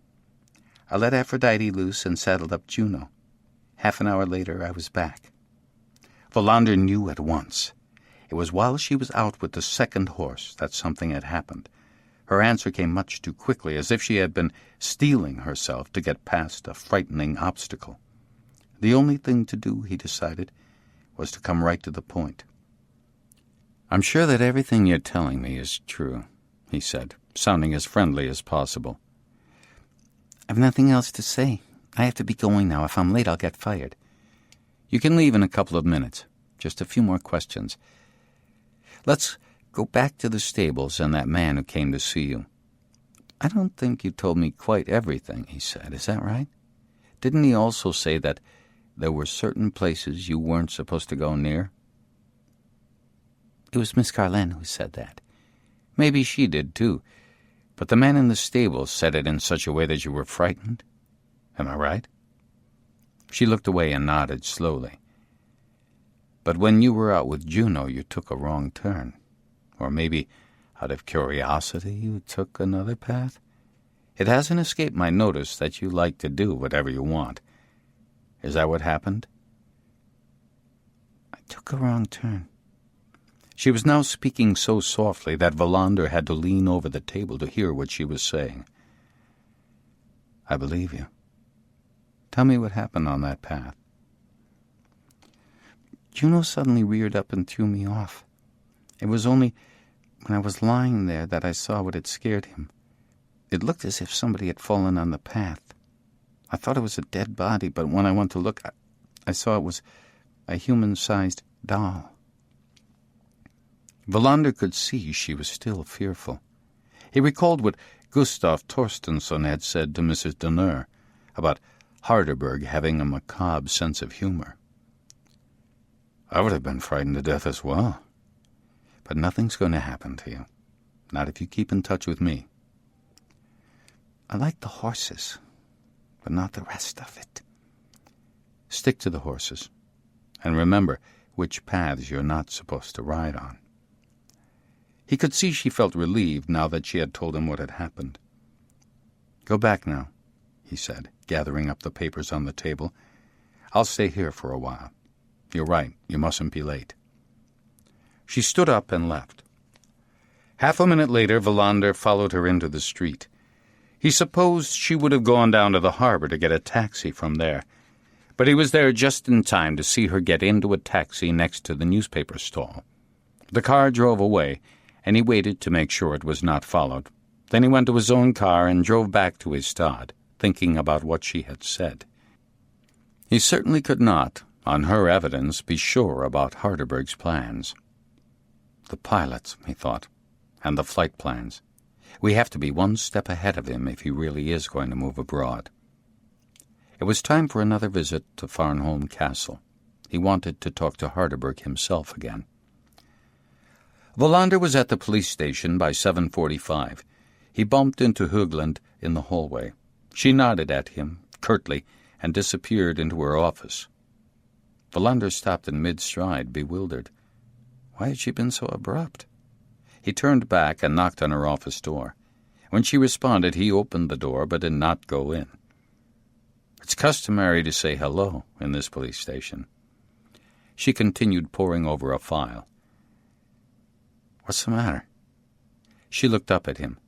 I let Aphrodite loose and saddled up Juno. Half an hour later, I was back. Wallander knew at once. It was while she was out with the second horse that something had happened. Her answer came much too quickly, as if she had been steeling herself to get past a frightening obstacle. The only thing to do, he decided, was to come right to the point. "I'm sure that everything you're telling me is true," he said, sounding as friendly as possible. "I've nothing else to say. I have to be going now. If I'm late, I'll get fired." "You can leave in a couple of minutes. Just a few more questions. Let's Go back to the stables and that man who came to see you. I don't think you told me quite everything, he said. Is that right? Didn't he also say that there were certain places you weren't supposed to go near? It was Miss Carlin who said that. Maybe she did, too. But the man in the stables said it in such a way that you were frightened. Am I right? She looked away and nodded slowly. But when you were out with Juno, you took a wrong turn. Or maybe, out of curiosity, you took another path? It hasn't escaped my notice that you like to do whatever you want. Is that what happened? I took a wrong turn. She was now speaking so softly that Wallander had to lean over the table to hear what she was saying. I believe you. Tell me what happened on that path. Juno suddenly reared up and threw me off. It was only when I was lying there that I saw what had scared him. It looked as if somebody had fallen on the path. I thought it was a dead body, but when I went to look, I saw it was a human-sized doll. Wallander could see she was still fearful. He recalled what Gustav Torstensson had said to Mrs. Donner about Harderberg having a macabre sense of humor. I would have been frightened to death as well. But nothing's going to happen to you. Not if you keep in touch with me. I like the horses, but not the rest of it. Stick to the horses, and remember which paths you're not supposed to ride on. He could see she felt relieved now that she had told him what had happened. Go back now, he said, gathering up the papers on the table. I'll stay here for a while. You're right, you mustn't be late. She stood up and left. Half a minute later, Wallander followed her into the street. He supposed she would have gone down to the harbor to get a taxi from there, but he was there just in time to see her get into a taxi next to the newspaper stall. The car drove away, and he waited to make sure it was not followed. Then he went to his own car and drove back to his stud, thinking about what she had said. He certainly could not, on her evidence, be sure about Harderberg's plans. The pilots, he thought, and the flight plans. We have to be one step ahead of him if he really is going to move abroad. It was time for another visit to Farnholm Castle. He wanted to talk to Harderberg himself again. Wallander was at the police station by 7:45. He bumped into Högland in the hallway. She nodded at him, curtly, and disappeared into her office. Wallander stopped in mid-stride, bewildered. Why had she been so abrupt? He turned back and knocked on her office door. When she responded, he opened the door but did not go in. It's customary to say hello in this police station. She continued poring over a file. What's the matter? She looked up at him.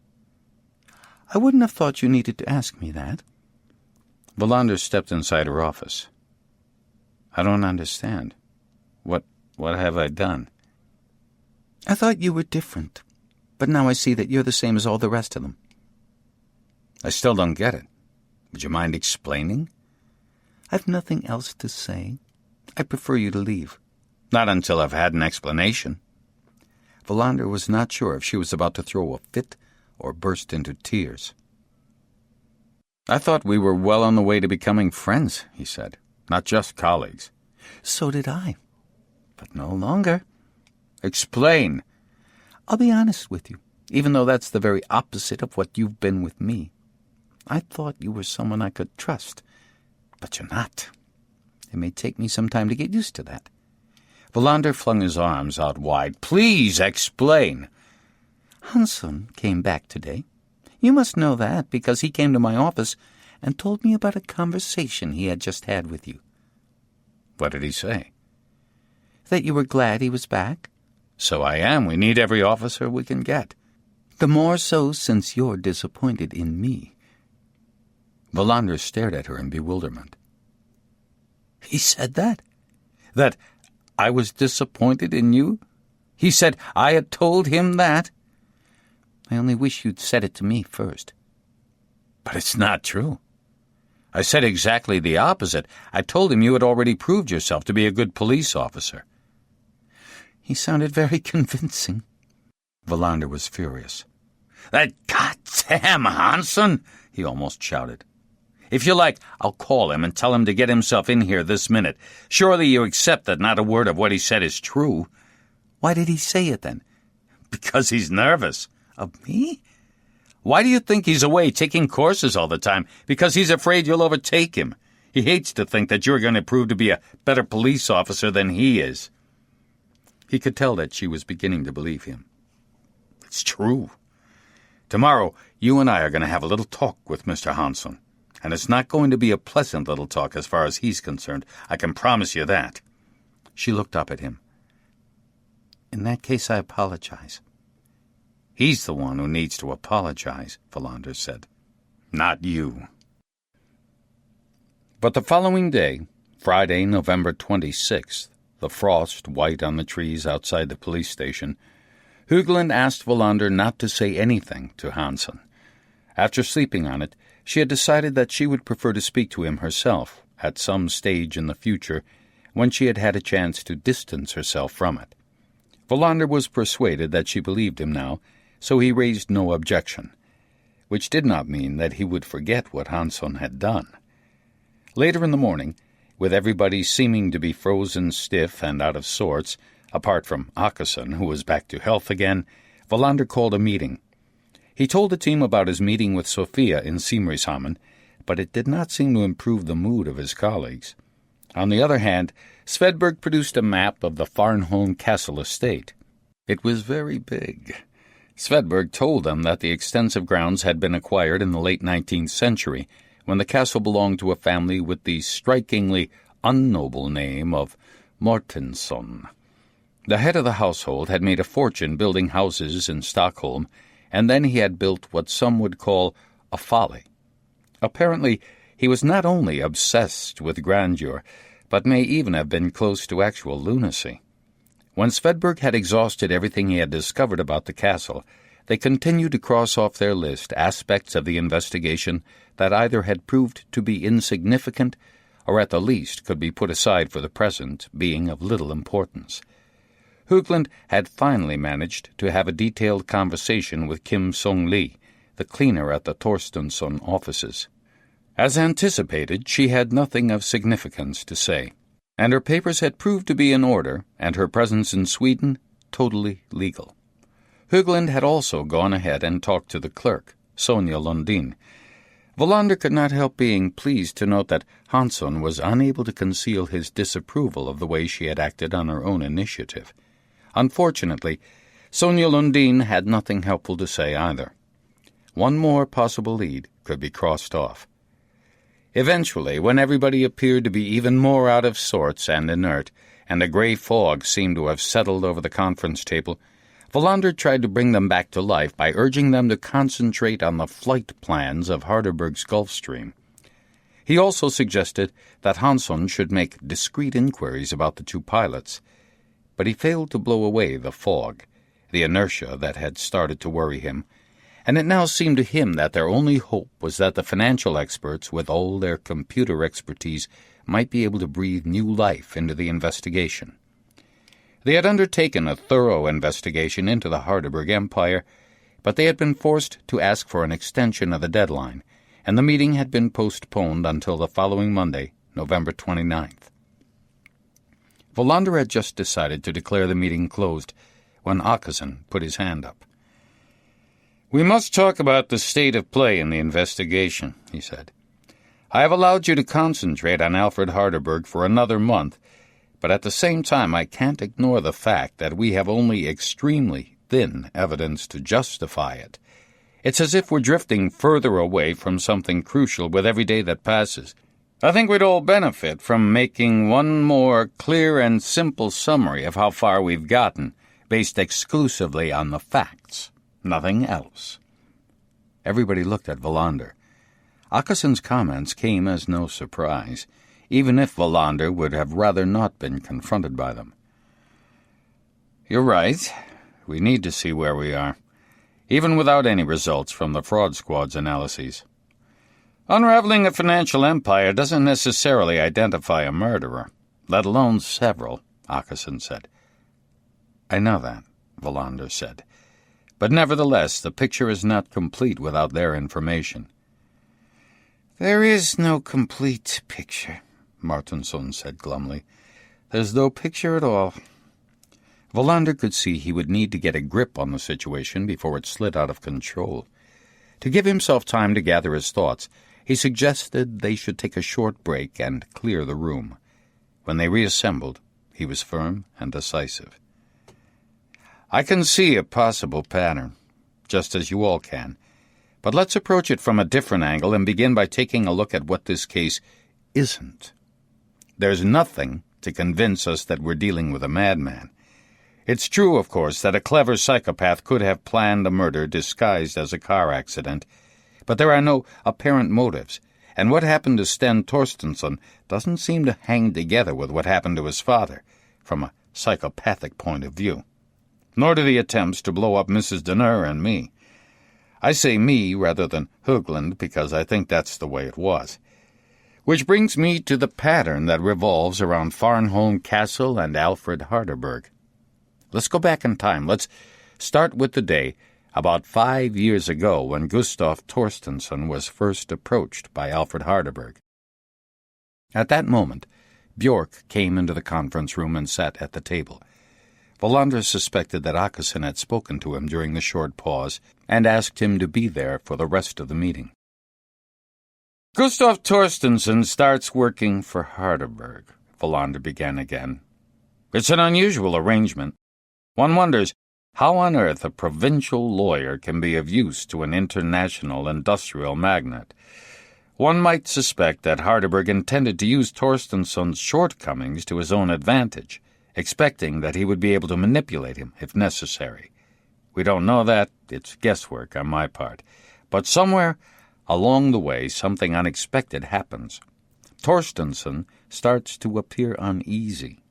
I wouldn't have thought you needed to ask me that. Wallander stepped inside her office. I don't understand. What have I done? I thought you were different, but now I see that you're the same as all the rest of them. I still don't get it. Would you mind explaining? I've nothing else to say. I prefer you to leave. Not until I've had an explanation. Wallander was not sure if she was about to throw a fit or burst into tears. I thought we were well on the way to becoming friends, he said, not just colleagues. So did I, but no longer. Explain. I'll be honest with you, even though that's the very opposite of what you've been with me. I thought you were someone I could trust, but you're not. It may take me some time to get used to that. Wallander flung his arms out wide. Please explain. Hanson came back today. You must know that because he came to my office and told me about a conversation he had just had with you. What did he say? That you were glad he was back. So I am. We need every officer we can get. The more so since you're disappointed in me. Wallander stared at her in bewilderment. He said that? That I was disappointed in you? He said I had told him that? I only wish you'd said it to me first. But it's not true. I said exactly the opposite. I told him you had already proved yourself to be a good police officer. He sounded very convincing. Wallander was furious. "That goddamn Hansson!" he almost shouted. "If you like, I'll call him and tell him to get himself in here this minute. Surely you accept that not a word of what he said is true." "Why did he say it, then?" "Because he's nervous." "Of me?" "Why do you think he's away taking courses all the time? Because he's afraid you'll overtake him. He hates to think that you're going to prove to be a better police officer than he is." He could tell that she was beginning to believe him. "It's true. Tomorrow, you and I are going to have a little talk with Mr. Hansson. And it's not going to be a pleasant little talk as far as he's concerned. I can promise you that." She looked up at him. "In that case, I apologize." "He's the one who needs to apologize," Wallander said. "Not you." But the following day, Friday, November 26th, the frost white on the trees outside the police station, Högland asked Wallander not to say anything to Hansson. After sleeping on it, she had decided that she would prefer to speak to him herself at some stage in the future when she had had a chance to distance herself from it. Wallander was persuaded that she believed him now, so he raised no objection, which did not mean that he would forget what Hansson had done. Later in the morning, with everybody seeming to be frozen stiff and out of sorts, apart from Åkesson, who was back to health again, Wallander called a meeting. He told the team about his meeting with Sophia in Simrishamn, but it did not seem to improve the mood of his colleagues. On the other hand, Swedberg produced a map of the Farnholm Castle estate. It was very big. Swedberg told them that the extensive grounds had been acquired in the late 19th century, when the castle belonged to a family with the strikingly unnoble name of Mortensson. The head of the household had made a fortune building houses in Stockholm, and then he had built what some would call a folly. Apparently, he was not only obsessed with grandeur, but may even have been close to actual lunacy. When Swedberg had exhausted everything he had discovered about the castle, they continued to cross off their list aspects of the investigation that either had proved to be insignificant or at the least could be put aside for the present, being of little importance. Högland had finally managed to have a detailed conversation with Kim Song-lee, the cleaner at the Torstensson offices. As anticipated, she had nothing of significance to say, and her papers had proved to be in order, and her presence in Sweden totally legal. Högland had also gone ahead and talked to the clerk, Sonja Lundin. Wallander could not help being pleased to note that Hansson was unable to conceal his disapproval of the way she had acted on her own initiative. Unfortunately, Sonja Lundin had nothing helpful to say either. One more possible lead could be crossed off. Eventually, when everybody appeared to be even more out of sorts and inert, and a gray fog seemed to have settled over the conference table, Wallander tried to bring them back to life by urging them to concentrate on the flight plans of Harderberg's Gulfstream. He also suggested that Hansson should make discreet inquiries about the two pilots, but he failed to blow away the fog, the inertia that had started to worry him, and it now seemed to him that their only hope was that the financial experts, with all their computer expertise, might be able to breathe new life into the investigation. They had undertaken a thorough investigation into the Harderberg empire, but they had been forced to ask for an extension of the deadline, and the meeting had been postponed until the following Monday, November 29th. Wallander had just decided to declare the meeting closed when Åkesson put his hand up. "We must talk about the state of play in the investigation," he said. "I have allowed you to concentrate on Alfred Harderberg for another month, but at the same time I can't ignore the fact that we have only extremely thin evidence to justify it. It's as if we're drifting further away from something crucial with every day that passes. I think we'd all benefit from making one more clear and simple summary of how far we've gotten, based exclusively on the facts. Nothing else." Everybody looked at Wallander. Åkesson's comments came as no surprise, even if Wallander would have rather not been confronted by them. "You're right. We need to see where we are, even without any results from the fraud squad's analyses. Unraveling a financial empire doesn't necessarily identify a murderer, let alone several," Åkesson said. "I know that," Wallander said. But nevertheless, the picture is not complete without their information. "There is no complete picture," Martinson said glumly. "There's no picture at all." Wallander could see he would need to get a grip on the situation before it slid out of control. To give himself time to gather his thoughts, he suggested they should take a short break and clear the room. When they reassembled, he was firm and decisive. "I can see a possible pattern, just as you all can. But let's approach it from a different angle and begin by taking a look at what this case isn't. There's nothing to convince us that we're dealing with a madman. It's true, of course, that a clever psychopath could have planned a murder disguised as a car accident, but there are no apparent motives, and what happened to Sten Torstensson doesn't seem to hang together with what happened to his father, from a psychopathic point of view. Nor do the attempts to blow up Mrs. Denner and me. I say me rather than Högland because I think that's the way it was. Which brings me to the pattern that revolves around Farnholm Castle and Alfred Harderberg. Let's go back in time. Let's start with the day, about 5 years ago, when Gustav Torstensson was first approached by Alfred Harderberg. At that moment, Björk came into the conference room and sat at the table. Wallander suspected that Åkesson had spoken to him during the short pause and asked him to be there for the rest of the meeting. "Gustav Torstensson starts working for Harderberg," Wallander began again. "It's an unusual arrangement. One wonders how on earth a provincial lawyer can be of use to an international industrial magnate. One might suspect that Harderberg intended to use Torstensson's shortcomings to his own advantage, expecting that he would be able to manipulate him if necessary. We don't know that. It's guesswork on my part. But somewhere along the way, something unexpected happens. Torstensson starts to appear uneasy.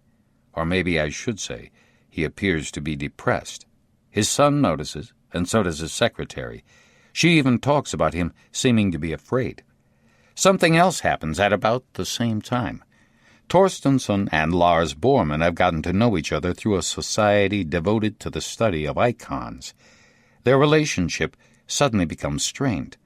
Or maybe I should say, he appears to be depressed. His son notices, and so does his secretary. She even talks about him seeming to be afraid. Something else happens at about the same time. Torstensson and Lars Bormann have gotten to know each other through a society devoted to the study of icons. Their relationship suddenly becomes strained,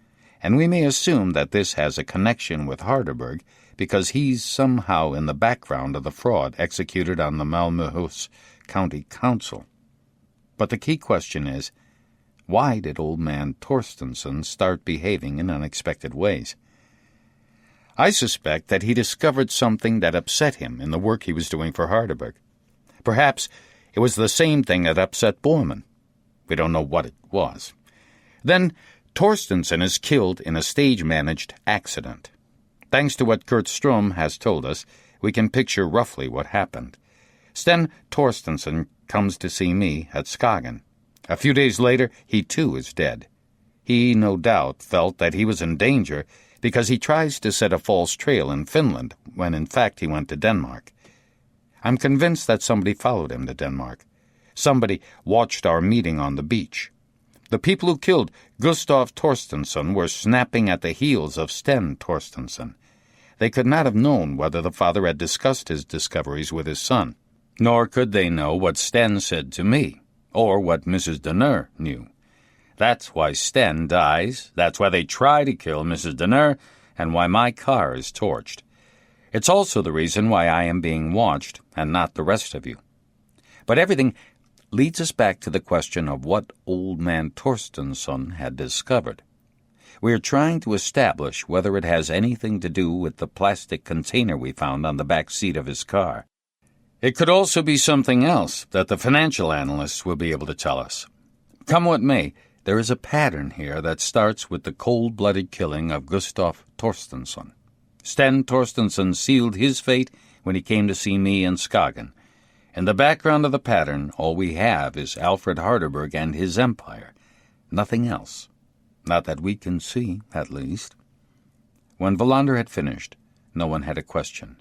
and we may assume that this has a connection with Harderberg because he's somehow in the background of the fraud executed on the Malmöhus County Council. But the key question is, why did old man Torstensson start behaving in unexpected ways? I suspect that he discovered something that upset him in the work he was doing for Harderberg. Perhaps it was the same thing that upset Bormann. We don't know what it was. Then Torstensson is killed in a stage-managed accident. Thanks to what Kurt Strom has told us, we can picture roughly what happened. Sten Torstensson comes to see me at Skagen. A few days later, he too is dead. He, no doubt, felt that he was in danger because he tries to set a false trail in Finland when in fact he went to Denmark. I'm convinced that somebody followed him to Denmark. Somebody watched our meeting on the beach. The people who killed Gustav Torstensson were snapping at the heels of Sten Torstensson. They could not have known whether the father had discussed his discoveries with his son, nor could they know what Sten said to me, or what Mrs. Denner knew. That's why Sten dies, that's why they try to kill Mrs. Denner, and why my car is torched. It's also the reason why I am being watched, and not the rest of you. But everything leads us back to the question of what old man Torstensson had discovered. We are trying to establish whether it has anything to do with the plastic container we found on the back seat of his car. It could also be something else that the financial analysts will be able to tell us. Come what may, there is a pattern here that starts with the cold-blooded killing of Gustav Torstensson. Sten Torstensson sealed his fate when he came to see me in Skagen. In the background of the pattern, all we have is Alfred Harderberg and his empire. Nothing else. Not that we can see, at least. When Wallander had finished, no one had a question.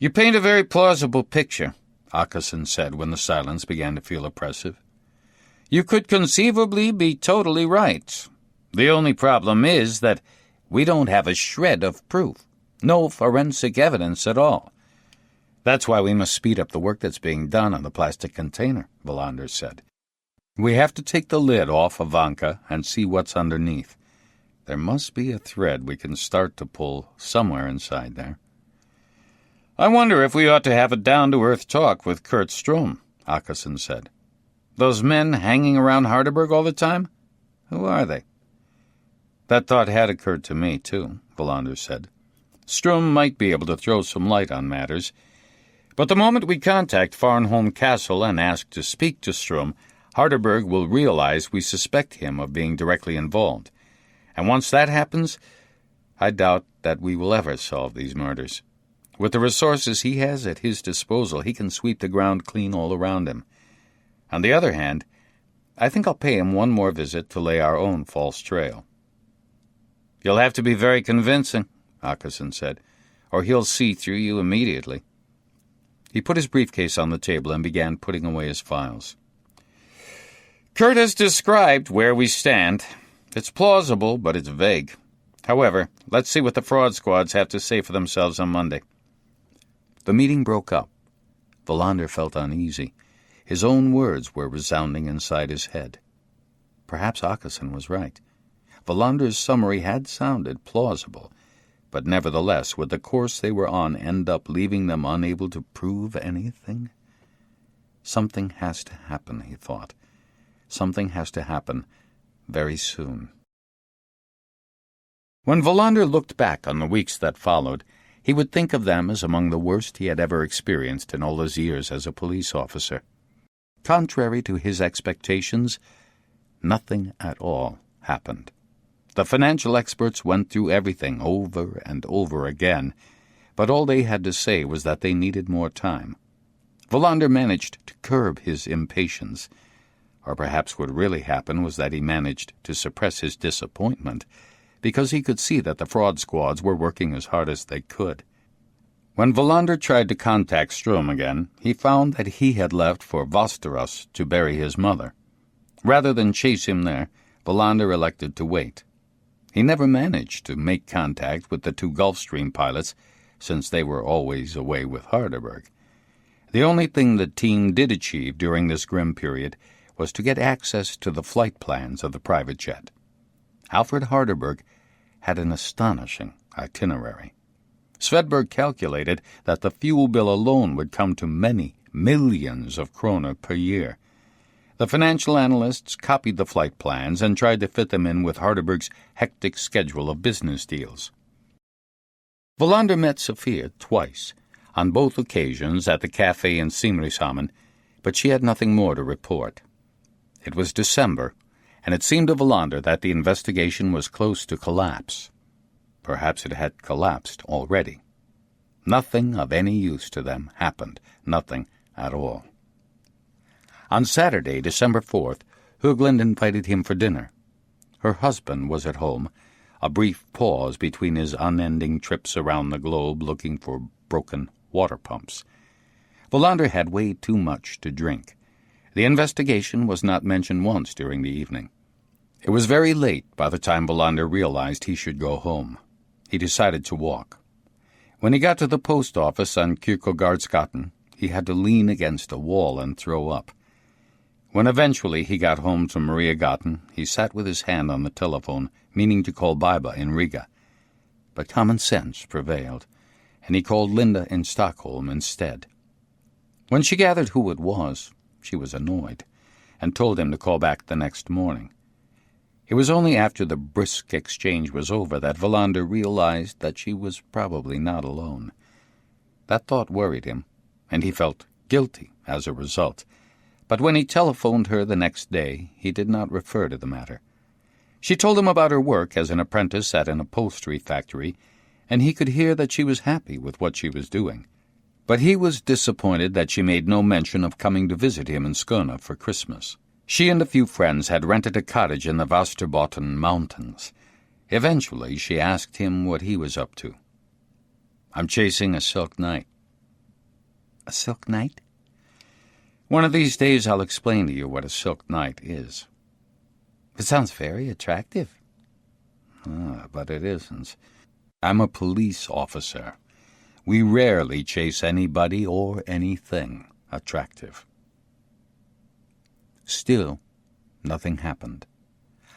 "You paint a very plausible picture," Åkesson said when the silence began to feel oppressive. "You could conceivably be totally right. The only problem is that we don't have a shred of proof. No forensic evidence at all. That's why we must speed up the work that's being done on the plastic container," Wallander said. We have to take the lid off Ivanka and see what's underneath. There must be a thread we can start to pull somewhere inside there. I wonder if we ought to have a down-to-earth talk with Kurt Strom, Åkesson said. Those men hanging around Harderberg all the time? Who are they? That thought had occurred to me, too, Wallander said. Strom might be able to throw some light on matters. But the moment we contact Farnholm Castle and ask to speak to Strom, Harderberg will realize we suspect him of being directly involved. And once that happens, I doubt that we will ever solve these murders. With the resources he has at his disposal, he can sweep the ground clean all around him. On the other hand, I think I'll pay him one more visit to lay our own false trail. You'll have to be very convincing, Åkesson said, or he'll see through you immediately. He put his briefcase on the table and began putting away his files. Kurt has described where we stand. It's plausible, but it's vague. However, let's see what the fraud squads have to say for themselves on Monday. The meeting broke up. Wallander felt uneasy. His own words were resounding inside his head. Perhaps Åkesson was right. Wallander's summary had sounded plausible, but nevertheless would the course they were on end up leaving them unable to prove anything? Something has to happen, he thought. Something has to happen very soon. When Wallander looked back on the weeks that followed, he would think of them as among the worst he had ever experienced in all his years as a police officer. Contrary to his expectations, nothing at all happened. The financial experts went through everything over and over again, but all they had to say was that they needed more time. Wallander managed to curb his impatience, or perhaps what really happened was that he managed to suppress his disappointment, because he could see that the fraud squads were working as hard as they could. When Wallander tried to contact Strom again, he found that he had left for Västerås to bury his mother. Rather than chase him there, Wallander elected to wait. He never managed to make contact with the two Gulfstream pilots, since they were always away with Harderberg. The only thing the team did achieve during this grim period was to get access to the flight plans of the private jet. Alfred Harderberg had an astonishing itinerary. Swedberg calculated that the fuel bill alone would come to many millions of kroner per year. The financial analysts copied the flight plans and tried to fit them in with Harderberg's hectic schedule of business deals. Wallander met Sophia twice, on both occasions at the cafe in Simrishamn, but she had nothing more to report. It was December, and it seemed to Wallander that the investigation was close to collapse. Perhaps it had collapsed already. Nothing of any use to them happened, nothing at all. On Saturday, December 4th, Höglund invited him for dinner. Her husband was at home, a brief pause between his unending trips around the globe looking for broken water pumps. Wallander had way too much to drink. The investigation was not mentioned once during the evening. It was very late by the time Wallander realized he should go home. He decided to walk. When he got to the post office on Kyrkogårdsgatan, he had to lean against a wall and throw up. When eventually he got home to Mariagatan, he sat with his hand on the telephone, meaning to call Baiba in Riga. But common sense prevailed, and he called Linda in Stockholm instead. When she gathered who it was, she was annoyed, and told him to call back the next morning. It was only after the brisk exchange was over that Wallander realized that she was probably not alone. That thought worried him, and he felt guilty as a result. But when he telephoned her the next day, he did not refer to the matter. She told him about her work as an apprentice at an upholstery factory, and he could hear that she was happy with what she was doing. But he was disappointed that she made no mention of coming to visit him in Skåne for Christmas. She and a few friends had rented a cottage in the Västerbotten mountains. Eventually, she asked him what he was up to. "I'm chasing a silk knight." "A silk knight?" "One of these days I'll explain to you what a silk knight is." "It sounds very attractive." But it isn't. I'm a police officer. We rarely chase anybody or anything attractive. Still, nothing happened.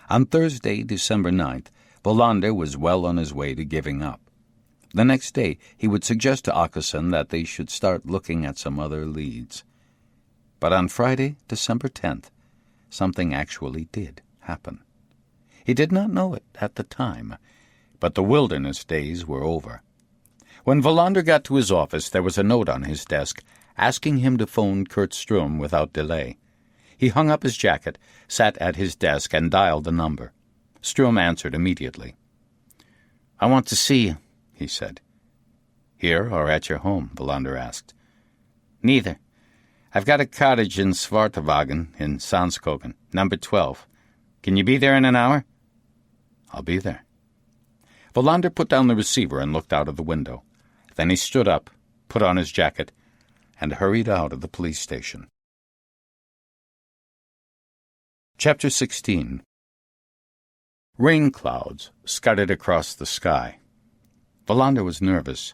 On Thursday, December 9th, Wallander was well on his way to giving up. The next day, he would suggest to Åkesson that they should start looking at some other leads. But on Friday, December 10th, something actually did happen. He did not know it at the time, but the wilderness days were over. When Wallander got to his office, there was a note on his desk asking him to phone Kurt Ström without delay. He hung up his jacket, sat at his desk, and dialed the number. Ström answered immediately. "I want to see you," he said. "Here or at your home?" Wallander asked. "Neither. I've got a cottage in Svartavagen in Sandskogen, number 12. Can you be there in an hour?" "I'll be there." Wallander put down the receiver and looked out of the window. Then he stood up, put on his jacket, and hurried out of the police station. Chapter 16. Rain clouds scudded across the sky. Wallander was nervous.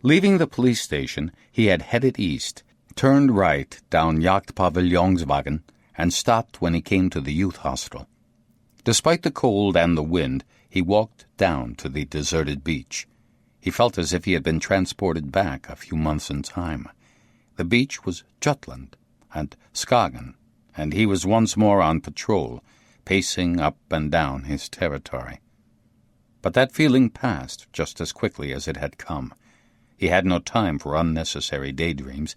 Leaving the police station, he had headed east, turned right down Jagdpavillonswagen, and stopped when he came to the youth hostel. Despite the cold and the wind, he walked down to the deserted beach. He felt as if he had been transported back a few months in time. The beach was Jutland and Skagen, and he was once more on patrol, pacing up and down his territory. But that feeling passed just as quickly as it had come. He had no time for unnecessary daydreams.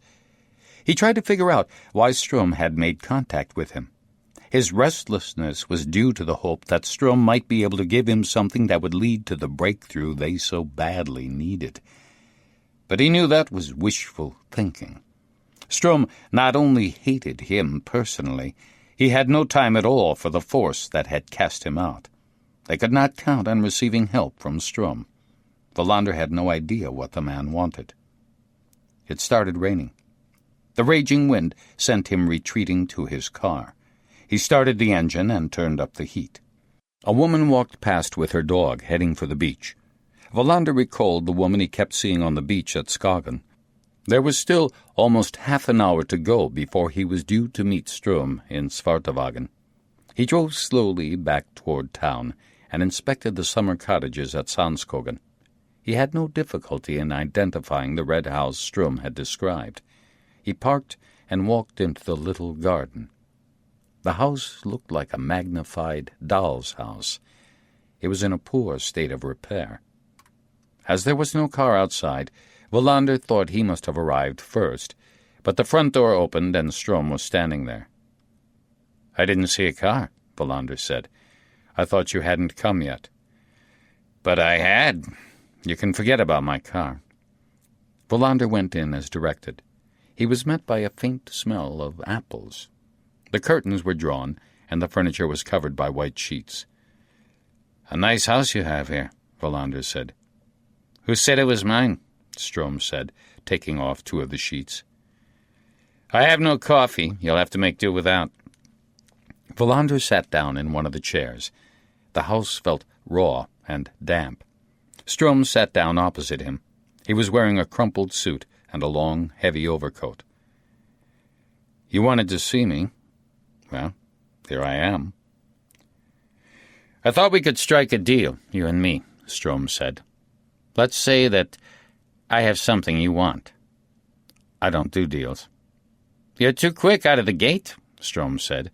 He tried to figure out why Ström had made contact with him. His restlessness was due to the hope that Ström might be able to give him something that would lead to the breakthrough they so badly needed. But he knew that was wishful thinking. Ström not only hated him personally, he had no time at all for the force that had cast him out. They could not count on receiving help from Ström. Wallander had no idea what the man wanted. It started raining. The raging wind sent him retreating to his car. He started the engine and turned up the heat. A woman walked past with her dog, heading for the beach. Wallander recalled the woman he kept seeing on the beach at Skagen. There was still almost half an hour to go before he was due to meet Ström in Svartavagen. He drove slowly back toward town and inspected the summer cottages at Sandskogen. He had no difficulty in identifying the red house Ström had described. He parked and walked into the little garden. The house looked like a magnified doll's house. It was in a poor state of repair. As there was no car outside, Wallander thought he must have arrived first, but the front door opened and Ström was standing there. "I didn't see a car," Wallander said. "I thought you hadn't come yet." "But I had. You can forget about my car." Wallander went in as directed. He was met by a faint smell of apples. The curtains were drawn, and the furniture was covered by white sheets. "A nice house you have here," Wallander said. "Who said it was mine?" Ström said, taking off 2 of the sheets. "I have no coffee. You'll have to make do without." Wallander sat down in one of the chairs. The house felt raw and damp. Ström sat down opposite him. He was wearing a crumpled suit and a long, heavy overcoat. "You wanted to see me? Well, here I am." "I thought we could strike a deal, you and me," Ström said. "Let's say that I have something you want." "I don't do deals." "You're too quick out of the gate," Ström said.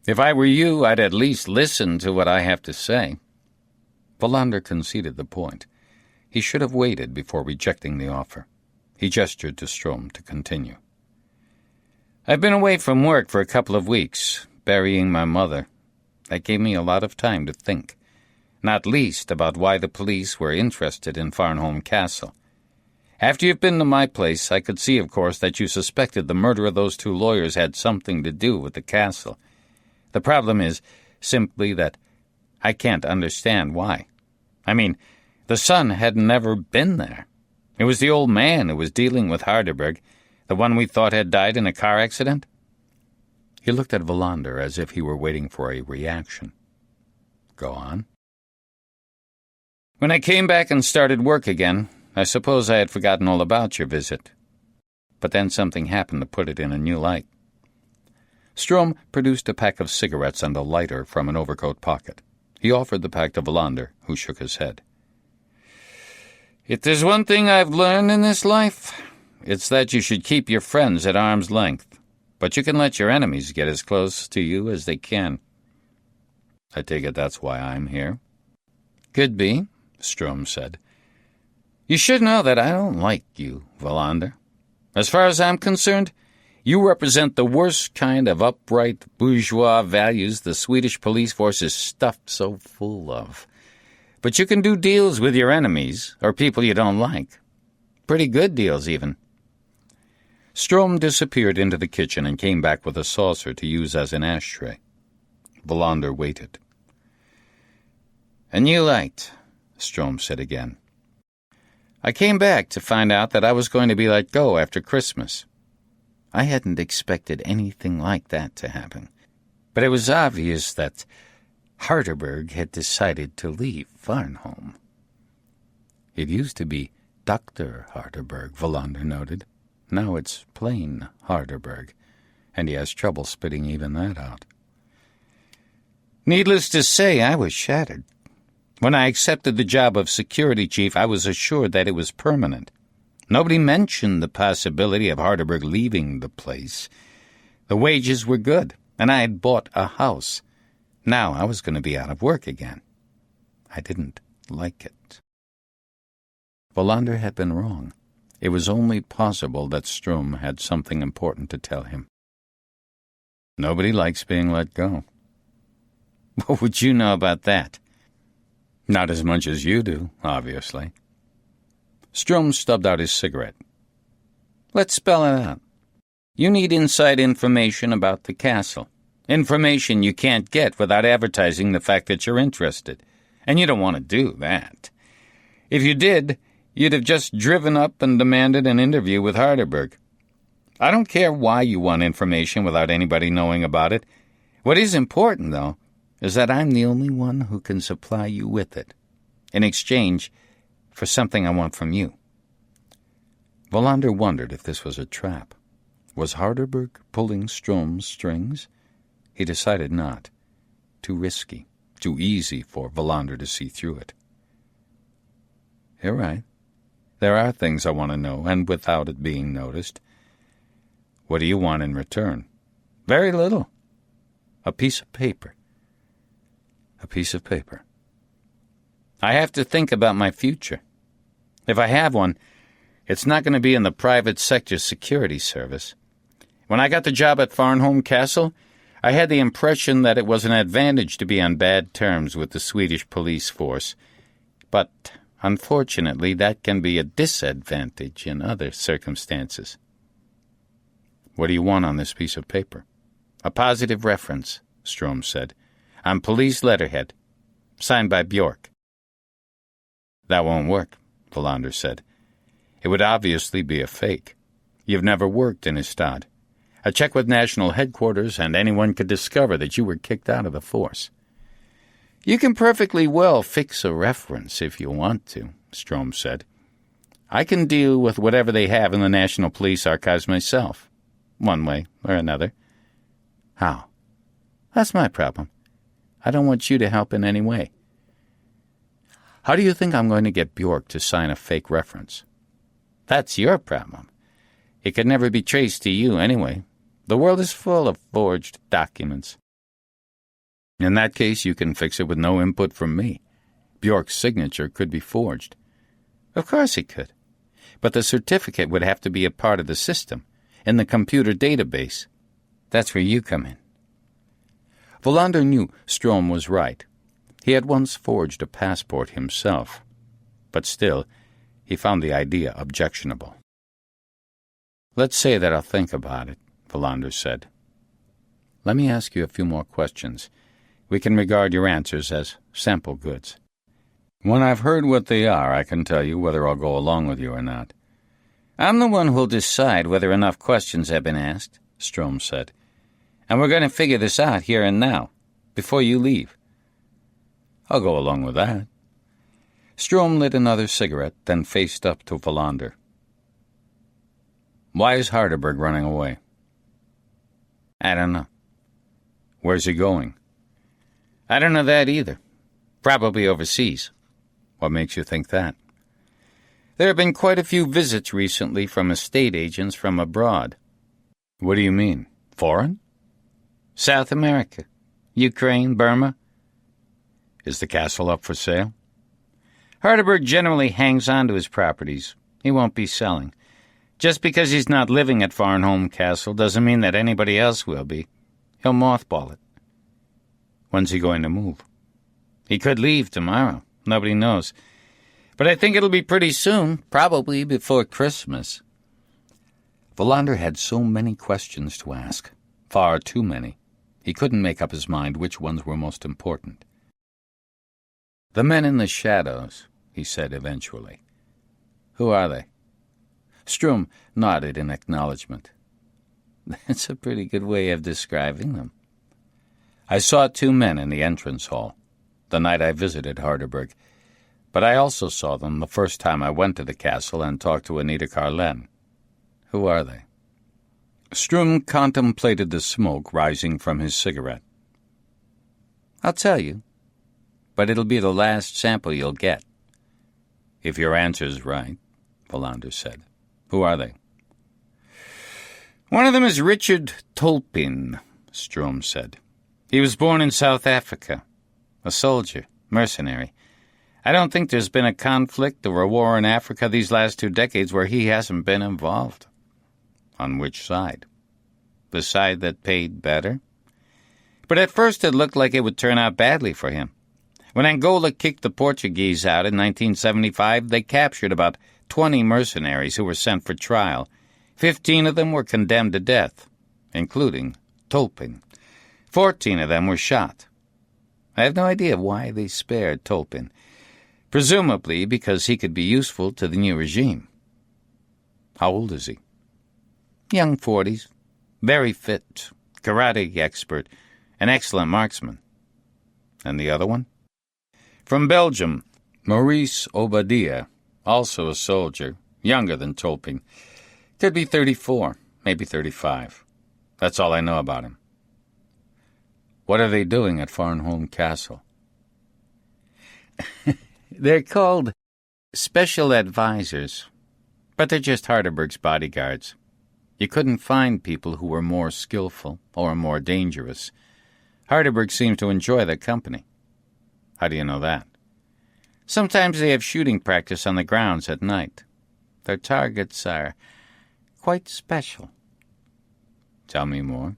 "If I were you, I'd at least listen to what I have to say." Wallander conceded the point. He should have waited before rejecting the offer. He gestured to Ström to continue. "I've been away from work for a couple of weeks, burying my mother. That gave me a lot of time to think, not least about why the police were interested in Farnholm Castle. After you've been to my place, I could see, of course, that you suspected the murder of those 2 lawyers had something to do with the castle. The problem is simply that I can't understand why. I mean, the son had never been there. It was the old man who was dealing with Harderberg, the one we thought had died in a car accident." He looked at Wallander as if he were waiting for a reaction. "Go on." "When I came back and started work again, I suppose I had forgotten all about your visit. But then something happened to put it in a new light." Strom produced a pack of cigarettes and a lighter from an overcoat pocket. He offered the pack to Wallander, who shook his head. "If there's one thing I've learned in this life, it's that you should keep your friends at arm's length, but you can let your enemies get as close to you as they can." "I take it that's why I'm here?" "Could be," Strom said. "You should know that I don't like you, Wallander. As far as I'm concerned, you represent the worst kind of upright bourgeois values the Swedish police force is stuffed so full of. But you can do deals with your enemies, or people you don't like. Pretty good deals, even." Strom disappeared into the kitchen and came back with a saucer to use as an ashtray. Wallander waited. "And you liked," Strom said again. "I came back to find out that I was going to be let go after Christmas. I hadn't expected anything like that to happen, but it was obvious that Harderberg had decided to leave Farnholm." "It used to be Dr. Harderberg," Wallander noted. "Now it's plain Harderberg, and he has trouble spitting even that out." "Needless to say, I was shattered. When I accepted the job of security chief, I was assured that it was permanent. Nobody mentioned the possibility of Harderberg leaving the place. The wages were good, and I had bought a house. Now I was going to be out of work again. I didn't like it." Wallander had been wrong. It was only possible that Strom had something important to tell him. "Nobody likes being let go." "What would you know about that?" "Not as much as you do, obviously." Strom stubbed out his cigarette. "Let's spell it out. You need inside information about the castle. Information you can't get without advertising the fact that you're interested. And you don't want to do that. If you did, you'd have just driven up and demanded an interview with Harderberg. I don't care why you want information without anybody knowing about it. What is important, though, is that I'm the only one who can supply you with it, in exchange for something I want from you." Wallander wondered if this was a trap. Was Harderberg pulling Strom's strings? He decided not. Too risky, too easy for Wallander to see through it. "You're right. There are things I want to know, and without it being noticed. What do you want in return?" "Very little. A piece of paper." "A piece of paper." "I have to think about my future. If I have one, it's not going to be in the private sector security service. When I got the job at Farnholm Castle, I had the impression that it was an advantage to be on bad terms with the Swedish police force. But, unfortunately, that can be a disadvantage in other circumstances." "What do you want on this piece of paper?" "A positive reference," Strom said, "on police letterhead, signed by Bjork." "That won't work," Wallander said. "It would obviously be a fake. You've never worked in Istad. A check with national headquarters, and anyone could discover that you were kicked out of the force." "You can perfectly well fix a reference if you want to," Strom said. "I can deal with whatever they have in the National Police Archives myself, one way or another." "How?" "That's my problem. I don't want you to help in any way." "How do you think I'm going to get Bjork to sign a fake reference?" "That's your problem. It could never be traced to you anyway. The world is full of forged documents." "In that case, you can fix it with no input from me. Bjork's signature could be forged." "Of course it could. But the certificate would have to be a part of the system, in the computer database. That's where you come in." Wallander knew Strom was right. He had once forged a passport himself. But still, he found the idea objectionable. "Let's say that I'll think about it," Wallander said. "Let me ask you a few more questions. We can regard your answers as sample goods. When I've heard what they are, I can tell you whether I'll go along with you or not." "I'm the one who'll decide whether enough questions have been asked," Strom said. "And we're going to figure this out here and now, before you leave." "I'll go along with that." Strom lit another cigarette, then faced up to Wallander. "Why is Harderberg running away?" "I don't know. Where's he going? I don't know that either. Probably overseas. What makes you think that? There have been quite a few visits recently from estate agents from abroad. What do you mean? Foreign? South America. Ukraine, Burma. Is the castle up for sale? Harderberg generally hangs on to his properties. He won't be selling. Just because he's not living at Farnholm Castle doesn't mean that anybody else will be. He'll mothball it. When's he going to move? He could leave tomorrow. Nobody knows. But I think it'll be pretty soon, probably before Christmas. Wallander had so many questions to ask. Far too many. He couldn't make up his mind which ones were most important. The men in the shadows, he said eventually. Who are they? Strum nodded in acknowledgement. That's a pretty good way of describing them. I saw 2 men in the entrance hall the night I visited Harderberg, but I also saw them the first time I went to the castle and talked to Anita Carlen. Who are they? Strum contemplated the smoke rising from his cigarette. I'll tell you, but it'll be the last sample you'll get. If your answer's right, Wallander said. Who are they? One of them is Richard Tolpin, Strum said. He was born in South Africa. A soldier, mercenary. I don't think there's been a conflict or a war in Africa these last 2 decades where he hasn't been involved. On which side? The side that paid better. But at first it looked like it would turn out badly for him. When Angola kicked the Portuguese out in 1975, they captured about 20 mercenaries who were sent for trial. 15 of them were condemned to death, including Tolpin. 14 of them were shot. I have no idea why they spared Tolpin. Presumably because he could be useful to the new regime. How old is he? Young 40s. Very fit. Karate expert. An excellent marksman. And the other one? From Belgium. Maurice Obadiah, also a soldier, younger than Tolpin. Could be 34, maybe 35. That's all I know about him. What are they doing at Farnholm Castle? They're called special advisors, but they're just Harderberg's bodyguards. You couldn't find people who were more skillful or more dangerous. Harderberg seems to enjoy their company. How do you know that? Sometimes they have shooting practice on the grounds at night. Their targets are quite special. Tell me more.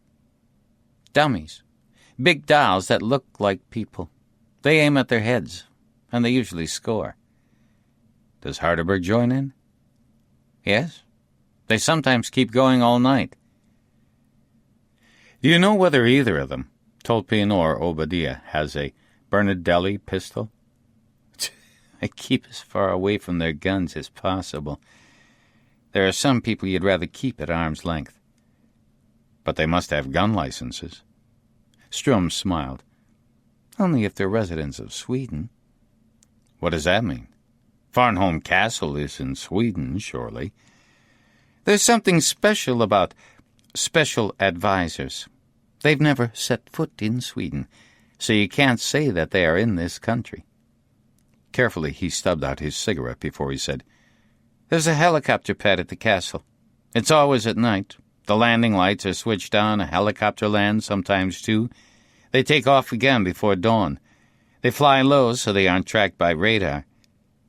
Dummies. Big dolls that look like people. They aim at their heads, and they usually score. Does Harderberg join in? Yes. They sometimes keep going all night. Do you know whether either of them, Tolpin or Obadiah, has a Bernardelli pistol? I keep as far away from their guns as possible. There are some people you'd rather keep at arm's length. But they must have gun licenses. Strum smiled. Only if they're residents of Sweden. What does that mean? Farnholm Castle is in Sweden, surely. There's something special about special advisors. They've never set foot in Sweden, so you can't say that they are in this country. Carefully, he stubbed out his cigarette before he said, There's a helicopter pad at the castle. It's always at night. The landing lights are switched on. A helicopter lands, sometimes 2. They take off again before dawn. They fly low so they aren't tracked by radar.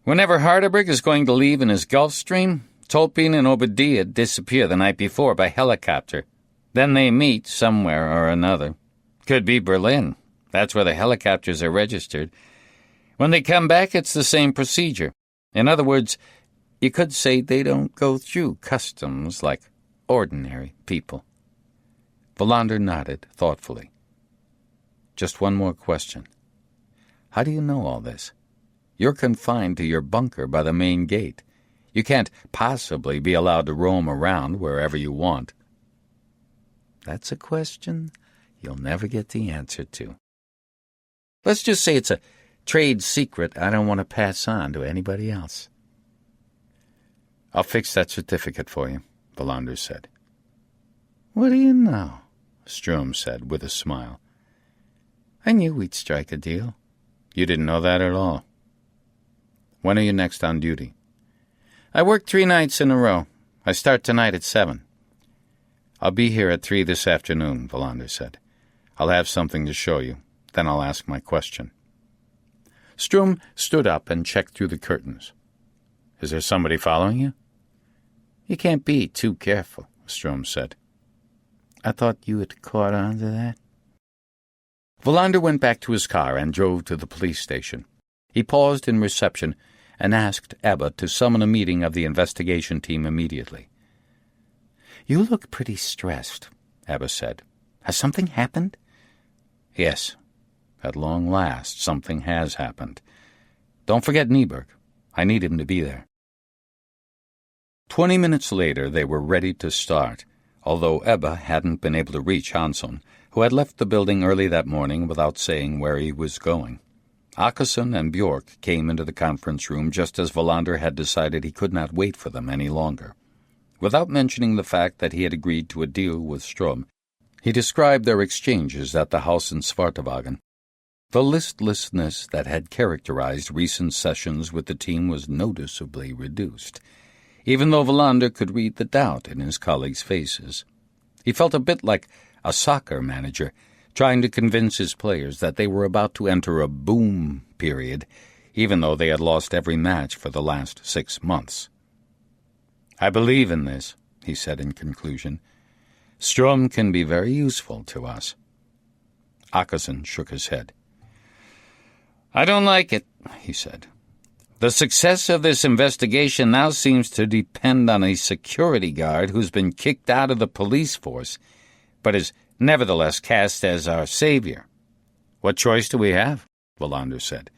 Whenever Harderberg is going to leave in his Gulfstream, Tolpin and Obadiah disappear the night before by helicopter. Then they meet somewhere or another. Could be Berlin. That's where the helicopters are registered. When they come back, it's the same procedure. In other words, you could say they don't go through customs like ordinary people. Wallander nodded thoughtfully. Just one more question. How do you know all this? You're confined to your bunker by the main gate. You can't possibly be allowed to roam around wherever you want. That's a question you'll never get the answer to. Let's just say it's a trade secret I don't want to pass on to anybody else. I'll fix that certificate for you, Wallander said. What do you know? Strum said with a smile. I knew we'd strike a deal. You didn't know that at all. When are you next on duty? I worked 3 nights in a row. I start tonight at 7. I'll be here at 3 this afternoon, Wallander said. I'll have something to show you. Then I'll ask my question. Strum stood up and checked through the curtains. Is there somebody following you? You can't be too careful, Strum said. I thought you had caught on to that. Wallander went back to his car and drove to the police station. He paused in reception and asked Ebba to summon a meeting of the investigation team immediately. You look pretty stressed, Ebba said. Has something happened? Yes. At long last, something has happened. Don't forget Nyberg. I need him to be there. 20 minutes later, they were ready to start, although Ebba hadn't been able to reach Hansson, who had left the building early that morning without saying where he was going. Åkesson and Björk came into the conference room just as Wallander had decided he could not wait for them any longer. Without mentioning the fact that he had agreed to a deal with Strum, he described their exchanges at the house in Svartavagen. The listlessness that had characterized recent sessions with the team was noticeably reduced, even though Wallander could read the doubt in his colleagues' faces. He felt a bit like a soccer manager trying to convince his players that they were about to enter a boom period, even though they had lost every match for the last 6 months. I believe in this, he said in conclusion. Strum can be very useful to us. Åkesson shook his head. I don't like it, he said. The success of this investigation now seems to depend on a security guard who's been kicked out of the police force, but is nevertheless cast as our savior. What choice do we have? Wallander said.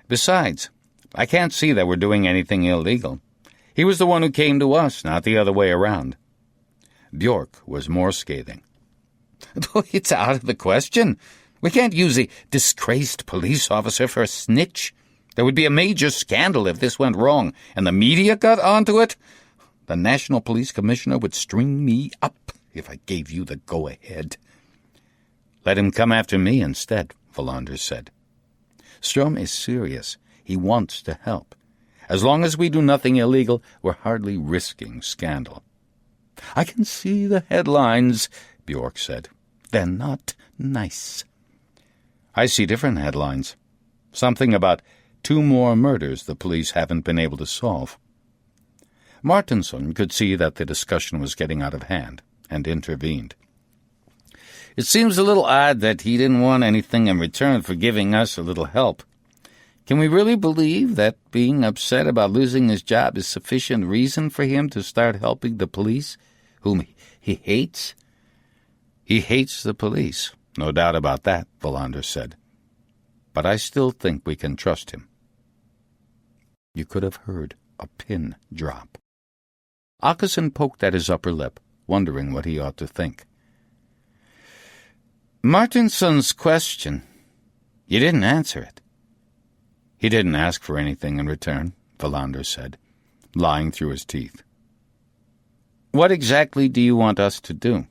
Besides, I can't see that we're doing anything illegal. He was the one who came to us, not the other way around. Björk was more scathing. It's out of the question. We can't use a disgraced police officer for a snitch. There would be a major scandal if this went wrong, and the media got onto it. The National Police Commissioner would string me up if I gave you the go-ahead. Let him come after me instead, Wallander said. Strum is serious. He wants to help. As long as we do nothing illegal, we're hardly risking scandal. I can see the headlines, Björk said. They're not nice. I see different headlines. Something about 2 more murders the police haven't been able to solve. Martinsson could see that the discussion was getting out of hand, and intervened. It seems a little odd that he didn't want anything in return for giving us a little help. Can we really believe that being upset about losing his job is sufficient reason for him to start helping the police, whom he hates? He hates the police, no doubt about that, Wallander said. But I still think we can trust him. You could have heard a pin drop. Åkesson poked at his upper lip, wondering what he ought to think. Martinsson's question. You didn't answer it. He didn't ask for anything in return, Wallander said, lying through his teeth. What exactly do you want us to do?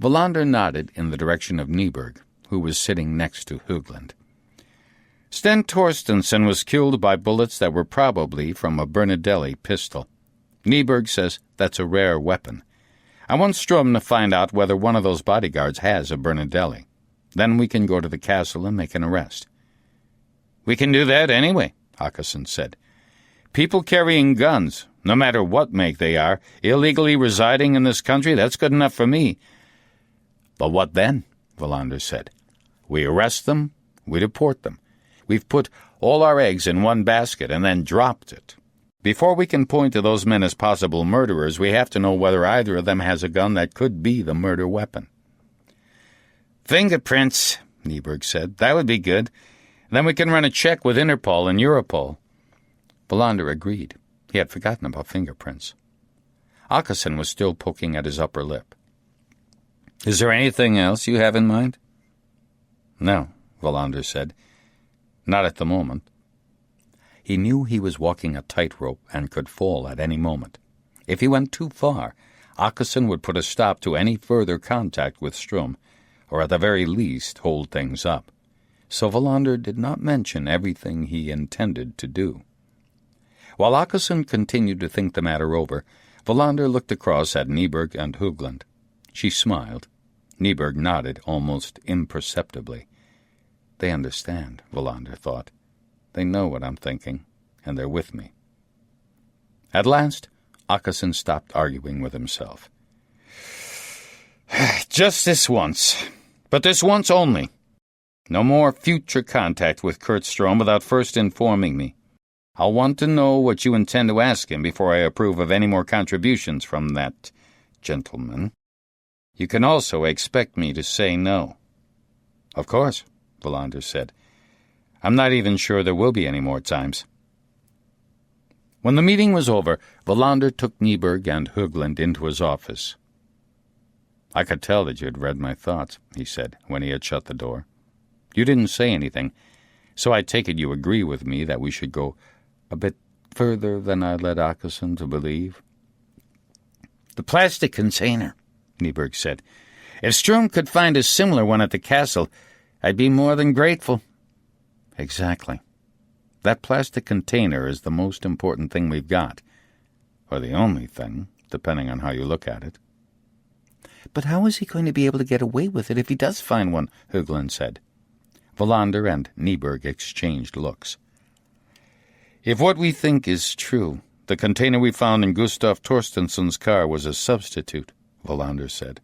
Wallander nodded in the direction of Nyberg, who was sitting next to Högland. Sten Torstensson was killed by bullets that were probably from a Bernadelli pistol. Nyberg says that's a rare weapon. I want Strum to find out whether one of those bodyguards has a Bernadelli. Then we can go to the castle and make an arrest. We can do that anyway, Åkesson said. People carrying guns, no matter what make they are, illegally residing in this country, that's good enough for me. But what then? Wallander said. We arrest them, we deport them. We've put all our eggs in one basket and then dropped it. Before we can point to those men as possible murderers, we have to know whether either of them has a gun that could be the murder weapon. Fingerprints, Nyberg said. That would be good. Then we can run a check with Interpol and Europol. Wallander agreed. He had forgotten about fingerprints. Åkesson was still poking at his upper lip. Is there anything else you have in mind? No, Wallander said. Not at the moment. He knew he was walking a tightrope and could fall at any moment. If he went too far, Åkesson would put a stop to any further contact with Strum, or at the very least hold things up. So Wallander did not mention everything he intended to do. While Åkesson continued to think the matter over, Wallander looked across at Nyberg and Högland. She smiled. Nyberg nodded almost imperceptibly. They understand, Wallander thought. They know what I'm thinking, and they're with me. At last, Åkesson stopped arguing with himself. Just this once, but this once only. No more future contact with Kurt Ström without first informing me. I'll want to know what you intend to ask him before I approve of any more contributions from that gentleman. You can also expect me to say no. Of course, Wallander said. I'm not even sure there will be any more times. When the meeting was over, Wallander took Nyberg and Högland into his office. I could tell that you had read my thoughts, he said, when he had shut the door. You didn't say anything, so I take it you agree with me that we should go a bit further than I led Åkesson to believe. The plastic container, Nyberg said. If Ström could find a similar one at the castle, I'd be more than grateful. Exactly. That plastic container is the most important thing we've got. Or the only thing, depending on how you look at it. But how is he going to be able to get away with it if he does find one, Högland said. Wallander and Nyberg exchanged looks. If what we think is true, the container we found in Gustav Torstensson's car was a substitute, Wallander said.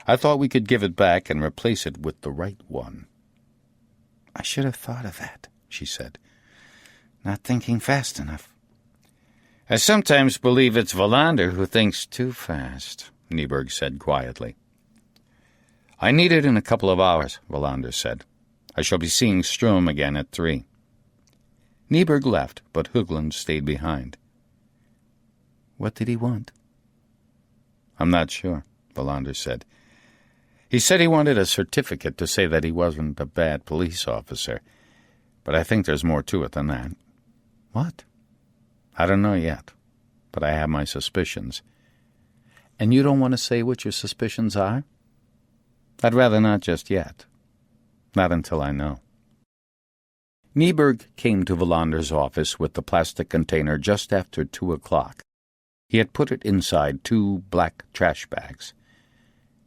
I thought we could give it back and replace it with the right one. I should have thought of that, she said. Not thinking fast enough. I sometimes believe it's Wallander who thinks too fast, Nyberg said quietly. I need it in a couple of hours, Wallander said. I shall be seeing Ström again at 3. Nyberg left, but Högland stayed behind. What did he want? I'm not sure, Wallander said. He said he wanted a certificate to say that he wasn't a bad police officer, but I think there's more to it than that. What? I don't know yet, but I have my suspicions. And you don't want to say what your suspicions are? I'd rather not just yet. Not until I know. Nyberg came to Wallander's office with the plastic container just after 2 o'clock. He had put it inside 2 black trash bags.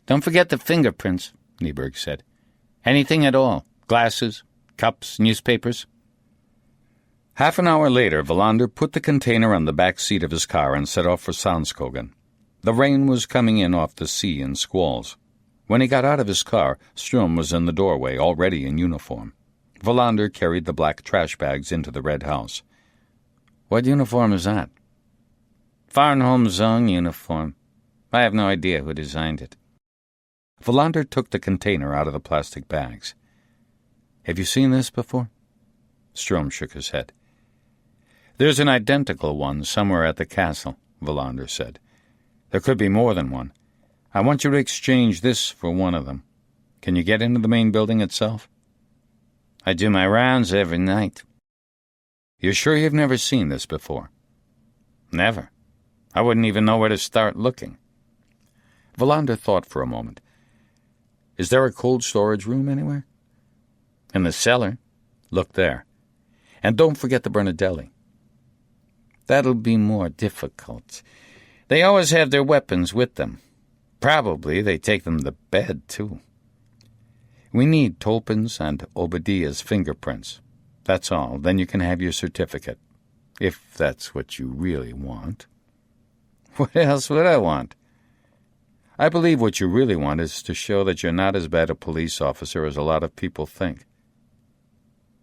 Don't forget the fingerprints, Nyberg said. Anything at all. Glasses, cups, newspapers. Half an hour later, Wallander put the container on the back seat of his car and set off for Sandskogen. The rain was coming in off the sea in squalls. When he got out of his car, Ström was in the doorway, already in uniform. Wallander carried the black trash bags into the red house. What uniform is that? Farnholm's own uniform. I have no idea who designed it. Wallander took the container out of the plastic bags. Have you seen this before? Ström shook his head. There's an identical one somewhere at the castle, Wallander said. There could be more than one. I want you to exchange this for one of them. Can you get into the main building itself? I do my rounds every night. You're sure you've never seen this before? Never. I wouldn't even know where to start looking. Wallander thought for a moment. Is there a cold storage room anywhere? In the cellar. Look there. And don't forget the Bernadelli. That'll be more difficult. They always have their weapons with them. Probably they take them to bed, too. We need Tolpin's and Obadiah's fingerprints. That's all. Then you can have your certificate. If that's what you really want. What else would I want? I believe what you really want is to show that you're not as bad a police officer as a lot of people think.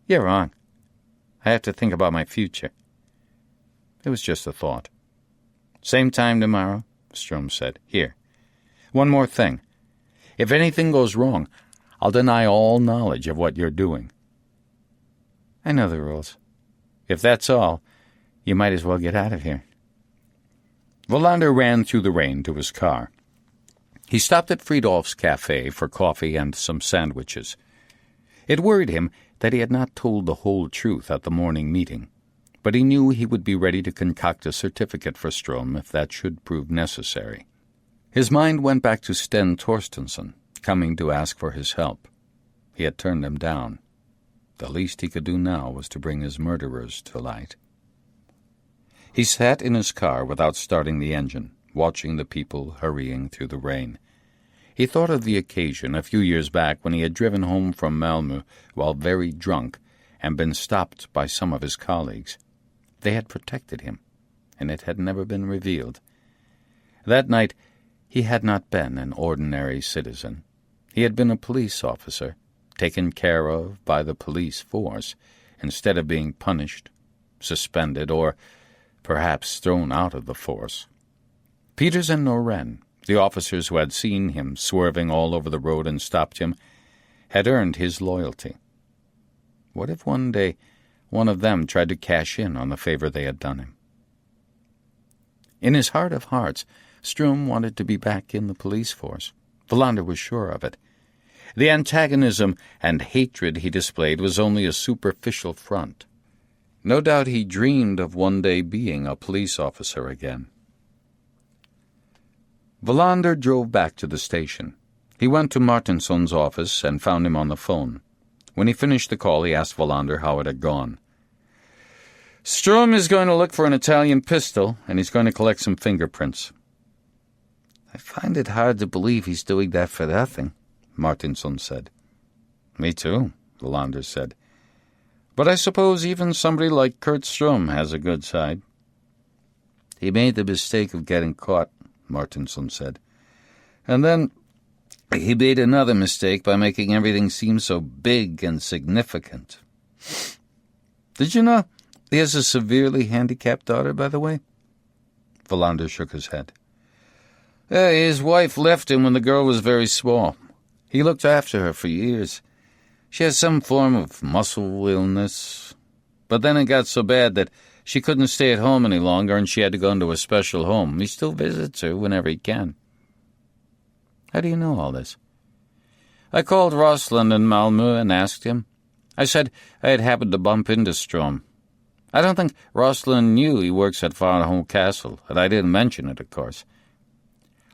You're wrong. I have to think about my future. It was just a thought. Same time tomorrow, Ström said. Here. One more thing. If anything goes wrong, I'll deny all knowledge of what you're doing. I know the rules. If that's all, you might as well get out of here. Wallander ran through the rain to his car. He stopped at Fridolf's cafe for coffee and some sandwiches. It worried him that he had not told the whole truth at the morning meeting, but he knew he would be ready to concoct a certificate for Ström if that should prove necessary. His mind went back to Sten Torstensson, coming to ask for his help. He had turned them down. The least he could do now was to bring his murderers to light. He sat in his car without starting the engine, watching the people hurrying through the rain. He thought of the occasion a few years back when he had driven home from Malmö while very drunk and been stopped by some of his colleagues. They had protected him, and it had never been revealed. That night he had not been an ordinary citizen. He had been a police officer, taken care of by the police force, instead of being punished, suspended, or perhaps thrown out of the force. Peters and Noren, the officers who had seen him swerving all over the road and stopped him, had earned his loyalty. What if one day one of them tried to cash in on the favor they had done him? In his heart of hearts, Strum wanted to be back in the police force. Wallander was sure of it. The antagonism and hatred he displayed was only a superficial front. No doubt he dreamed of one day being a police officer again. Wallander drove back to the station. He went to Martinson's office and found him on the phone. When he finished the call, he asked Wallander how it had gone. "Strum is going to look for an Italian pistol, and he's going to collect some fingerprints." "I find it hard to believe he's doing that for nothing," Martinson said. "Me too," Wallander said. "But I suppose even somebody like Kurt Strum has a good side." "He made the mistake of getting caught," Martinson said. "And then he made another mistake by making everything seem so big and significant. Did you know he has a severely handicapped daughter, by the way?" Wallander shook his head. "His wife left him when the girl was very small. He looked after her for years. She has some form of muscle illness. But then it got so bad that she couldn't stay at home any longer, and she had to go into a special home. He still visits her whenever he can." "How do you know all this?" "I called Rossland in Malmö and asked him. I said I had happened to bump into Strum. I don't think Rossland knew he works at Farnholm Castle, and I didn't mention it, of course."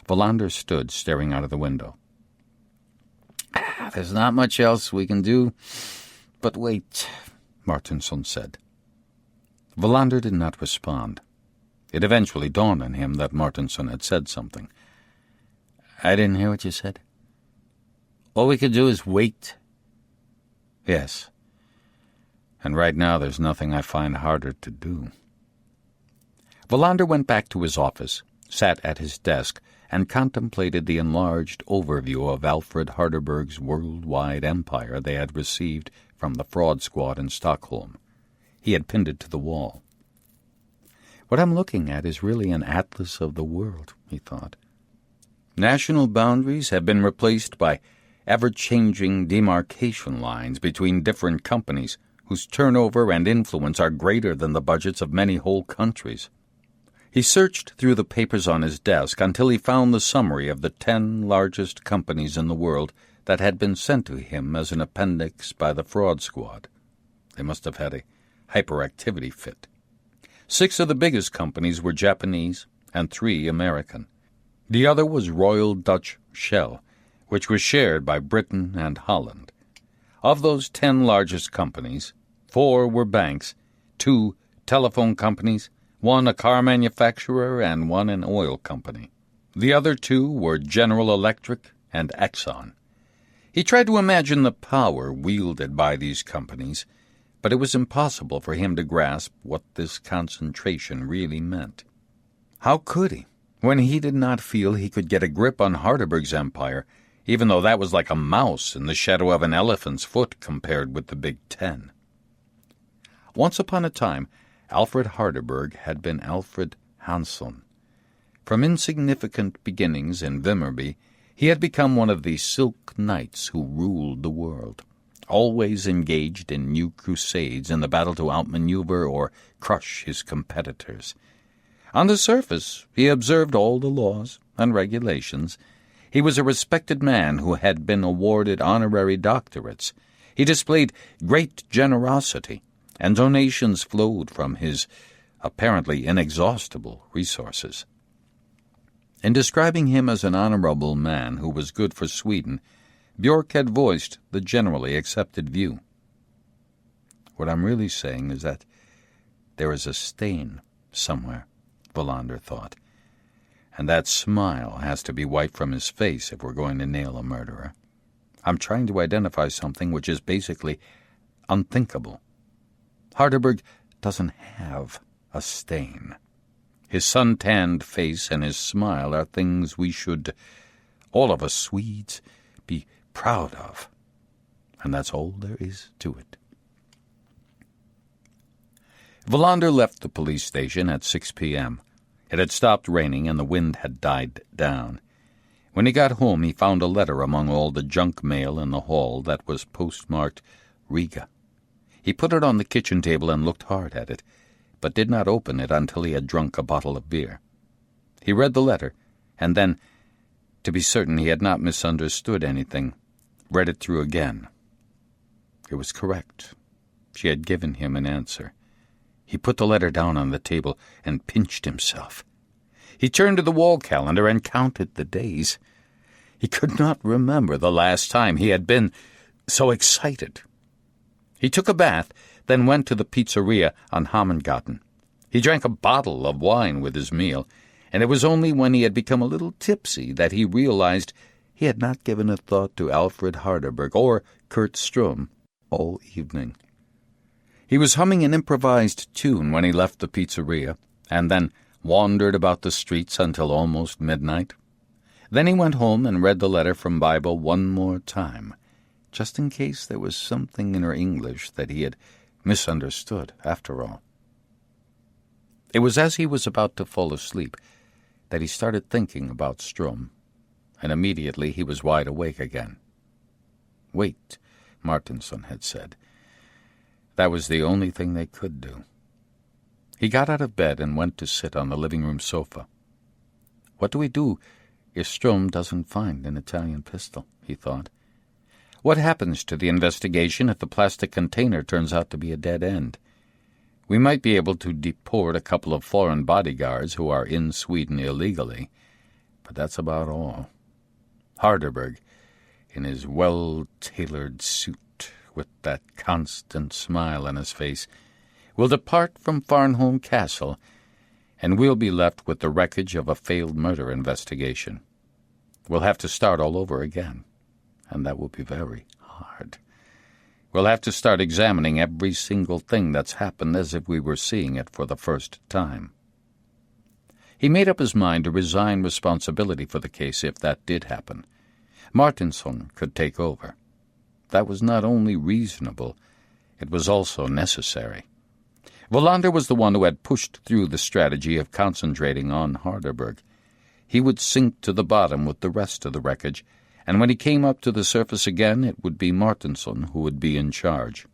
Wallander stood staring out of the window. "There's not much else we can do but wait," Martinson said. Wallander did not respond. It eventually dawned on him that Martinson had said something. "I didn't hear what you said." "All we can do is wait." "Yes. And right now there's nothing I find harder to do." Wallander went back to his office, sat at his desk, and contemplated the enlarged overview of Alfred Harderberg's worldwide empire they had received from the fraud squad in Stockholm. He had pinned it to the wall. "What I'm looking at is really an atlas of the world," he thought. National boundaries have been replaced by ever-changing demarcation lines between different companies whose turnover and influence are greater than the budgets of many whole countries. He searched through the papers on his desk until he found the summary of the 10 largest companies in the world that had been sent to him as an appendix by the fraud squad. They must have had a hyperactivity fit. 6 of the biggest companies were Japanese and 3 American. The other was Royal Dutch Shell, which was shared by Britain and Holland. Of those 10 largest companies, 4 were banks, 2 telephone companies, 1 a car manufacturer, and 1 an oil company. The other 2 were General Electric and Exxon. He tried to imagine the power wielded by these companies, but it was impossible for him to grasp what this concentration really meant. How could he, when he did not feel he could get a grip on Harderberg's empire, even though that was like a mouse in the shadow of an elephant's foot compared with the Big 10? Once upon a time, Alfred Harderberg had been Alfred Hansson. From insignificant beginnings in Vimmerby, he had become one of the silk knights who ruled the world, always engaged in new crusades in the battle to outmaneuver or crush his competitors. On the surface, he observed all the laws and regulations. He was a respected man who had been awarded honorary doctorates. He displayed great generosity, and donations flowed from his apparently inexhaustible resources. In describing him as an honorable man who was good for Sweden, Björk had voiced the generally accepted view. What I'm really saying is that there is a stain somewhere, Wallander thought, and that smile has to be wiped from his face if we're going to nail a murderer. I'm trying to identify something which is basically unthinkable. Harderberg doesn't have a stain. His sun-tanned face and his smile are things we should, all of us Swedes, be proud of. And that's all there is to it. Wallander left the police station at 6 p.m. It had stopped raining and the wind had died down. When he got home, he found a letter among all the junk mail in the hall that was postmarked Riga. He put it on the kitchen table and looked hard at it, but did not open it until he had drunk a bottle of beer. He read the letter, and then, to be certain he had not misunderstood anything, read it through again. It was correct. She had given him an answer. He put the letter down on the table and pinched himself. He turned to the wall calendar and counted the days. He could not remember the last time he had been so excited. He took a bath, then went to the pizzeria on Hammengatten. He drank a bottle of wine with his meal, and it was only when he had become a little tipsy that he realized he had not given a thought to Alfred Harderberg or Kurt Strum all evening. He was humming an improvised tune when he left the pizzeria, and then wandered about the streets until almost midnight. Then he went home and read the letter from Bible one more time, just in case there was something in her English that he had misunderstood after all. It was as he was about to fall asleep that he started thinking about Strum, and immediately he was wide awake again. Wait, Martinson had said. That was the only thing they could do. He got out of bed and went to sit on the living room sofa. What do we do if Strum doesn't find an Italian pistol, he thought. What happens to the investigation if the plastic container turns out to be a dead end? We might be able to deport a couple of foreign bodyguards who are in Sweden illegally, but that's about all. Harderberg, in his well-tailored suit, with that constant smile on his face, will depart from Farnholm Castle, and we'll be left with the wreckage of a failed murder investigation. We'll have to start all over again, and that will be very hard. We'll have to start examining every single thing that's happened as if we were seeing it for the first time. He made up his mind to resign responsibility for the case if that did happen. Martinson could take over. That was not only reasonable, it was also necessary. Wallander was the one who had pushed through the strategy of concentrating on Harderberg. He would sink to the bottom with the rest of the wreckage, and when he came up to the surface again, it would be Martinson who would be in charge.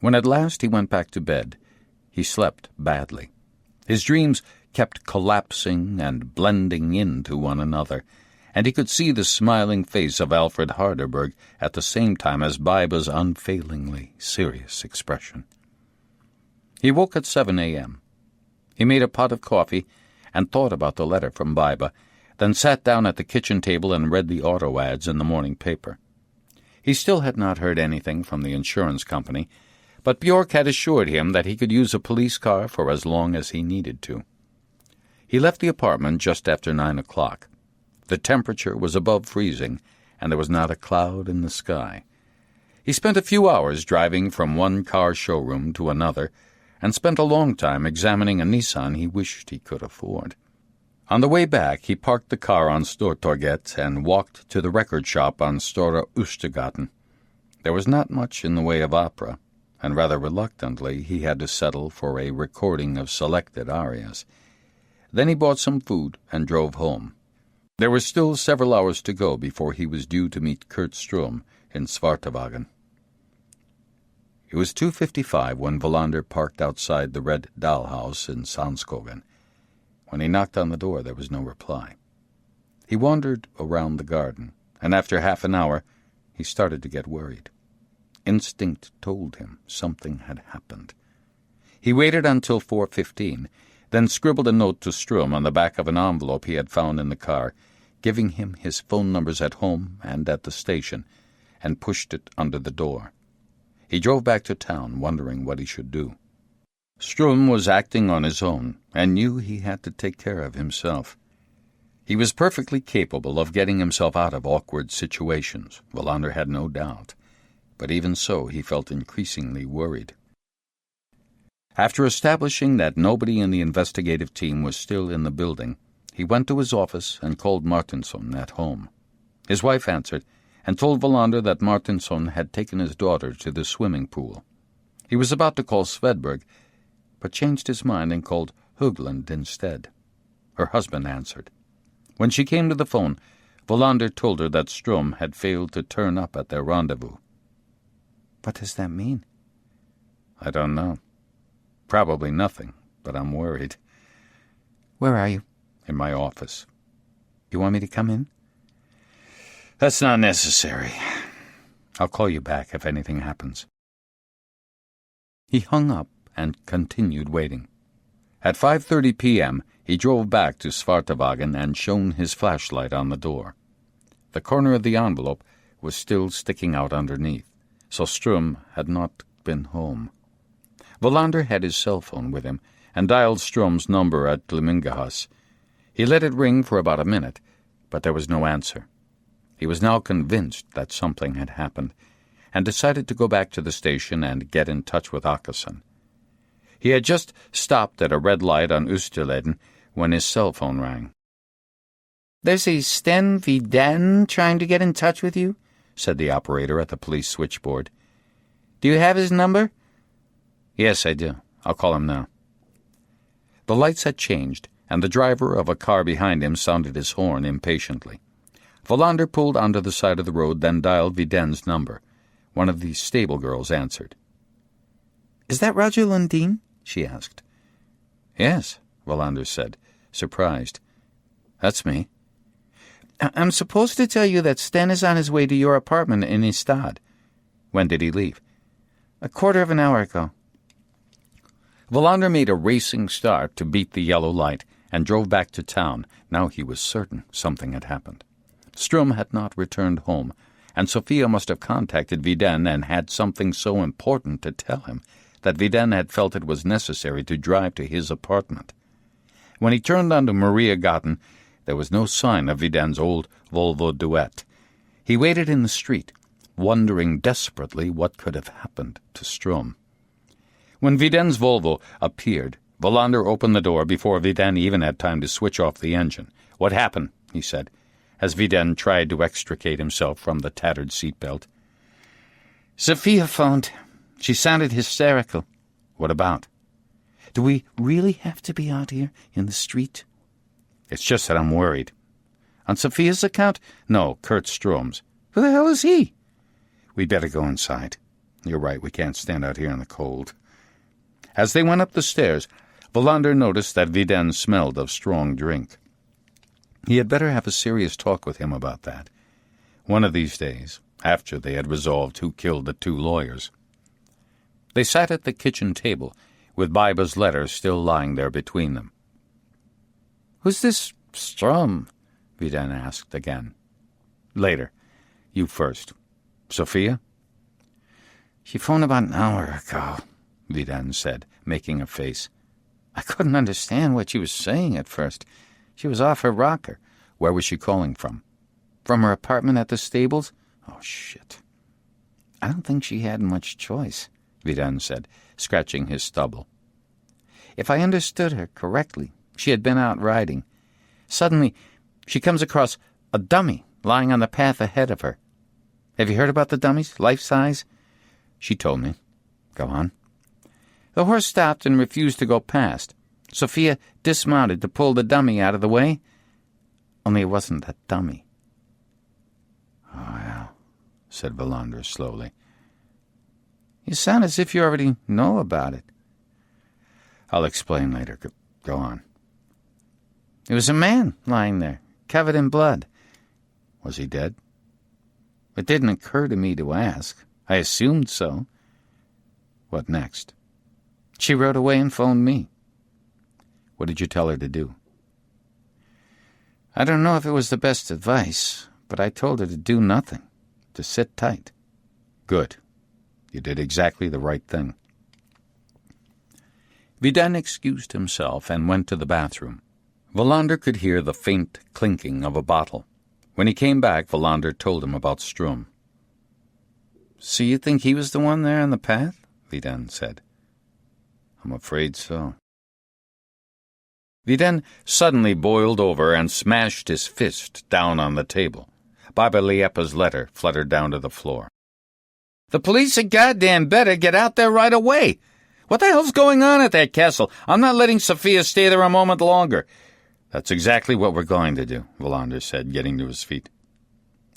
When at last he went back to bed, he slept badly. His dreams kept collapsing and blending into one another, and he could see the smiling face of Alfred Harderberg at the same time as Biba's unfailingly serious expression. He woke at 7 a.m. He made a pot of coffee and thought about the letter from Biba, then sat down at the kitchen table and read the auto ads in the morning paper. He still had not heard anything from the insurance company, but Björk had assured him that he could use a police car for as long as he needed to. He left the apartment just after 9 o'clock. The temperature was above freezing, and there was not a cloud in the sky. He spent a few hours driving from one car showroom to another, and spent a long time examining a Nissan he wished he could afford. On the way back, he parked the car on Stortorget and walked to the record shop on Stora Östergatan. There was not much in the way of opera, and rather reluctantly he had to settle for a recording of selected arias. Then he bought some food and drove home. There were still several hours to go before he was due to meet Kurt Strum in Svartavagen. It was 2:55 when Wallander parked outside the Red Doll House in Sandskogen. When he knocked on the door, there was no reply. He wandered around the garden, and after half an hour, he started to get worried. Instinct told him something had happened. He waited until 4:15, then scribbled a note to Strum on the back of an envelope he had found in the car, giving him his phone numbers at home and at the station, and pushed it under the door. He drove back to town, wondering what he should do. Strum was acting on his own, and knew he had to take care of himself. He was perfectly capable of getting himself out of awkward situations, Wallander had no doubt, but even so he felt increasingly worried. After establishing that nobody in the investigative team was still in the building, he went to his office and called Martinsson at home. His wife answered, and told Wallander that Martinsson had taken his daughter to the swimming pool. He was about to call Swedberg, but changed his mind and called Högland instead. Her husband answered. When she came to the phone, Wallander told her that Strum had failed to turn up at their rendezvous. What does that mean? I don't know. Probably nothing, but I'm worried. Where are you? In my office. You want me to come in? That's not necessary. I'll call you back if anything happens. He hung up and continued waiting. At 5:30 p.m., he drove back to Svartavagen and shone his flashlight on the door. The corner of the envelope was still sticking out underneath, so Strum had not been home. Wallander had his cell phone with him and dialed Strum's number at Glimmingehaus. He let it ring for about a minute, but there was no answer. He was now convinced that something had happened, and decided to go back to the station and get in touch with Åkesson. He had just stopped at a red light on Österleden when his cell phone rang. "There's a Sten Vidén trying to get in touch with you," said the operator at the police switchboard. "Do you have his number?" "Yes, I do. I'll call him now." The lights had changed, and the driver of a car behind him sounded his horn impatiently. Wallander pulled onto the side of the road, then dialed Vidén's number. One of the stable girls answered. "Is that Roger Lundin?" she asked. "Yes," Wallander said, surprised. "That's me." "I'm supposed to tell you that Sten is on his way to your apartment in Ystad." "When did he leave?" "A quarter of an hour ago." Wallander made a racing start to beat the yellow light and drove back to town. Now he was certain something had happened. Strum had not returned home, and Sophia must have contacted Vidén and had something so important to tell him that Vidén had felt it was necessary to drive to his apartment. When he turned onto Maria Gaten, there was no sign of Vidén's old Volvo Duet. He waited in the street, wondering desperately what could have happened to Strum. When Vidén's Volvo appeared, Wallander opened the door before Vidén even had time to switch off the engine. "What happened?" he said, as Vidén tried to extricate himself from the tattered seatbelt. "Sophia phoned. She sounded hysterical." "What about?" "Do we really have to be out here in the street?" "It's just that I'm worried." "On Sophia's account?" "No, Kurt Strom's." "Who the hell is he?" "We'd better go inside. You're right, we can't stand out here in the cold." As they went up the stairs, Wallander noticed that Vidén smelled of strong drink. He had better have a serious talk with him about that. One of these days, after they had resolved who killed the two lawyers. They sat at the kitchen table, with Biba's letter still lying there between them. "Who's this Strum?" Vidén asked again. "Later. You first. Sophia?" "She phoned about an hour ago," Vidén said, making a face. "I couldn't understand what she was saying at first. She was off her rocker." "Where was she calling from?" "From her apartment at the stables." "Oh, shit." "I don't think she had much choice," Vidén said, scratching his stubble. "If I understood her correctly, she had been out riding. Suddenly, she comes across a dummy lying on the path ahead of her. Have you heard about the dummies, life-size?" "She told me. Go on." "The horse stopped and refused to go past. Sophia dismounted to pull the dummy out of the way. Only it wasn't a dummy." "Oh, yeah," said Wallander slowly. "You sound as if you already know about it." "I'll explain later. Go on." "There was a man lying there, covered in blood." "Was he dead?" "It didn't occur to me to ask. I assumed so." "What next?" "She rode away and phoned me." "What did you tell her to do?" I don't know if it was the best advice, but I told her to do nothing, to sit tight. Good. You did exactly the right thing. Vidin excused himself and went to the bathroom. Wallander could hear the faint clinking of a bottle. When he came back, Wallander told him about Strum. So you think he was the one there in the path? Vidin said. I'm afraid so. Vidin suddenly boiled over and smashed his fist down on the table. Baba Liepa's letter fluttered down to the floor. The police had goddamn better get out there right away. What the hell's going on at that castle? I'm not letting Sophia stay there a moment longer. That's exactly what we're going to do, Wallander said, getting to his feet.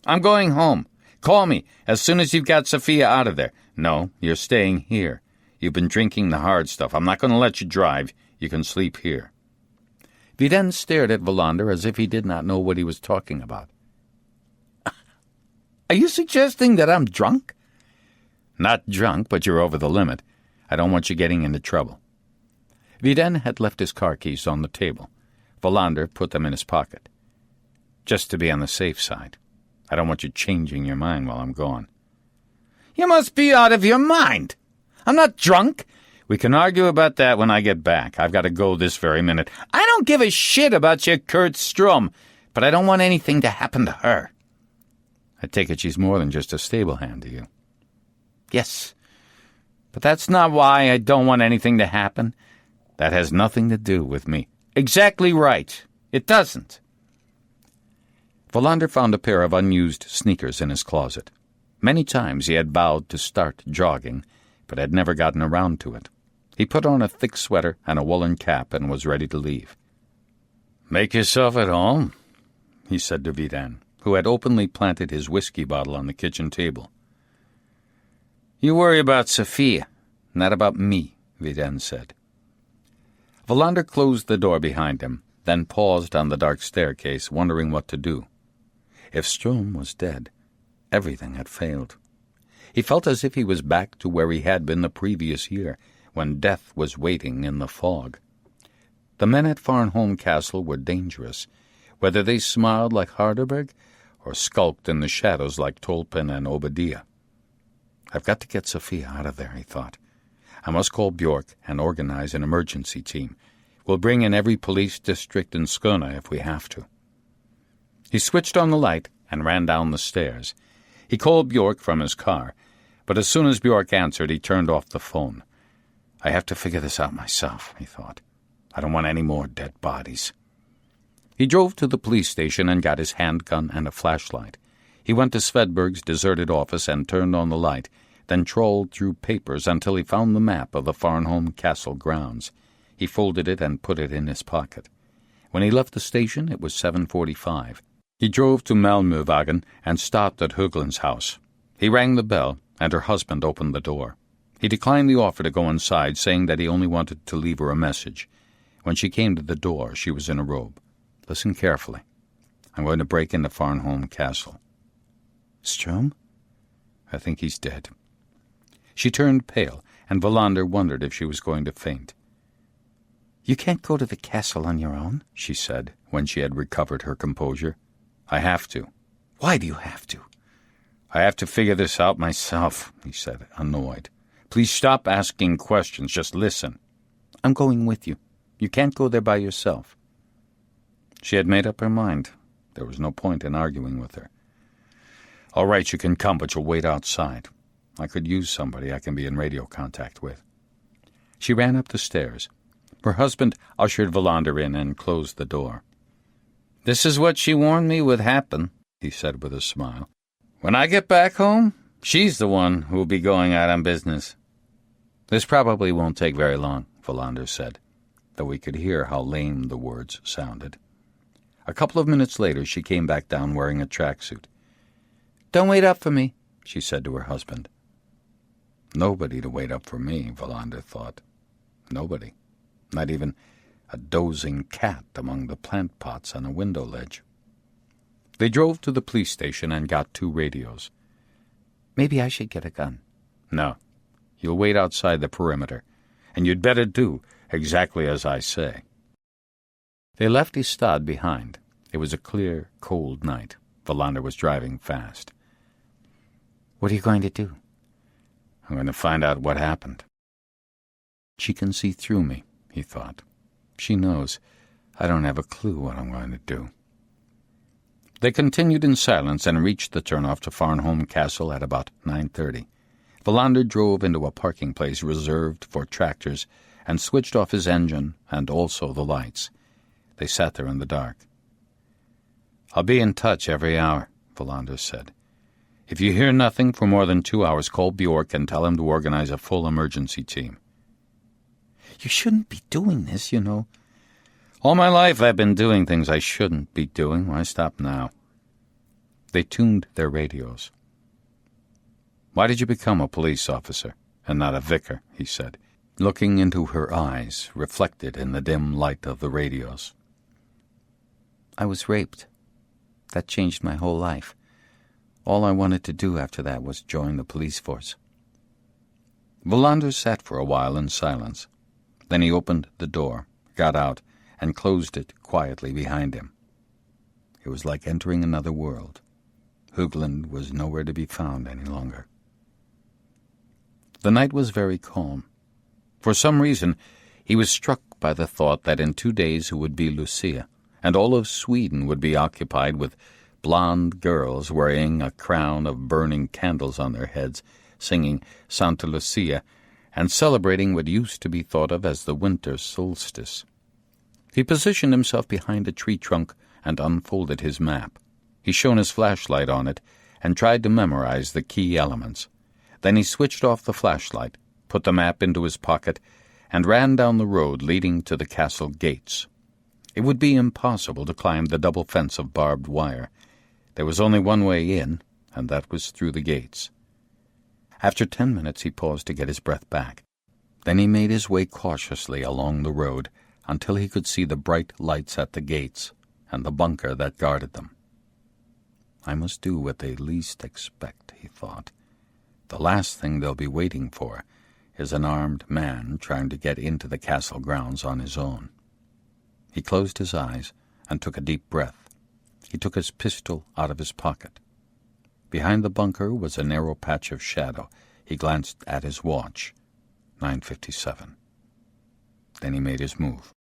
I'm going home. Call me as soon as you've got Sophia out of there. No, you're staying here. You've been drinking the hard stuff. I'm not going to let you drive. You can sleep here. Vidin stared at Wallander as if he did not know what he was talking about. Are you suggesting that I'm drunk? Not drunk, but you're over the limit. I don't want you getting into trouble. Vidin had left his car keys on the table. Wallander put them in his pocket. Just to be on the safe side. I don't want you changing your mind while I'm gone. You must be out of your mind. I'm not drunk. We can argue about that when I get back. I've got to go this very minute. I don't give a shit about your Kurt Strum, but I don't want anything to happen to her. I take it she's more than just a stable hand to you. Yes, but that's not why I don't want anything to happen. That has nothing to do with me. Exactly right. It doesn't. Wallander found a pair of unused sneakers in his closet. Many times he had vowed to start jogging, but had never gotten around to it. He put on a thick sweater and a woolen cap and was ready to leave. "Make yourself at home," he said to Vidin, who had openly planted his whiskey bottle on the kitchen table. You worry about Sophia, not about me, Vidin said. Wallander closed the door behind him, then paused on the dark staircase, wondering what to do. If Strum was dead, everything had failed. He felt as if he was back to where he had been the previous year, when death was waiting in the fog. The men at Farnholm Castle were dangerous, whether they smiled like Harderberg or skulked in the shadows like Tolpin and Obadiah. I've got to get Sophia out of there, he thought. I must call Bjork and organize an emergency team. We'll bring in every police district in Skåne if we have to. He switched on the light and ran down the stairs. He called Bjork from his car, but as soon as Bjork answered, he turned off the phone. I have to figure this out myself, he thought. I don't want any more dead bodies. He drove to the police station and got his handgun and a flashlight. He went to Svedberg's deserted office and turned on the light, then trawled through papers until he found the map of the Farnholm Castle grounds. He folded it and put it in his pocket. When he left the station, it was 7:45. He drove to Malmövagen and stopped at Högland's house. He rang the bell, and her husband opened the door. He declined the offer to go inside, saying that he only wanted to leave her a message. When she came to the door, she was in a robe. Listen carefully. I'm going to break into Farnholm Castle. Strum? I think he's dead. She turned pale, and Wallander wondered if she was going to faint. You can't go to the castle on your own, she said, when she had recovered her composure. I have to. Why do you have to? I have to figure this out myself, he said, annoyed. Please stop asking questions. Just listen. I'm going with you. You can't go there by yourself. She had made up her mind. There was no point in arguing with her. All right, you can come, but you'll wait outside. I could use somebody I can be in radio contact with. She ran up the stairs. Her husband ushered Wallander in and closed the door. This is what she warned me would happen, he said with a smile. When I get back home, she's the one who will be going out on business. This probably won't take very long, Wallander said, though he could hear how lame the words sounded. A couple of minutes later, she came back down wearing a tracksuit. Don't wait up for me, she said to her husband. Nobody to wait up for me, Wallander thought. Nobody. Not even a dozing cat among the plant pots on a window ledge. They drove to the police station and got 2 radios. Maybe I should get a gun. No. You'll wait outside the perimeter, and you'd better do exactly as I say. They left Ystad behind. It was a clear, cold night. Wallander was driving fast. "What are you going to do?" "I'm going to find out what happened." She can see through me, he thought. She knows. I don't have a clue what I'm going to do. They continued in silence and reached the turnoff to Farnholm Castle at about 9:30. Wallander drove into a parking place reserved for tractors and switched off his engine and also the lights. They sat there in the dark. "I'll be in touch every hour," Wallander said. "If you hear nothing for more than 2 hours, call Bjork and tell him to organize a full emergency team." "You shouldn't be doing this, you know." "All my life I've been doing things I shouldn't be doing. Why stop now?" They tuned their radios. "Why did you become a police officer and not a vicar?" he said, looking into her eyes, reflected in the dim light of the radios. "I was raped. That changed my whole life. All I wanted to do after that was join the police force." Wallander sat for a while in silence. Then he opened the door, got out, and closed it quietly behind him. It was like entering another world. Högland was nowhere to be found any longer. The night was very calm. For some reason, he was struck by the thought that in 2 days it would be Lucia, and all of Sweden would be occupied with blonde girls wearing a crown of burning candles on their heads, singing Santa Lucia, and celebrating what used to be thought of as the winter solstice. He positioned himself behind a tree trunk and unfolded his map. He shone his flashlight on it and tried to memorize the key elements. Then he switched off the flashlight, put the map into his pocket, and ran down the road leading to the castle gates. It would be impossible to climb the double fence of barbed wire. There was only one way in, and that was through the gates. After 10 minutes he paused to get his breath back. Then he made his way cautiously along the road until he could see the bright lights at the gates and the bunker that guarded them. "I must do what they least expect," he thought. "The last thing they'll be waiting for is an armed man trying to get into the castle grounds on his own." He closed his eyes and took a deep breath. He took his pistol out of his pocket. Behind the bunker was a narrow patch of shadow. He glanced at his watch. 9:57. Then he made his move.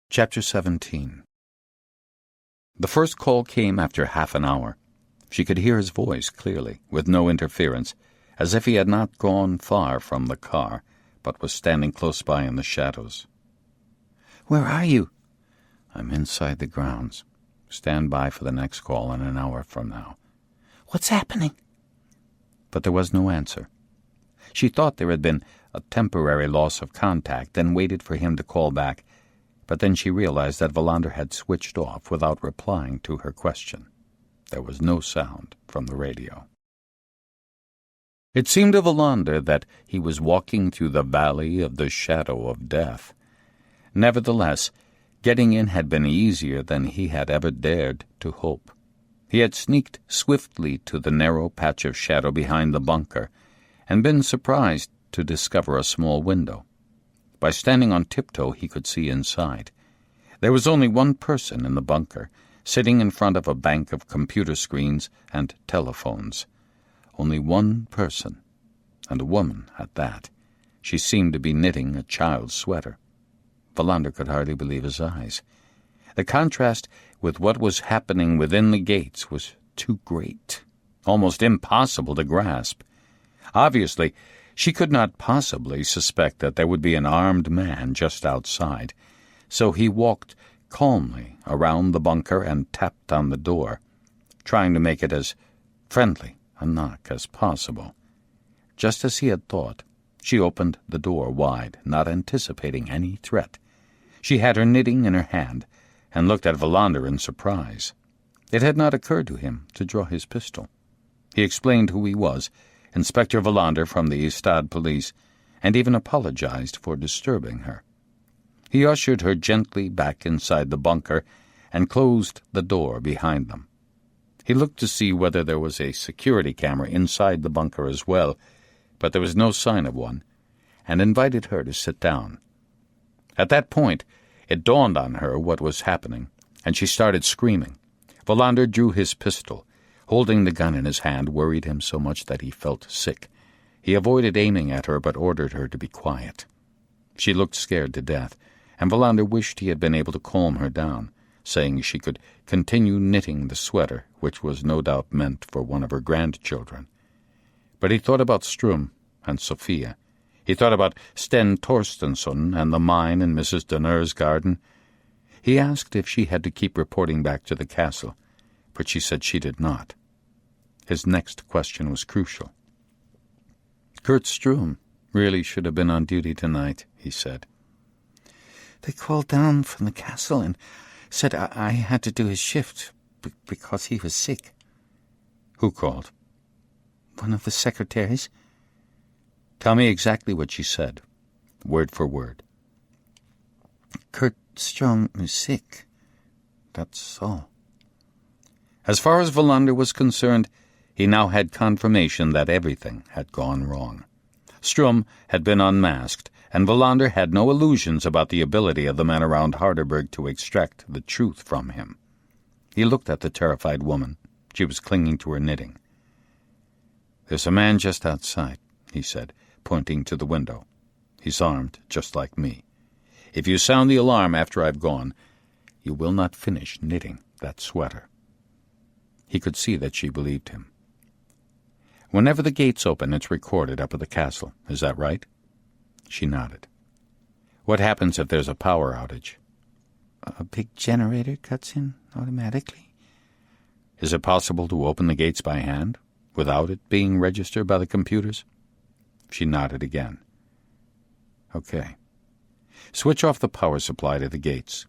Chapter 17. The first call came after half an hour. She could hear his voice clearly, with no interference, as if he had not gone far from the car, but was standing close by in the shadows. "Where are you?" "I'm inside the grounds. Stand by for the next call in an hour from now." "What's happening?" But there was no answer. She thought there had been a temporary loss of contact and waited for him to call back, but then she realized that Wallander had switched off without replying to her question. There was no sound from the radio. It seemed to Wallander that he was walking through the valley of the shadow of death. Nevertheless, getting in had been easier than he had ever dared to hope. He had sneaked swiftly to the narrow patch of shadow behind the bunker and been surprised to discover a small window. By standing on tiptoe, he could see inside. There was only one person in the bunker, sitting in front of a bank of computer screens and telephones. Only one person, and a woman at that. She seemed to be knitting a child's sweater. Wallander could hardly believe his eyes. The contrast with what was happening within the gates was too great, almost impossible to grasp. Obviously, she could not possibly suspect that there would be an armed man just outside, so he walked calmly around the bunker and tapped on the door, trying to make it as friendly a knock as possible. Just as he had thought, she opened the door wide, not anticipating any threat. She had her knitting in her hand and looked at Wallander in surprise. It had not occurred to him to draw his pistol. He explained who he was, Inspector Wallander from the Ystad police, and even apologized for disturbing her. He ushered her gently back inside the bunker and closed the door behind them. He looked to see whether there was a security camera inside the bunker as well, but there was no sign of one, and invited her to sit down. At that point, It dawned on her what was happening, and she started screaming. Wallander drew his pistol. Holding the gun in his hand worried him so much that he felt sick. He avoided aiming at her, but ordered her to be quiet. She looked scared to death, and Wallander wished he had been able to calm her down, saying she could continue knitting the sweater, which was no doubt meant for one of her grandchildren. But he thought about Strum and Sophia. He thought about Sten Torstensson and the mine in Mrs. Donner's garden. He asked if she had to keep reporting back to the castle, but she said she did not. His next question was crucial. "Kurt Strum really should have been on duty tonight," he said. "They called down from the castle and said I had to do his shift because he was sick." "Who called?" "One of the secretaries." "Tell me exactly what she said, word for word." "Kurt Strum is sick. That's all." As far as Wallander was concerned, he now had confirmation that everything had gone wrong. Strum had been unmasked, and Wallander had no illusions about the ability of the men around Harderberg to extract the truth from him. He looked at the terrified woman. She was clinging to her knitting. "There's a man just outside," he said, pointing to the window. "He's armed, just like me. If you sound the alarm after I've gone, you will not finish knitting that sweater." He could see that she believed him. "Whenever the gates open, it's recorded up at the castle. Is that right?" She nodded. "What happens if there's a power outage?" "A big generator cuts in automatically." "Is it possible to open the gates by hand, without it being registered by the computers?" She nodded again. "Okay. Switch off the power supply to the gates.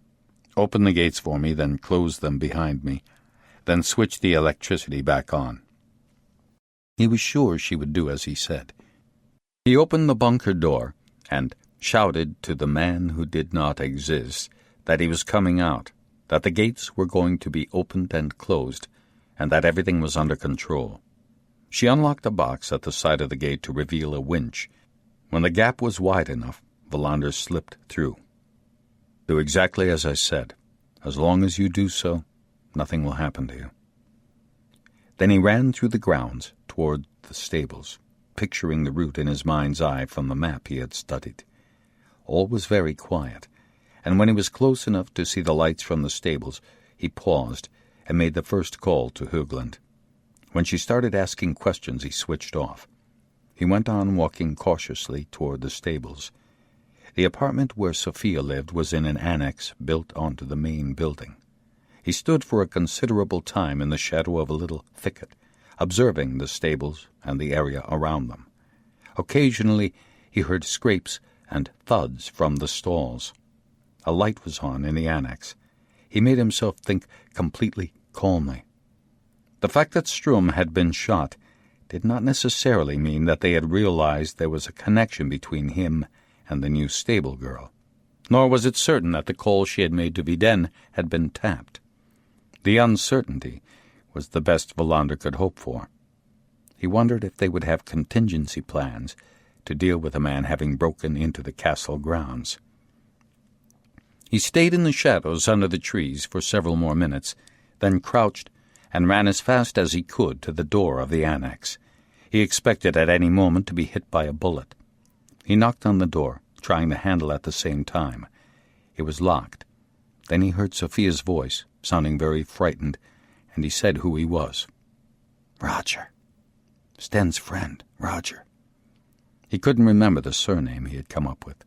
Open the gates for me, then close them behind me. Then switch the electricity back on." He was sure she would do as he said. He opened the bunker door and shouted to the man who did not exist that he was coming out, that the gates were going to be opened and closed, and that everything was under control. She unlocked a box at the side of the gate to reveal a winch. When the gap was wide enough, Wallander slipped through. "Do exactly as I said. As long as you do so, nothing will happen to you." Then he ran through the grounds toward the stables, picturing the route in his mind's eye from the map he had studied. All was very quiet, and when he was close enough to see the lights from the stables, he paused and made the first call to Högland. When she started asking questions, he switched off. He went on walking cautiously toward the stables. The apartment where Sophia lived was in an annex built onto the main building. He stood for a considerable time in the shadow of a little thicket, observing the stables and the area around them. Occasionally he heard scrapes and thuds from the stalls. A light was on in the annex. He made himself think completely calmly. The fact that Strum had been shot did not necessarily mean that they had realized there was a connection between him and the new stable girl, nor was it certain that the call she had made to Viden had been tapped. The uncertainty was the best Wallander could hope for. He wondered if they would have contingency plans to deal with a man having broken into the castle grounds. He stayed in the shadows under the trees for several more minutes, then crouched and ran as fast as he could to the door of the annex. He expected at any moment to be hit by a bullet. He knocked on the door, trying the handle at the same time. It was locked. Then he heard Sophia's voice, sounding very frightened, and he said who he was. Roger. Sten's friend, Roger. He couldn't remember the surname he had come up with,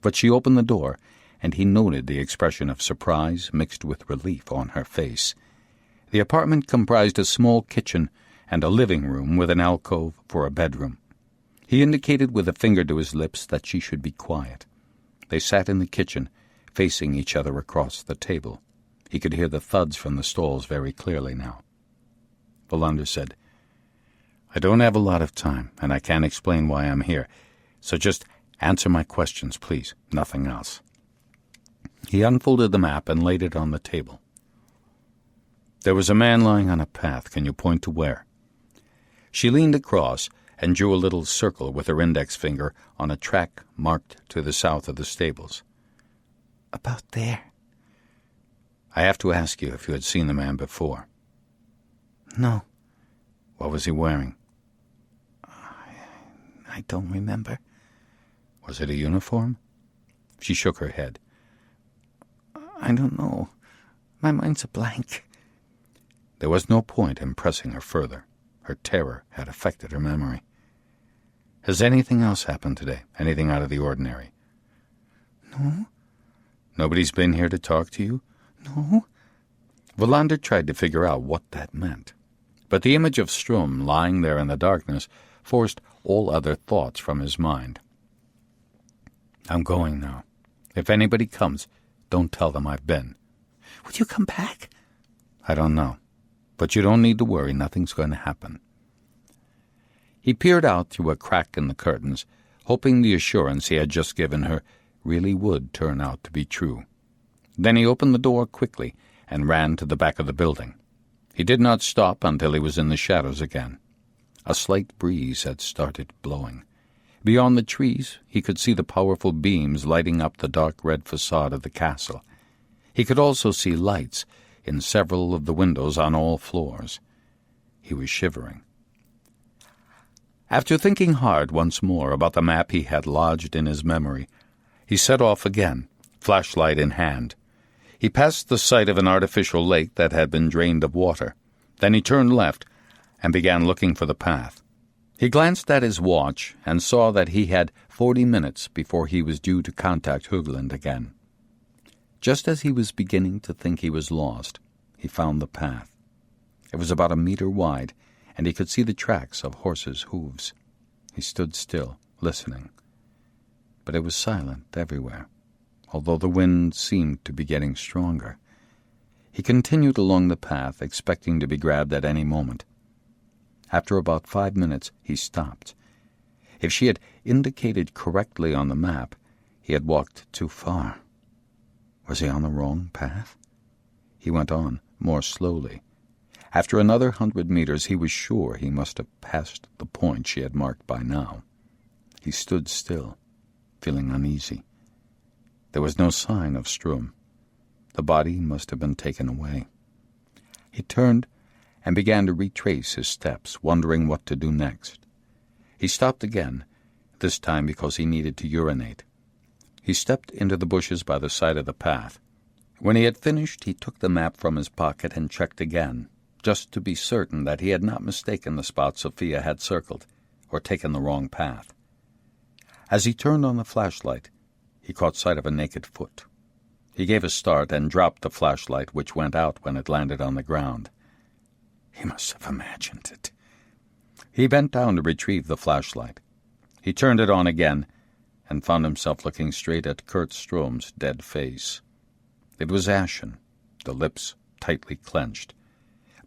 but she opened the door, and he noted the expression of surprise mixed with relief on her face. The apartment comprised a small kitchen and a living room with an alcove for a bedroom. He indicated with a finger to his lips that she should be quiet. They sat in the kitchen, facing each other across the table. He could hear the thuds from the stalls very clearly now. Wallander said, "I don't have a lot of time, and I can't explain why I'm here, so just answer my questions, please, nothing else." He unfolded the map and laid it on the table. "There was a man lying on a path. Can you point to where?" She leaned across and drew a little circle with her index finger on a track marked to the south of the stables. About there. I have to ask you if you had seen the man before. No. What was he wearing? I don't remember. Was it a uniform? She shook her head. I don't know. My mind's a blank. There was no point in pressing her further. Her terror had affected her memory. Has anything else happened today? Anything out of the ordinary? No. Nobody's been here to talk to you? No. Wallander tried to figure out what that meant. But the image of Strum lying there in the darkness forced all other thoughts from his mind. I'm going now. If anybody comes, don't tell them I've been. Would you come back? I don't know. But you don't need to worry. Nothing's going to happen. He peered out through a crack in the curtains, hoping the assurance he had just given her really would turn out to be true. Then he opened the door quickly and ran to the back of the building. He did not stop until he was in the shadows again. A slight breeze had started blowing. Beyond the trees, he could see the powerful beams lighting up the dark red facade of the castle. He could also see lights in several of the windows on all floors. He was shivering. After thinking hard once more about the map he had lodged in his memory, he set off again, flashlight in hand. He passed the site of an artificial lake that had been drained of water. Then he turned left and began looking for the path. He glanced at his watch and saw that he had 40 minutes before he was due to contact Högland again. Just as he was beginning to think he was lost, he found the path. It was about a meter wide, and he could see the tracks of horses' hooves. He stood still, listening. But it was silent everywhere, although the wind seemed to be getting stronger. He continued along the path, expecting to be grabbed at any moment. After about 5 minutes, he stopped. If she had indicated correctly on the map, he had walked too far. Was he on the wrong path? He went on, more slowly. After another 100 meters, he was sure he must have passed the point she had marked by now. He stood still, feeling uneasy. There was no sign of Strum. The body must have been taken away. He turned and began to retrace his steps, wondering what to do next. He stopped again, this time because he needed to urinate. He stepped into the bushes by the side of the path. When he had finished, he took the map from his pocket and checked again, just to be certain that he had not mistaken the spot Sophia had circled, or taken the wrong path. As he turned on the flashlight, he caught sight of a naked foot. He gave a start and dropped the flashlight, which went out when it landed on the ground. He must have imagined it. He bent down to retrieve the flashlight. He turned it on again and found himself looking straight at Kurt Strom's dead face. It was ashen, the lips tightly clenched.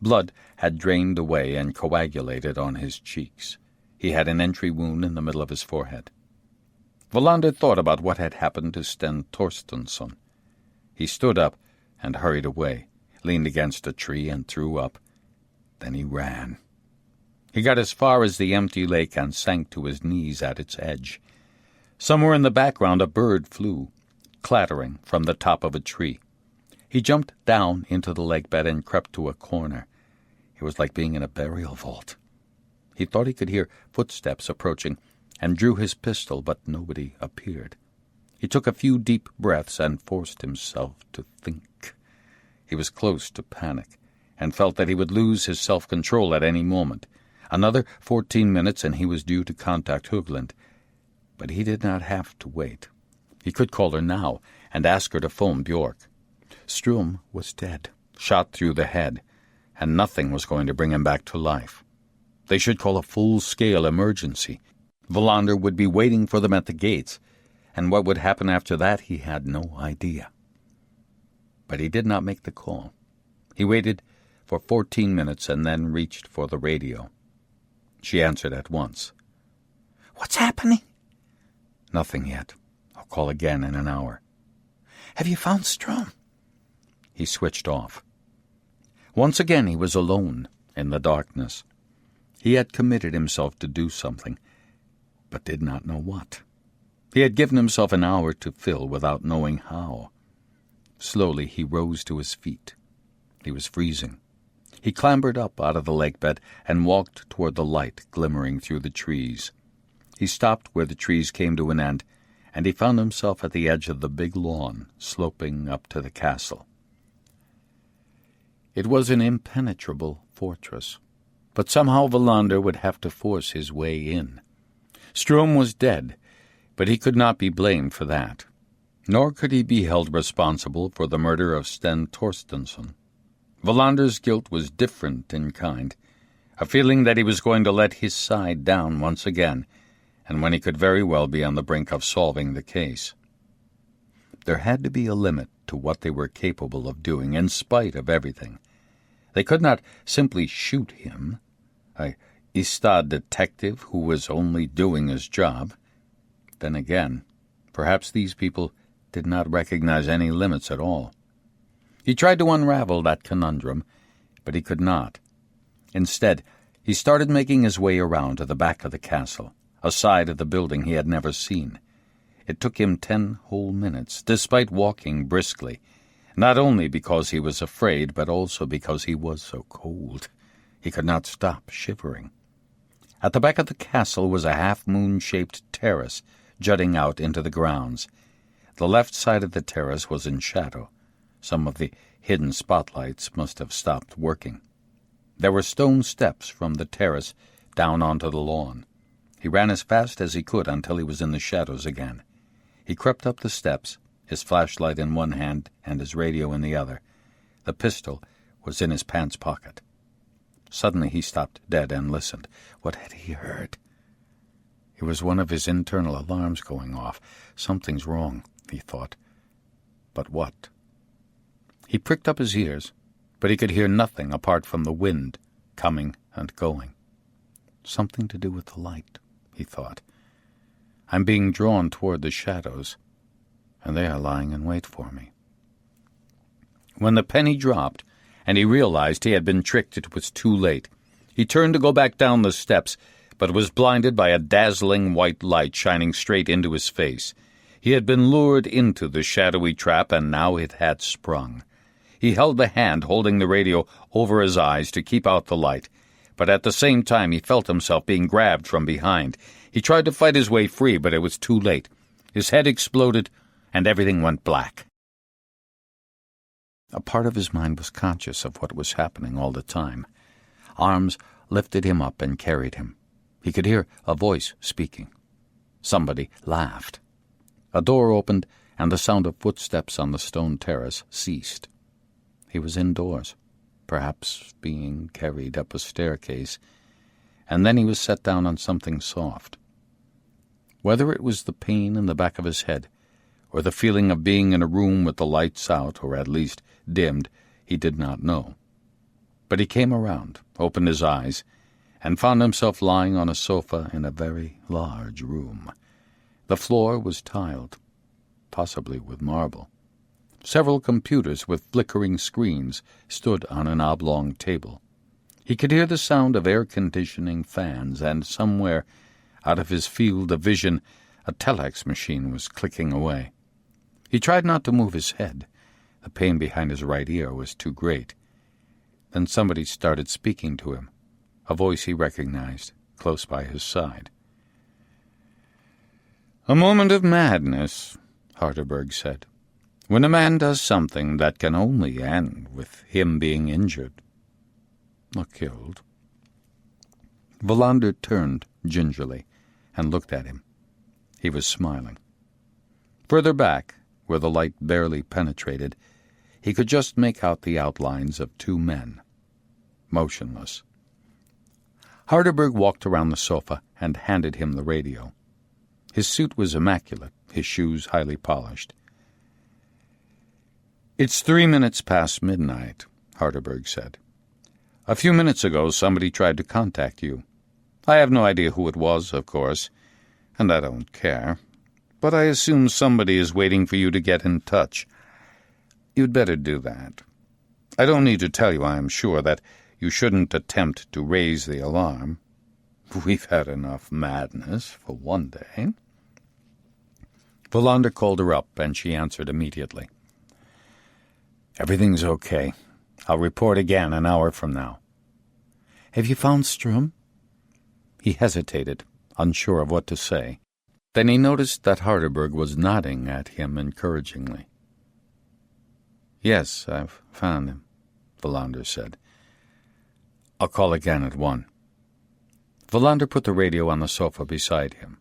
Blood had drained away and coagulated on his cheeks. He had an entry wound in the middle of his forehead. Wallander thought about what had happened to Sten Torstensson. He stood up and hurried away, leaned against a tree and threw up. Then he ran. He got as far as the empty lake and sank to his knees at its edge. Somewhere in the background a bird flew, clattering from the top of a tree. He jumped down into the lake bed and crept to a corner. It was like being in a burial vault. He thought he could hear footsteps approaching and drew his pistol, but nobody appeared. He took a few deep breaths and forced himself to think. He was close to panic and felt that he would lose his self-control at any moment. Another 14 minutes and he was due to contact Högland. But he did not have to wait. He could call her now and ask her to phone Björk. Strum was dead, shot through the head, and nothing was going to bring him back to life. They should call a full-scale emergency. Wallander would be waiting for them at the gates, and what would happen after that he had no idea. But he did not make the call. He waited for 14 minutes and then reached for the radio. She answered at once. "What's happening?" "Nothing yet. I'll call again in an hour." "Have you found Strum?" He switched off. Once again he was alone in the darkness. He had committed himself to do something, but did not know what. He had given himself an hour to fill without knowing how. Slowly he rose to his feet. He was freezing. He clambered up out of the lake bed and walked toward the light glimmering through the trees. He stopped where the trees came to an end, and he found himself at the edge of the big lawn sloping up to the castle. It was an impenetrable fortress, but somehow Wallander would have to force his way in. Strom was dead, but he could not be blamed for that, nor could he be held responsible for the murder of Sten Torstensson. Wallander's guilt was different in kind, a feeling that he was going to let his side down once again, and when he could very well be on the brink of solving the case. There had to be a limit to what they were capable of doing in spite of everything. They could not simply shoot him, a Istad detective who was only doing his job. Then again, perhaps these people did not recognize any limits at all. He tried to unravel that conundrum, but he could not. Instead, he started making his way around to the back of the castle, a side of the building he had never seen. It took him 10 whole minutes, despite walking briskly, not only because he was afraid, but also because he was so cold. He could not stop shivering. At the back of the castle was a half-moon-shaped terrace jutting out into the grounds. The left side of the terrace was in shadow. Some of the hidden spotlights must have stopped working. There were stone steps from the terrace down onto the lawn. He ran as fast as he could until he was in the shadows again. He crept up the steps, his flashlight in one hand and his radio in the other. The pistol was in his pants pocket. Suddenly he stopped dead and listened. What had he heard? It was one of his internal alarms going off. Something's wrong, he thought. But what? He pricked up his ears, but he could hear nothing apart from the wind coming and going. Something to do with the light, he thought. I'm being drawn toward the shadows, and they are lying in wait for me. When the penny dropped, and he realized he had been tricked, it was too late. He turned to go back down the steps, but was blinded by a dazzling white light shining straight into his face. He had been lured into the shadowy trap, and now it had sprung. He held the hand holding the radio over his eyes to keep out the light, but at the same time he felt himself being grabbed from behind. He tried to fight his way free, but it was too late. His head exploded, and everything went black. A part of his mind was conscious of what was happening all the time. Arms lifted him up and carried him. He could hear a voice speaking. Somebody laughed. A door opened, and the sound of footsteps on the stone terrace ceased. He was indoors, perhaps being carried up a staircase, and then he was set down on something soft. Whether it was the pain in the back of his head, or the feeling of being in a room with the lights out, or at least dimmed, he did not know. But he came around, opened his eyes, and found himself lying on a sofa in a very large room. The floor was tiled, possibly with marble. Several computers with flickering screens stood on an oblong table. He could hear the sound of air-conditioning fans, and somewhere, out of his field of vision, a telex machine was clicking away. He tried not to move his head. The pain behind his right ear was too great. Then somebody started speaking to him, a voice he recognized, close by his side. "A moment of madness," Harderberg said, "when a man does something that can only end with him being injured, or killed." Wallander turned gingerly and looked at him. He was smiling. Further back, where the light barely penetrated, he could just make out the outlines of 2 men, motionless. Harderberg walked around the sofa and handed him the radio. His suit was immaculate, his shoes highly polished. "It's 3 minutes past midnight," Harderberg said. "A few minutes ago somebody tried to contact you. I have no idea who it was, of course, and I don't care. But I assume somebody is waiting for you to get in touch. You'd better do that. I don't need to tell you, I am sure, that you shouldn't attempt to raise the alarm. We've had enough madness for one day." Wallander called her up, and she answered immediately. Everything's okay. I'll report again an hour from now. Have you found Strum? He hesitated, unsure of what to say. Then he noticed that Harderberg was nodding at him encouragingly. Yes, I've found him, Wallander said. I'll call again at 1. Wallander put the radio on the sofa beside him.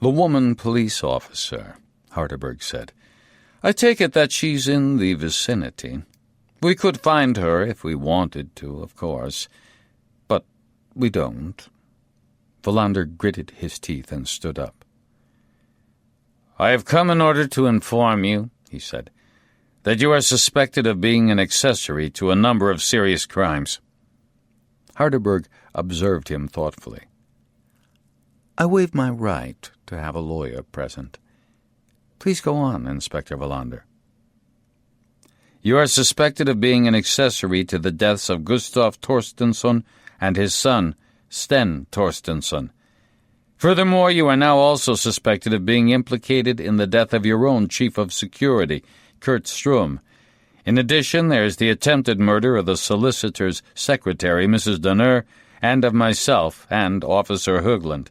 The woman police officer, Harderberg said. I take it that she's in the vicinity. We could find her if we wanted to, of course. But we don't. Wallander gritted his teeth and stood up. I have come in order to inform you, he said, that you are suspected of being an accessory to a number of serious crimes. Harderberg observed him thoughtfully. I waive my right to have a lawyer present. Please go on, Inspector Wallander. You are suspected of being an accessory to the deaths of Gustav Torstensson and his son, Sten Torstensson. Furthermore, you are now also suspected of being implicated in the death of your own chief of security, Kurt Strum. In addition, there is the attempted murder of the solicitor's secretary, Mrs. Donner, and of myself and Officer Högland.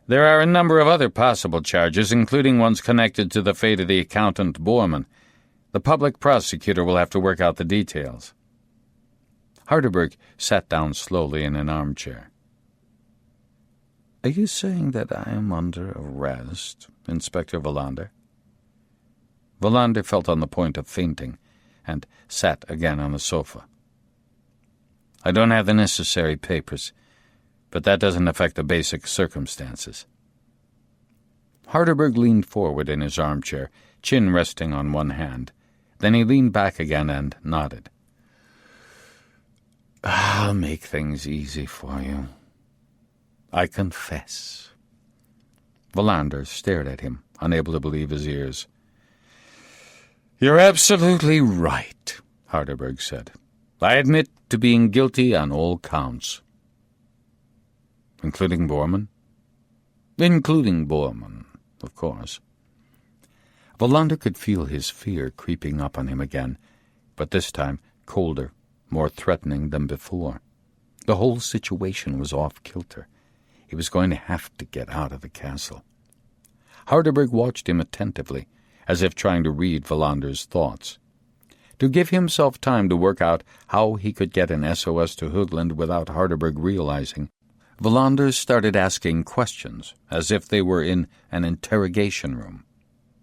There are a number of other possible charges, including ones connected to the fate of the accountant Bormann. The public prosecutor will have to work out the details. Harderberg sat down slowly in an armchair. Are you saying that I am under arrest, Inspector Wallander? Wallander felt on the point of fainting and sat again on the sofa. I don't have the necessary papers, but that doesn't affect the basic circumstances. Harderberg leaned forward in his armchair, chin resting on one hand. Then he leaned back again and nodded. I'll make things easy for you. I confess. Wallander stared at him, unable to believe his ears. You're absolutely right, Harderberg said. I admit to being guilty on all counts. Including Bormann? Including Bormann, of course. Wallander could feel his fear creeping up on him again, but this time colder, more threatening than before. The whole situation was off-kilter. He was going to have to get out of the castle. Harderberg watched him attentively, as if trying to read Wallander's thoughts. To give himself time to work out how he could get an SOS to Högland without Harderberg realizing, Wallander started asking questions, as if they were in an interrogation room.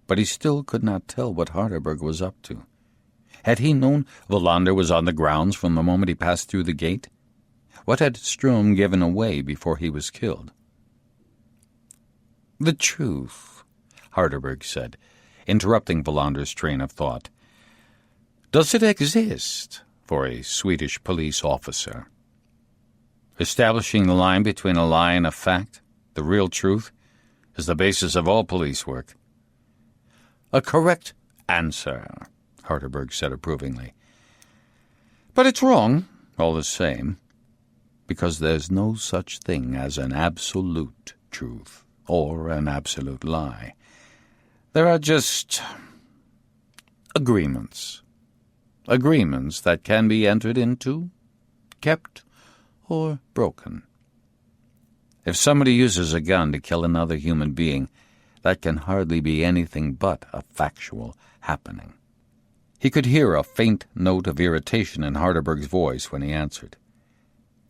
But he still could not tell what Harderberg was up to. Had he known Wallander was on the grounds from the moment he passed through the gate? What had Strum given away before he was killed? The truth, Harderberg said, interrupting Wallander's train of thought. Does it exist for a Swedish police officer? Establishing the line between a lie and a fact, the real truth, is the basis of all police work. A correct answer, Harderberg said approvingly. But it's wrong, all the same, because there's no such thing as an absolute truth or an absolute lie. There are just agreements. Agreements that can be entered into, kept, or broken. If somebody uses a gun to kill another human being, that can hardly be anything but a factual happening. He could hear a faint note of irritation in Harderberg's voice when he answered.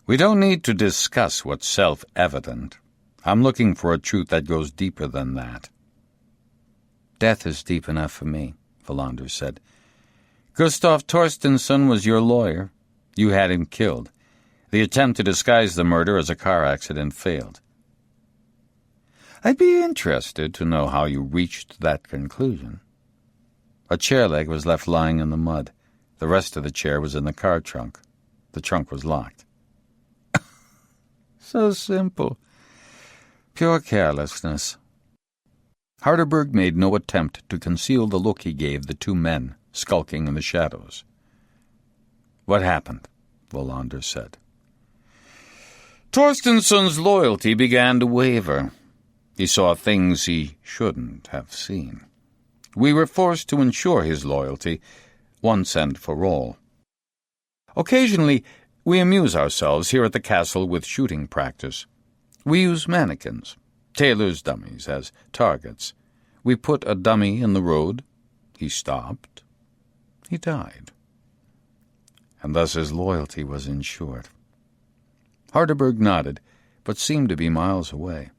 We don't need to discuss what's self-evident. I'm looking for a truth that goes deeper than that. Death is deep enough for me, Wallander said. Gustav Torstensson was your lawyer. You had him killed. The attempt to disguise the murder as a car accident failed. I'd be interested to know how you reached that conclusion. A chair leg was left lying in the mud. The rest of the chair was in the car trunk. The trunk was locked. So simple. Pure carelessness. Harderberg made no attempt to conceal the look he gave the two men skulking in the shadows. What happened? Wallander said. Torstensson's loyalty began to waver. He saw things he shouldn't have seen. We were forced to ensure his loyalty. once and for all. Occasionally, we amuse ourselves here at the castle with shooting practice. We use mannequins, tailor's dummies, as targets. We put a dummy in the road. He stopped. He died. And thus his loyalty was insured. Harderberg nodded, but seemed to be miles away.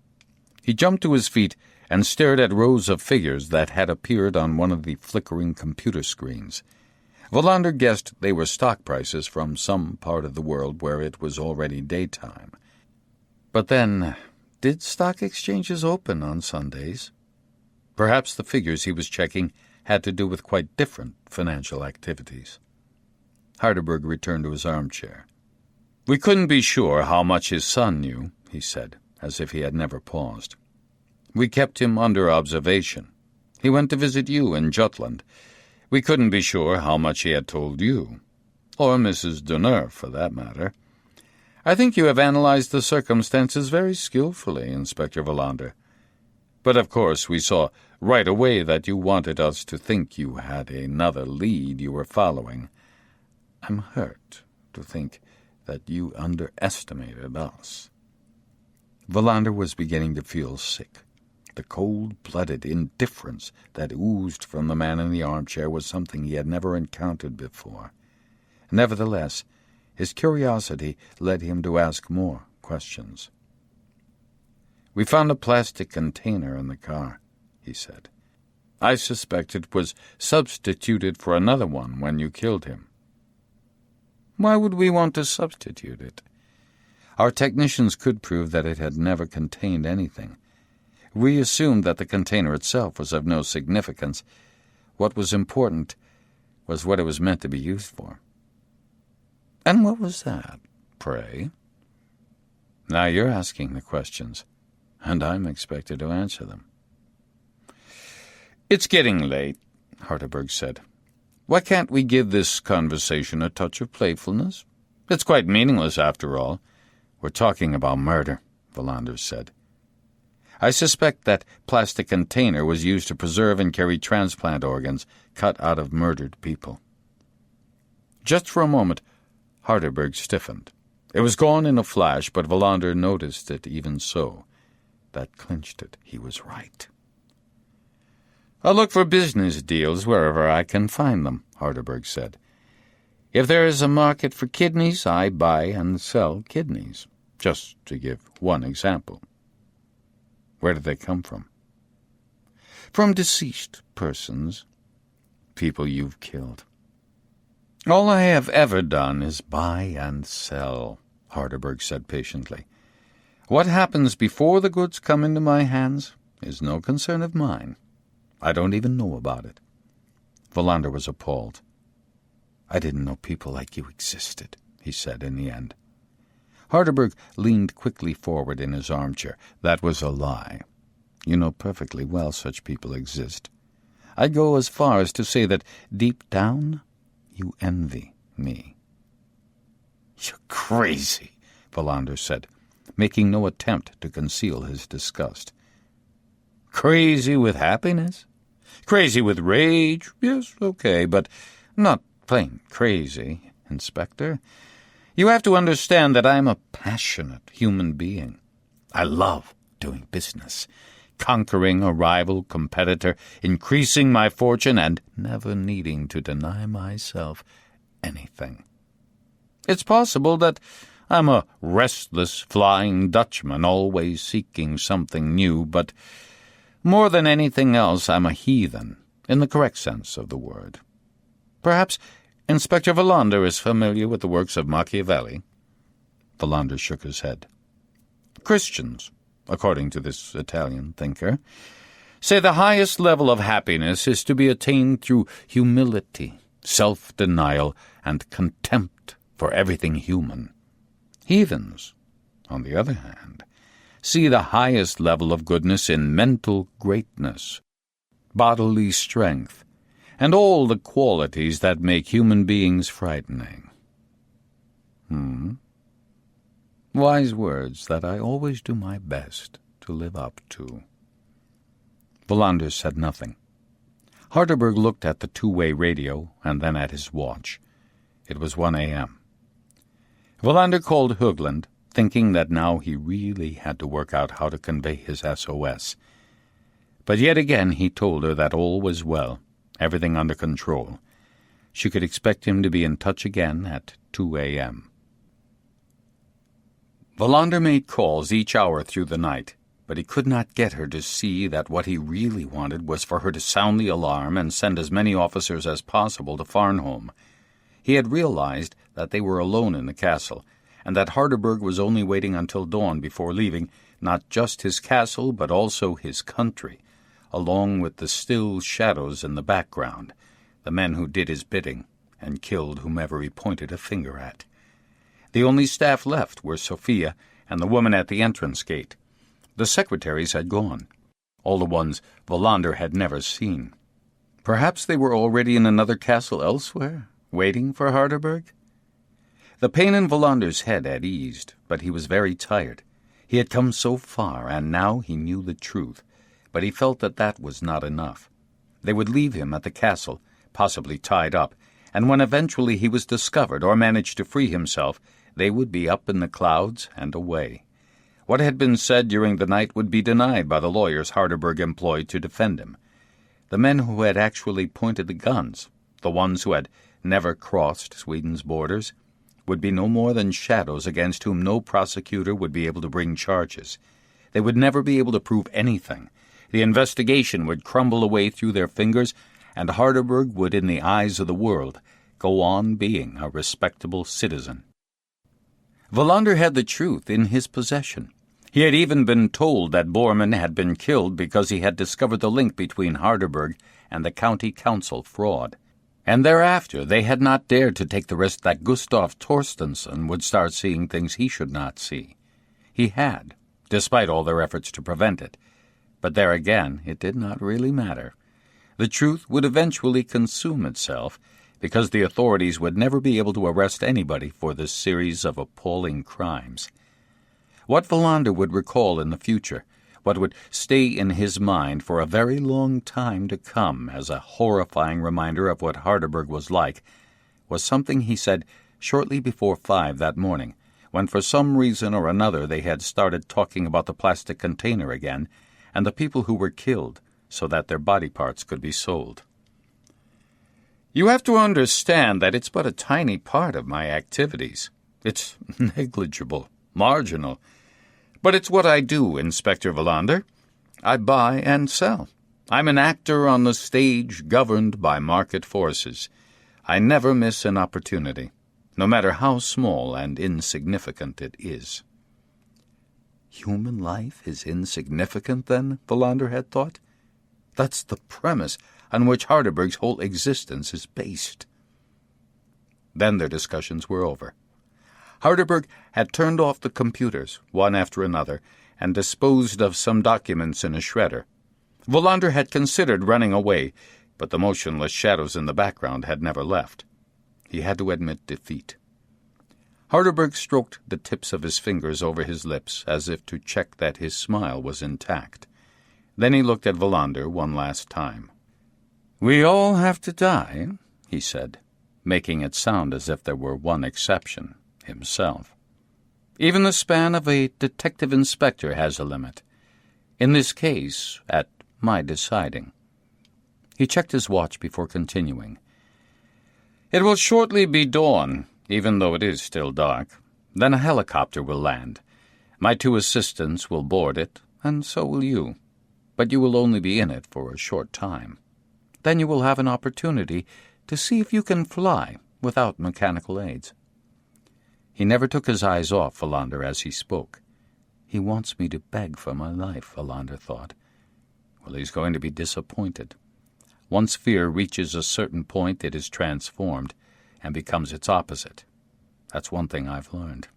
He jumped to his feet and stared at rows of figures that had appeared on one of the flickering computer screens. Wallander guessed they were stock prices from some part of the world where it was already daytime. But then, did stock exchanges open on Sundays? Perhaps the figures he was checking had to do with quite different financial activities. Harderberg returned to his armchair. "We couldn't be sure how much his son knew," he said, as if he had never paused. "We kept him under observation. He went to visit you in Jutland. We couldn't be sure how much he had told you, or Mrs. Donner, for that matter. I think you have analyzed the circumstances very skillfully, Inspector Wallander. But of course we saw right away that you wanted us to think you had another lead you were following. I'm hurt to think that you underestimated us." Wallander was beginning to feel sick. The cold-blooded indifference that oozed from the man in the armchair was something he had never encountered before. Nevertheless, his curiosity led him to ask more questions. "We found a plastic container in the car," he said. "I suspect it was substituted for another one when you killed him." "Why would we want to substitute it? Our technicians could prove that it had never contained anything. We assumed that the container itself was of no significance. What was important was what it was meant to be used for." "And what was that, pray?" "Now you're asking the questions, and I'm expected to answer them." "It's getting late," Harderberg said. "Why can't we give this conversation a touch of playfulness? It's quite meaningless, after all." "We're talking about murder," Wallander said. "I suspect that plastic container was used to preserve and carry transplant organs cut out of murdered people." Just for a moment, Harderberg stiffened. It was gone in a flash, but Wallander noticed it even so. That clinched it. He was right. "I'll look for business deals wherever I can find them," Harderberg said. "If there is a market for kidneys, I buy and sell kidneys, just to give one example." "Where did they come from?" "From deceased persons, people you've killed." "All I have ever done is buy and sell," Harderberg said patiently. "What happens before the goods come into my hands is no concern of mine. I don't even know about it." Wallander was appalled. "I didn't know people like you existed," he said in the end. Harderberg leaned quickly forward in his armchair. "That was a lie. You know perfectly well such people exist. I'd go as far as to say that deep down you envy me." "You're crazy," Wallander said, making no attempt to conceal his disgust. "Crazy with happiness? Crazy with rage? Yes, okay, but not plain crazy, Inspector. You have to understand that I'm a passionate human being. I love doing business, conquering a rival competitor, increasing my fortune, and never needing to deny myself anything. It's possible that I'm a restless Flying Dutchman, always seeking something new, but more than anything else I'm a heathen, in the correct sense of the word. Perhaps Inspector Wallander is familiar with the works of Machiavelli." Wallander shook his head. "Christians, according to this Italian thinker, say the highest level of happiness is to be attained through humility, self-denial, and contempt for everything human. Heathens, on the other hand, see the highest level of goodness in mental greatness, bodily strength, and all the qualities that make human beings frightening." Wise words that I always do my best to live up to." Wallander said nothing. Harderberg looked at the two-way radio and then at his watch. It was 1 a.m. Wallander called Högland, thinking that now he really had to work out how to convey his SOS. But yet again he told her that all was well, everything under control. She could expect him to be in touch again at 2 a.m. Wallander made calls each hour through the night, but he could not get her to see that what he really wanted was for her to sound the alarm and send as many officers as possible to Farnholm. He had realized that they were alone in the castle, and that Harderberg was only waiting until dawn before leaving not just his castle but also his country, along with the still shadows in the background, the men who did his bidding and killed whomever he pointed a finger at. The only staff left were Sophia and the woman at the entrance gate. The secretaries had gone, all the ones Wallander had never seen. Perhaps they were already in another castle elsewhere, waiting for Harderberg? The pain in Wallander's head had eased, but he was very tired. He had come so far, and now he knew the truth, but he felt that that was not enough. They would leave him at the castle, possibly tied up, and when eventually he was discovered or managed to free himself, they would be up in the clouds and away. What had been said during the night would be denied by the lawyers Harderberg employed to defend him. The men who had actually pointed the guns, the ones who had never crossed Sweden's borders, would be no more than shadows against whom no prosecutor would be able to bring charges. They would never be able to prove anything. The investigation would crumble away through their fingers, and Harderberg would, in the eyes of the world, go on being a respectable citizen. Wallander had the truth in his possession. He had even been told that Bormann had been killed because he had discovered the link between Harderberg and the county council fraud. And thereafter they had not dared to take the risk that Gustav Torstensson would start seeing things he should not see. He had, despite all their efforts to prevent it. But there again, it did not really matter. The truth would eventually consume itself, because the authorities would never be able to arrest anybody for this series of appalling crimes. What Wallander would recall in the future, what would stay in his mind for a very long time to come as a horrifying reminder of what Harderberg was like, was something he said shortly before 5 that morning, when for some reason or another they had started talking about the plastic container again, and the people who were killed, so that their body parts could be sold. "You have to understand that it's but a tiny part of my activities. It's negligible, marginal. But it's what I do, Inspector Wallander. I buy and sell. I'm an actor on the stage governed by market forces. I never miss an opportunity, no matter how small and insignificant it is." Human life is insignificant, then, Wallander had thought? That's the premise on which Harderberg's whole existence is based. Then their discussions were over. Harderberg had turned off the computers, one after another, and disposed of some documents in a shredder. Wallander had considered running away, but the motionless shadows in the background had never left. He had to admit defeat. Harderberg stroked the tips of his fingers over his lips as if to check that his smile was intact. Then he looked at Wallander one last time. "We all have to die," he said, making it sound as if there were one exception, himself. "Even the span of a detective inspector has a limit. In this case, at my deciding." He checked his watch before continuing. "It will shortly be dawn, even though it is still dark. Then a helicopter will land. My 2 assistants will board it, and so will you. But you will only be in it for a short time. Then you will have an opportunity to see if you can fly without mechanical aids." He never took his eyes off Wallander as he spoke. He wants me to beg for my life, Wallander thought. Well, he's going to be disappointed. Once fear reaches a certain point, it is transformed and becomes its opposite. That's one thing I've learned.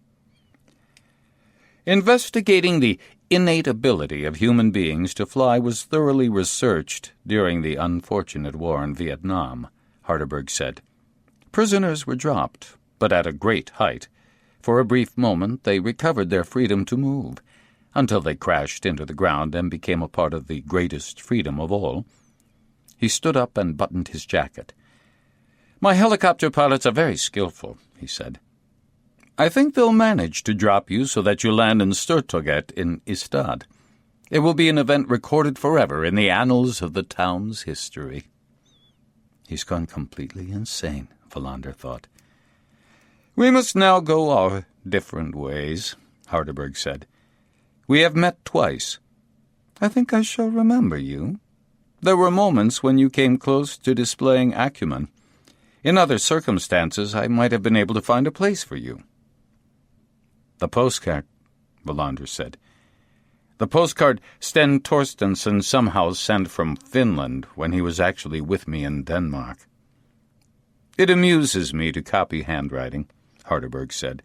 Investigating the innate ability of human beings to fly was thoroughly researched during the unfortunate war in Vietnam, Harderberg said. Prisoners were dropped, but at a great height. For a brief moment they recovered their freedom to move, until they crashed into the ground and became a part of the greatest freedom of all. He stood up and buttoned his jacket. "My helicopter pilots are very skillful," he said. "I think they'll manage to drop you so that you land in Sturtoget in Ystad. It will be an event recorded forever in the annals of the town's history." He's gone completely insane, Wallander thought. "We must now go our different ways," Harderberg said. "We have met twice. I think I shall remember you. There were moments when you came close to displaying acumen. In other circumstances, I might have been able to find a place for you." "The postcard," Wallander said. "The postcard Sten Torstensen somehow sent from Finland when he was actually with me in Denmark." "It amuses me to copy handwriting," Harderberg said.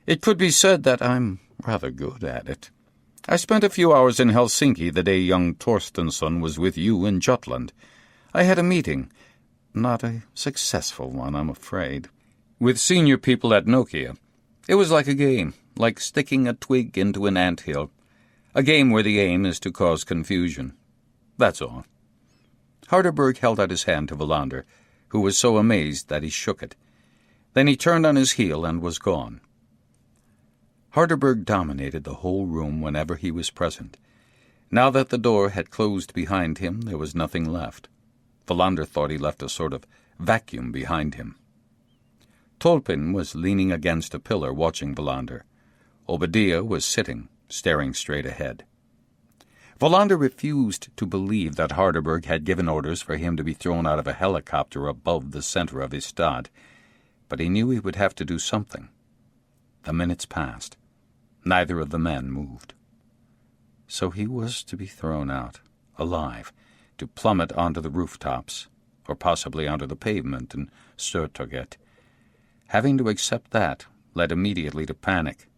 "It could be said that I'm rather good at it. I spent a few hours in Helsinki the day young Torstensson was with you in Jutland. I had a meeting, not a successful one, I'm afraid, with senior people at Nokia. It was like a game, like sticking a twig into an anthill. A game where the aim is to cause confusion. That's all." Harderberg held out his hand to Wallander, who was so amazed that he shook it. Then he turned on his heel and was gone. Harderberg dominated the whole room whenever he was present. Now that the door had closed behind him, there was nothing left. Wallander thought he left a sort of vacuum behind him. Tolpin was leaning against a pillar watching Wallander. Obadiah was sitting, staring straight ahead. Wallander refused to believe that Harderberg had given orders for him to be thrown out of a helicopter above the center of Ystad, but he knew he would have to do something. The minutes passed. Neither of the men moved. So he was to be thrown out, alive, to plummet onto the rooftops, or possibly onto the pavement in Sturtoget. Having to accept that led immediately to panic.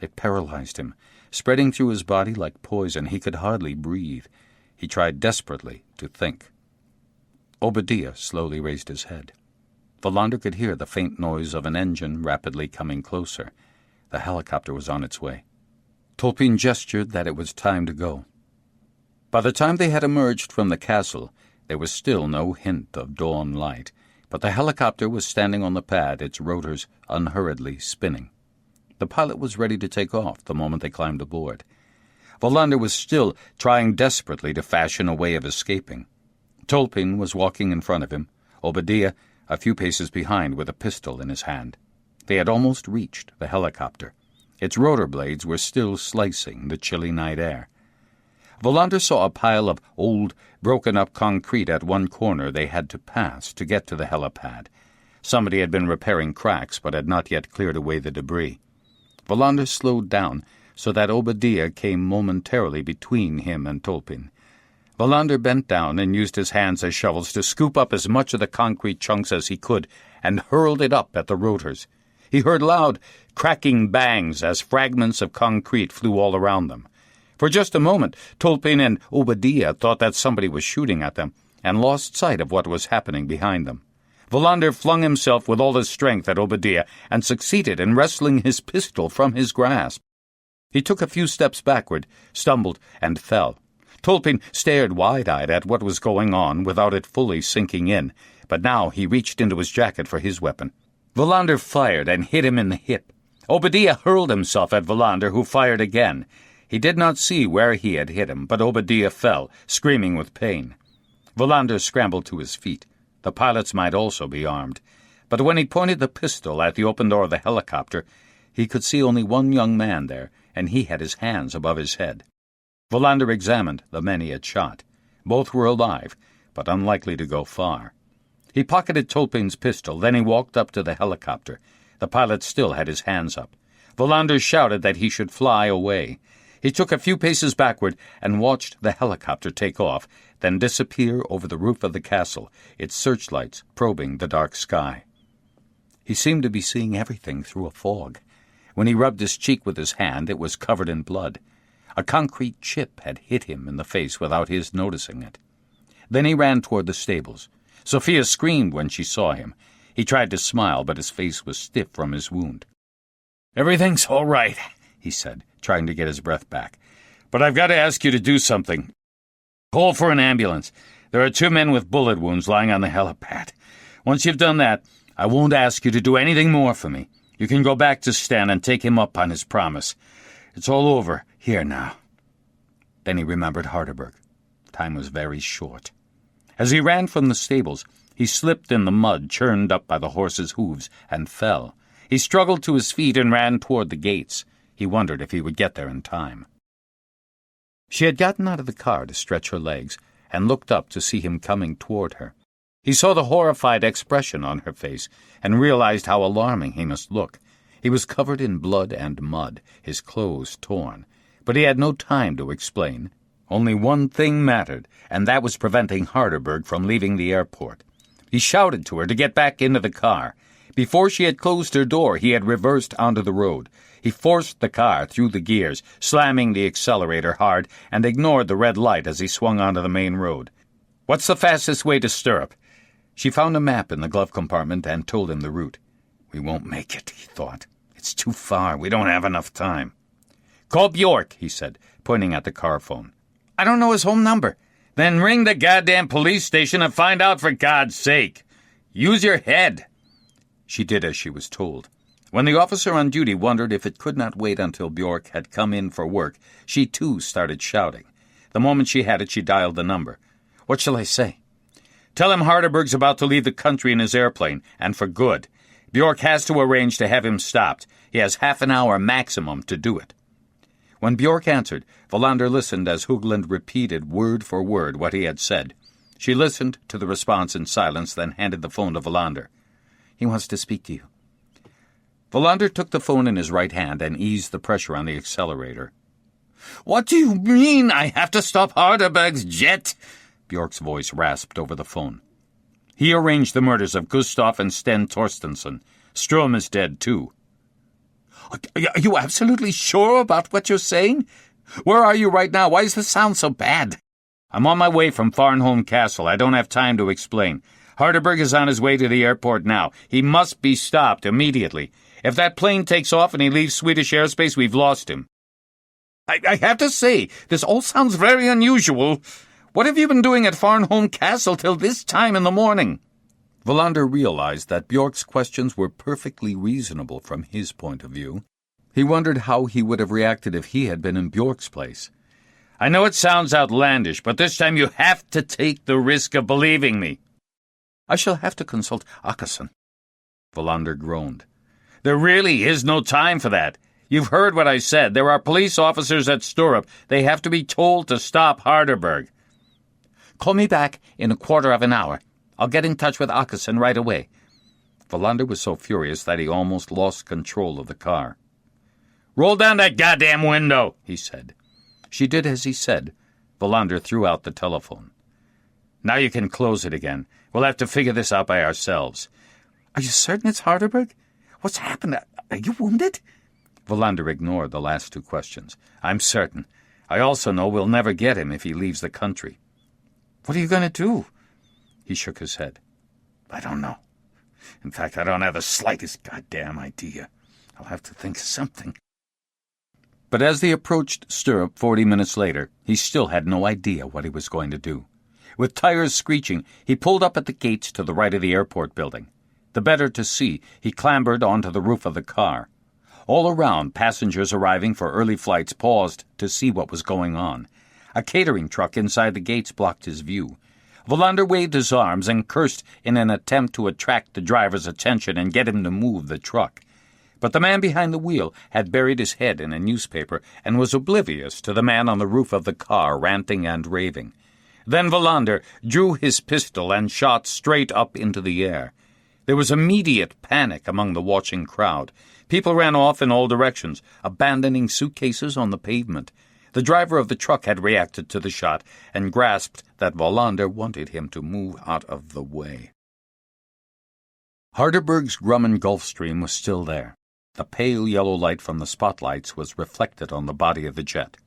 It paralyzed him, spreading through his body like poison. He could hardly breathe. He tried desperately to think. Obadiah slowly raised his head. Wallander could hear the faint noise of an engine rapidly coming closer. The helicopter was on its way. Tolpin gestured that it was time to go. By the time they had emerged from the castle, there was still no hint of dawn light, but the helicopter was standing on the pad, its rotors unhurriedly spinning. The pilot was ready to take off the moment they climbed aboard. Wallander was still trying desperately to fashion a way of escaping. Tolpin was walking in front of him, Obadiah a few paces behind with a pistol in his hand. They had almost reached the helicopter. Its rotor blades were still slicing the chilly night air. Wallander saw a pile of old, broken-up concrete at one corner they had to pass to get to the helipad. Somebody had been repairing cracks but had not yet cleared away the debris. Wallander slowed down so that Obadiah came momentarily between him and Tolpin. Wallander bent down and used his hands as shovels to scoop up as much of the concrete chunks as he could and hurled it up at the rotors. He heard loud, cracking bangs as fragments of concrete flew all around them. For just a moment, Tolpin and Obadiah thought that somebody was shooting at them and lost sight of what was happening behind them. Wallander flung himself with all his strength at Obadiah and succeeded in wresting his pistol from his grasp. He took a few steps backward, stumbled, and fell. Tolpin stared wide-eyed at what was going on without it fully sinking in, but now he reached into his jacket for his weapon. Wallander fired and hit him in the hip. Obadiah hurled himself at Wallander, who fired again. He did not see where he had hit him, but Obadiah fell, screaming with pain. Wallander scrambled to his feet. The pilots might also be armed, but when he pointed the pistol at the open door of the helicopter, he could see only one young man there, and he had his hands above his head. Wallander examined the men he had shot. Both were alive, but unlikely to go far. He pocketed Tolpin's pistol, then he walked up to the helicopter. The pilot still had his hands up. Wallander shouted that he should fly away. He took a few paces backward and watched the helicopter take off, then disappear over the roof of the castle, its searchlights probing the dark sky. He seemed to be seeing everything through a fog. When he rubbed his cheek with his hand, it was covered in blood. A concrete chip had hit him in the face without his noticing it. Then he ran toward the stables. Sophia screamed when she saw him. He tried to smile, but his face was stiff from his wound. "Everything's all right," he said, trying to get his breath back. "But I've got to ask you to do something. Call for an ambulance. There are 2 men with bullet wounds lying on the helipad. Once you've done that, I won't ask you to do anything more for me. You can go back to Stan and take him up on his promise. It's all over here now." Then he remembered Harderberg. Time was very short. As he ran from the stables, he slipped in the mud churned up by the horse's hooves and fell. He struggled to his feet and ran toward the gates. He wondered if he would get there in time. She had gotten out of the car to stretch her legs and looked up to see him coming toward her. He saw the horrified expression on her face and realized how alarming he must look. He was covered in blood and mud, his clothes torn. But he had no time to explain. Only one thing mattered, and that was preventing Harderberg from leaving the airport. He shouted to her to get back into the car. Before she had closed her door, he had reversed onto the road. He forced the car through the gears, slamming the accelerator hard, and ignored the red light as he swung onto the main road. "What's the fastest way to Stirrup?" She found a map in the glove compartment and told him the route. "We won't make it," he thought. "It's too far. We don't have enough time." "Call Bjork," he said, pointing at the car phone. "I don't know his home number." "Then ring the goddamn police station and find out, for God's sake. Use your head." She did as she was told. When the officer on duty wondered if it could not wait until Bjork had come in for work, she too started shouting. The moment she had it, she dialed the number. "What shall I say?" "Tell him Harderberg's about to leave the country in his airplane, and for good. Bjork has to arrange to have him stopped. He has half an hour maximum to do it." When Bjork answered, Wallander listened as Högland repeated word for word what he had said. She listened to the response in silence, then handed the phone to Wallander. "He wants to speak to you." Wallander took the phone in his right hand and eased the pressure on the accelerator. "What do you mean I have to stop Harderberg's jet?" Bjork's voice rasped over the phone. "He arranged the murders of Gustav and Sten Torstensson. Strom is dead, too." "Are you absolutely sure about what you're saying? Where are you right now? Why is the sound so bad?" "I'm on my way from Farnholm Castle. I don't have time to explain. Harderberg is on his way to the airport now. He must be stopped immediately. If that plane takes off and he leaves Swedish airspace, we've lost him." I have to say, this all sounds very unusual. What have you been doing at Farnholm Castle till this time in the morning?" Wallander realized that Bjork's questions were perfectly reasonable from his point of view. He wondered how he would have reacted if he had been in Bjork's place. "I know it sounds outlandish, but this time you have to take the risk of believing me." "I shall have to consult Åkesson." Wallander groaned. "There really is no time for that. You've heard what I said. There are police officers at Stirrup. They have to be told to stop Harderberg." "Call me back in a quarter of an hour. I'll get in touch with Åkesson right away." Wallander was so furious that he almost lost control of the car. "Roll down that goddamn window," he said. She did as he said. Wallander threw out the telephone. "Now you can close it again. We'll have to figure this out by ourselves." "Are you certain it's Harderberg? What's happened? Are you wounded?" Wallander ignored the last 2 questions. "I'm certain. I also know we'll never get him if he leaves the country." "What are you going to do?" He shook his head. "I don't know. In fact, I don't have the slightest goddamn idea. I'll have to think of something." But as they approached Stirrup 40 minutes later, he still had no idea what he was going to do. With tires screeching, he pulled up at the gates to the right of the airport building. The better to see, he clambered onto the roof of the car. All around, passengers arriving for early flights paused to see what was going on. A catering truck inside the gates blocked his view. Wallander waved his arms and cursed in an attempt to attract the driver's attention and get him to move the truck. But the man behind the wheel had buried his head in a newspaper and was oblivious to the man on the roof of the car ranting and raving. Then Wallander drew his pistol and shot straight up into the air. There was immediate panic among the watching crowd. People ran off in all directions, abandoning suitcases on the pavement. The driver of the truck had reacted to the shot and grasped that Wallander wanted him to move out of the way. Harderberg's Grumman Gulf Stream was still there. The pale yellow light from the spotlights was reflected on the body of the jet.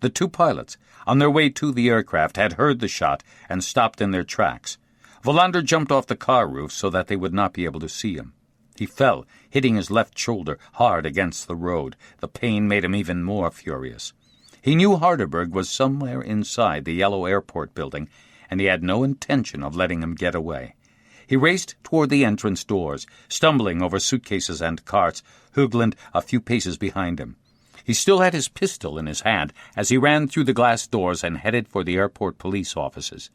The 2 pilots, on their way to the aircraft, had heard the shot and stopped in their tracks. Wallander jumped off the car roof so that they would not be able to see him. He fell, hitting his left shoulder hard against the road. The pain made him even more furious. He knew Harderberg was somewhere inside the yellow airport building, and he had no intention of letting him get away. He raced toward the entrance doors, stumbling over suitcases and carts, Högland a few paces behind him. He still had his pistol in his hand as he ran through the glass doors and headed for the airport police offices.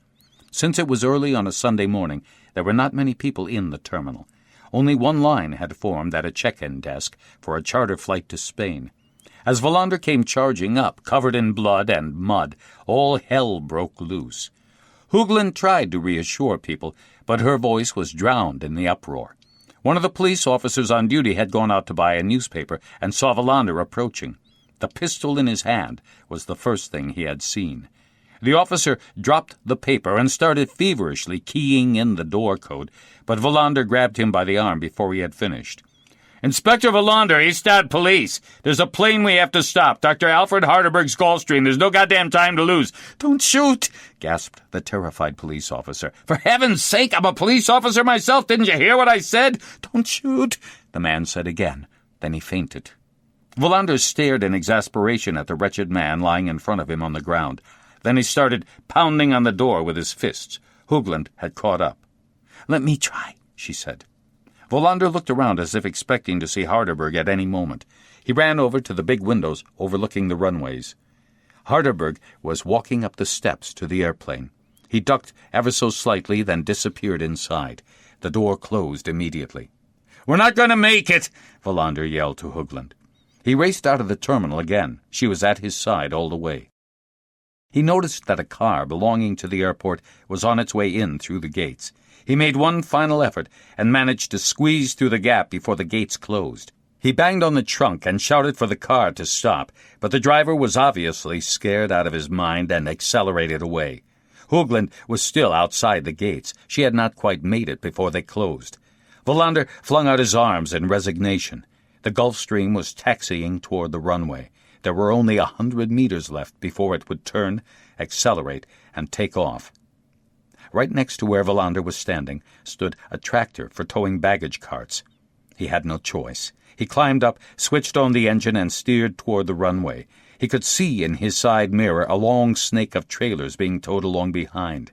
Since it was early on a Sunday morning, there were not many people in the terminal. Only one line had formed at a check-in desk for a charter flight to Spain. As Wallander came charging up, covered in blood and mud, all hell broke loose. Högland tried to reassure people, but her voice was drowned in the uproar. One of the police officers on duty had gone out to buy a newspaper and saw Wallander approaching. The pistol in his hand was the first thing he had seen. The officer dropped the paper and started feverishly keying in the door code, but Wallander grabbed him by the arm before he had finished. "Inspector Wallander, Eastad Police. There's a plane we have to stop. Dr. Alfred Harderberg's Gulfstream. There's no goddamn time to lose." "Don't shoot," gasped the terrified police officer. "For heaven's sake, I'm a police officer myself. Didn't you hear what I said?" "Don't shoot," the man said again. Then he fainted. Wallander stared in exasperation at the wretched man lying in front of him on the ground. Then he started pounding on the door with his fists. Högland had caught up. "Let me try," she said. Wallander looked around as if expecting to see Harderberg at any moment. He ran over to the big windows overlooking the runways. Harderberg was walking up the steps to the airplane. He ducked ever so slightly, then disappeared inside. The door closed immediately. "We're not going to make it!" Wallander yelled to Högland. He raced out of the terminal again. She was at his side all the way. He noticed that a car belonging to the airport was on its way in through the gates. He made one final effort and managed to squeeze through the gap before the gates closed. He banged on the trunk and shouted for the car to stop, but the driver was obviously scared out of his mind and accelerated away. Högland was still outside the gates. She had not quite made it before they closed. Wallander flung out his arms in resignation. The Gulfstream was taxiing toward the runway. There were only 100 meters left before it would turn, accelerate, and take off. Right next to where Wallander was standing stood a tractor for towing baggage carts. He had no choice. He climbed up, switched on the engine, and steered toward the runway. He could see in his side mirror a long snake of trailers being towed along behind.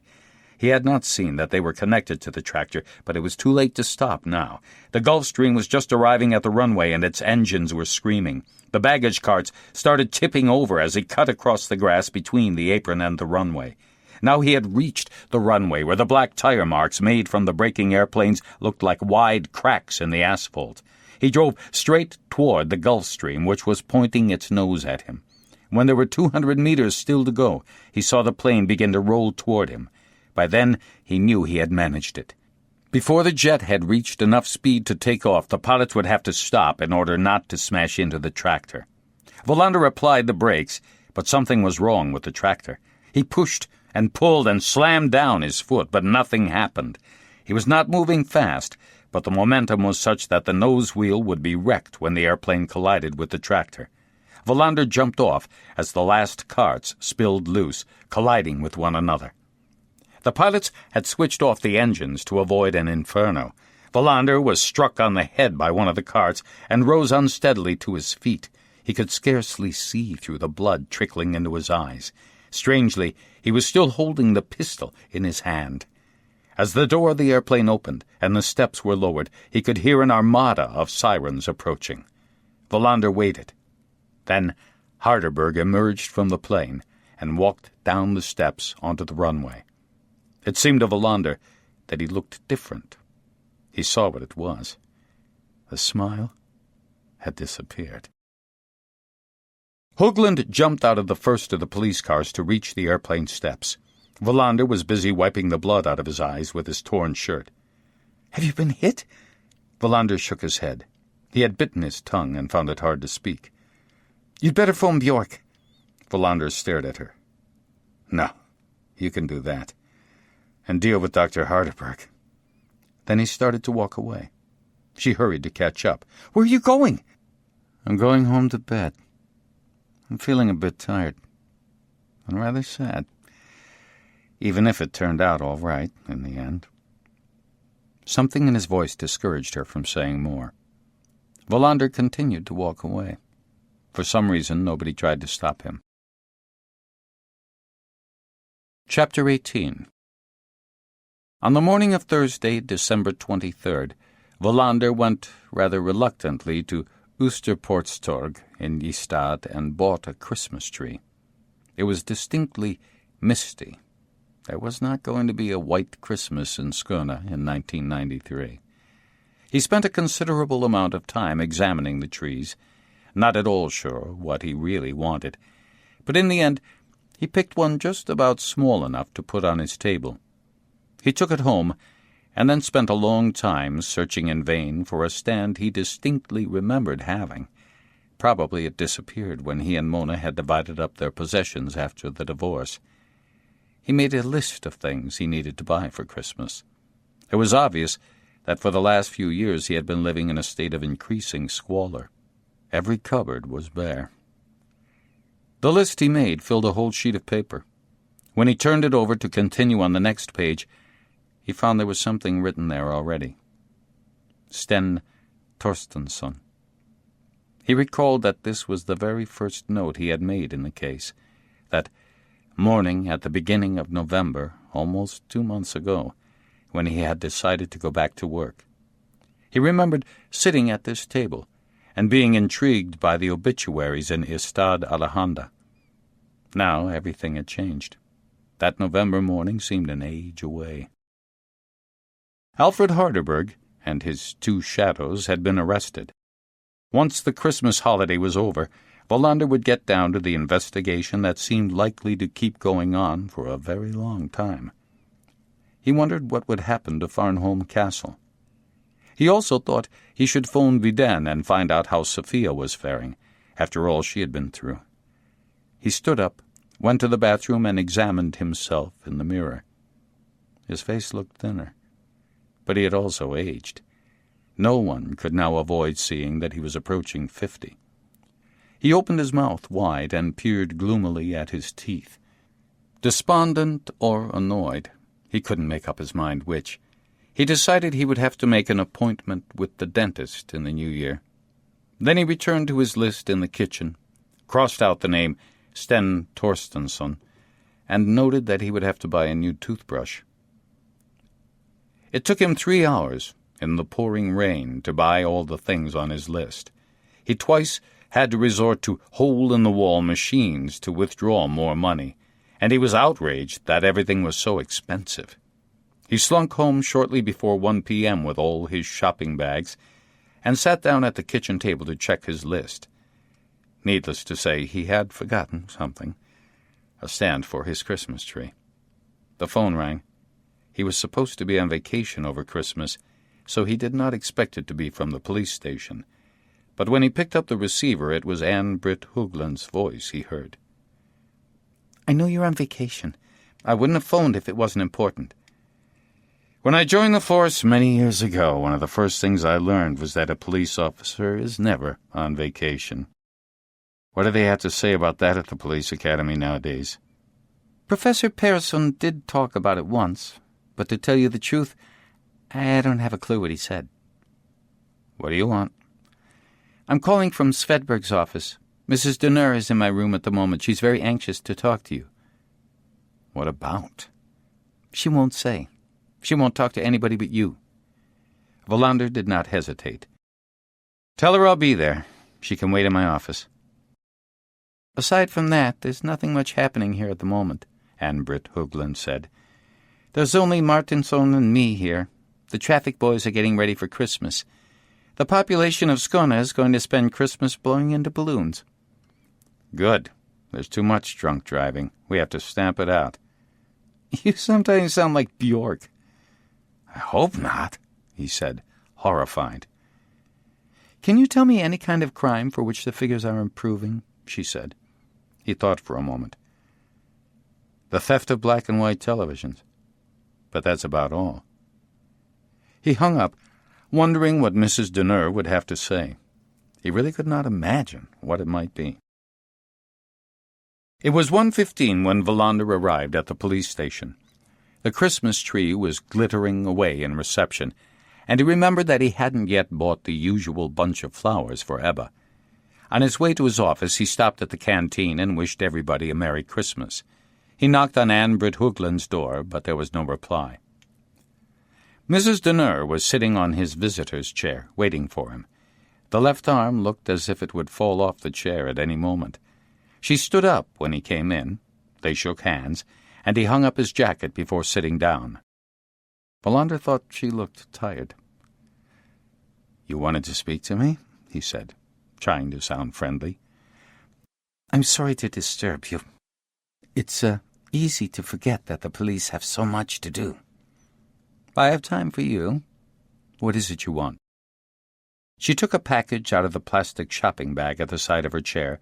He had not seen that they were connected to the tractor, but it was too late to stop now. The Gulfstream was just arriving at the runway, and its engines were screaming. The baggage carts started tipping over as he cut across the grass between the apron and the runway. Now he had reached the runway, where the black tire marks made from the braking airplanes looked like wide cracks in the asphalt. He drove straight toward the Gulfstream, which was pointing its nose at him. When there were 200 meters still to go, he saw the plane begin to roll toward him. By then, he knew he had managed it. Before the jet had reached enough speed to take off, the pilots would have to stop in order not to smash into the tractor. Wallander applied the brakes, but something was wrong with the tractor. He pushed and pulled and slammed down his foot, but nothing happened. He was not moving fast, but the momentum was such that the nose wheel would be wrecked when the airplane collided with the tractor. Wallander jumped off as the last carts spilled loose, colliding with one another. The pilots had switched off the engines to avoid an inferno. Wallander was struck on the head by one of the carts and rose unsteadily to his feet. He could scarcely see through the blood trickling into his eyes. Strangely, he was still holding the pistol in his hand. As the door of the airplane opened and the steps were lowered, he could hear an armada of sirens approaching. Wallander waited. Then Harderberg emerged from the plane and walked down the steps onto the runway. It seemed to Wallander that he looked different. He saw what it was. The smile had disappeared. Högland jumped out of the first of the police cars to reach the airplane steps. Wallander was busy wiping the blood out of his eyes with his torn shirt. "Have you been hit?" Wallander shook his head. He had bitten his tongue and found it hard to speak. "You'd better phone Bjork." Wallander stared at her. "No, you can do that. And deal with Dr. Harderberg." Then he started to walk away. She hurried to catch up. "Where are you going?" "I'm going home to bed. I'm feeling a bit tired and rather sad, even if it turned out all right in the end." Something in his voice discouraged her from saying more. Wallander continued to walk away. For some reason, nobody tried to stop him. Chapter 18. On the morning of Thursday, December 23rd, Wallander went rather reluctantly to Oosterpoortstorg in Ystad and bought a Christmas tree. It was distinctly misty. There was not going to be a white Christmas in Skåne in 1993. He spent a considerable amount of time examining the trees, not at all sure what he really wanted, but in the end he picked one just about small enough to put on his table. He took it home, and then spent a long time searching in vain for a stand he distinctly remembered having. Probably it disappeared when he and Mona had divided up their possessions after the divorce. He made a list of things he needed to buy for Christmas. It was obvious that for the last few years he had been living in a state of increasing squalor. Every cupboard was bare. The list he made filled a whole sheet of paper. When he turned it over to continue on the next page, he found there was something written there already. Sten Torstensson. He recalled that this was the very first note he had made in the case, that morning at the beginning of November, almost 2 months ago, when he had decided to go back to work. He remembered sitting at this table and being intrigued by the obituaries in Ystad Allehanda. Now everything had changed. That November morning seemed an age away. Alfred Harderberg and his 2 shadows had been arrested. Once the Christmas holiday was over, Wallander would get down to the investigation that seemed likely to keep going on for a very long time. He wondered what would happen to Farnholm Castle. He also thought he should phone Viden and find out how Sophia was faring, after all she had been through. He stood up, went to the bathroom, and examined himself in the mirror. His face looked thinner, but he had also aged. No one could now avoid seeing that he was approaching 50. He opened his mouth wide and peered gloomily at his teeth. Despondent or annoyed, he couldn't make up his mind which, he decided he would have to make an appointment with the dentist in the new year. Then he returned to his list in the kitchen, crossed out the name Sten Torstensson, and noted that he would have to buy a new toothbrush. It took him 3 hours, in the pouring rain, to buy all the things on his list. He twice had to resort to hole-in-the-wall machines to withdraw more money, and he was outraged that everything was so expensive. He slunk home shortly before 1 p.m. with all his shopping bags, and sat down at the kitchen table to check his list. Needless to say, he had forgotten something, a stand for his Christmas tree. The phone rang. He was supposed to be on vacation over Christmas, so he did not expect it to be from the police station. But when he picked up the receiver, it was Ann-Britt Hoogland's voice he heard. "I know you're on vacation. I wouldn't have phoned if it wasn't important." When I joined the force many years ago, one of the first things I learned was that a police officer is never on vacation. What do they have to say about that at the police academy nowadays? Professor Persson did talk about it once, but to tell you the truth, I don't have a clue what he said. What do you want? I'm calling from Svedberg's office. Mrs. Donner is in my room at the moment. She's very anxious to talk to you. What about? She won't say. She won't talk to anybody but you. Wallander did not hesitate. Tell her I'll be there. She can wait in my office. Aside from that, there's nothing much happening here at the moment, Ann-Britt Hoogland said. There's only Martinsson and me here. The traffic boys are getting ready for Christmas. The population of Skåne is going to spend Christmas blowing into balloons. Good. There's too much drunk driving. We have to stamp it out. You sometimes sound like Bjork. I hope not, he said, horrified. Can you tell me any kind of crime for which the figures are improving? She said. He thought for a moment. The theft of black and white televisions. But that's about all. He hung up, wondering what Mrs. Donner would have to say. He really could not imagine what it might be. It was 1:15 when Wallander arrived at the police station. The Christmas tree was glittering away in reception, and he remembered that he hadn't yet bought the usual bunch of flowers for Ebba. On his way to his office, he stopped at the canteen and wished everybody a Merry Christmas. He knocked on Ann-Britt Hoogland's door, but there was no reply. Mrs. Denner was sitting on his visitor's chair, waiting for him. The left arm looked as if it would fall off the chair at any moment. She stood up when he came in. They shook hands, and he hung up his jacket before sitting down. Wallander thought she looked tired. "You wanted to speak to me?" he said, trying to sound friendly. "I'm sorry to disturb you. It's easy to forget that the police have so much to do." "I have time for you. What is it you want?" She took a package out of the plastic shopping bag at the side of her chair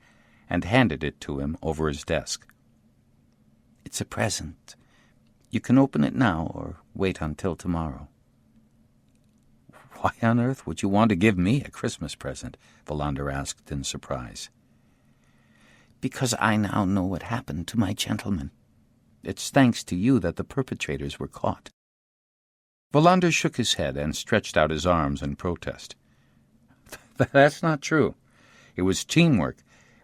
and handed it to him over his desk. "It's a present. You can open it now or wait until tomorrow." "Why on earth would you want to give me a Christmas present?" Wallander asked in surprise. "Because I now know what happened to my gentleman. It's thanks to you that the perpetrators were caught." Wallander shook his head and stretched out his arms in protest. "That's not true. It was teamwork,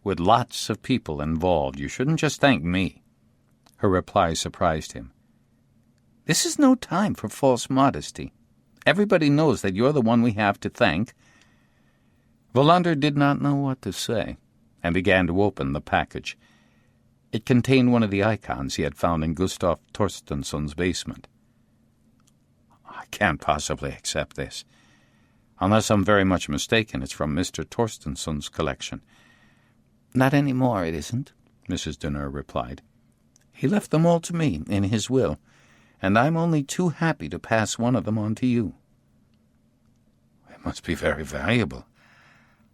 with lots of people involved. You shouldn't just thank me." Her reply surprised him. "This is no time for false modesty. Everybody knows that you're the one we have to thank." Wallander did not know what to say, and began to open the package. It contained one of the icons he had found in Gustav Torstensson's basement. "I can't possibly accept this. Unless I'm very much mistaken, it's from Mr. Torstensson's collection." "Not any more, it isn't," Mrs. Denner replied. "He left them all to me in his will, and I'm only too happy to pass one of them on to you." "It must be very valuable.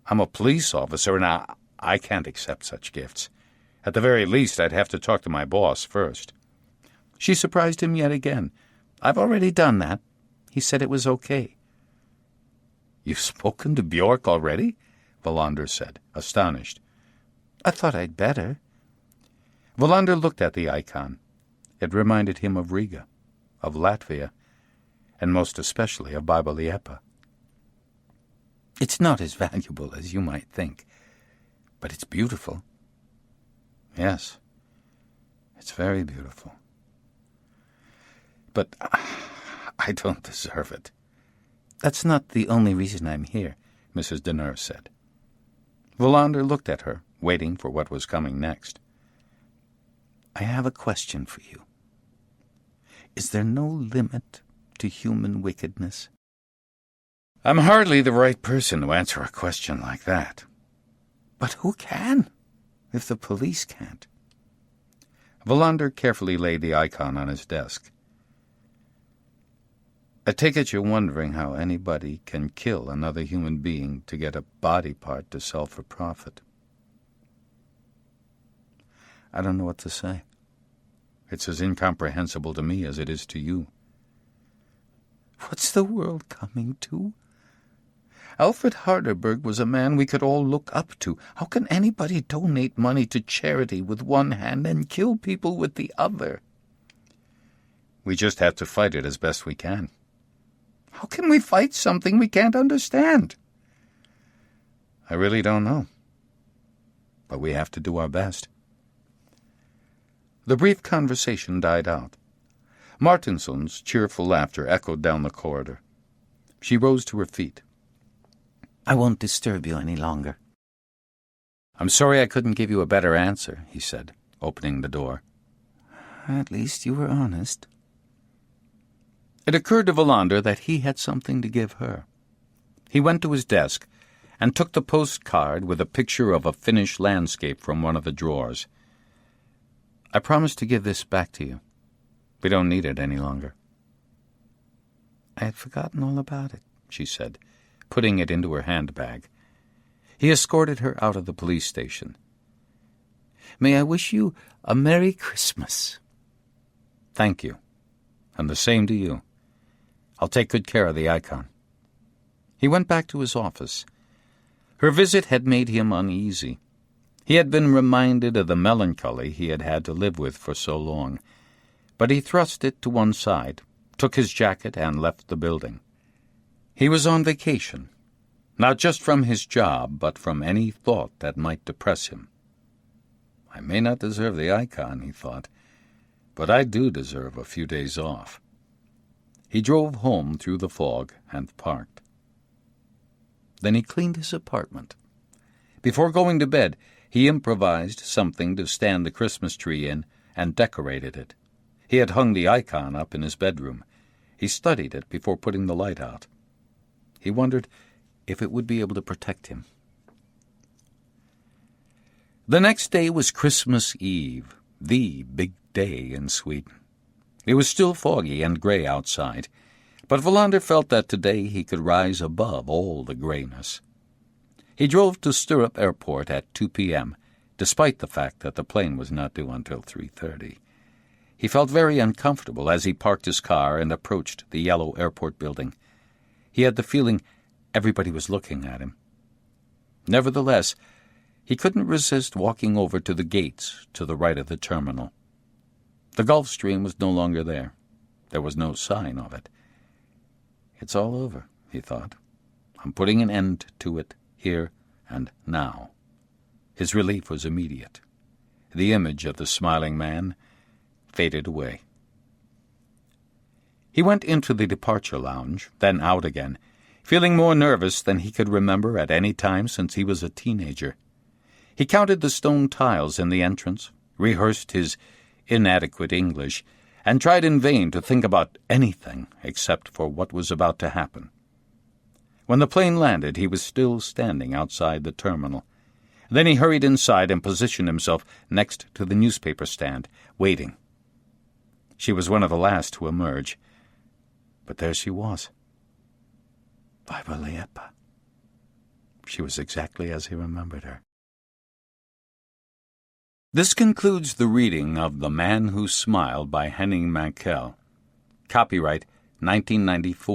I'm a police officer, and I can't accept such gifts. At the very least, I'd have to talk to my boss first." She surprised him yet again. "I've already done that. He said it was okay." "You've spoken to Bjork already?" Wallander said, astonished. "I thought I'd better." Wallander looked at the icon. It reminded him of Riga, of Latvia, and most especially of Baba Lijepa. "It's not as valuable as you might think, but it's beautiful." "Yes, it's very beautiful. But I don't deserve it." "That's not the only reason I'm here," Mrs. Denner said. Wallander looked at her, waiting for what was coming next. "I have a question for you. Is there no limit to human wickedness?" "I'm hardly the right person to answer a question like that." "But who can, if the police can't?" Wallander carefully laid the icon on his desk. "I take it you're wondering how anybody can kill another human being to get a body part to sell for profit." "I don't know what to say." "It's as incomprehensible to me as it is to you." "What's the world coming to? Alfred Harderberg was a man we could all look up to. How can anybody donate money to charity with one hand and kill people with the other?" "We just have to fight it as best we can." "How can we fight something we can't understand?" "I really don't know. But we have to do our best." The brief conversation died out. Martinson's cheerful laughter echoed down the corridor. She rose to her feet. "I won't disturb you any longer." "I'm sorry I couldn't give you a better answer," he said, opening the door. "At least you were honest." It occurred to Wallander that he had something to give her. He went to his desk and took the postcard with a picture of a Finnish landscape from one of the drawers. "I promise to give this back to you. We don't need it any longer." "I had forgotten all about it," she said, putting it into her handbag. He escorted her out of the police station. "May I wish you a Merry Christmas?" "Thank you, and the same to you. I'll take good care of the icon." He went back to his office. Her visit had made him uneasy. He had been reminded of the melancholy he had had to live with for so long, but he thrust it to one side, took his jacket, and left the building. He was on vacation, not just from his job, but from any thought that might depress him. "I may not deserve the icon," he thought, "but I do deserve a few days off." He drove home through the fog and parked. Then he cleaned his apartment. Before going to bed, he improvised something to stand the Christmas tree in and decorated it. He had hung the icon up in his bedroom. He studied it before putting the light out. He wondered if it would be able to protect him. The next day was Christmas Eve, the big day in Sweden. It was still foggy and gray outside, but Wallander felt that today he could rise above all the grayness. He drove to Sturup Airport at 2 p.m., despite the fact that the plane was not due until 3:30. He felt very uncomfortable as he parked his car and approached the yellow airport building. He had the feeling everybody was looking at him. Nevertheless, he couldn't resist walking over to the gates to the right of the terminal. The Gulf Stream was no longer there. There was no sign of it. "It's all over," he thought. "I'm putting an end to it here and now." His relief was immediate. The image of the smiling man faded away. He went into the departure lounge, then out again, feeling more nervous than he could remember at any time since he was a teenager. He counted the stone tiles in the entrance, rehearsed his inadequate English, and tried in vain to think about anything except for what was about to happen. When the plane landed, he was still standing outside the terminal. Then he hurried inside and positioned himself next to the newspaper stand, waiting. She was one of the last to emerge, but there she was. Viva Liepa. She was exactly as he remembered her. This concludes the reading of The Man Who Smiled by Henning Mankell. Copyright 1994.